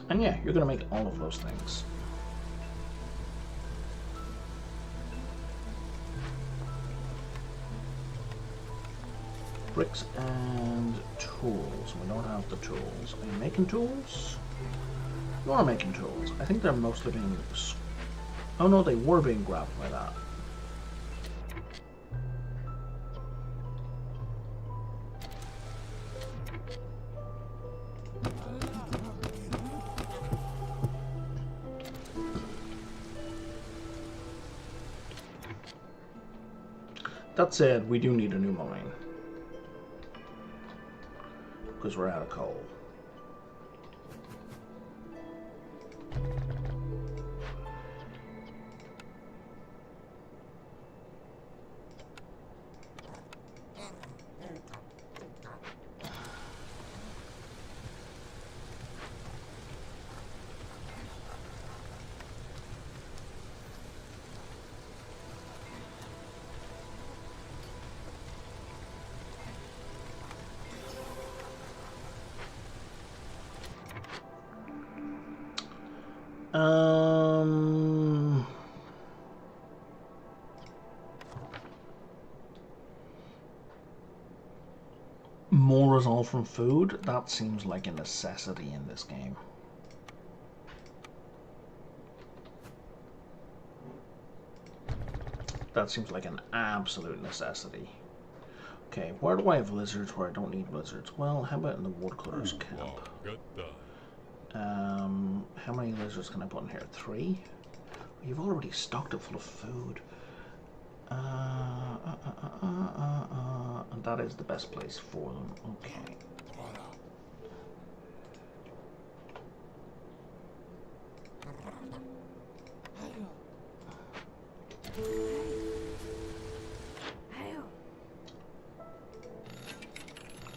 And yeah, you're gonna make all of those things. Bricks and tools. We don't have the tools. Are you making tools? You are making tools. I think they're mostly being... Oh no, they were being grabbed by that. That said, we do need a new mine. Because we're out of coal. More resolve from food? That seems like a necessity in this game. That seems like an absolute necessity. Okay, where do I have lizards where I don't need lizards? Well, how about in the woodcutter's camp? How many lizards can I put in here? 3? You've already stocked it full of food. And that is the best place for them. Okay.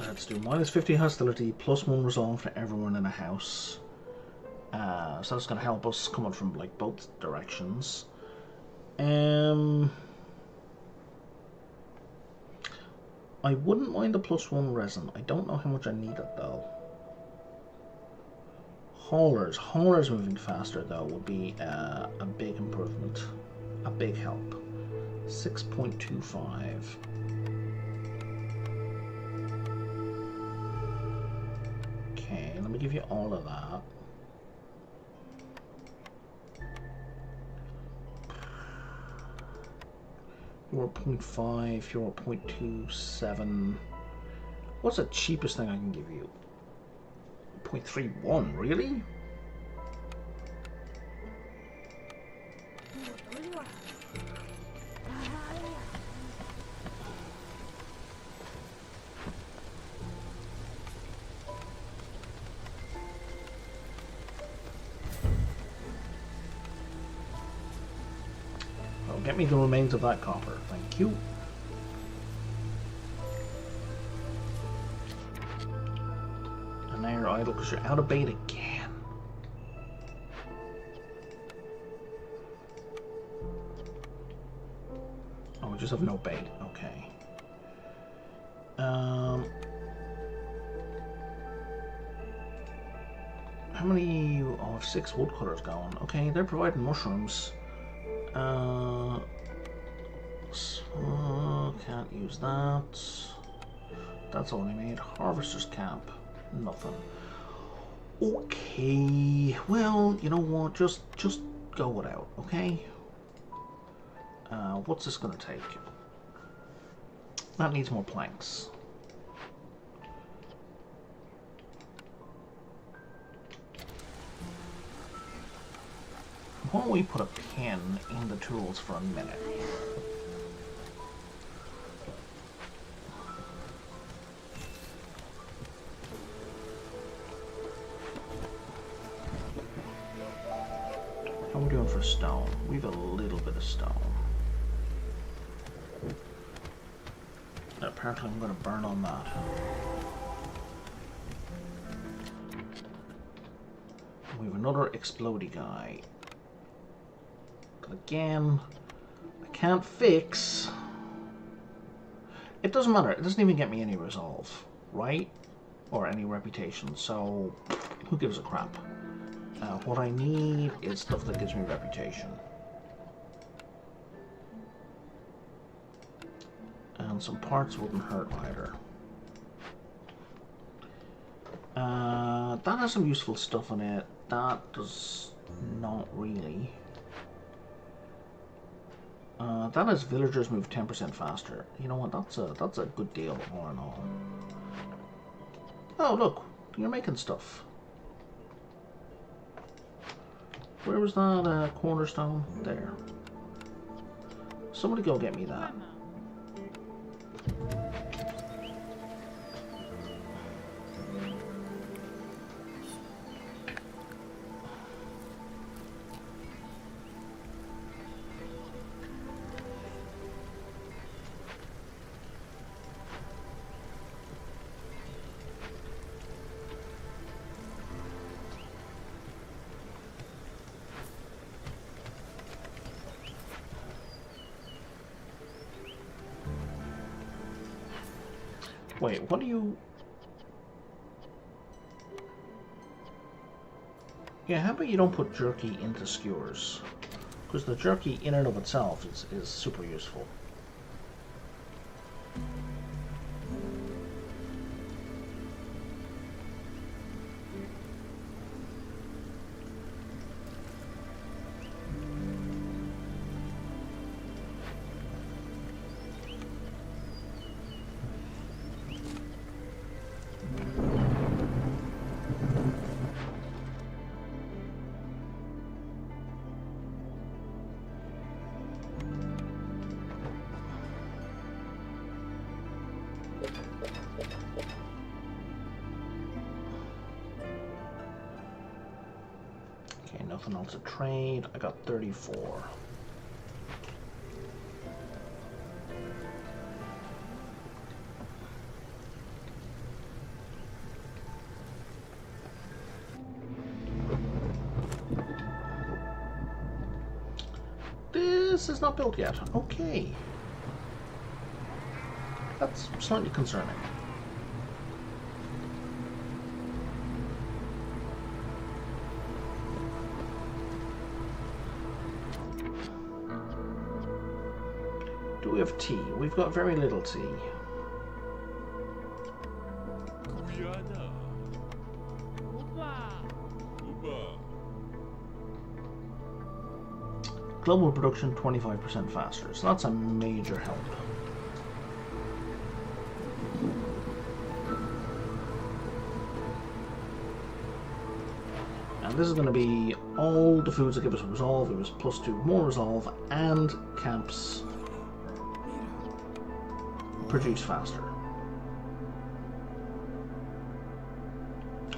Let's do -50 hostility, +1 resolve for everyone in a house. So that's going to help us coming from like both directions. I wouldn't mind the +1 resin. I don't know how much I need it though. Haulers moving faster though would be a big improvement, a big help. 6.25. Okay, let me give you all of that. You're 0.5, you're 0.27. What's the cheapest thing I can give you? 0.31, really? Well, get me the remains of that copper, thank you. And now you're idle because you're out of bait again. Oh, we just have no bait, okay. How many? Oh, I have 6 woodcutters going. Okay, they're providing mushrooms. Can't use that. That's all I made. Harvester's camp. Nothing. Okay. Well, you know what? Just go without. Okay. What's this gonna take? That needs more planks. Why don't we put a pin in the tools for a minute? How are we doing for stone? We've a little bit of stone. Apparently I'm going to burn on that. We have another explodey guy. But again, I can't fix. It doesn't matter. It doesn't even get me any resolve, right? Or any reputation, so who gives a crap? What I need is stuff that gives me reputation. And some parts wouldn't hurt either. That has some useful stuff in it. That does not really. That has villagers move 10% faster. You know what? That's a good deal, all in all. Oh, look, you're making stuff. Where was that cornerstone? There. Somebody go get me that. Wait, what do you... Yeah, how about you don't put jerky into skewers? Because the jerky in and of itself is super useful. Okay, nothing else to trade. I got 34. This is not built yet. Okay. That's slightly concerning. Do we have tea? We've got very little tea. Global production 25% faster, so that's a major help. And this is going to be all the foods that give us resolve. It was +2 more resolve, and camps produce faster.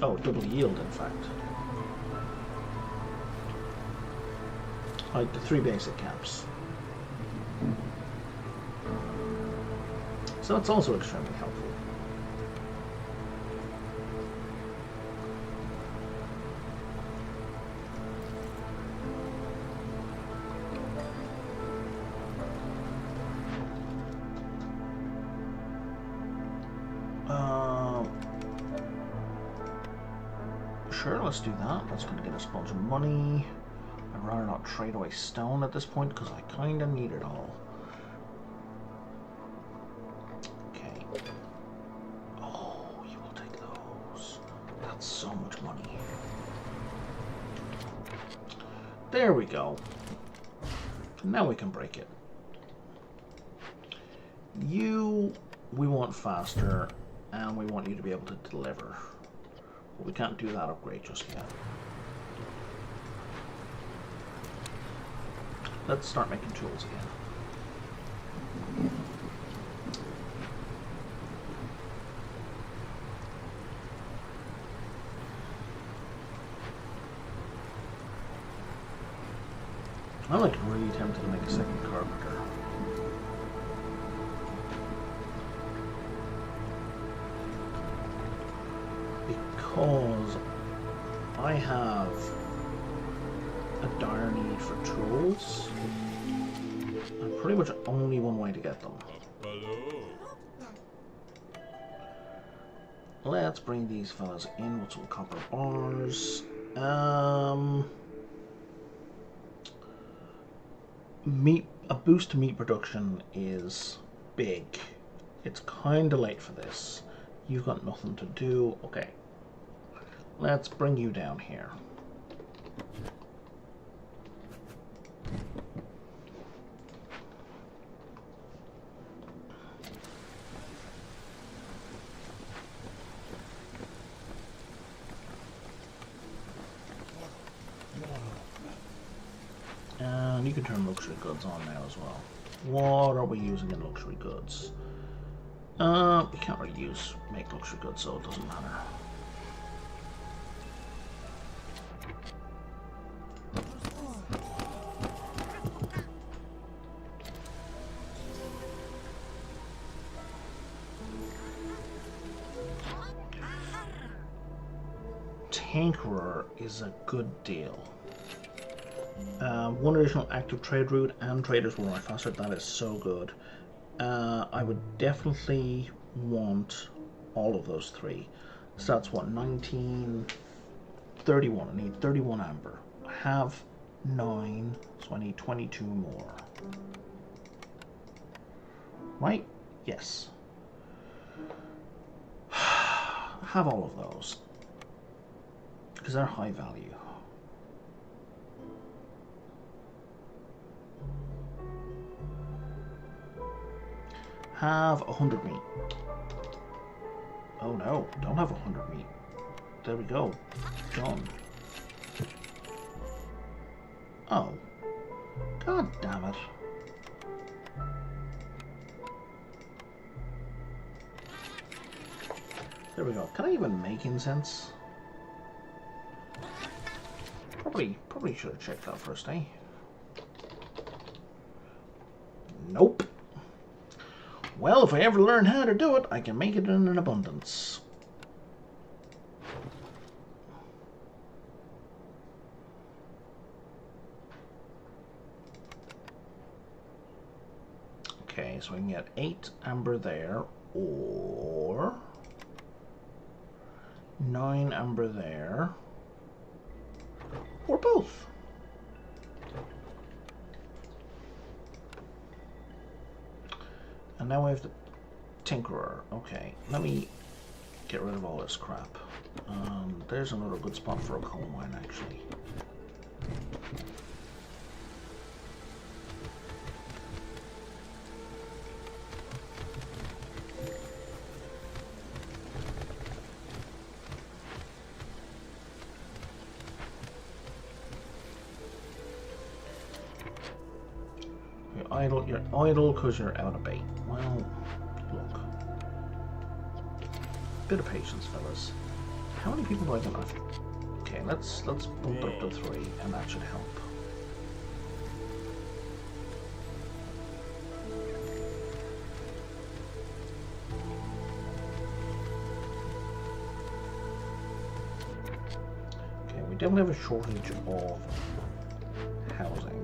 Oh, double yield, in fact. Like the 3 basic camps. So that's also extremely helpful. Sure, let's do that. That's going to get us a bunch of money. I'd rather not trade away stone at this point because I kind of need it all. Okay. Oh, you will take those. That's so much money. There we go. Now we can break it. You, we want faster, and we want you to be able to deliver. But we can't do that upgrade just yet. let's start making tools again. I'm like really tempted to make a second carpenter. Because I have a dire need for tools. And pretty much only one way to get them. Let's bring these fellas in with some copper bars. A boost to meat production is big. It's kinda late for this. You've got nothing to do. Okay. Let's bring you down here. And you can turn luxury goods on now as well. What are we using in luxury goods? We can't really make luxury goods, so it doesn't matter. Tinkerer is a good deal. One additional active trade route and traders will arrive faster. That is so good. I would definitely want all of those three. So that's what, 19, 31. I need 31 amber. I have 9, so I need 22 more. Right? Yes. Have all of those. Because they're high value. Have 100 meat. Oh no, don't have 100 meat. There we go. Done. Oh. God damn it. There we go. Can I even make incense? Probably should have checked that first, eh? Nope. Well, if I ever learn how to do it, I can make it in an abundance. Okay, so I can get 8 amber there, or 9 amber there, or both. And now we have the Tinkerer. Okay, let me get rid of all this crap. There's another good spot for a coal mine, actually. You're idle because you're out of bait. Well, look. Bit of patience, fellas. How many people do I get left? Okay, let's bump it up to 3, and that should help. Okay, we definitely have a shortage of housing.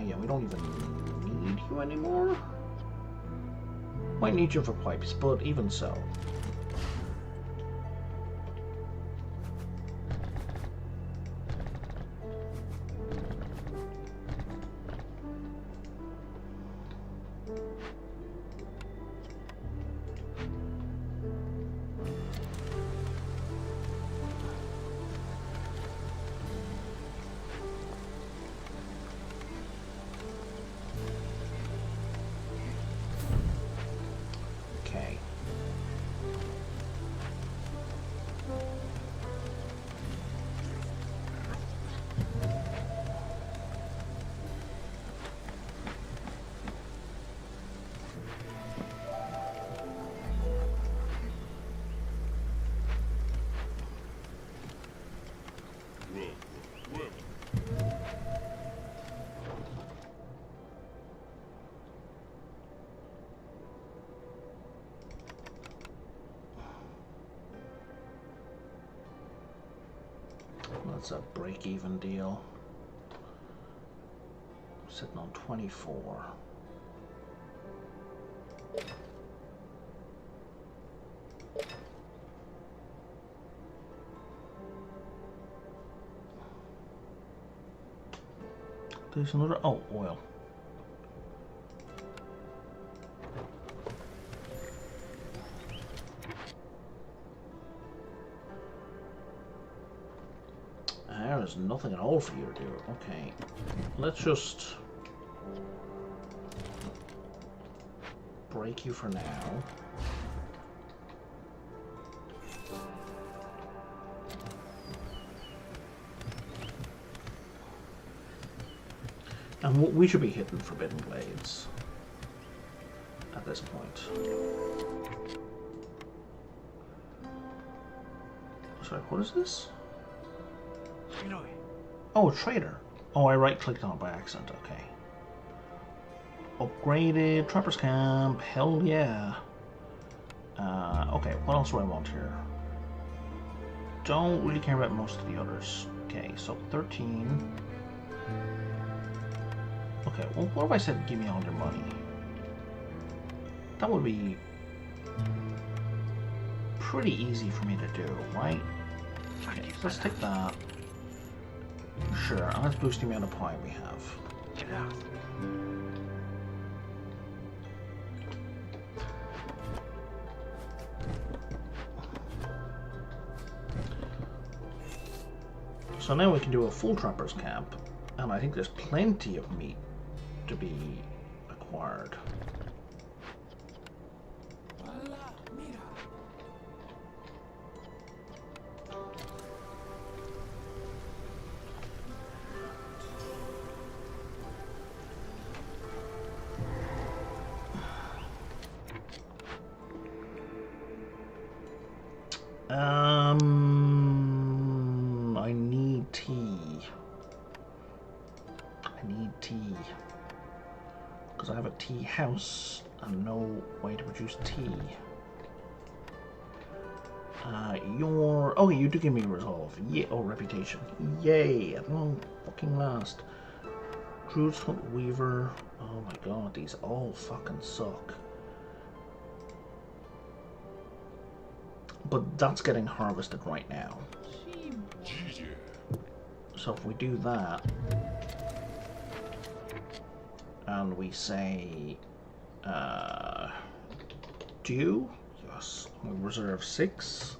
Yeah, we don't even need you anymore. Might need you for pipes, but even so. That's a break-even deal. Sitting on 24. There's another, oh, oil. There's nothing at all for you to do. Okay, let's just break you for now. And we should be hitting Forbidden Blades at this point. Sorry, what is this? Oh, trader. Oh, I right-clicked on it by accident. Okay. Upgraded Trapper's Camp. Hell yeah. Okay, what else do I want here? Don't really care about most of the others. Okay, so 13. Okay, well, what if I said give me all your money? That would be pretty easy for me to do, right? Okay, so let's take that. Sure, and let's boost the amount of pie we have. So now we can do a full Trapper's Camp, and I think there's plenty of meat to be acquired. I need tea. I need tea. Because I have a tea house and no way to produce tea. Oh, you do give me resolve. Yeah, oh, reputation. Yay, at long fucking last. Druid's Hunt Weaver. Oh my god, these all fucking suck. But that's getting harvested right now. So if we do that, and we say, due, yes, we reserve 6,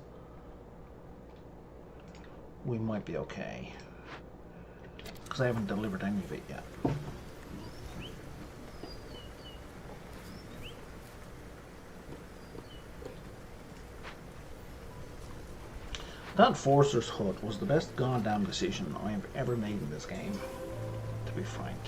we might be okay. Because I haven't delivered any of it yet. That Forcer's Hut was the best goddamn decision I have ever made in this game, to be frank.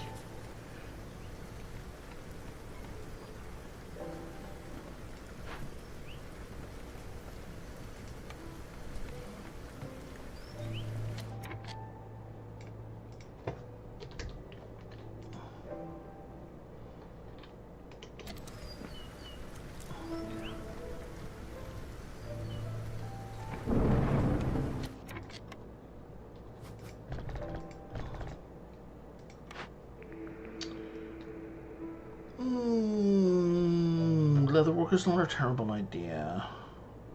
Leatherworker's not a terrible idea.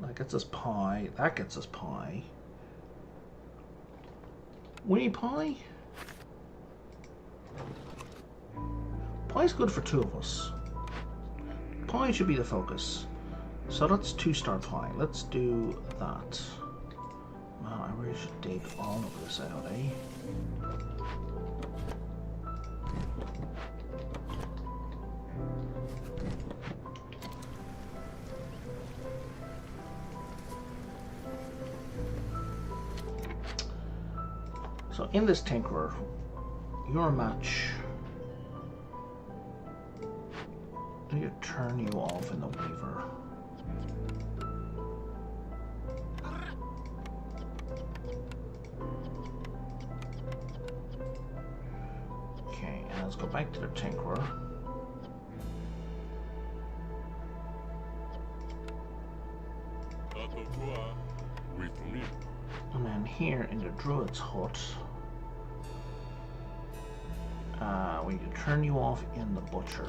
That gets us pie. That gets us pie. We need pie? Pie's good for 2 of us. Pie should be the focus. So that's 2-star pie. Let's do that. Man, I really should dig all of this out, eh? So in this Tinkerer, you're a match. I need to turn you off in the Weaver. Okay, and let's go back to the Tinkerer. And here in the druid's hut, we can turn you off in the butcher.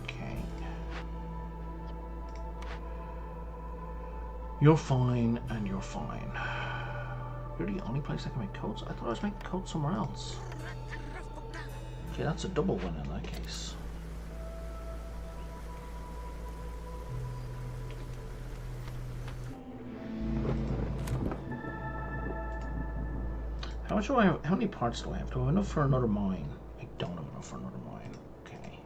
Okay. You're fine, and you're fine. You're the only place I can make coats? I thought I was making coats somewhere else. Okay, that's a double win in that case. How much do I have? How many parts do I have? Do I have enough for another mine? I don't have enough for another mine. Okay.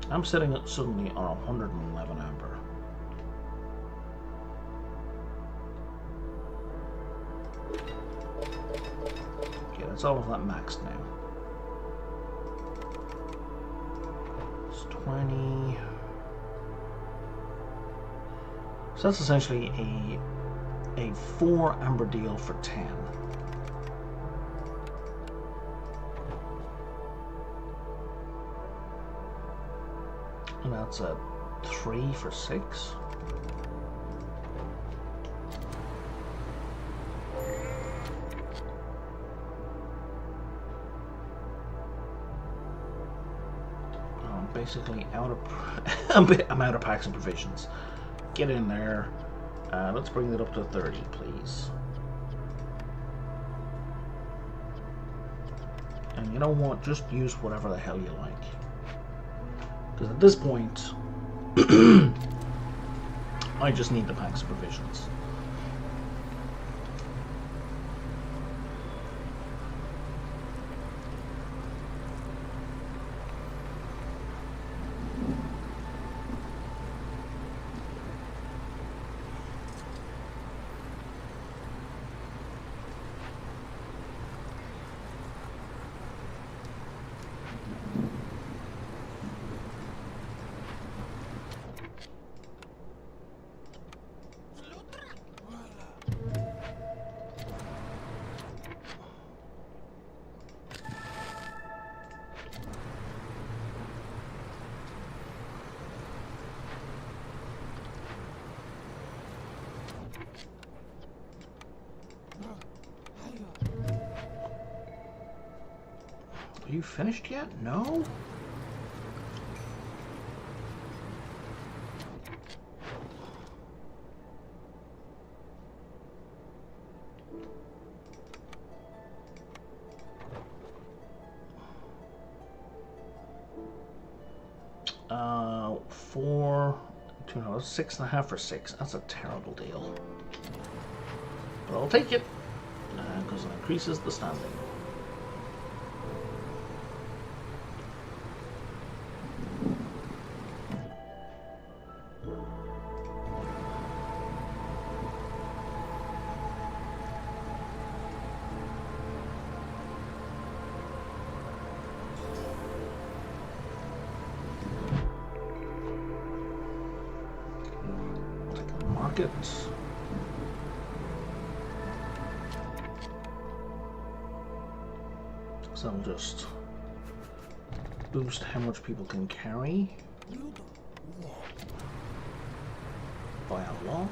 I'm sitting at suddenly on 111 amber. Okay, that's all of that maxed now. It's 20. So that's essentially a 4 amber deal for 10. And that's a 3 for 6. I'm basically out of I'm out of packs and provisions. Get in there. Let's bring that up to 30, please. And you know what? Just use whatever the hell you like. Because at this point, I just need the packs of provisions. Are you finished yet? No? $2, 6.5 for 6. That's a terrible deal. But I'll take it, because it increases the standing. So I'll just boost how much people can carry by a lot.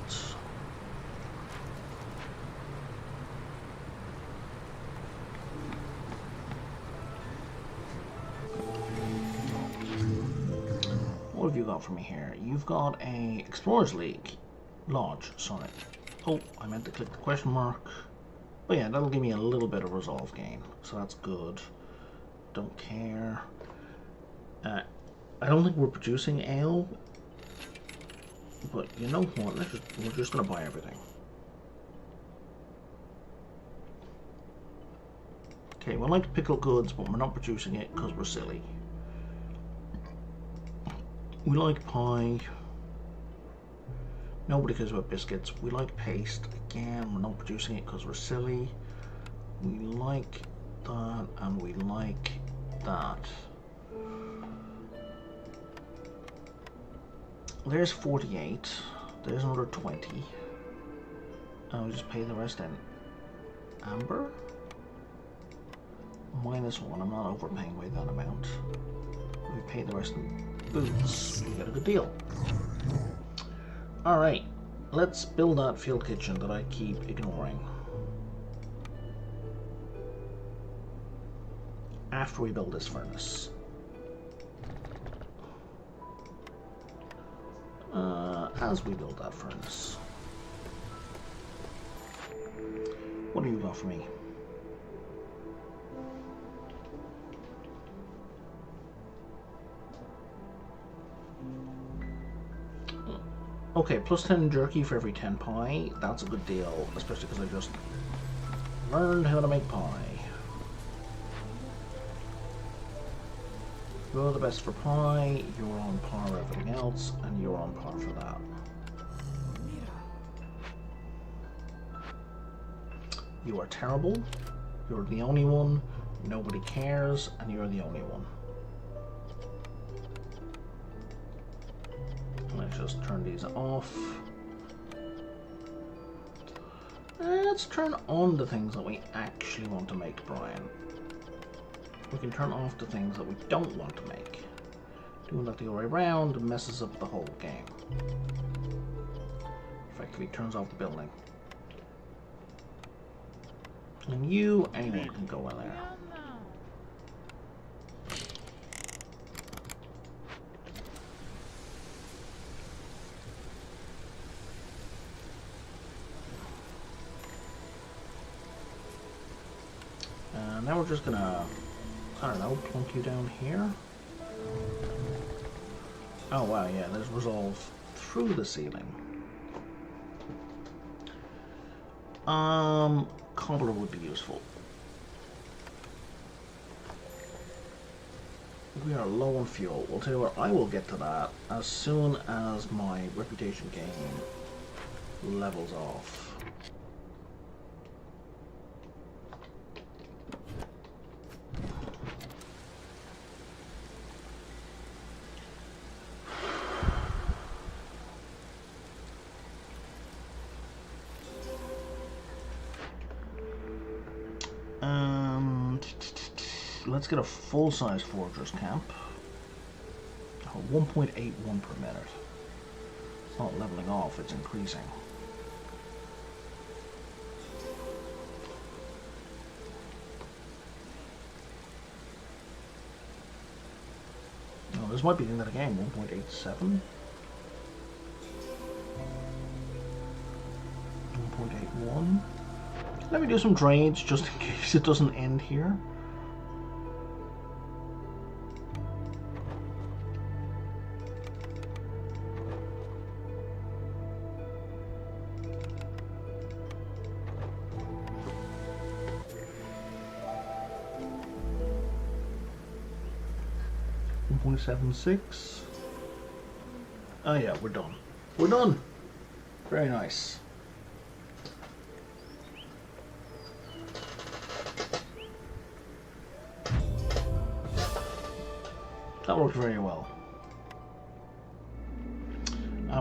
What have you got for me here? You've got a Explorers League Lodge, sorry. Oh, I meant to click the question mark. Oh yeah, that'll give me a little bit of resolve gain, so that's good. Don't care. I don't think we're producing ale, but you know what? We're just gonna buy everything. Okay, we like pickled goods, but we're not producing it because we're silly. We like pie. Nobody cares about biscuits. We like paste. Again, we're not producing it because we're silly. We like that, and we like that. There's 48. There's another 20. And we just pay the rest in amber? -1. I'm not overpaying by that amount. We pay the rest in boots. We get a good deal. Alright, let's build that field kitchen that I keep ignoring. After we build this furnace. As we build that furnace. What do you got for me? Okay, +10 jerky for every 10 pie. That's a good deal, especially because I just learned how to make pie. You're the best for pie, you're on par with everything else, and you're on par for that. You are terrible, you're the only one, nobody cares, and you're the only one. Let's just turn these off. Let's turn on the things that we actually want to make, Brian. We can turn off the things that we don't want to make. Doing that the other way around messes up the whole game. Effectively turns off the building. And you, anyone can go in there. Now we're just gonna, I don't know, plunk you down here. Oh wow, yeah, there's resolve through the ceiling. Cobbler would be useful. We are low on fuel. We'll tell you what, I will get to that as soon as my reputation game levels off. Let's get a full-size foragers camp. 1.81 per minute. It's not leveling off, it's increasing. Oh, this might be doing that again, 1.87. 1.81. Let me do some trades just in case it doesn't end here. .76. Oh yeah, we're done. We're done. Very nice. That worked very well.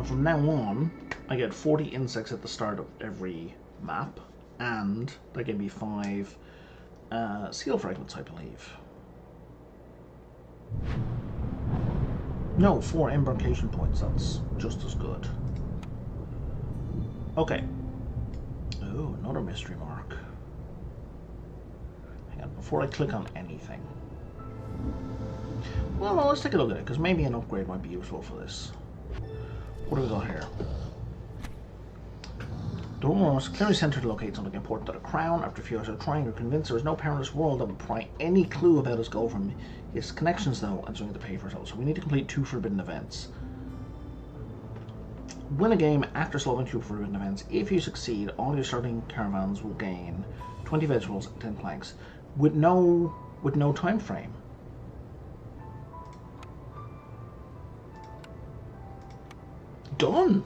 From now on, I get 40 insects at the start of every map, and they give me 5 seal fragments, I believe. No, 4 embarkation points. That's just as good. Okay. Oh, another mystery mark. Hang on, before I click on anything. Well, no, let's take a look at it, because maybe an upgrade might be useful for this. What do we got here? The rumor was clearly centered to locate something important to the crown. After a few hours of trying, you're convinced there is no power in this world that would pry any clue about his goal from his connections, though, and so we need to pay for it. So we need to complete 2 forbidden events. Win a game after solving 2 forbidden events. If you succeed, all your starting caravans will gain 20 vegetables and 10 planks, with no time frame. Done.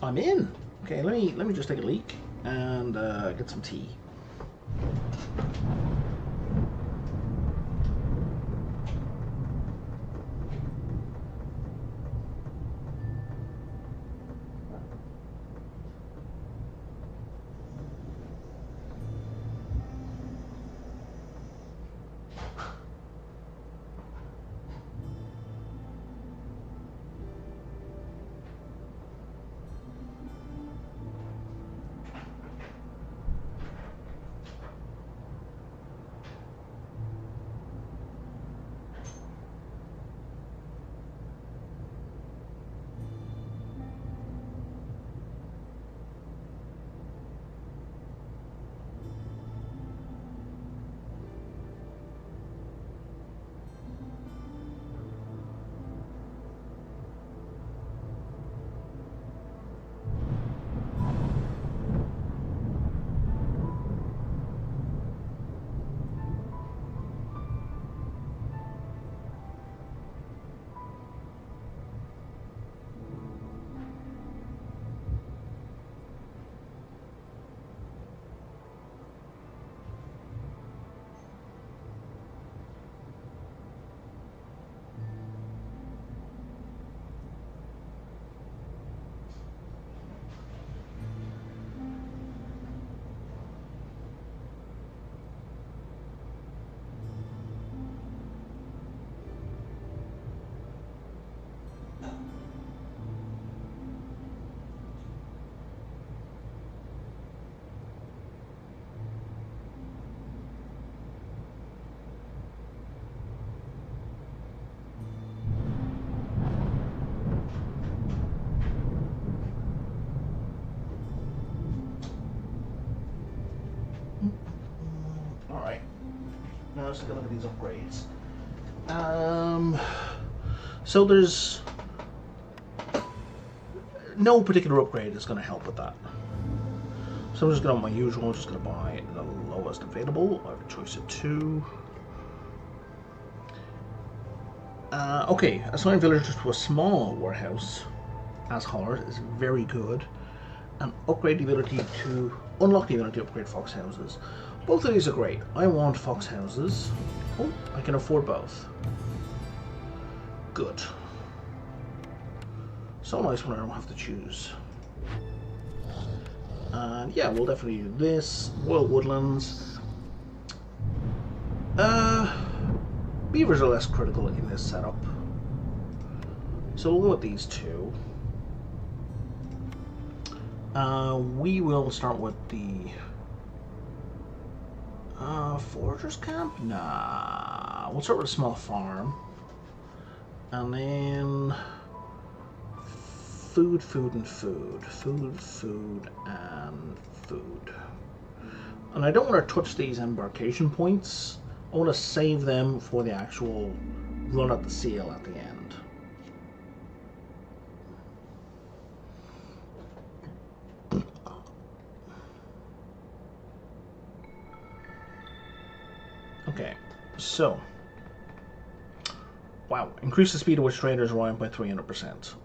I'm in. Okay, let me just take a leak and get some tea. Now let's take a look at these upgrades. So there's no particular upgrade is going to help with that. So I'm just going to, my usual, just going to buy the lowest available. I have a choice of 2. Okay, assign villagers to a small warehouse as haulers is very good. And upgrade the ability to, unlock the ability to upgrade fox houses. Both of these are great. I want fox houses. Oh, I can afford both. Good. So nice when I don't have to choose. And yeah, we'll definitely do this. Royal Woodlands. Beavers are less critical in this setup. So we'll go with these 2. We will start with the foragers camp? Nah. We'll start with a small farm. And then food, and food. Food, and food. And I don't want to touch these embarkation points. I want to save them for the actual run at the seal at the end. Okay, so. Wow, increase the speed at which traders arrive by 300%.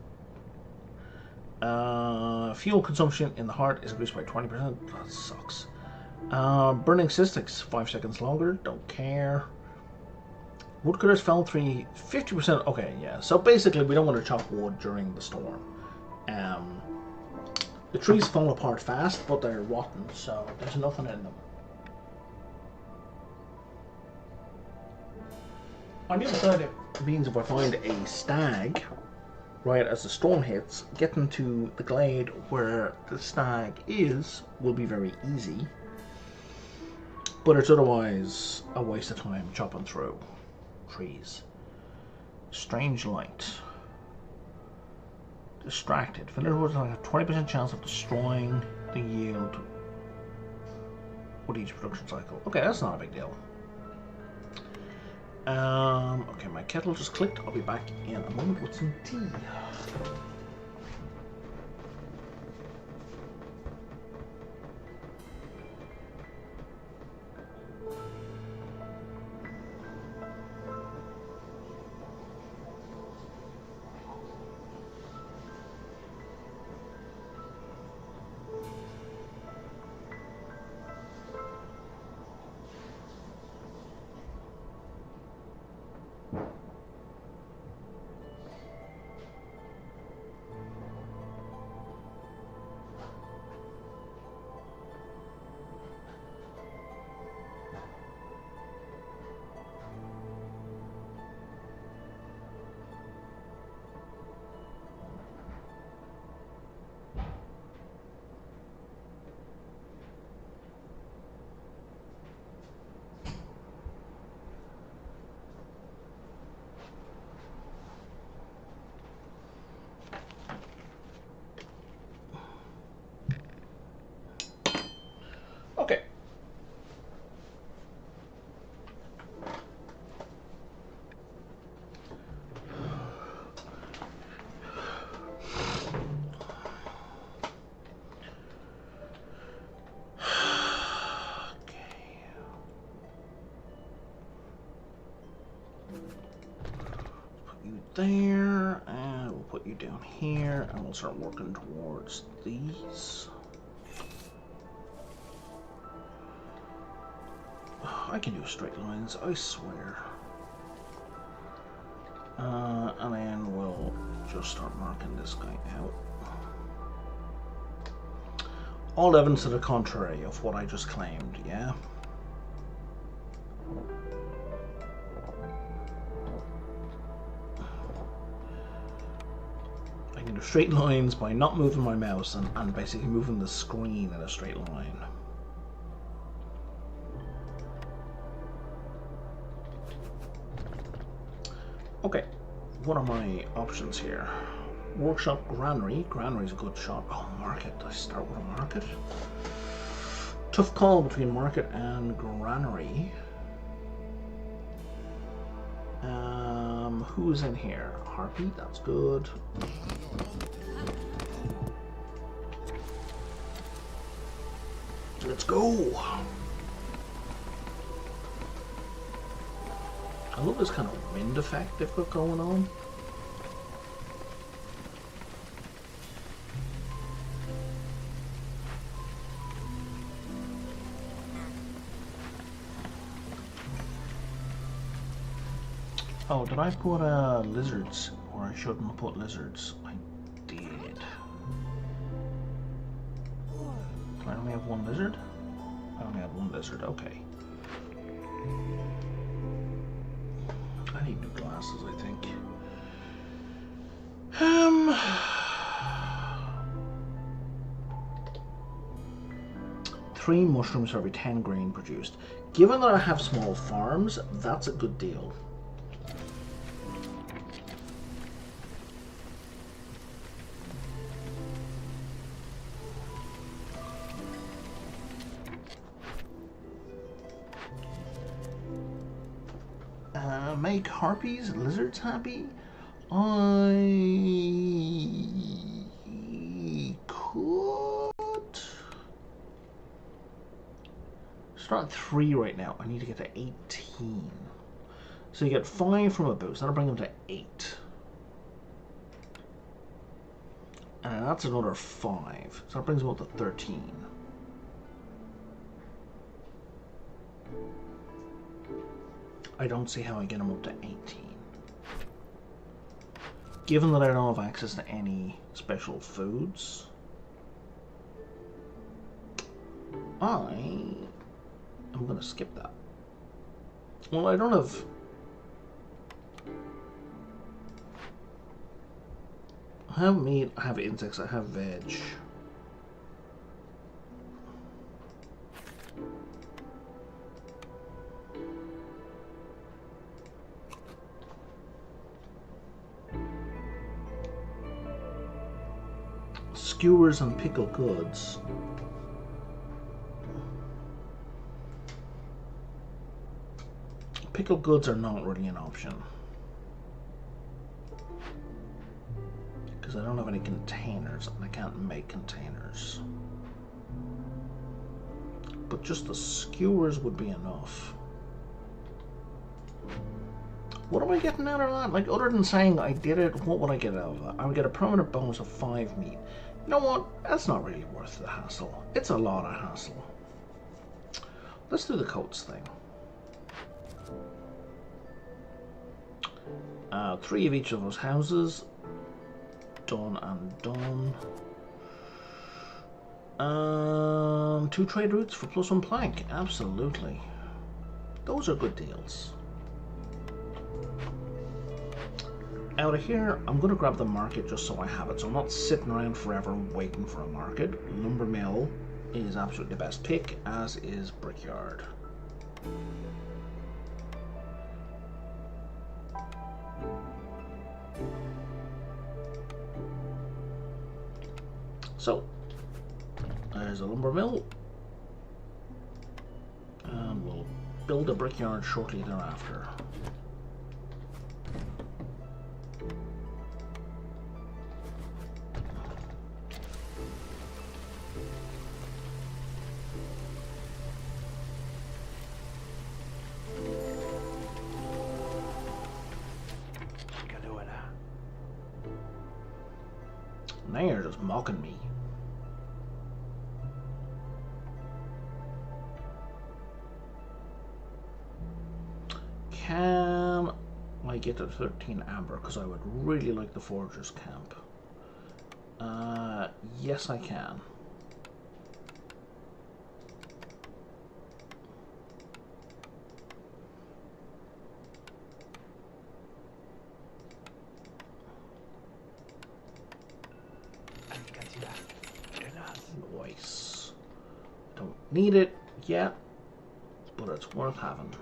Fuel consumption in the heart is increased by 20%. That sucks. Burning cysticks 5 seconds longer. Don't care. Woodcutters fell 50%. Okay, yeah. So basically, we don't want to chop wood during the storm. The trees fall apart fast, but they're rotten, so there's nothing in them. On the other side, it means if I find a stag, right as the storm hits, getting to the glade where the stag is will be very easy. But it's otherwise a waste of time chopping through trees. Strange light. Distracted. Villagers have a 20% chance of destroying the yield with each production cycle. Okay, that's not a big deal. Okay, my kettle just clicked. I'll be back in a moment with some tea. Okay. There, and we'll put you down here, and we'll start working towards these. I can do straight lines, I swear. And then we'll just start marking this guy out. All evidence to the contrary of what I just claimed, yeah? I can do straight lines by not moving my mouse and basically moving the screen in a straight line. Okay, what are my options here? Workshop, granary. Granary's a good shot. Oh, market. I start with a market. Tough call between market and granary. Who's in here? Harpy, that's good. Let's go. I love this kind of wind effect they've got going on. Oh, did I put lizards? Or I shouldn't have put lizards. I did. Do I only have one lizard? I only have one lizard, okay. I need new glasses, I think. 3 mushrooms for every 10 grain produced. Given that I have small farms, that's a good deal. Make harpies, lizards happy? I could start at 3 right now. I need to get to 18. So you get 5 from a boost. That'll bring them to 8. And that's another 5. So that brings them up to 13. I don't see how I get them up to 18. Given that I don't have access to any special foods, I'm going to skip that. Well, I don't have... I have meat, I have insects, I have veg. Skewers and pickled goods. Pickled goods are not really an option because I don't have any containers and I can't make containers. But just the skewers would be enough. What am I getting out of that? Like, other than saying I did it, what would I get out of that? I would get a permanent bonus of 5 meat. You know what? That's not really worth the hassle. It's a lot of hassle. Let's do the coats thing. 3 of each of those houses. Done and done. 2 trade routes for +1 plank. Absolutely. Those are good deals. Out of here, I'm going to grab the market just so I have it, so I'm not sitting around forever waiting for a market. Lumber mill is absolutely the best pick, as is brickyard. So, there's a lumber mill, and we'll build a brickyard shortly thereafter. Now you're just mocking me. Can I get to 13 amber? Because I would really like the foragers camp. Yes, I can. Nice. Don't need it yet, but it's worth having.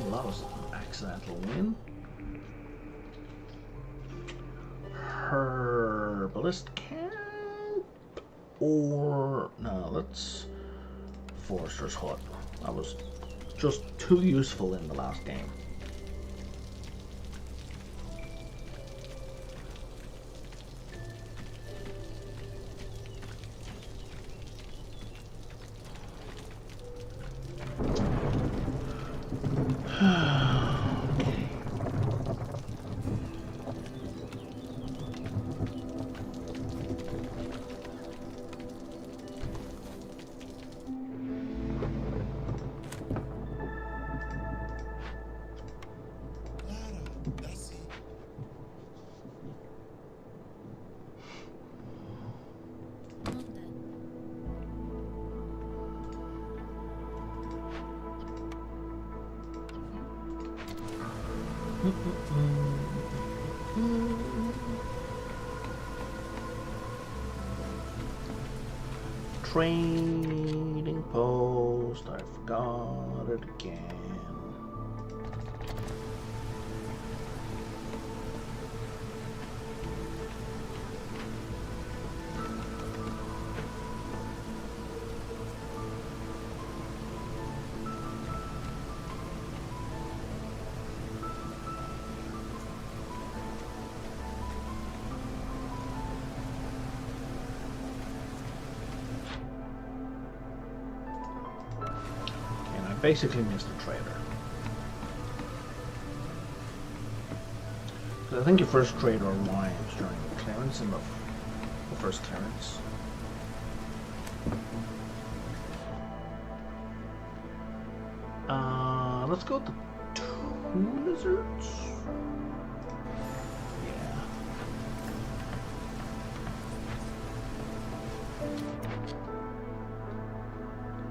well, that was an accidental win. Herbalist camp, or no, let's Forester's hut. That was just too useful in the last game. Trading post, I forgot it again. Basically missed the trader. Because I think your first trader arrives during the clearance in the first clearance. Let's go with the 2 lizards. Yeah.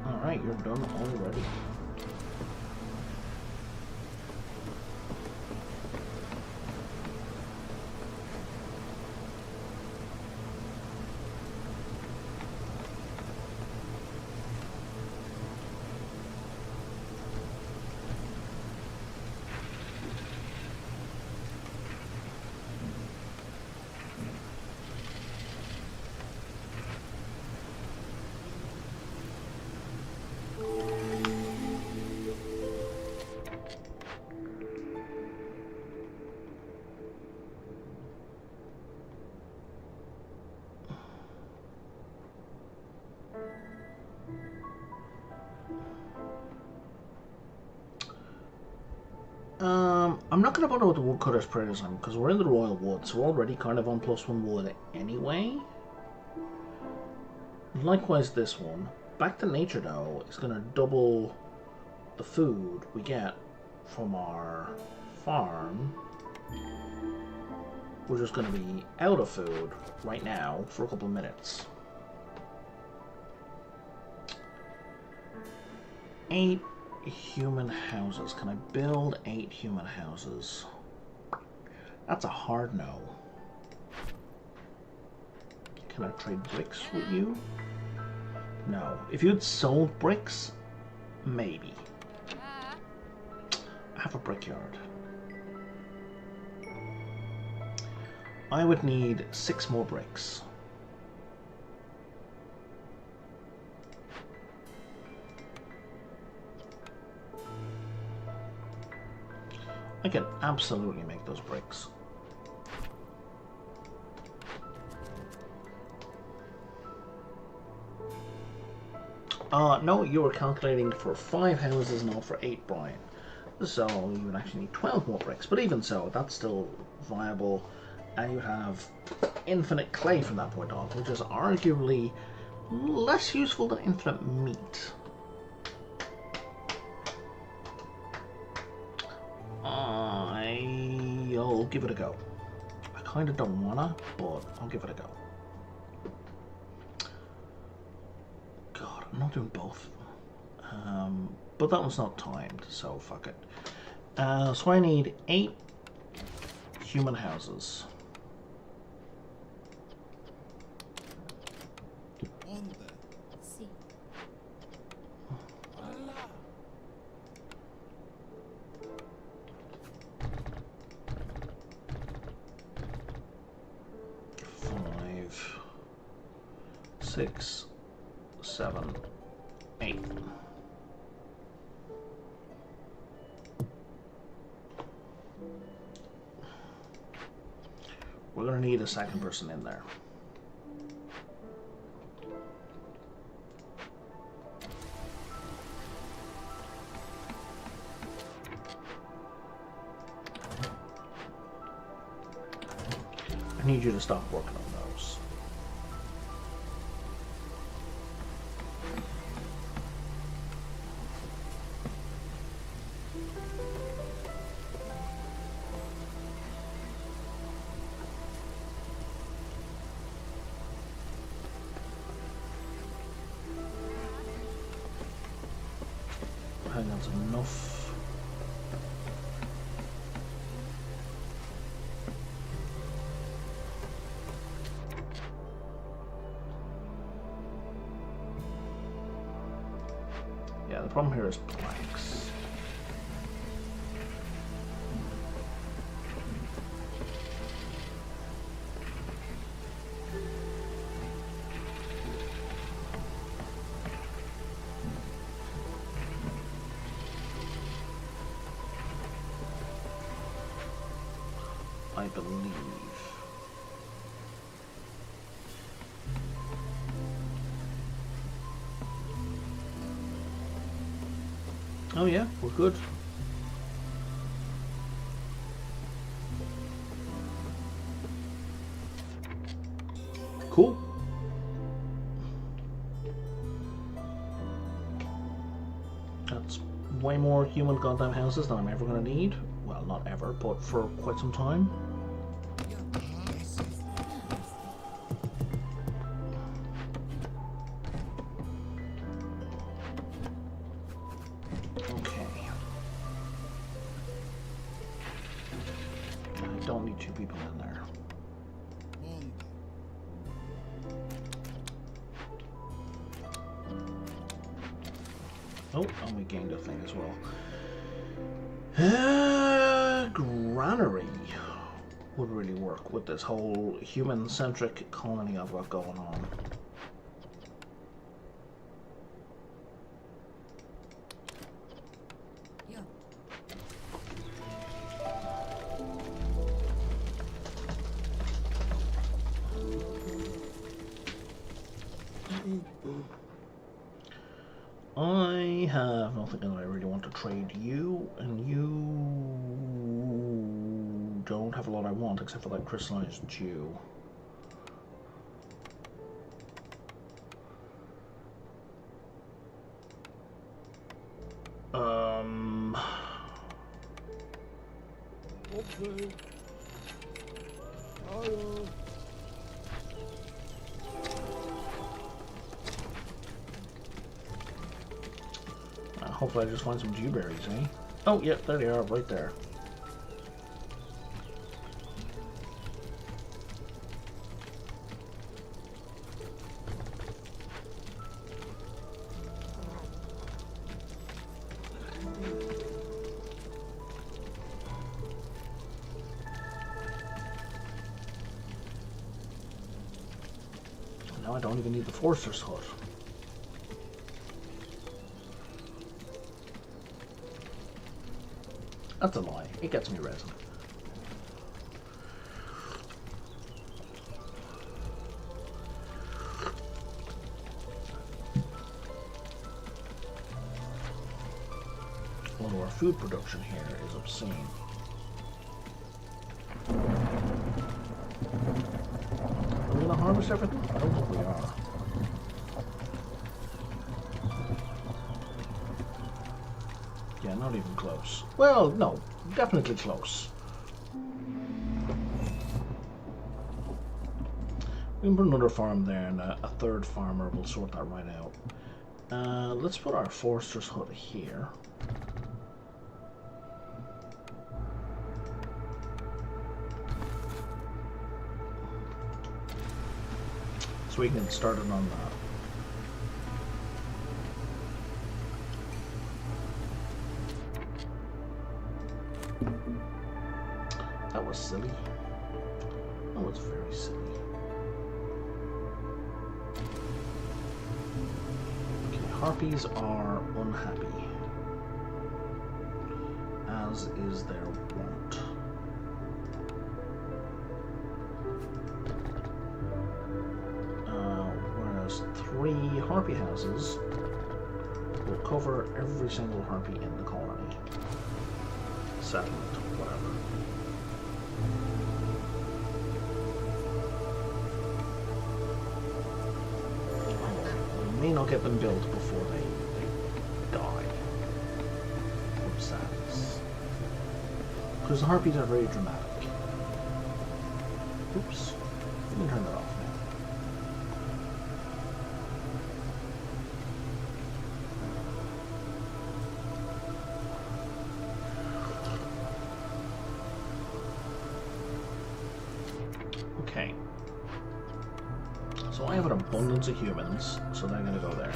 Alright, you're done already. I'm not going to bother with the woodcutter's prayers because we're in the Royal Woods, so we're already kind of on +1 wood anyway. Likewise this one. Back to nature though is going to double the food we get from our farm. We're just going to be out of food right now for a couple of minutes. 8 human houses. Can I build 8 human houses? That's a hard no. Can I trade bricks with you? No. If you had sold bricks, maybe. I have a brickyard. I would need 6 more bricks. I can absolutely make those bricks. No, you were calculating for 5 houses, not for 8, Brian. So you would actually need 12 more bricks, but even so, that's still viable. And you have infinite clay from that point on, which is arguably less useful than infinite meat. I'll give it a go. I kind of don't wanna, but I'll give it a go. God, I'm not doing both. But that one's not timed, so fuck it. So I need 8 human houses. 6, 7, 8. We're going to need a second person in there. I need you to stop working on those. I think that's enough. Yeah, the problem here is planks. I believe. Oh yeah, we're good. Cool. That's way more human goddamn houses than I'm ever gonna need. Well, not ever, but for quite some time. Don't need 2 people in there. Oh, and we gained a thing as well. Granary would really work with this whole human-centric colony I've got going on. I have nothing that I really want to trade you, and you don't have a lot I want except for that crystallized dew. Okay. Hello. Hopefully I just find some dewberries, eh? Oh, yeah, there they are, right there. Now I don't even need the Forcer's hut. That's a lie. It gets me resin. Although our food production here is obscene. Are we gonna harvest everything? I don't think we are. Yeah, not even close. Well, no, definitely close. We can put another farm there, and a third farmer will sort that right out. Let's put our Forster's hut here. So we can get started on that. That was silly. That was very silly. harpies are unhappy, as is their wont. Whereas 3 harpy houses will cover every single harpy in the colony. Settlement, whatever. We may not get them built before they die from sadness. Because the harpies are very dramatic. Oops. Let me turn that off now. Okay. So I have an abundance of humans, so they're going to go there.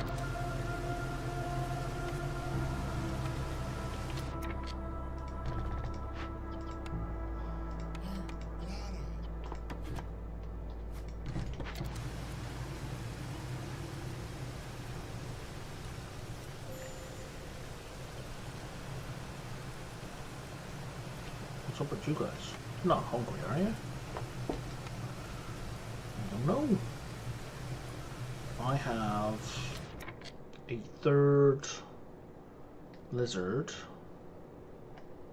What's up with you guys? You're not hungry, are you? I don't know. I have a 3rd lizard.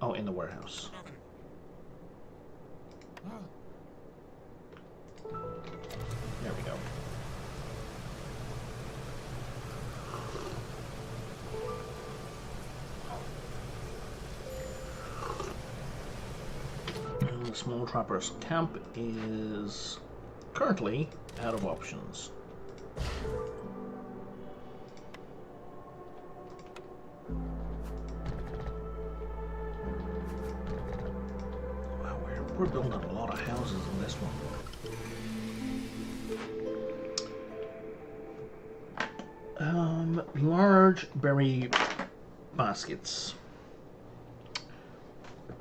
Oh, in the warehouse. There we go. And the small trapper's camp is currently out of options. Wow, we're building a lot of houses in this one. Large berry baskets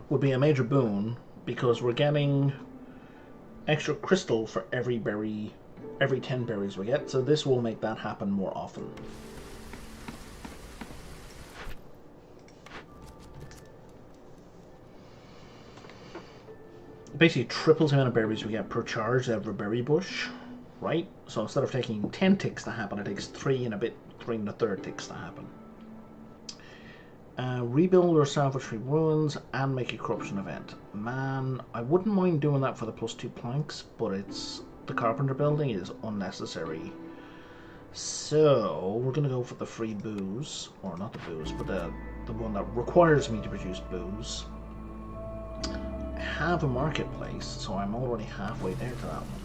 would be a major boon because we're getting extra crystal for every 10 berries we get, so this will make that happen more often. It basically triples the amount of berries we get per charge out of a berry bush, right? So instead of taking 10 ticks to happen, it takes 3 and a 3 ticks to happen. Rebuild or salvage 3 ruins and make a corruption event. Man, I wouldn't mind doing that for the +2 planks, but the carpenter building is unnecessary. So we're gonna go for the free booze, or not the booze, but the one that requires me to produce booze. I have a marketplace, so I'm already halfway there to that one.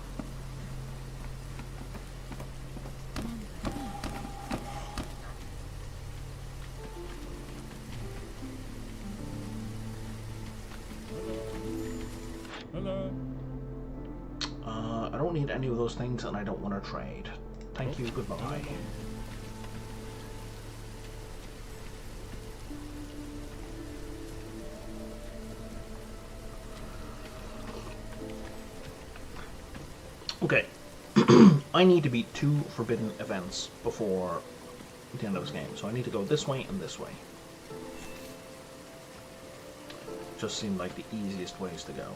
I don't need any of those things, and I don't want to trade. Thank you, goodbye. Okay. I need to beat 2 forbidden events before the end of this game, so I need to go this way and this way. Just seemed like the easiest ways to go.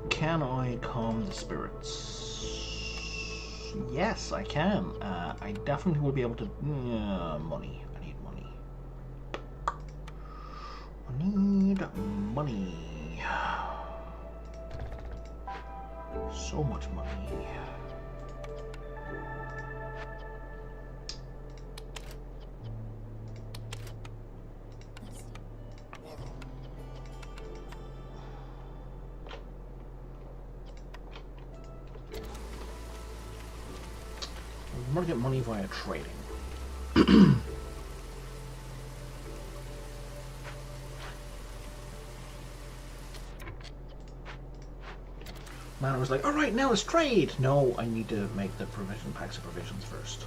Can I calm the spirits? Yes, I can. I definitely will be able to... money. I need money. I need money. So much money. I'm going to get money via trading. Man, I was like, alright, now let's trade! No, I need to make the packs of provisions first.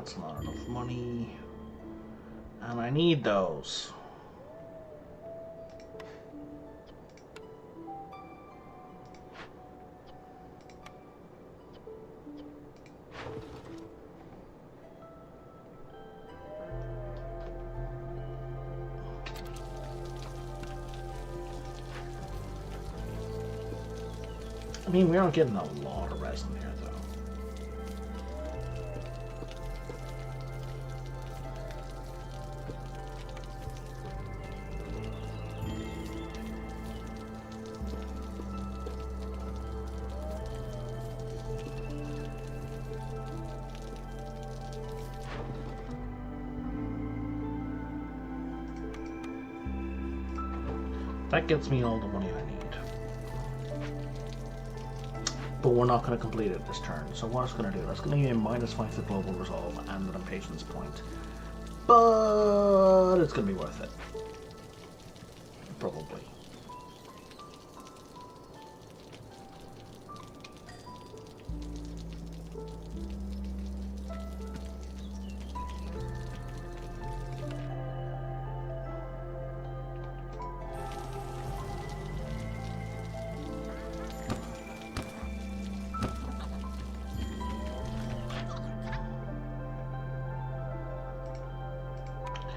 That's not enough money. And I need those. I mean, we aren't getting a lot of resin here, though. That gets me all the money I need. But we're not going to complete it this turn. So what it's going to do, that's going to give me a -5 to global resolve and an impatience point. But it's going to be worth it. Probably.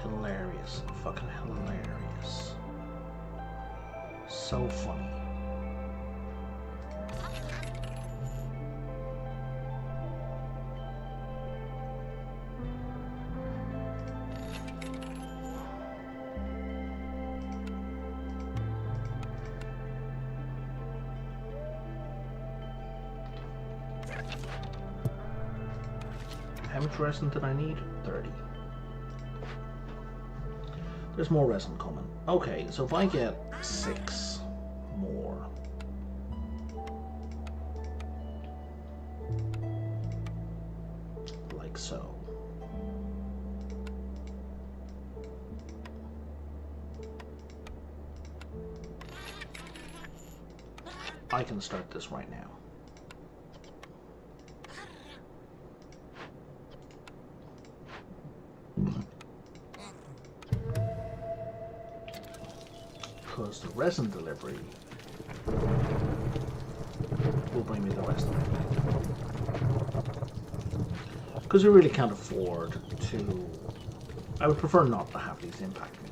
Hilarious. Fucking hilarious. So funny. How much resin did I need? 30. There's more resin coming. Okay, so if I get 6 more. Like so. I can start this right now. Because the resin delivery will bring me the rest of it. Because we really can't afford to... I would prefer not to have these impact me.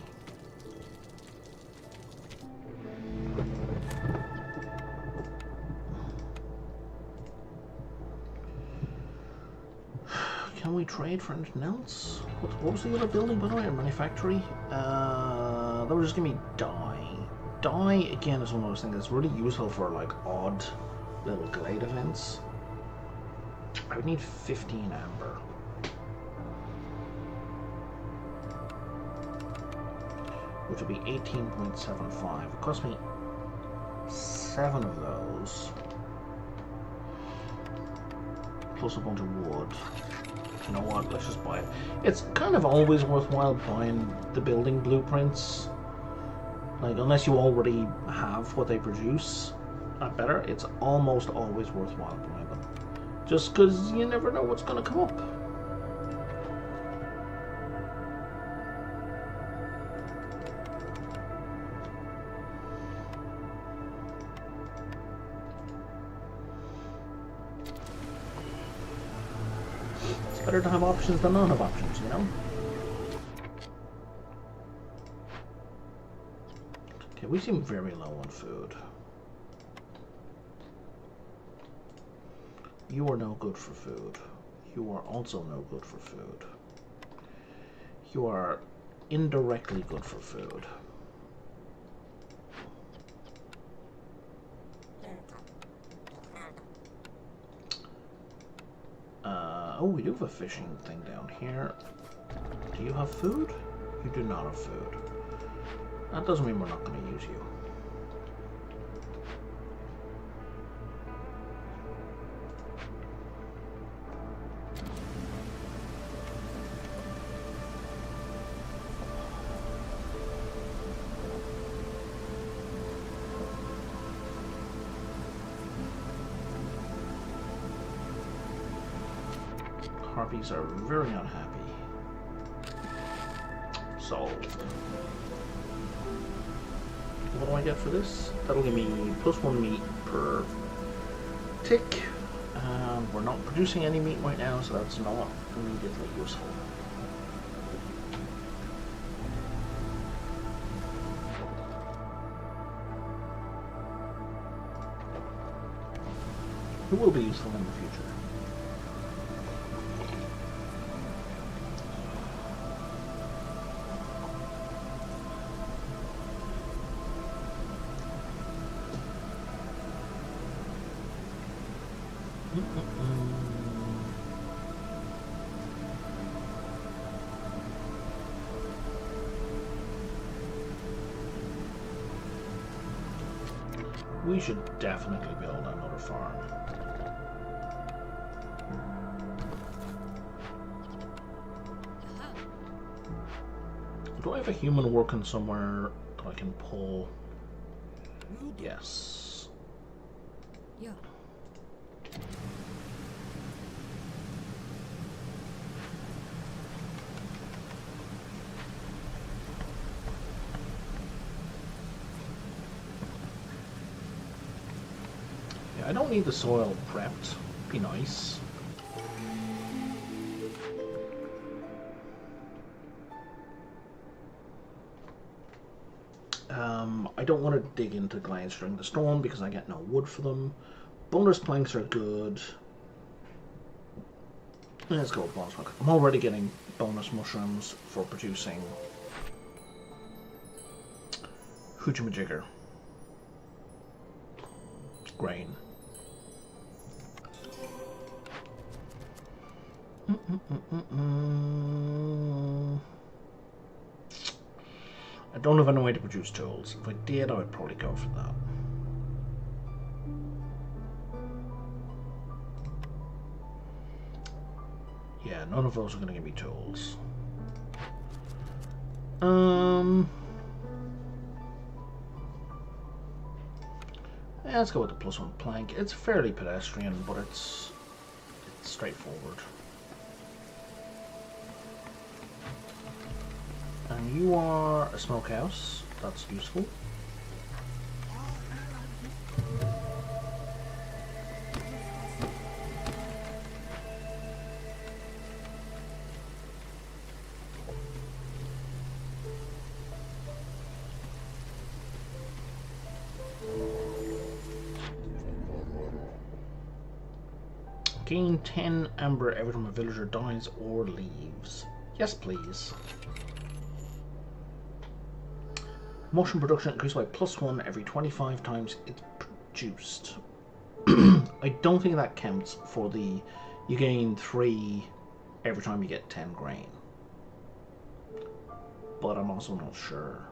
Can we trade for anything else? What was the other building, by the way? A manufactory? That would just give me dye. Dye, again, is one of those things that's really useful for, like, odd little glade events. I would need 15 amber. Which would be 18.75. It cost me 7 of those. Plus a bunch of wood. You know what, let's just buy it. It's kind of always worthwhile buying the building blueprints. Like, unless you already have what they produce at better, it's almost always worthwhile buying them. Just because you never know what's going to come up. It's better to have options than not have options, you know? Okay, we seem very low on food. You are no good for food. You are also no good for food. You are indirectly good for food. Oh, we do have a fishing thing down here. Do you have food? You do not have food. That doesn't mean we're not going to use you. harpies are very unhappy. So, what do I get for this? That'll give me +1 meat per tick. And we're not producing any meat right now, so that's not immediately useful. It will be useful in the future. We should definitely build another farm. Do I have a human working somewhere that I can pull? Yes. Yeah. Yeah, I don't need the soil prepped. Be nice. I don't want to dig into glades during the storm because I get no wood for them. Bonus planks are good. Let's go with bonus plank. I'm already getting bonus mushrooms for producing hoochamajigger. Grain. I don't have any way to produce tools. If I did, I would probably go for that. Yeah, none of those are going to give me tools. Yeah, let's go with the +1 plank. It's fairly pedestrian, but it's straightforward. And you are a smokehouse. That's useful. Gain 10 amber every time a villager dies or leaves. Yes, please. Mushroom production increased by +1 every 25 times it's produced. I don't think that counts for the you gain 3 every time you get 10 grain. But I'm also not sure.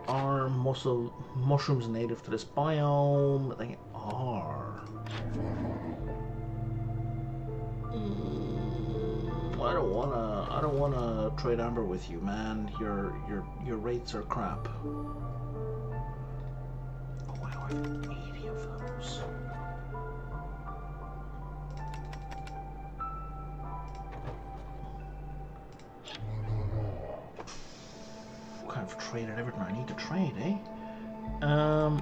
Are mushrooms native to this biome? They are. I don't wanna trade amber with you, man. Your rates are crap. Oh wow, I have 80 of those. Kind of traded everything I need to trade, eh?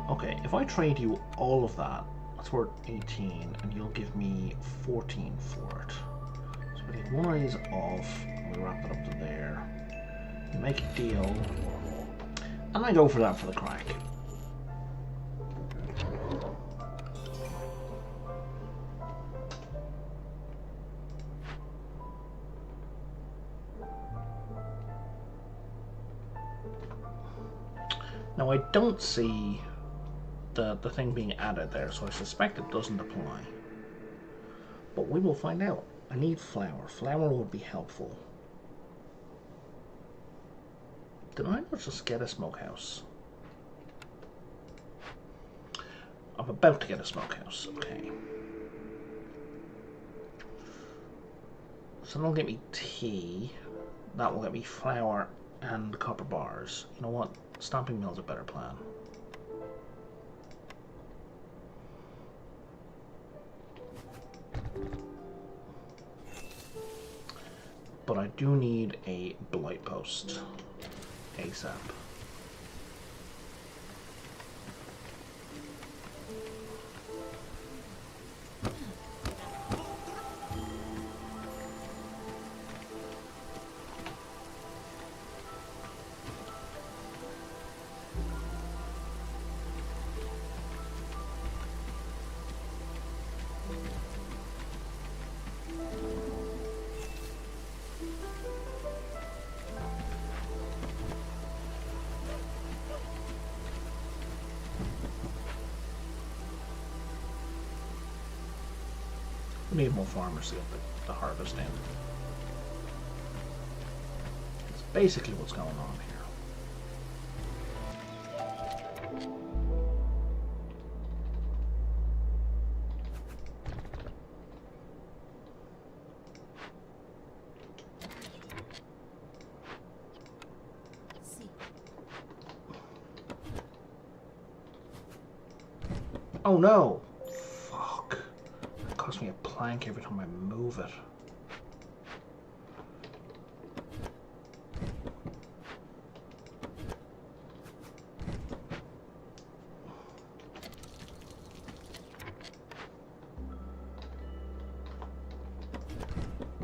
Okay, if I trade you all of that, that's worth 18, and you'll give me 14 for it. So we take one of these off, and we wrap it up to there. We make a deal, and I go for that for the crack. Now I don't see the thing being added there, so I suspect it doesn't apply. But we will find out. I need flour. Flour would be helpful. Did I not just get a smokehouse? I'm about to get a smokehouse. Okay. So that'll get me tea. That will get me flour and copper bars. You know what? Stamping mill's a better plan. but I do need a blight post ASAP. We need more farmers to get the harvest in. It's basically what's going on here. See. Oh no! Fuck. It costs me a plank every time I move it.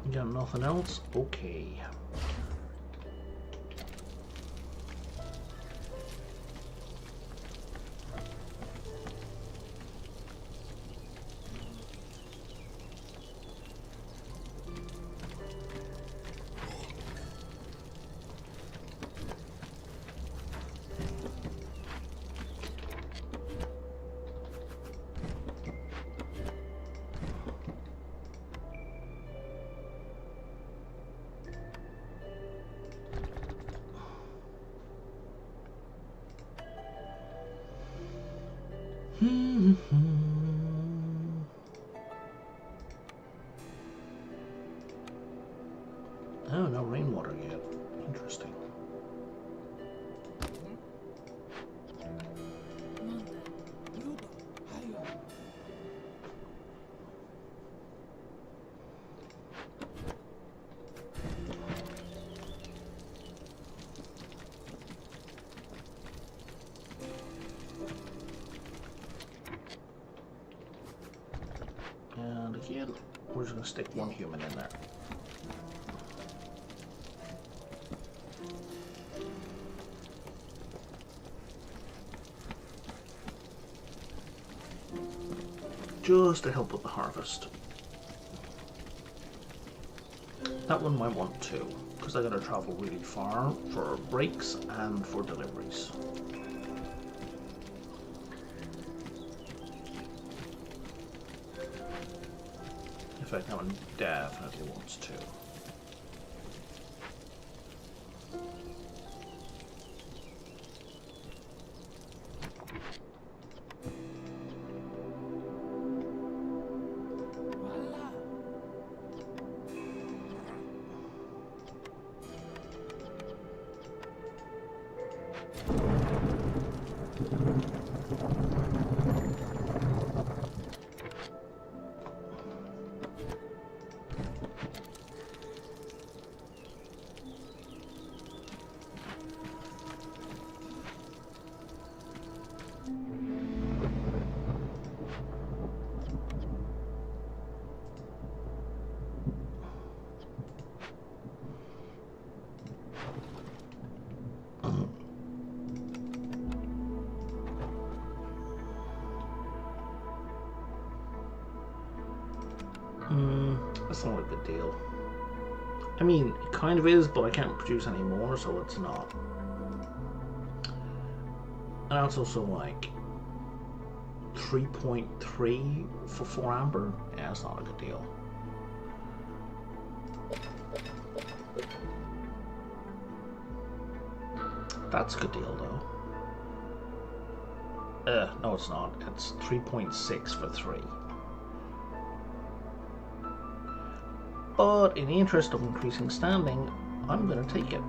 You got nothing else? Okay. Oh, no rainwater yet. Interesting. And again, we're just going to stick one human in there. Just to help with the harvest. That one might want two, because I gotta travel really far for breaks and for deliveries. In fact, that one definitely wants two. That's not a good deal. I mean, it kind of is, but I can't produce any more, so it's not. And it's also like 3.3 for 4 amber. Yeah, it's not a good deal. That's a good deal, though. No, it's not. It's 3.6 for 3. But in the interest of increasing standing, I'm going to take it.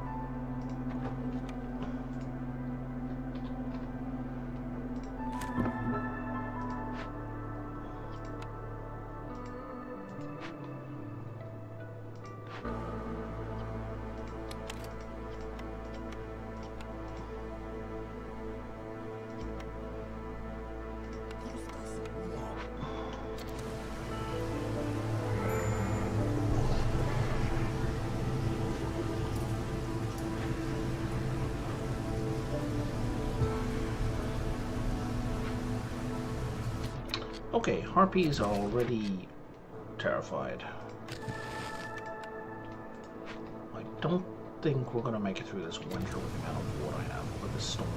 Okay, harpies are already terrified. I don't think we're gonna make it through this winter with the amount of wood I have, with this storm.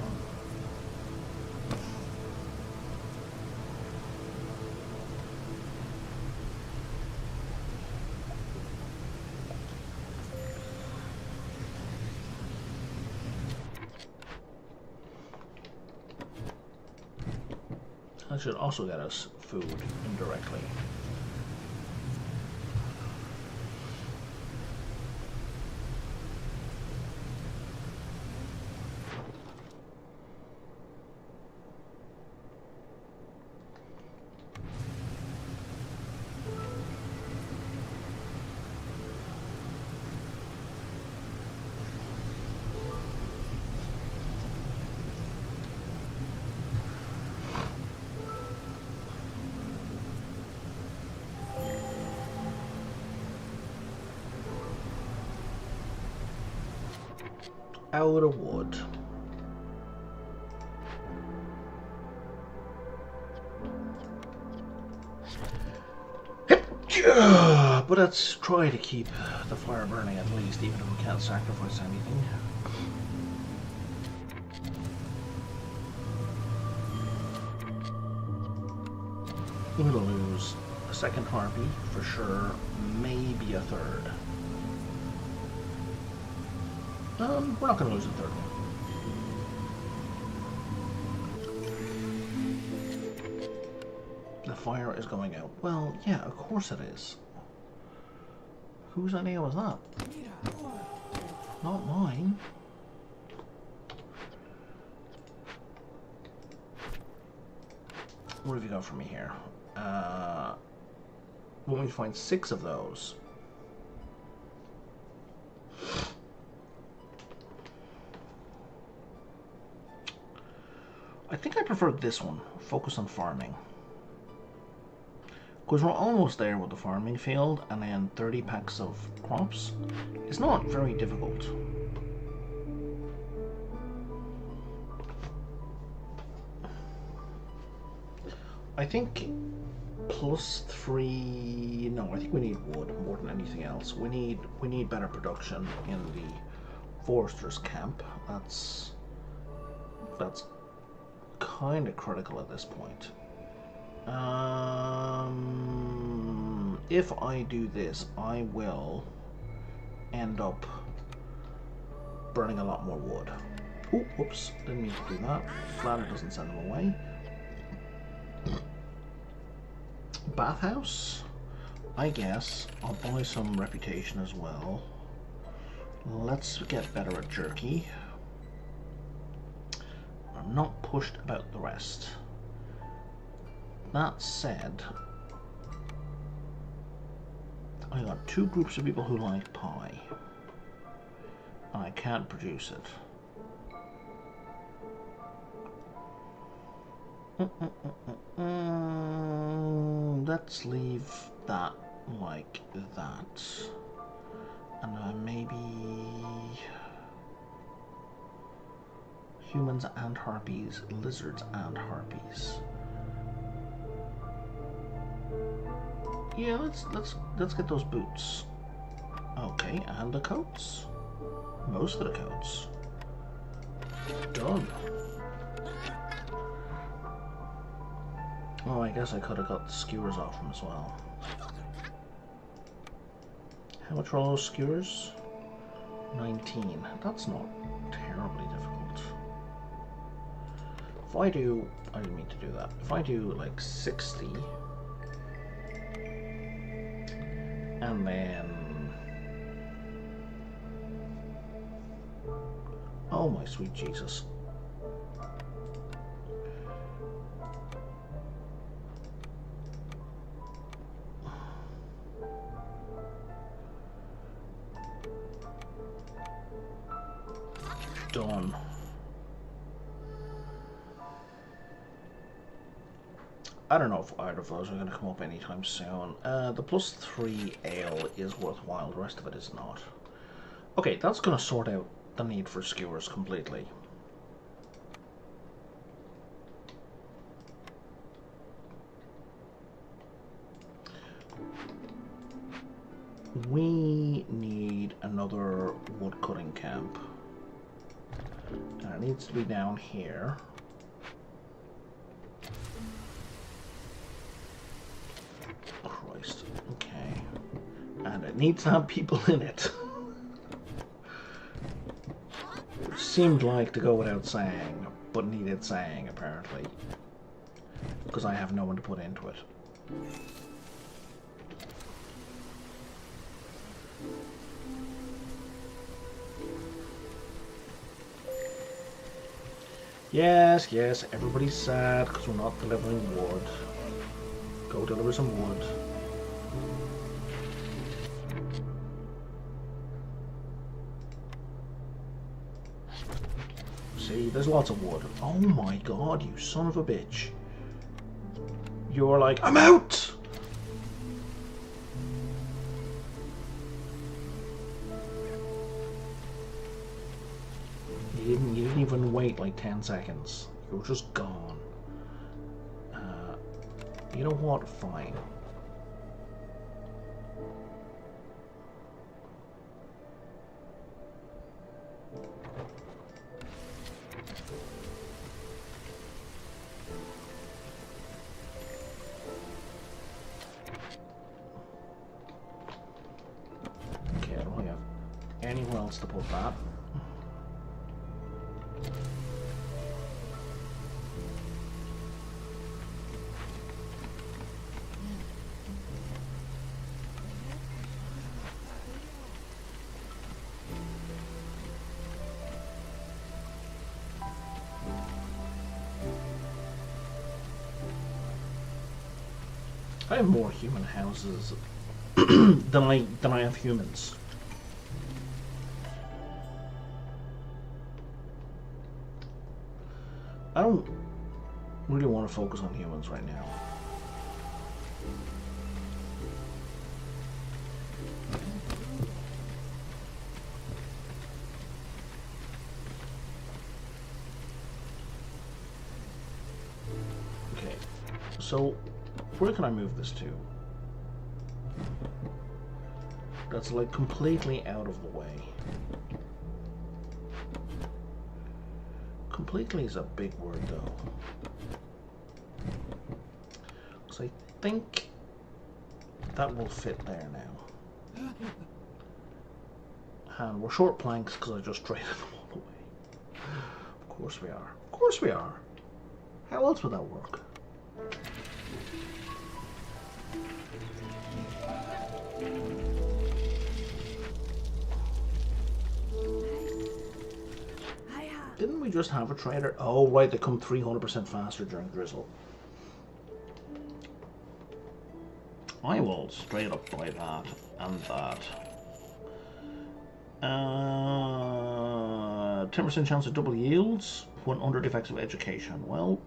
That should also get us food indirectly. Out of wood. But let's try to keep the fire burning at least, even if we can't sacrifice anything. We'll lose a second harpy for sure, maybe a third. We're not going to lose a third one. The fire is going out. Well, yeah, of course it is. Whose idea was that? Not mine. What have you got for me here? When we find 6 of those. I think I prefer this one. Focus on farming. Because we're almost there with the farming field, and then 30 packs of crops. It's not very difficult. I think +3. No, I think we need wood more than anything else. We need better production in the forester's camp. That's kind of critical at this point. If I do this, I will end up burning a lot more wood. Oh, whoops, didn't mean to do that. Glad it doesn't send them away. Bathhouse? I guess I'll buy some reputation as well. Let's get better at jerky. I'm not pushed about the rest. That said, I got 2 groups of people who like pie, and I can't produce it. Let's leave that like that, and maybe humans and harpies, lizards and harpies. Yeah, let's get those boots. Okay, and the coats. Most of the coats. Done. Oh, I guess I could have got the skewers off them as well. How much are all those skewers? 19. That's not terribly difficult. If I do, I didn't mean to do that. If I do like 60, and then, oh my sweet Jesus. Done. I don't know if either of those are going to come up anytime soon. The +3 ale is worthwhile, the rest of it is not. Okay, that's going to sort out the need for skewers completely. we need another wood cutting camp. And it needs to be down here. Christ. Okay. And it needs to have people in it. Which seemed like to go without saying, but needed saying apparently. Because I have no one to put into it. Yes, yes, everybody's sad because we're not delivering wood. Go deliver some wood. See, there's lots of wood. Oh my god, you son of a bitch. You're like, I'm out! You didn't even wait like 10 seconds. You were just gone. You know what? Fine. Okay, I don't really have anywhere else to put that. I have more human houses than I have humans. I don't really want to focus on humans right now. Okay, so where can I move this to? That's like completely out of the way. Completely is a big word though. So I think that will fit there now. And we're short planks because I just traded them all away. Of course we are. Of course we are. How else would that work? Didn't we just have a trader? Oh, right, they come 300% faster during drizzle. I will straight up buy that and that. 10% chance of double yields when under defective education. Well,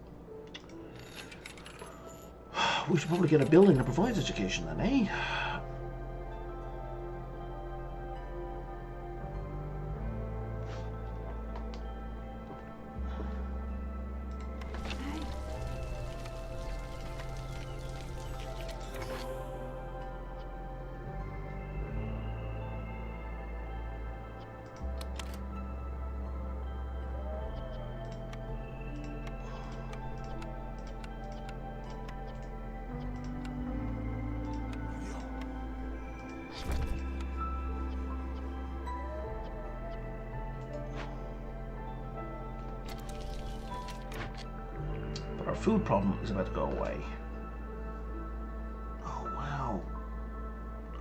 we should probably get a building that provides education then, eh? But our food problem is about to go away. Oh wow.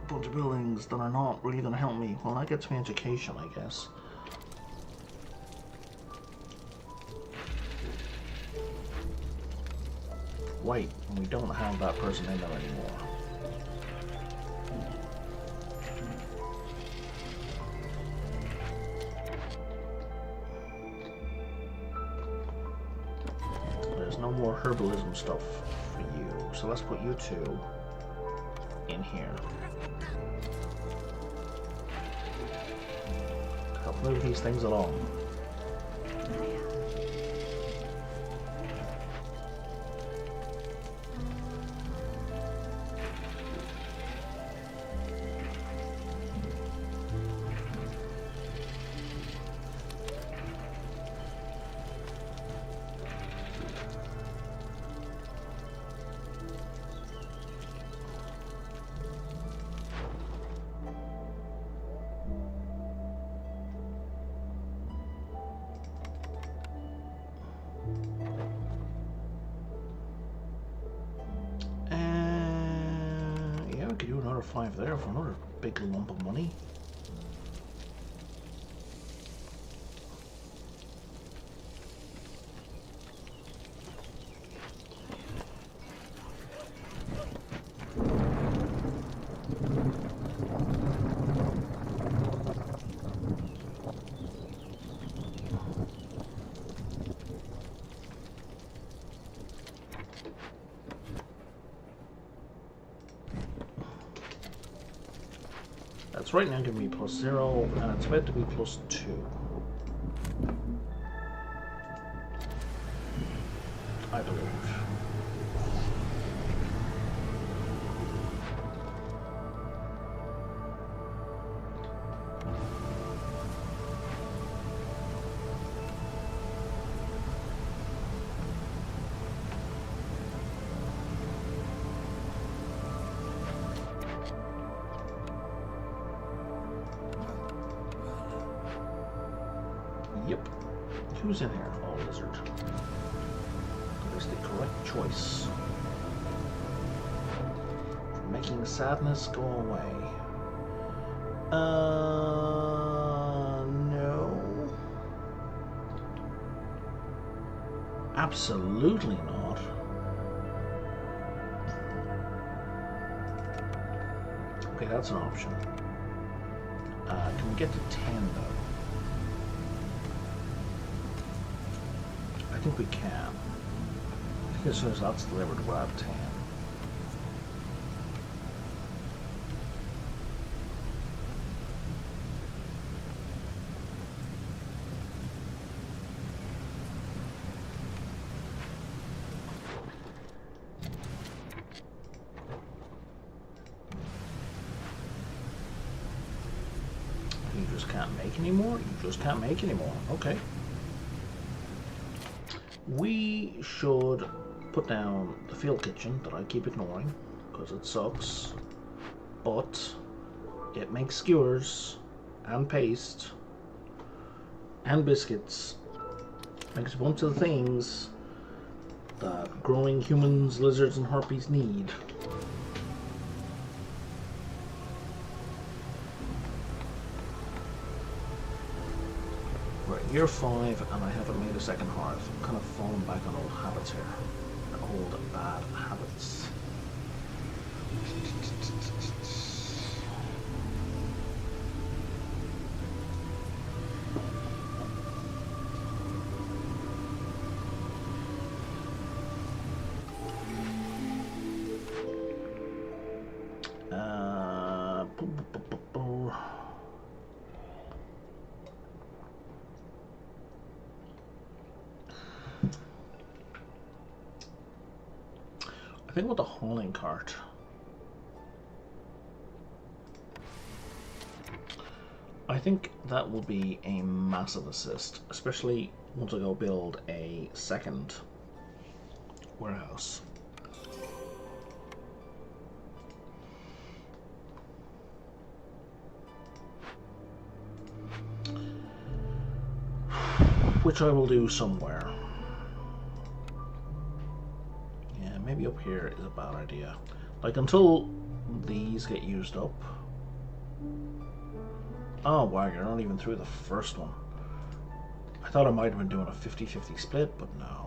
A bunch of buildings that are not really going to help me. Well, that gets me education, I guess. Right, and we don't have that person in there anymore. There's no more herbalism stuff for you, so let's put you two in here. Help move these things along. I could do another 5 there for another big lump of money. That's right now giving me +0, and it's about to be +2. I believe. Yep. Who's in here? Oh, lizard. That is the correct choice. For making sadness go away. No. Absolutely not. Okay, that's an option. Can we get to 10 though? I think we can. I think as soon as that's delivered, we'll have 10. You just can't make any more? You just can't make any more. Okay. We should put down the field kitchen that I keep ignoring because it sucks, but it makes skewers and paste and biscuits. Makes a bunch of things that growing humans, lizards, and harpies need. Year 5, and I haven't made a second hearth. I'm kind of falling back on old habits here. Old bad habits. I think with the hauling cart, I think that will be a massive assist, especially once I go build a second warehouse. Which I will do somewhere. Maybe up here is a bad idea. Like, until these get used up. Oh wow, you're not even through the first one. I thought I might have been doing a 50-50 split, but no.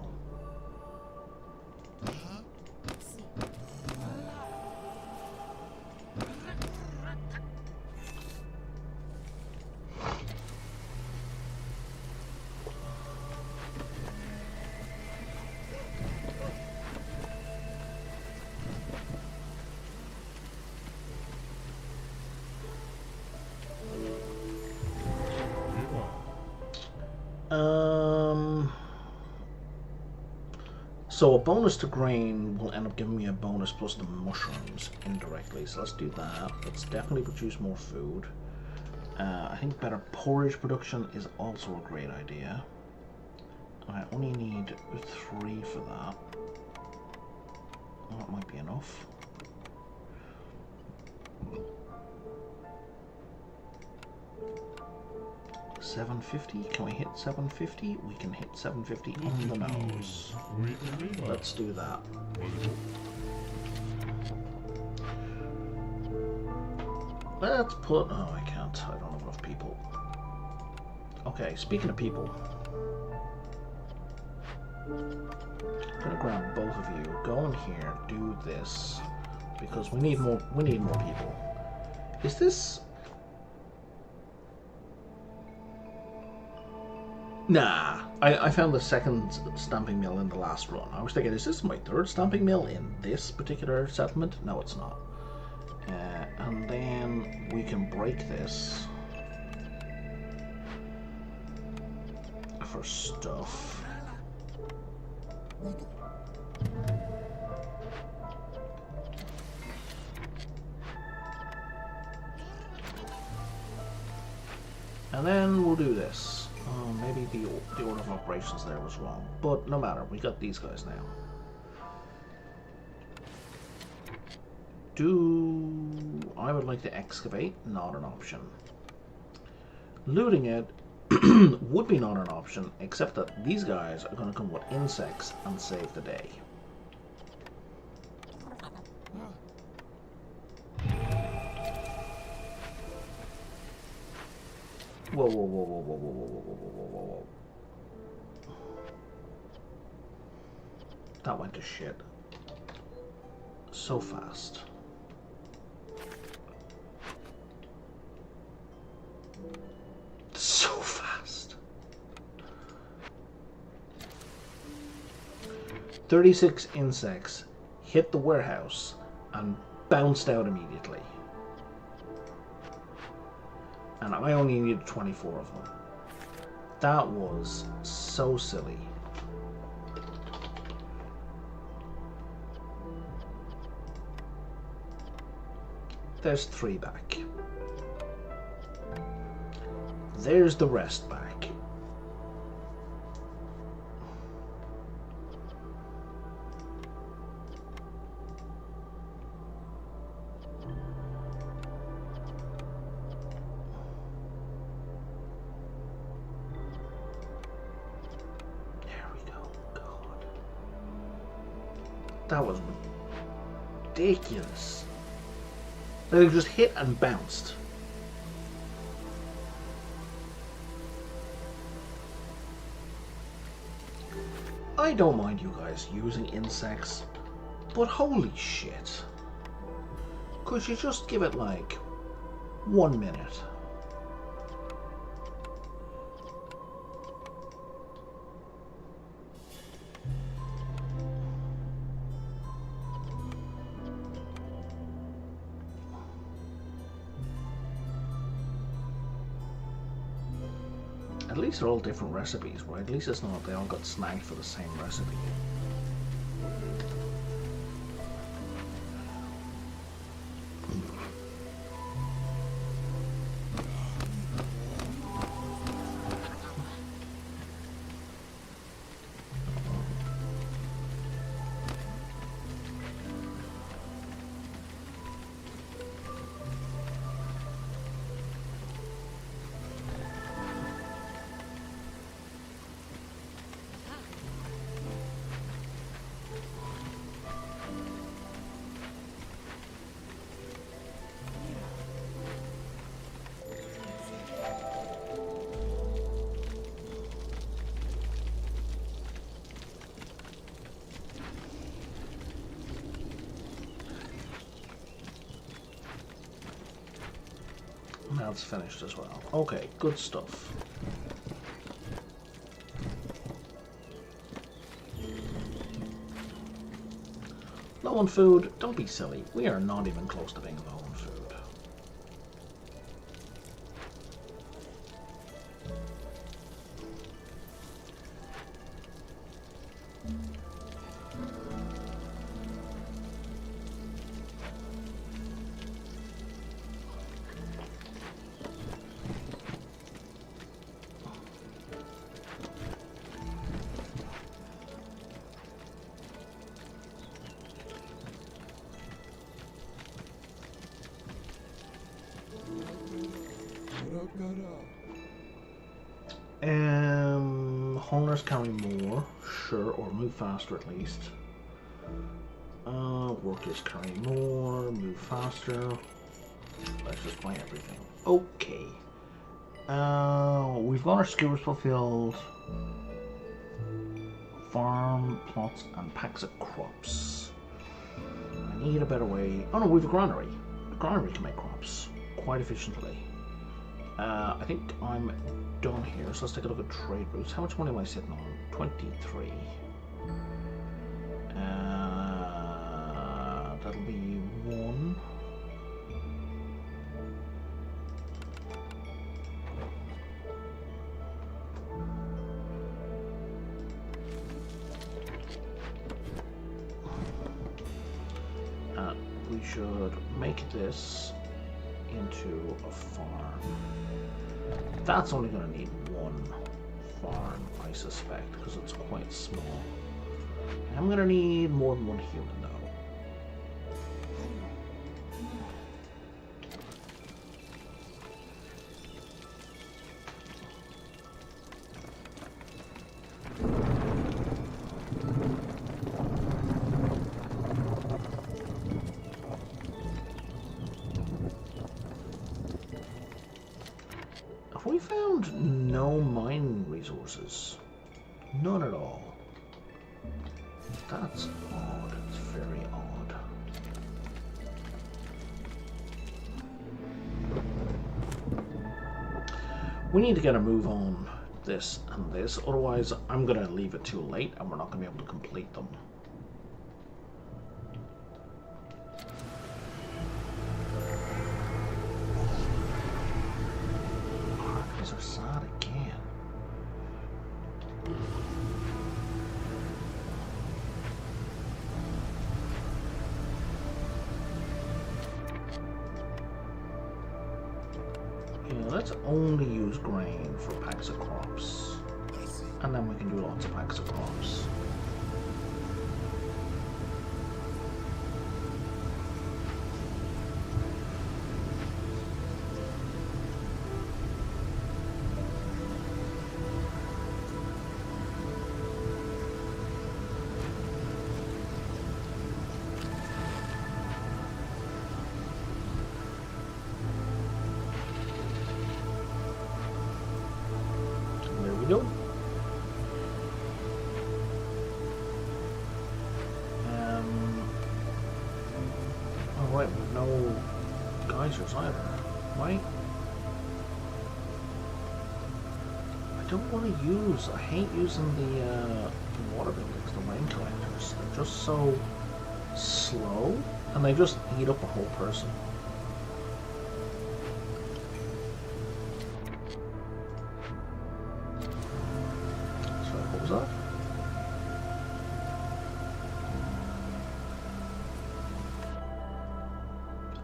So a bonus to grain will end up giving me a bonus plus the mushrooms indirectly. So let's do that. Let's definitely produce more food. I think better porridge production is also a great idea. I only need 3 for that. Well, that might be enough. $750? Can we hit 750? We can hit 750 on the nose. Let's do that. Let's put... Oh, I can't. I don't have enough people. Okay, speaking of people. I'm gonna grab both of you. Go in here, do this. Because we need more people. Is this... Nah. I found the second stamping mill in the last run. I was thinking, is this my third stamping mill in this particular settlement? No, it's not. And then we can break this for stuff. And then we'll do this. Maybe the order of operations there was wrong, but no matter. We got these guys now. I would like to excavate, not an option. Looting it would be not an option, except that these guys are going to come with insects and save the day. Whoa, whoa, whoa, whoa, whoa, whoa, whoa, whoa, whoa, whoa, whoa. That went to shit. So fast. So fast. 36 insects hit the warehouse and bounced out immediately. And I only needed 24 of them. That was so silly. There's 3 back. There's the rest back. That was ridiculous. They just hit and bounced. I don't mind you guys using insects, but holy shit. Could you just give it like 1 minute? At least they're all different recipes, right? At least it's not they all got snagged for the same recipe. Now it's finished as well. Okay, good stuff. Low on food? Don't be silly. We are not even close to being low on food. Hunters carry more, sure, or move faster at least. Workers carry more, move faster. Let's just buy everything. Okay. We've got our skewers fulfilled. Farm, plots, and packs of crops. I need a better way. Oh no, we have a granary. A granary can make crops quite efficiently. I think I'm done here, so let's take a look at trade routes. How much money am I sitting on? 23. That'll be 1. We should make this into a farm. That's only going to need 1 farm, I suspect, because it's quite small. I'm going to need more than 1 human, though. Have we found no mine resources? None at all. That's odd. It's very odd. We need to get a move on this and this, otherwise I'm going to leave it too late and we're not going to be able to complete them. These are sad again. Let's only use grain for packs of crops, and then we can do lots of packs of crops. Go. Oh wait, no geysers either, right? I don't want to use. I hate using the water buildings, the rain collectors. They're just so slow, and they just eat up a whole person. That?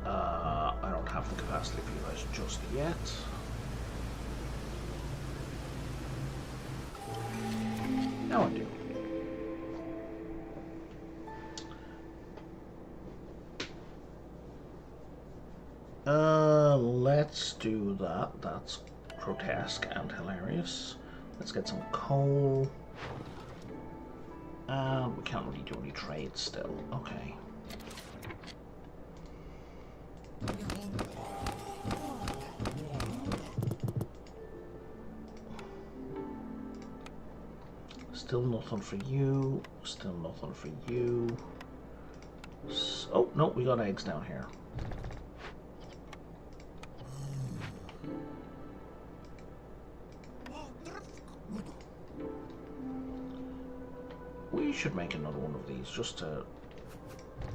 I don't have the capacity for you guys just yet. Now I do. Let's do that. That's grotesque and hilarious. Let's get some coal. We can't really do any trades still. Okay. Still nothing for you. Still nothing for you. Oh, no, we got eggs down here. We should make another one of these just to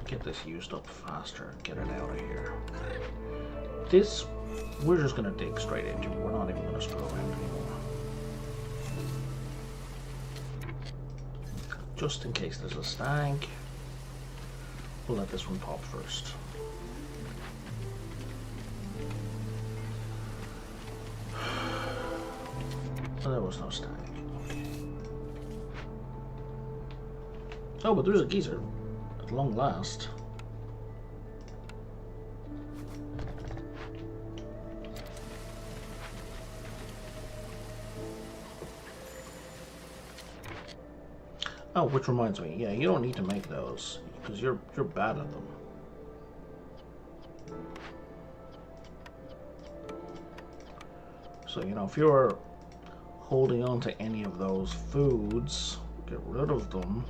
get this used up faster and get it out of here. This, we're just going to dig straight into. We're not even going to screw around anymore. Just in case there's a stag, we'll let this one pop first. Oh, there was no stag. Oh, but there's a geezer, at long last. Oh, which reminds me, yeah, you don't need to make those because you're bad at them. So, you know, if you're holding on to any of those foods, get rid of them.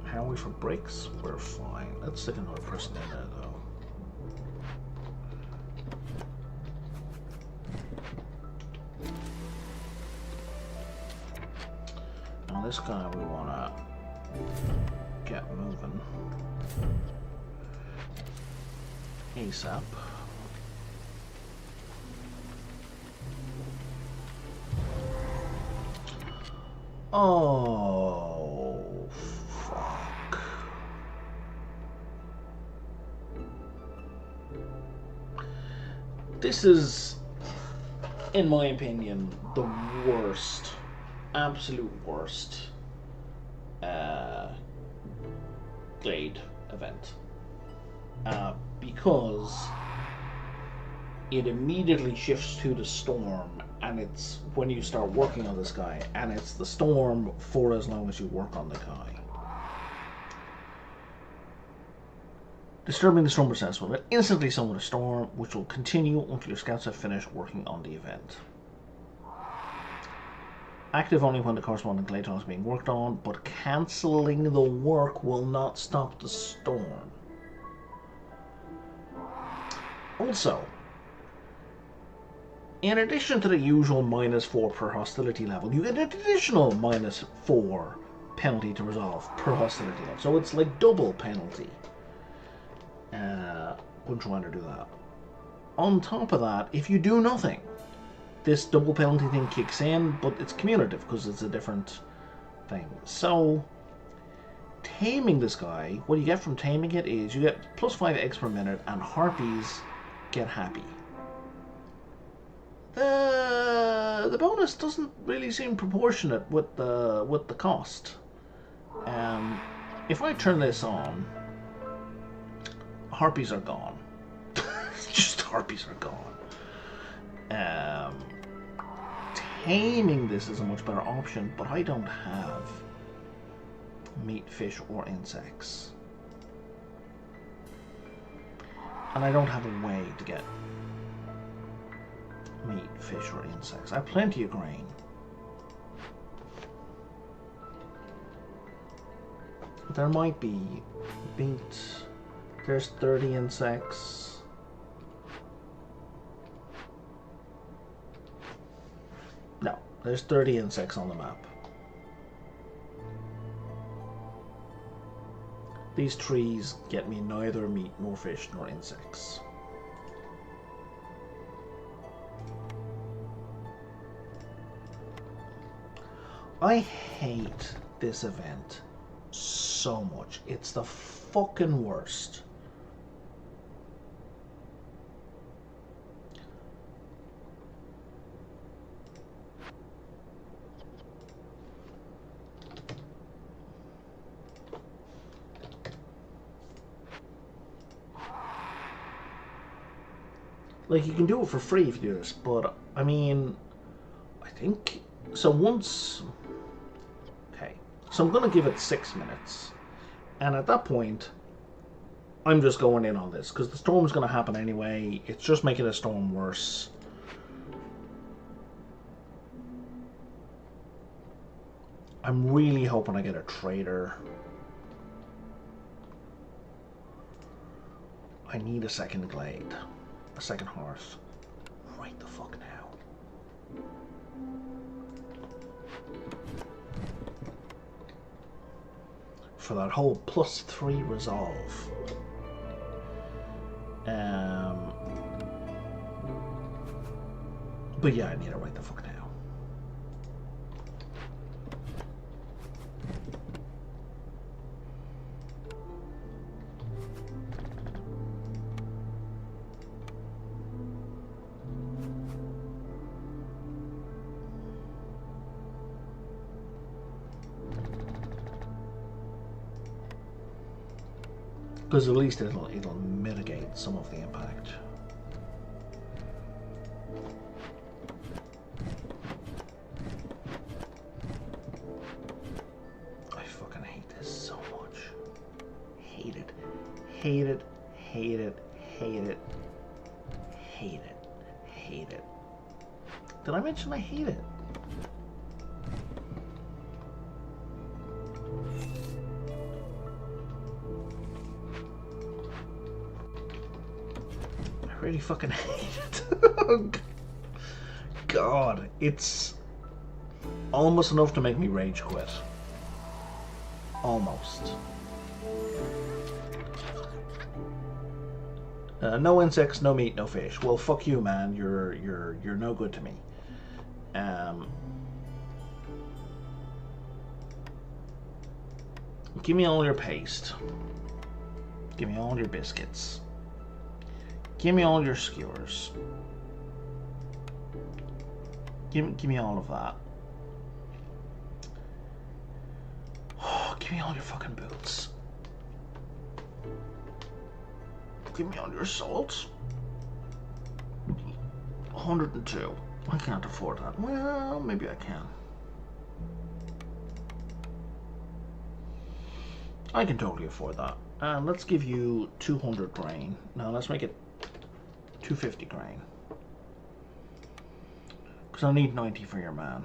How are we for breaks? We're fine. Let's stick another person in there, though. Now this guy we want to get moving ASAP. Oh, fuck. This is, in my opinion, the worst, absolute worst Glade event. Because it immediately shifts to the storm, and it's when you start working on this guy, and it's the storm for as long as you work on the guy. Disturbing the storm process will instantly summon a storm, which will continue until your scouts have finished working on the event. Active only when the corresponding Glade tunnel is being worked on, but cancelling the work will not stop the storm. Also, in addition to the usual -4 per hostility level, you get an additional -4 penalty to resolve per hostility level. So it's like double penalty. When trying to do that. On top of that, if you do nothing, this double penalty thing kicks in, but it's cumulative because it's a different thing. So, taming this guy, what you get from taming it is you get +5 eggs per minute, and harpies get happy. The bonus doesn't really seem proportionate with the cost. If I turn this on, harpies are gone. Just harpies are gone. Taming this is a much better option, but I don't have meat, fish, or insects. And I don't have a way to get meat, fish, or insects. I have plenty of grain. There might be meat. There's 30 insects. No, there's 30 insects on the map. These trees get me neither meat, nor fish, nor insects. I hate this event so much. It's the fucking worst. Like, you can do it for free if you do this, but, I mean, I think, so once, okay, so I'm going to give it 6 minutes, and at that point, I'm just going in on this, because the storm's going to happen anyway. It's just making the storm worse. I'm really hoping I get a trader. I need a second glade. A second hearth. Right the fuck now. For that whole +3 resolve. But yeah, I need it right the fuck now. Because at least it'll mitigate some of the impact. I fucking hate this so much. Hate it. Hate it. Hate it. Hate it. Hate it. Hate it. Did I mention I hate it? I really fucking hate it. God, it's almost enough to make me rage quit. Almost. No insects, no meat, no fish. Well, fuck you, man. You're no good to me. Give me all your paste. Give me all your biscuits. Give me all your skewers. Give me all of that. Oh, give me all your fucking boots. Give me all your salt. 102. I can't afford that. Well, maybe I can. I can totally afford that. And let's give you 200 grain. No, let's make it 250 grain. Because I need 90 for your man.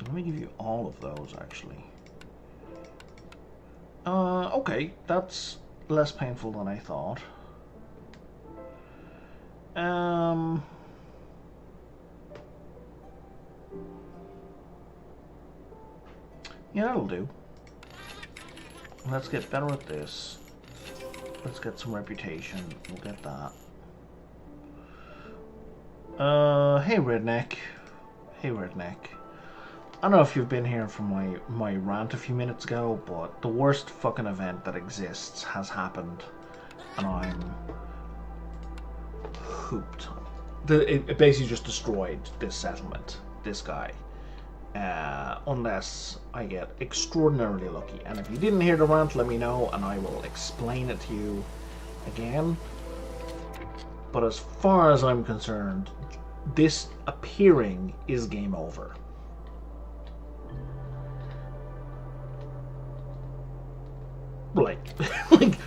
Let me give you all of those, actually. Okay, that's less painful than I thought. Yeah, that'll do. Let's get better at this. Let's get some reputation. We'll get that. Hey redneck. Hey redneck. I don't know if you've been here from my rant a few minutes ago, but the worst fucking event that exists has happened, and I'm hooped. It basically just destroyed this settlement, this guy, unless I get extraordinarily lucky. And if you didn't hear the rant, let me know, and I will explain it to you again. But as far as I'm concerned, this appearing is game over.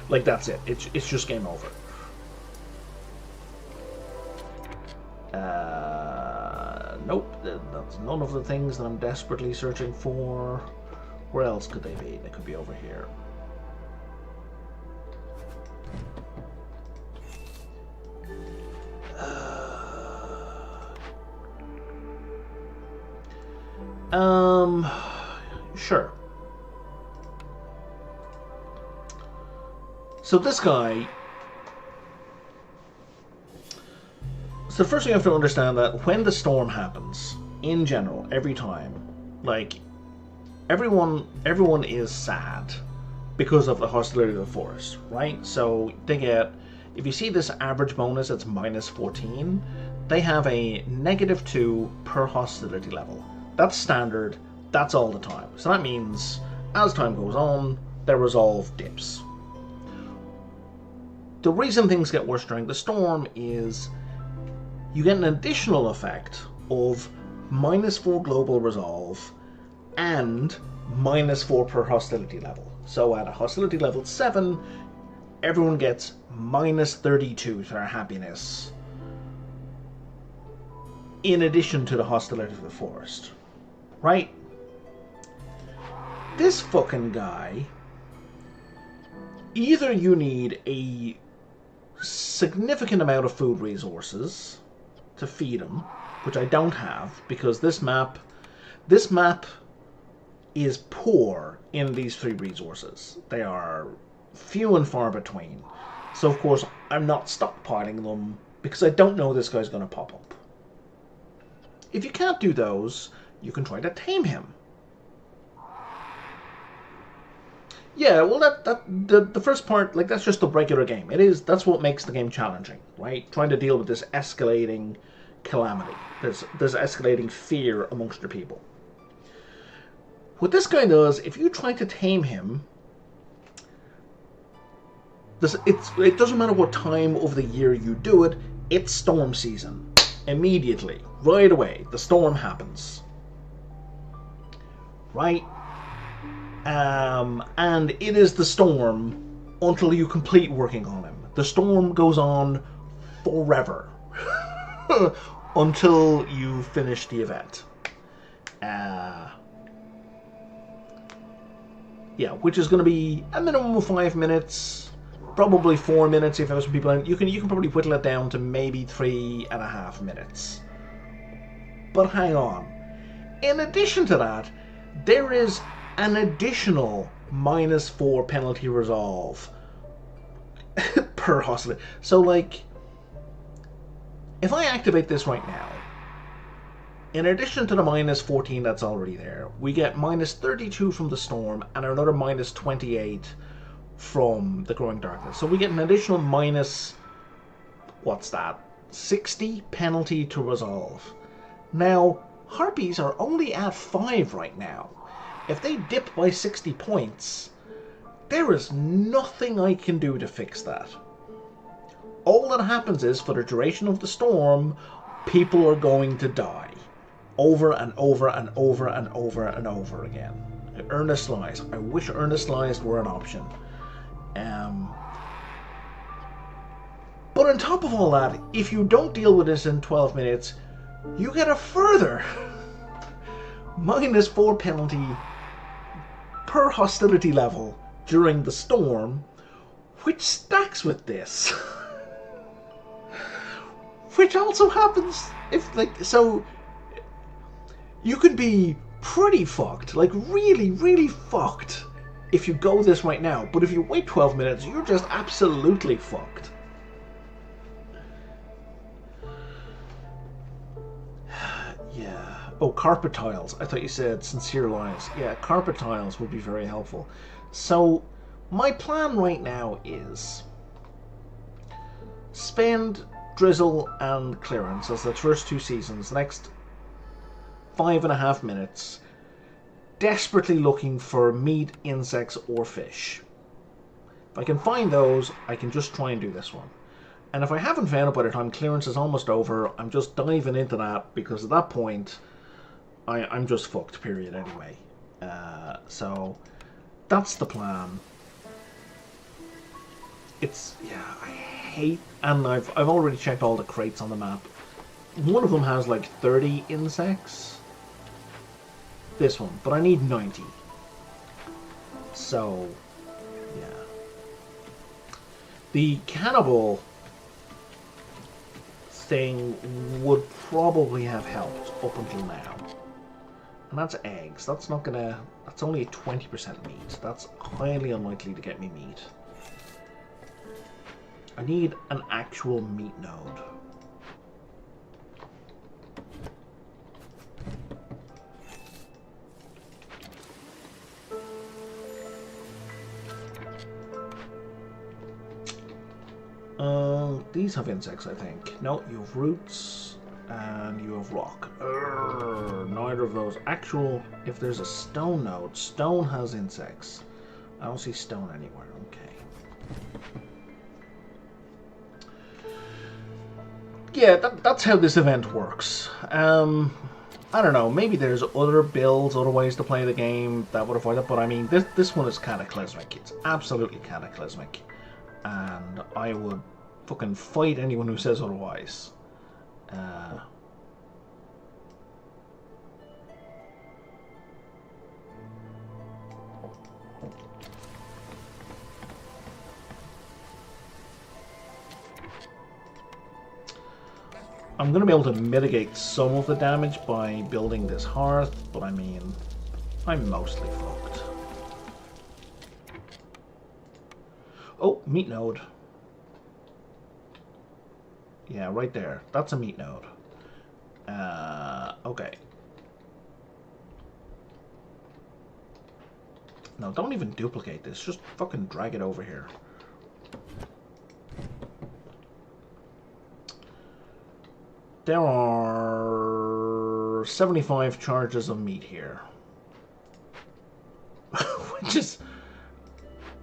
Like that's it. It's just game over. Nope. That's none of the things that I'm desperately searching for. Where else could they be? They could be over here. Sure. So this guy... So the first thing you have to understand that when the storm happens, in general, every time, like, everyone is sad because of the hostility of the forest, right? So they get, if you see this average bonus, it's minus 14, they have a -2 per hostility level. That's standard, that's all the time. So that means, as time goes on, their resolve dips. The reason things get worse during the storm is you get an additional effect of -4 global resolve and -4 per hostility level. So at a hostility level 7, everyone gets -32 to their happiness in addition to the hostility of the forest. Right? This fucking guy, either you need a significant amount of food resources to feed him, which I don't have, because this map is poor in these 3 resources. They are few and far between. So of course I'm not stockpiling them because I don't know this guy's going to pop up. If you can't do those, you can try to tame him. Yeah, well, the first part, like, that's just the regular game. That's what makes the game challenging, right? Trying to deal with this escalating calamity. There's escalating fear amongst your people. What this guy does, if you try to tame him, it doesn't matter what time of the year you do it, it's storm season. Immediately, right away, the storm happens. Right? And it is the storm until you complete working on him. The storm goes on forever until you finish the event. Yeah, which is going to be a minimum of 5 minutes, probably 4 minutes if there's some people in. You can probably whittle it down to maybe 3.5 minutes. But hang on. In addition to that, there is an additional -4 penalty resolve per hostility. So, like, if I activate this right now, in addition to the -14 that's already there, we get -32 from the storm and another -28 from the growing darkness. So we get an additional what's that? 60 penalty to resolve. Now, harpies are only at 5 right now. If they dip by 60 points, there is nothing I can do to fix that. All that happens is, for the duration of the storm, people are going to die. Over and over and over and over and over again. Earnest Lies. I wish Earnest Lies were an option. But on top of all that, if you don't deal with this in 12 minutes, you get a further -4 penalty per hostility level during the storm, which stacks with this. Which also happens if, like, so you could be pretty fucked, like really, really fucked if you go this right now, but if you wait 12 minutes, you're just absolutely fucked. Yeah. Oh, carpet tiles. I thought you said sincere lies. Yeah, carpet tiles would be very helpful. So, my plan right now is spend drizzle and clearance as the first 2 seasons, next 5.5 minutes, desperately looking for meat, insects, or fish. If I can find those, I can just try and do this one. And if I haven't found it by the time clearance is almost over, I'm just diving into that, because at that point, I'm just fucked, period, anyway. So, that's the plan. Yeah, I hate, and I've already checked all the crates on the map. One of them has like 30 insects. This one, but I need 90. So, yeah. The cannibal thing would probably have helped up until now. And that's eggs. That's not gonna... That's only a 20% meat. That's highly unlikely to get me meat. I need an actual meat node. These have insects, I think. No, you have roots and you have rock. Neither of those. Actual, if there's a stone node, stone has insects. I don't see stone anywhere. Okay. Yeah, that's how this event works. I don't know, maybe there's other builds, other ways to play the game that would avoid it, but I mean, this one is cataclysmic. It's absolutely cataclysmic. And I would fucking fight anyone who says otherwise. I'm going to be able to mitigate some of the damage by building this hearth, but I mean, I'm mostly fucked. Oh, meat node. Yeah, right there. That's a meat node. Okay. No, don't even duplicate this. Just fucking drag it over here. There are 75 charges of meat here. Which is...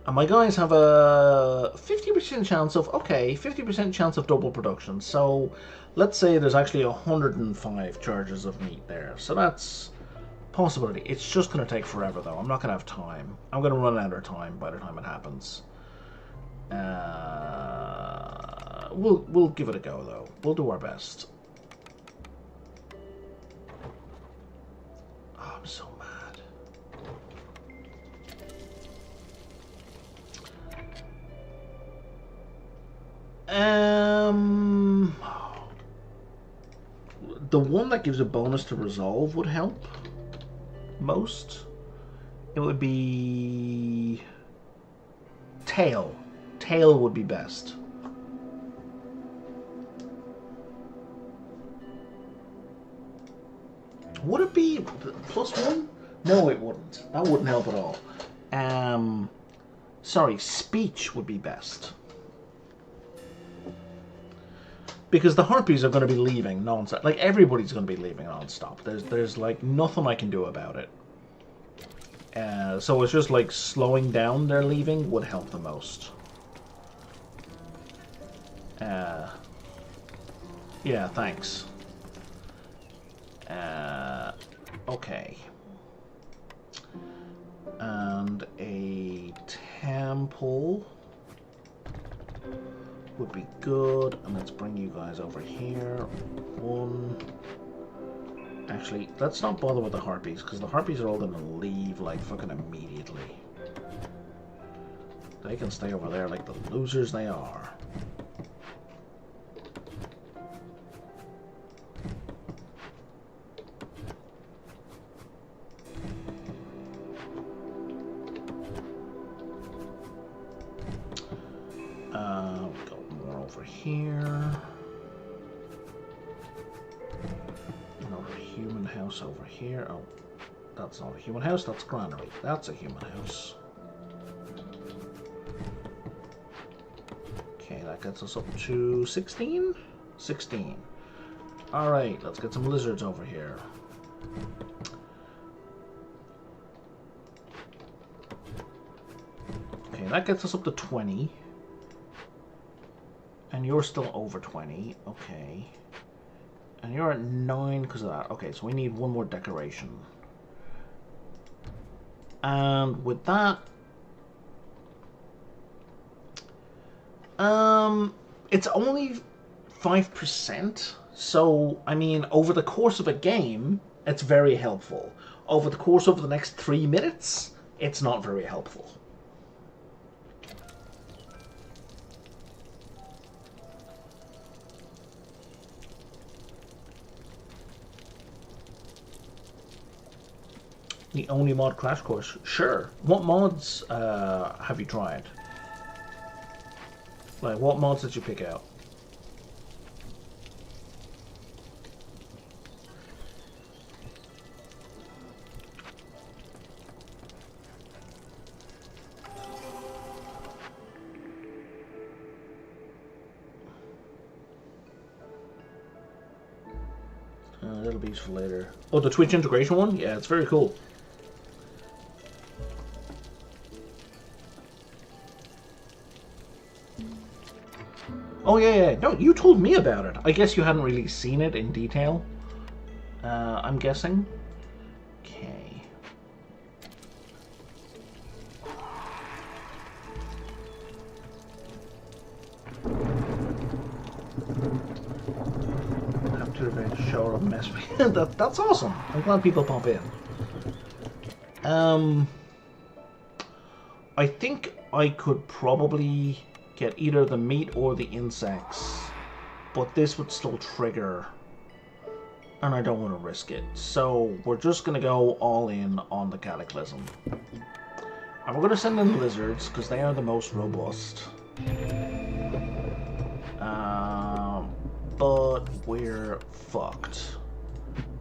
And my guys have a 50% chance of... Okay, 50% chance of double production. So, let's say there's actually 105 charges of meat there. So that's Possibility. It's just going to take forever, though. I'm not going to have time. I'm going to run out of time by the time it happens. We'll give it a go, though. We'll do our best. Oh, I'm so mad. The one that gives a bonus to resolve would help most. It would be tail. Tail would be best. Would it be +1? No, it wouldn't. That wouldn't help at all. Sorry, speech would be best. Because the harpies are going to be leaving non-stop. Like, everybody's going to be leaving non-stop. There's like, nothing I can do about it. So it's just like slowing down their leaving would help the most. Yeah, thanks. Okay. And a temple would be good. And let's bring you guys over here. One. Actually, let's not bother with the harpies, because the harpies are all going to leave, like, fucking immediately. They can stay over there like the losers they are. Got more over here. Human house over here. Oh, that's not a human house, that's granary. That's a human house. Okay, that gets us up to 16? 16. Alright, let's get some lizards over here. Okay, that gets us up to 20. And you're still over 20. Okay. And you're at 9 because of that. Okay, so we need one more decoration. And with that... it's only 5%. So, I mean, over the course of a game, it's very helpful. Over the course of the next 3 minutes, it's not very helpful. The only mod Crash Course? Sure. What mods have you tried? Like, what mods did you pick out? That'll be useful later. Oh, the Twitch integration one? Yeah, it's very cool. Oh, yeah. No, you told me about it. I guess you hadn't really seen it in detail. I'm guessing. Okay. Have to event show or mess with that's awesome. I'm glad people pop in. I think I could probably get either the meat or the insects, but this would still trigger, and I don't want to risk it. So we're just going to go all in on the Cataclysm. And we're going to send in lizards, because they are the most robust. But we're fucked.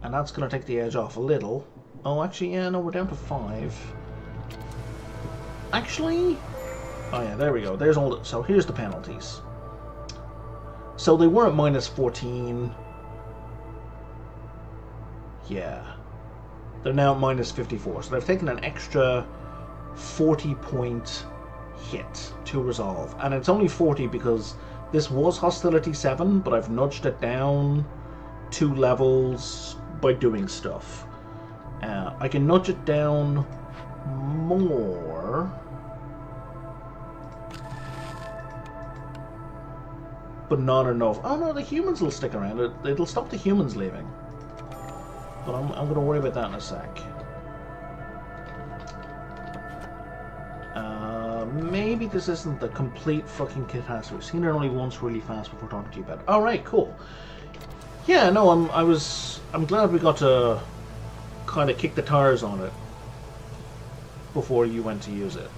And that's going to take the edge off a little. Oh, actually, yeah, no, we're down to 5. Actually... Oh yeah, there we go. There's all the, so here's the penalties. So they were at -14. Yeah. They're now at -54. So they've taken an extra 40-point hit to resolve. And it's only 40 because this was Hostility 7, but I've nudged it down 2 levels by doing stuff. I can nudge it down more. But not enough. Oh no, the humans will stick around. It'll stop the humans leaving. But I'm going to worry about that in a sec. Maybe this isn't the complete fucking catastrophe. We've seen it only once really fast before talking to you about it. Alright, cool. Yeah, no, I'm glad we got to kind of kick the tires on it before you went to use it.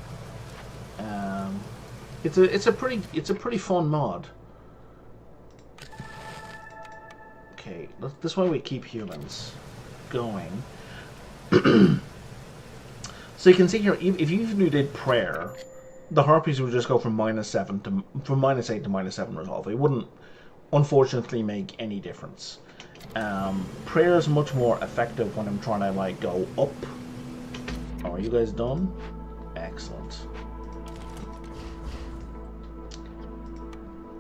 It's a pretty fun mod. Okay, this way we keep humans going. So you can see here, if you even did prayer, the harpies would just go from -8 to -7 resolve. It wouldn't, unfortunately, make any difference. Prayer is much more effective when I'm trying to like go up. Oh, are you guys done? Excellent.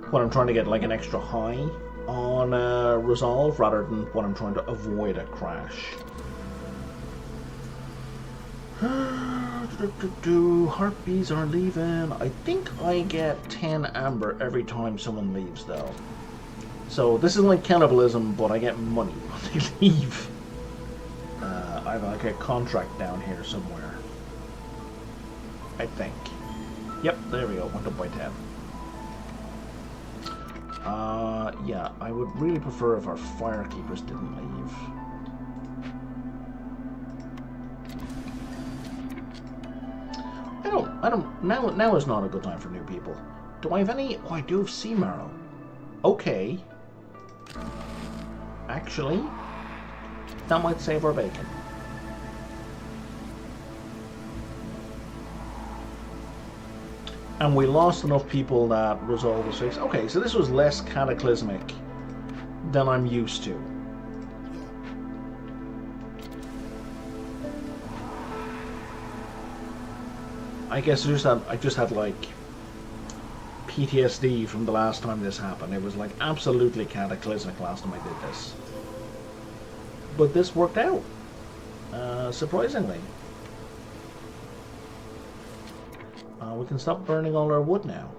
When I'm trying to get like an extra high on resolve rather than when I'm trying to avoid a crash. Harpies are leaving. I think I get 10 amber every time someone leaves though. So this is like cannibalism, but I get money when they leave. I have like a contract down here somewhere. I think. Yep, there we go. Went up by 10. Yeah, I would really prefer if our firekeepers didn't leave. Now is not a good time for new people. Do I have any? Oh, I do have sea marrow. Okay. Actually, that might save our bacon. And we lost enough people that resolve was fixed. Okay, so this was less cataclysmic than I'm used to. I guess I just had like PTSD from the last time this happened. It was like absolutely cataclysmic last time I did this. But this worked out, surprisingly. We can stop burning all our wood now.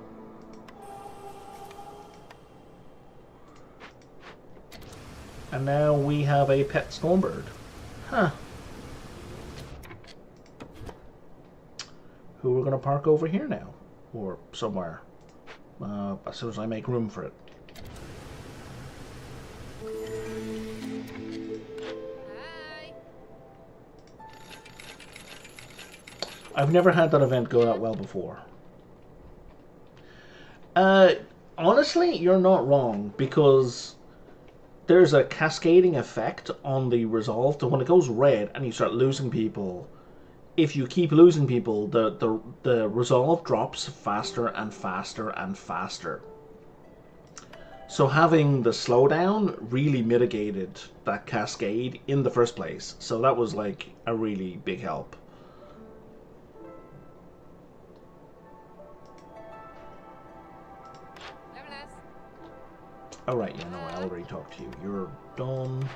And now we have a pet stormbird. Huh. Who we're going to park over here now. Or somewhere. As soon as I make room for it. Hi. I've never had that event go that well before. Honestly, you're not wrong, because there's a cascading effect on the resolve to when it goes red and you start losing people. If you keep losing people, the resolve drops faster and faster and faster. So having the slowdown really mitigated that cascade in the first place. So that was like a really big help. Alright, yeah, no, I already talked to you. You're done.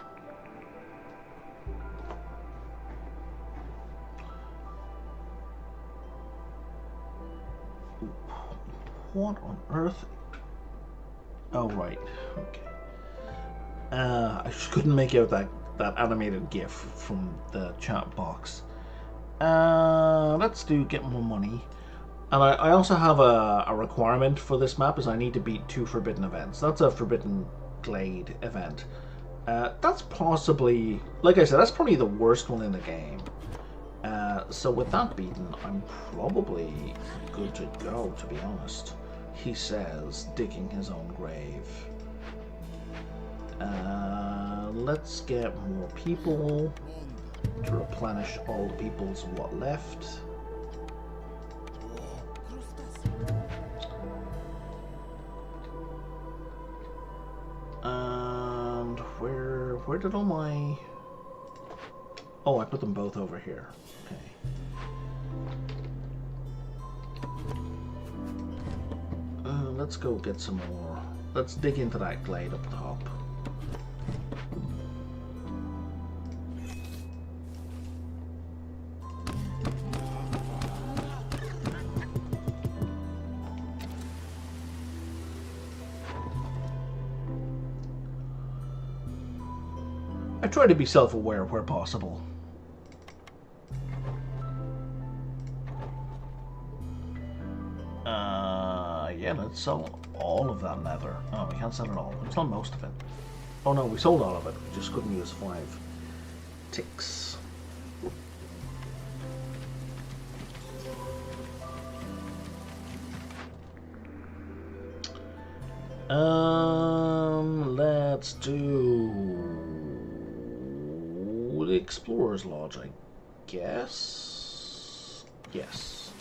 What on earth? Oh, right. Okay. I just couldn't make out that animated GIF from the chat box. Let's get more money. And I also have a requirement for this map, is I need to beat 2 forbidden events. That's a Forbidden Glade event. That's possibly, like I said, that's probably the worst one in the game. So with that beaten, I'm probably good to go, to be honest. He says, digging his own grave. Let's get more people to replenish all the people's what left. And where did all my... Oh, I put them both over here. Okay. Let's go get some more. Let's dig into that glade up top. try to be self-aware where possible. Yeah, let's sell all of that leather. Oh, we can't sell it all. We'll sell most of it. Oh no, we sold all of it. We just couldn't use 5 ticks. Let's do the Explorer's Lodge, I guess. Yes.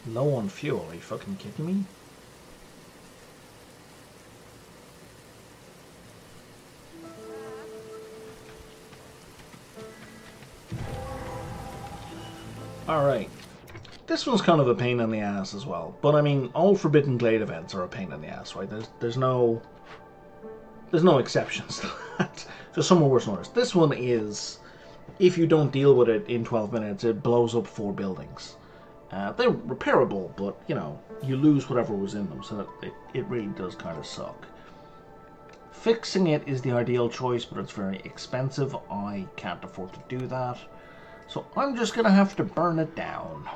Low on fuel, are you fucking kidding me? Alright. This one's kind of a pain in the ass as well. But I mean, all Forbidden Glade events are a pain in the ass, right? There's no exceptions to that. There's some are worse than others. This one is, if you don't deal with it in 12 minutes, it blows up 4 buildings. They're repairable, but, you know, you lose whatever was in them, so it really does kind of suck. Fixing it is the ideal choice, but it's very expensive. I can't afford to do that. So I'm just going to have to burn it down.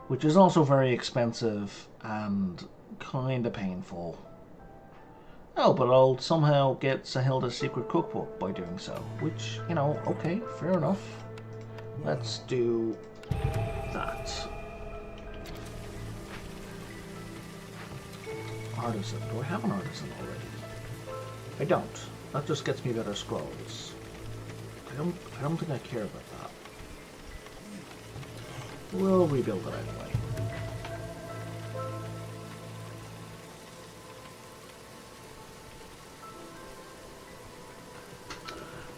Which is also very expensive and kind of painful. Oh, but I'll somehow get Sahilda's secret cookbook by doing so. Which, you know, okay, fair enough. Let's do that. Artisan. Do I have an artisan already? I don't. That just gets me better scrolls. I don't think I care about that. We'll rebuild it anyway.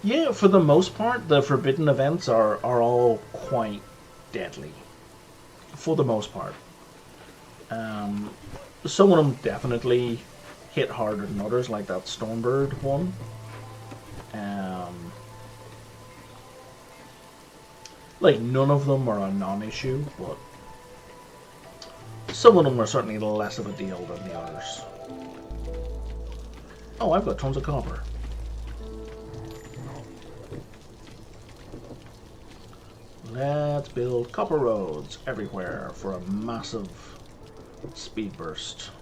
Yeah, for the most part, the forbidden events are all quite deadly. For the most part. Some of them definitely hit harder than others, like that Stormbird one. Like, none of them are a non-issue, but some of them are certainly less of a deal than the others. Oh, I've got tons of copper. Let's build copper roads everywhere for a massive speed burst.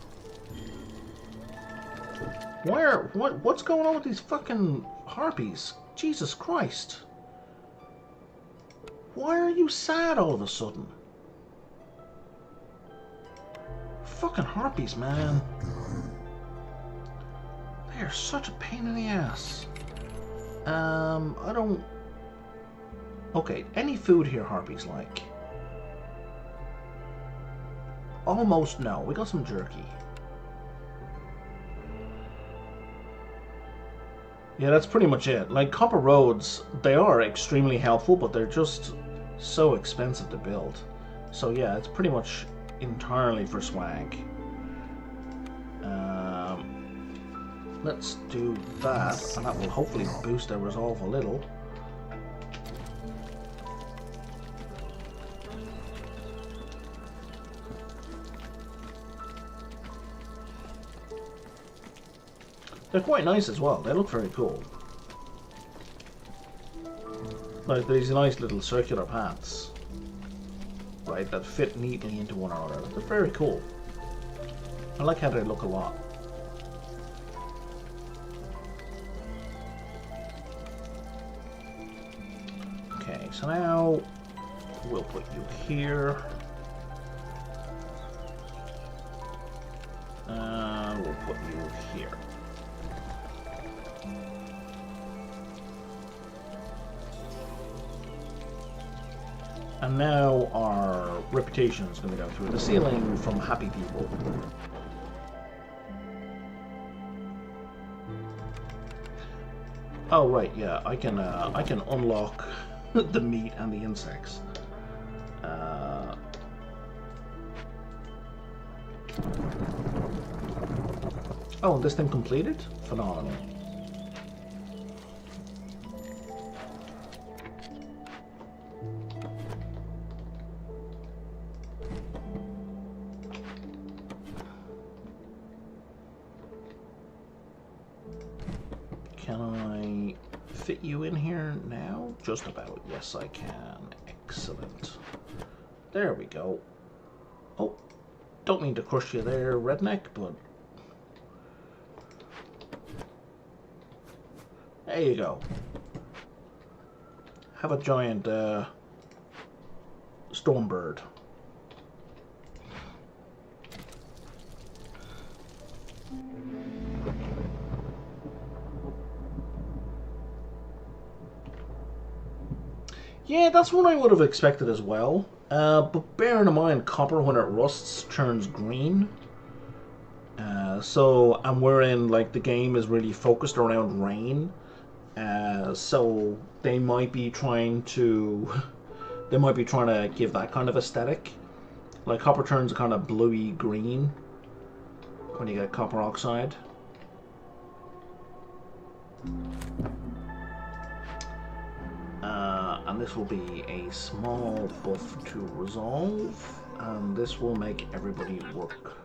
What's going on with these fucking harpies? Jesus Christ. Why are you sad all of a sudden? Fucking harpies, man. They are such a pain in the ass. I don't... Okay, any food here harpies like? Almost no. We got some jerky. Yeah, that's pretty much it. Like, copper roads, they are extremely helpful, but they're just so expensive to build. So yeah, it's pretty much entirely for swag. Let's do that, and that will hopefully boost their resolve a little. They're quite nice as well. They look very cool. Like these nice little circular paths, right, that fit neatly into one another. They're very cool. I like how they look a lot. Okay, so now we'll put you here. We'll put you here. And now our reputation is going to go through the ceiling from happy people. Oh right, yeah, I can unlock the meat and the insects. Oh, this thing completed? Phenomenal. fit you in here now? Just about. Yes, I can. Excellent. There we go. Oh, don't mean to crush you there, redneck, but... There you go. Have a giant storm bird. Yeah, that's what I would have expected as well. But bearing in mind, copper when it rusts turns green. And we're in, like, the game is really focused around rain. So they might be trying to give that kind of aesthetic. Like, copper turns kind of bluey green when you get copper oxide. And this will be a small buff to resolve, and this will make everybody work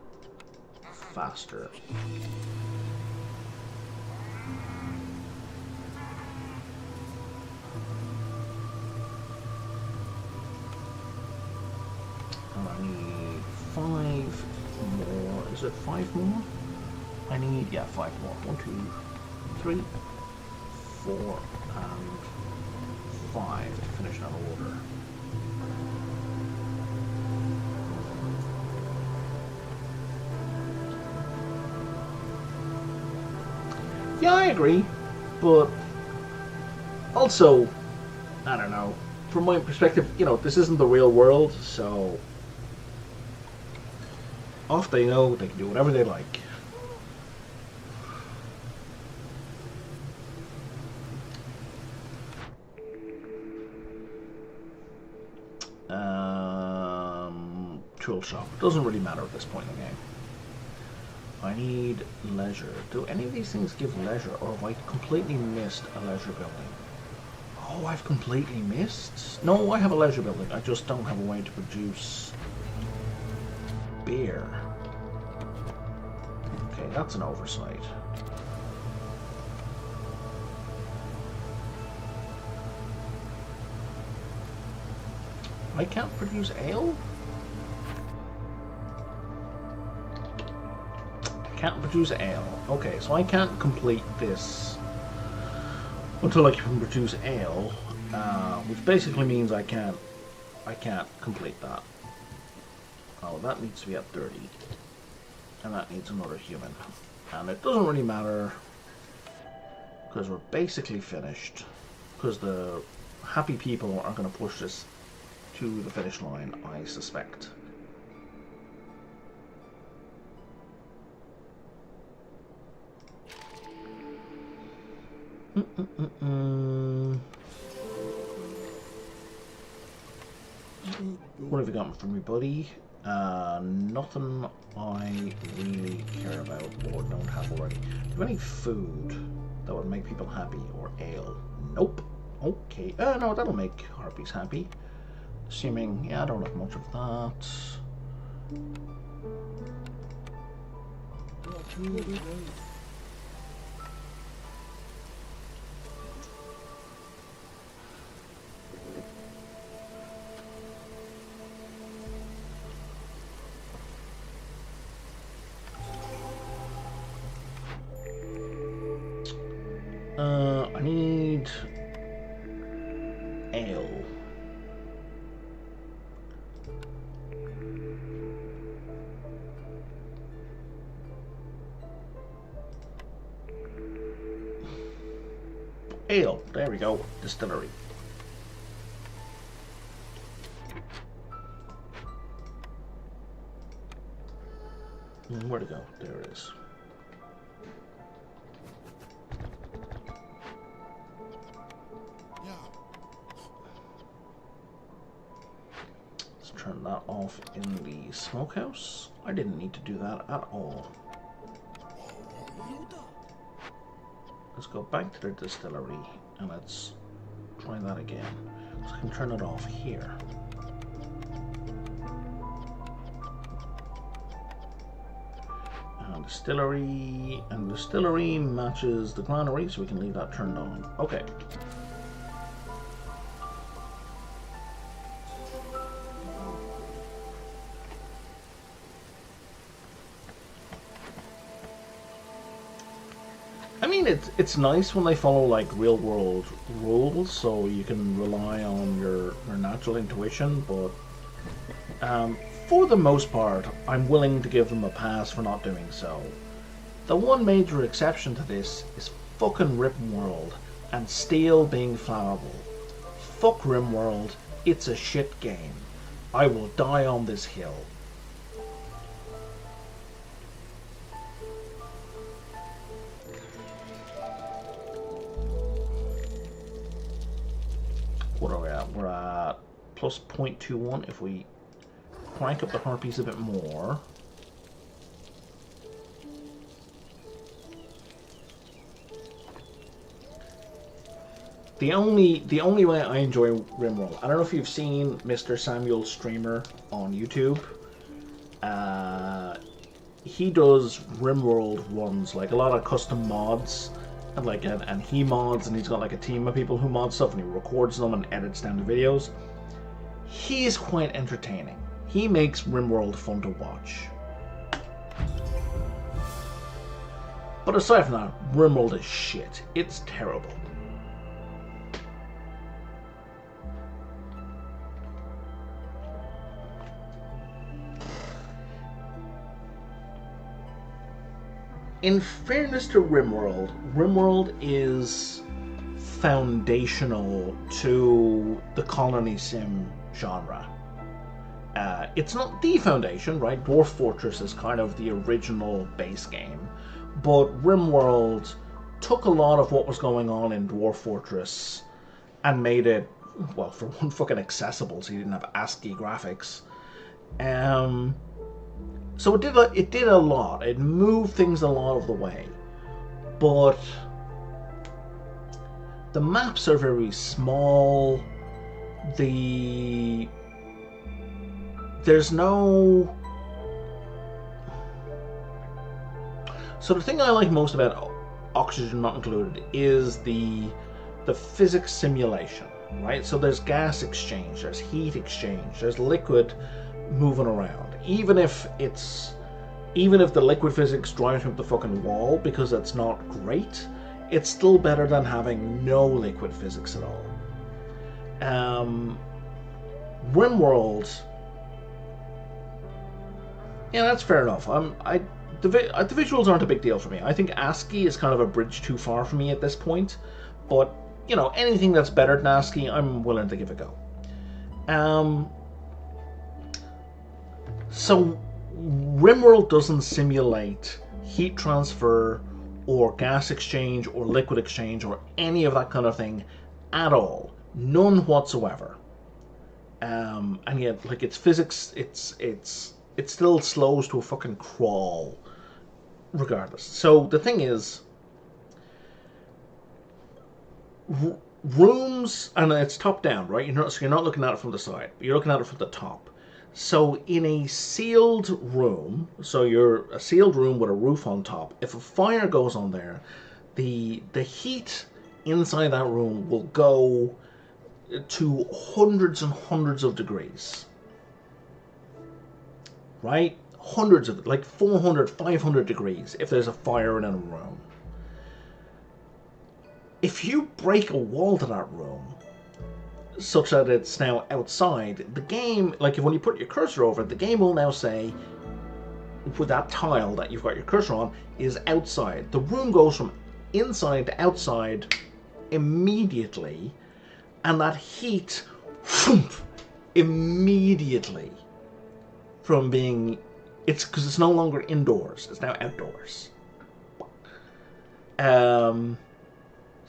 faster. And I need 5 more. Is it 5 more? I need, yeah, 5 more. 1, 2, 3, 4, and 5 to finish that order. Yeah, I agree, but also, I don't know, from my perspective, you know, this isn't the real world, so off they know, they can do whatever they like. Tool shop. Doesn't really matter at this point in the game. I need leisure. Do any of these things give leisure, or have I completely missed a leisure building? Oh, I've completely missed? No, I have a leisure building. I just don't have a way to produce beer. Okay, that's an oversight. I can't produce ale? Can't produce ale. Okay, so I can't complete this until I can produce ale, which basically means I can't complete that. Oh, that needs to be at 30, and that needs another human, and it doesn't really matter because we're basically finished. Because the happy people are going to push this to the finish line, I suspect. What have you got from me, buddy? Nothing I really care about or don't have already. Do you have any food that would make people happy, or ale? Nope. Okay. No, that'll make harpies happy. Assuming, yeah, I don't have much of that. I need ale. Ale, there we go, distillery. Where'd it go? There it is. Let's turn that off in the smokehouse. I didn't need to do that at all. Let's go back to the distillery and let's try that again. So I can turn it off here. And distillery, and distillery matches the granary, so we can leave that turned on. Okay. I mean, it's nice when they follow like real world rules, so you can rely on your natural intuition, but for the most part, I'm willing to give them a pass for not doing so. The one major exception to this is fucking RimWorld and steel being flammable. Fuck RimWorld, it's a shit game. I will die on this hill. What are we at? We're at plus 0.21 if we crank up the harpies a bit more. The only way I enjoy RimWorld, I don't know if you've seen Mr. Samuel Streamer on YouTube. He does RimWorld runs, like a lot of custom mods, and he mods, and he's got like a team of people who mod stuff, and he records them and edits down the videos. He is quite entertaining. He makes RimWorld fun to watch. But aside from that, RimWorld is shit. It's terrible. In fairness to RimWorld, RimWorld is foundational to the colony sim genre. It's not the foundation, right? Dwarf Fortress is kind of the original base game, but RimWorld took a lot of what was going on in Dwarf Fortress and made it, well, for one, fucking accessible, so you didn't have ASCII graphics. So it did a lot. It moved things a lot of the way, but the maps are very small. There's no. So the thing I like most about Oxygen Not Included is the physics simulation, right? So there's gas exchange, there's heat exchange, there's liquid moving around. Even if the liquid physics drives up the fucking wall because it's not great, it's still better than having no liquid physics at all. RimWorld, yeah, that's fair enough. The visuals aren't a big deal for me. I think ASCII is kind of a bridge too far for me at this point, but you know, anything that's better than ASCII, I'm willing to give a go. So RimWorld doesn't simulate heat transfer or gas exchange or liquid exchange or any of that kind of thing at all. None whatsoever. And yet, like, its physics, it still slows to a fucking crawl regardless. So the thing is, rooms, and it's top down, right? So you're not looking at it from the side, but you're looking at it from the top. So in a sealed room, so you're a sealed room with a roof on top, if a fire goes on there, the heat inside that room will go to hundreds and hundreds of degrees. Right? Hundreds of, like 400, 500 degrees if there's a fire in a room. If you break a wall to that room, such that it's now outside, the game, like when you put your cursor over it, the game will now say, with that tile that you've got your cursor on, is outside. The room goes from inside to outside immediately, and that heat, immediately, from being, it's because it's no longer indoors, it's now outdoors.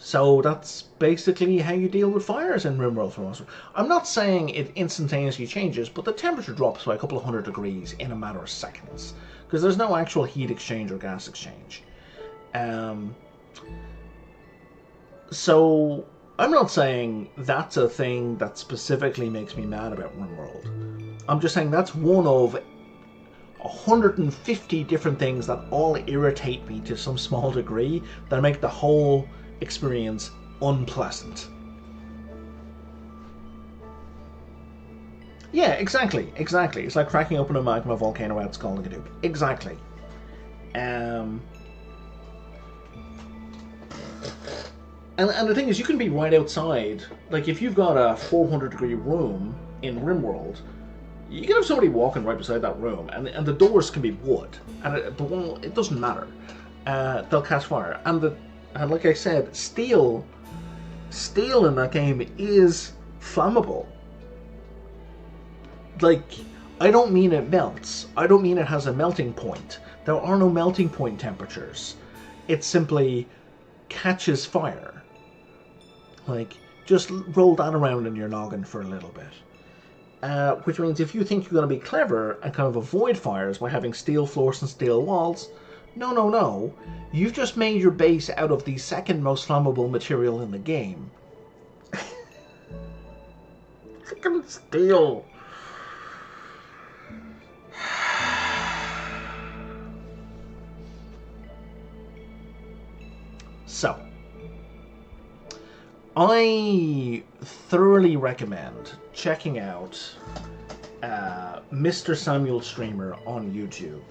So that's basically how you deal with fires in RimWorld for most. I'm not saying it instantaneously changes, but the temperature drops by a couple of 100 degrees in a matter of seconds, because there's no actual heat exchange or gas exchange. So I'm not saying that's a thing that specifically makes me mad about RimWorld. I'm just saying that's one of 150 different things that all irritate me to some small degree that make the whole experience unpleasant. Yeah, exactly. It's like cracking open a magma volcano out Scalding Gadoob. Exactly. And the thing is, you can be right outside. Like, if you've got a 400-degree room in RimWorld, you can have somebody walking right beside that room, and the doors can be wood, and the wall, it doesn't matter. They'll catch fire, and like I said, steel in that game is flammable. Like, I don't mean it melts. I don't mean it has a melting point. There are no melting point temperatures. It simply catches fire. Like, just roll that around in your noggin for a little bit. Which means if you think you're going to be clever and kind of avoid fires by having steel floors and steel walls, no. You've just made your base out of the second most flammable material in the game. Freaking steel. So, I thoroughly recommend checking out Mr. Samuel Streamer on YouTube.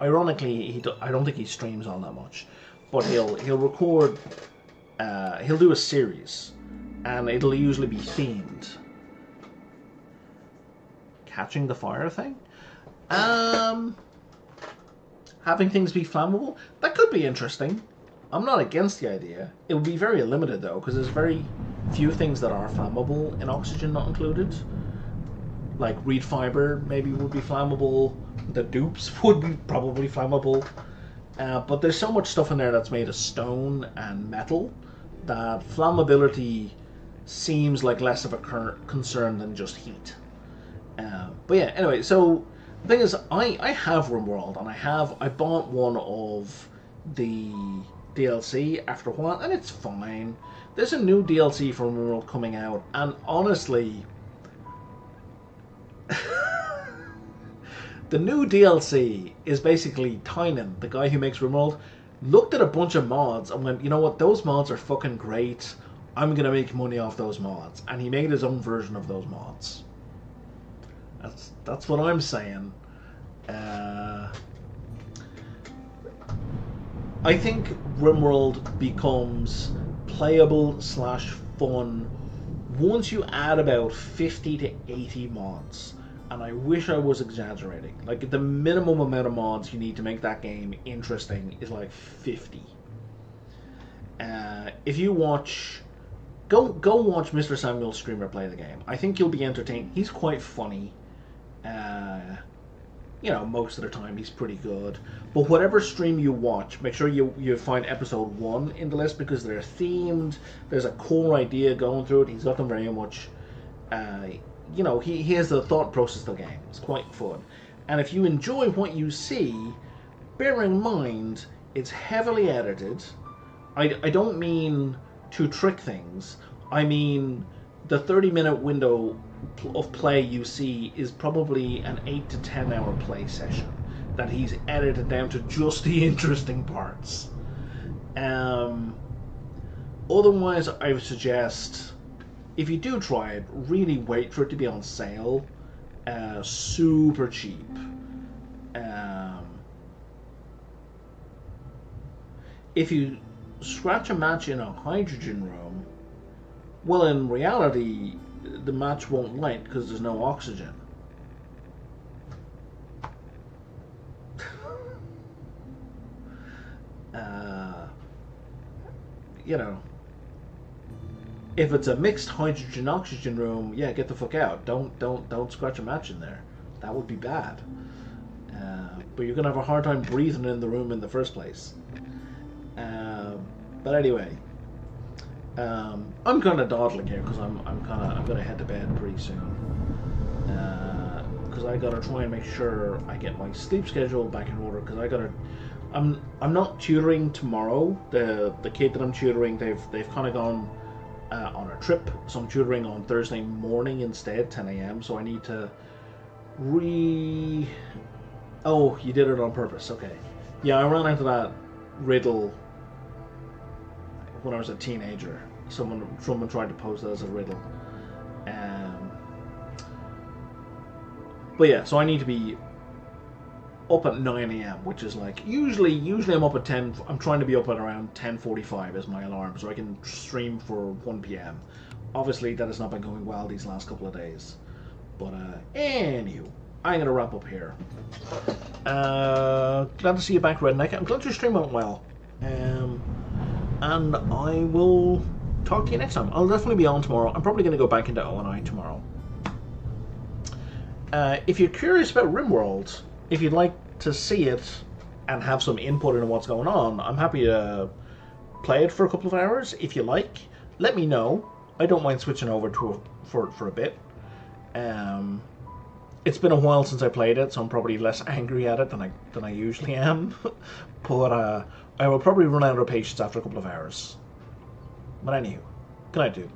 Ironically, I don't think he streams all that much, but he'll record. He'll do a series, and it'll usually be themed. Catching the fire thing, having things be flammable. That could be interesting. I'm not against the idea. It would be very limited though, because there's very few things that are flammable in Oxygen Not Included. Like reed fiber maybe would be flammable. The dupes would be probably flammable. But there's so much stuff in there that's made of stone and metal that flammability seems like less of a concern than just heat. But yeah, anyway, so the thing is, I have RimWorld, and I bought one of the DLC after a while, and it's fine. There's a new DLC for RimWorld coming out, and honestly, the new DLC is basically Tynan, the guy who makes RimWorld, looked at a bunch of mods and went, you know what, those mods are fucking great. I'm gonna make money off those mods, and he made his own version of those mods. That's what I'm saying. I think RimWorld becomes playable / fun once you add about 50 to 80 mods. And I wish I was exaggerating. Like, the minimum amount of mods you need to make that game interesting is like 50. If you watch... Go watch Mr. Samuel Streamer play the game. I think you'll be entertained. He's quite funny. You know, most of the time he's pretty good. But whatever stream you watch, make sure you find episode 1 in the list, because they're themed. There's a core idea going through it. He's got them very much. You know, he has the thought process of the game. It's quite fun. And if you enjoy what you see, bear in mind it's heavily edited. I don't mean to trick things. I mean, the 30-minute window of play you see is probably an 8 to 10 hour play session that he's edited down to just the interesting parts. Otherwise, I would suggest, if you do try it, really wait for it to be on sale, super cheap. If you scratch a match in a hydrogen room, well, in reality, the match won't light because there's no oxygen. You know, if it's a mixed hydrogen-oxygen room, yeah, get the fuck out. Don't scratch a match in there. That would be bad. But you're gonna have a hard time breathing in the room in the first place. But anyway, I'm kind of dawdling here because I'm gonna head to bed pretty soon. Because I gotta try and make sure I get my sleep schedule back in order. Because I'm not tutoring tomorrow. The kid that I'm tutoring, they've kind of gone on a trip, so I'm tutoring on Thursday morning instead, 10 a.m. So I need to Oh, you did it on purpose. Okay. Yeah, I ran into that riddle when I was a teenager. Someone tried to pose that as a riddle. But yeah, so I need to be up at 9 a.m., which is like usually I'm up at 10. I'm trying to be up at around 10:45 as my alarm, so I can stream for 1 p.m. Obviously, that has not been going well these last couple of days. But anywho, I'm gonna wrap up here. Glad to see you back, Redneck. I'm glad your stream went well. And I will talk to you next time. I'll definitely be on tomorrow. I'm probably going to go back into O&I tomorrow. If you're curious about RimWorld, if you'd like to see it and have some input into what's going on, I'm happy to play it for a couple of hours. If you like, let me know. I don't mind switching over to for a bit. It's been a while since I played it, so I'm probably less angry at it than I usually am. But I will probably run out of patience after a couple of hours. But anywho, good night, dude.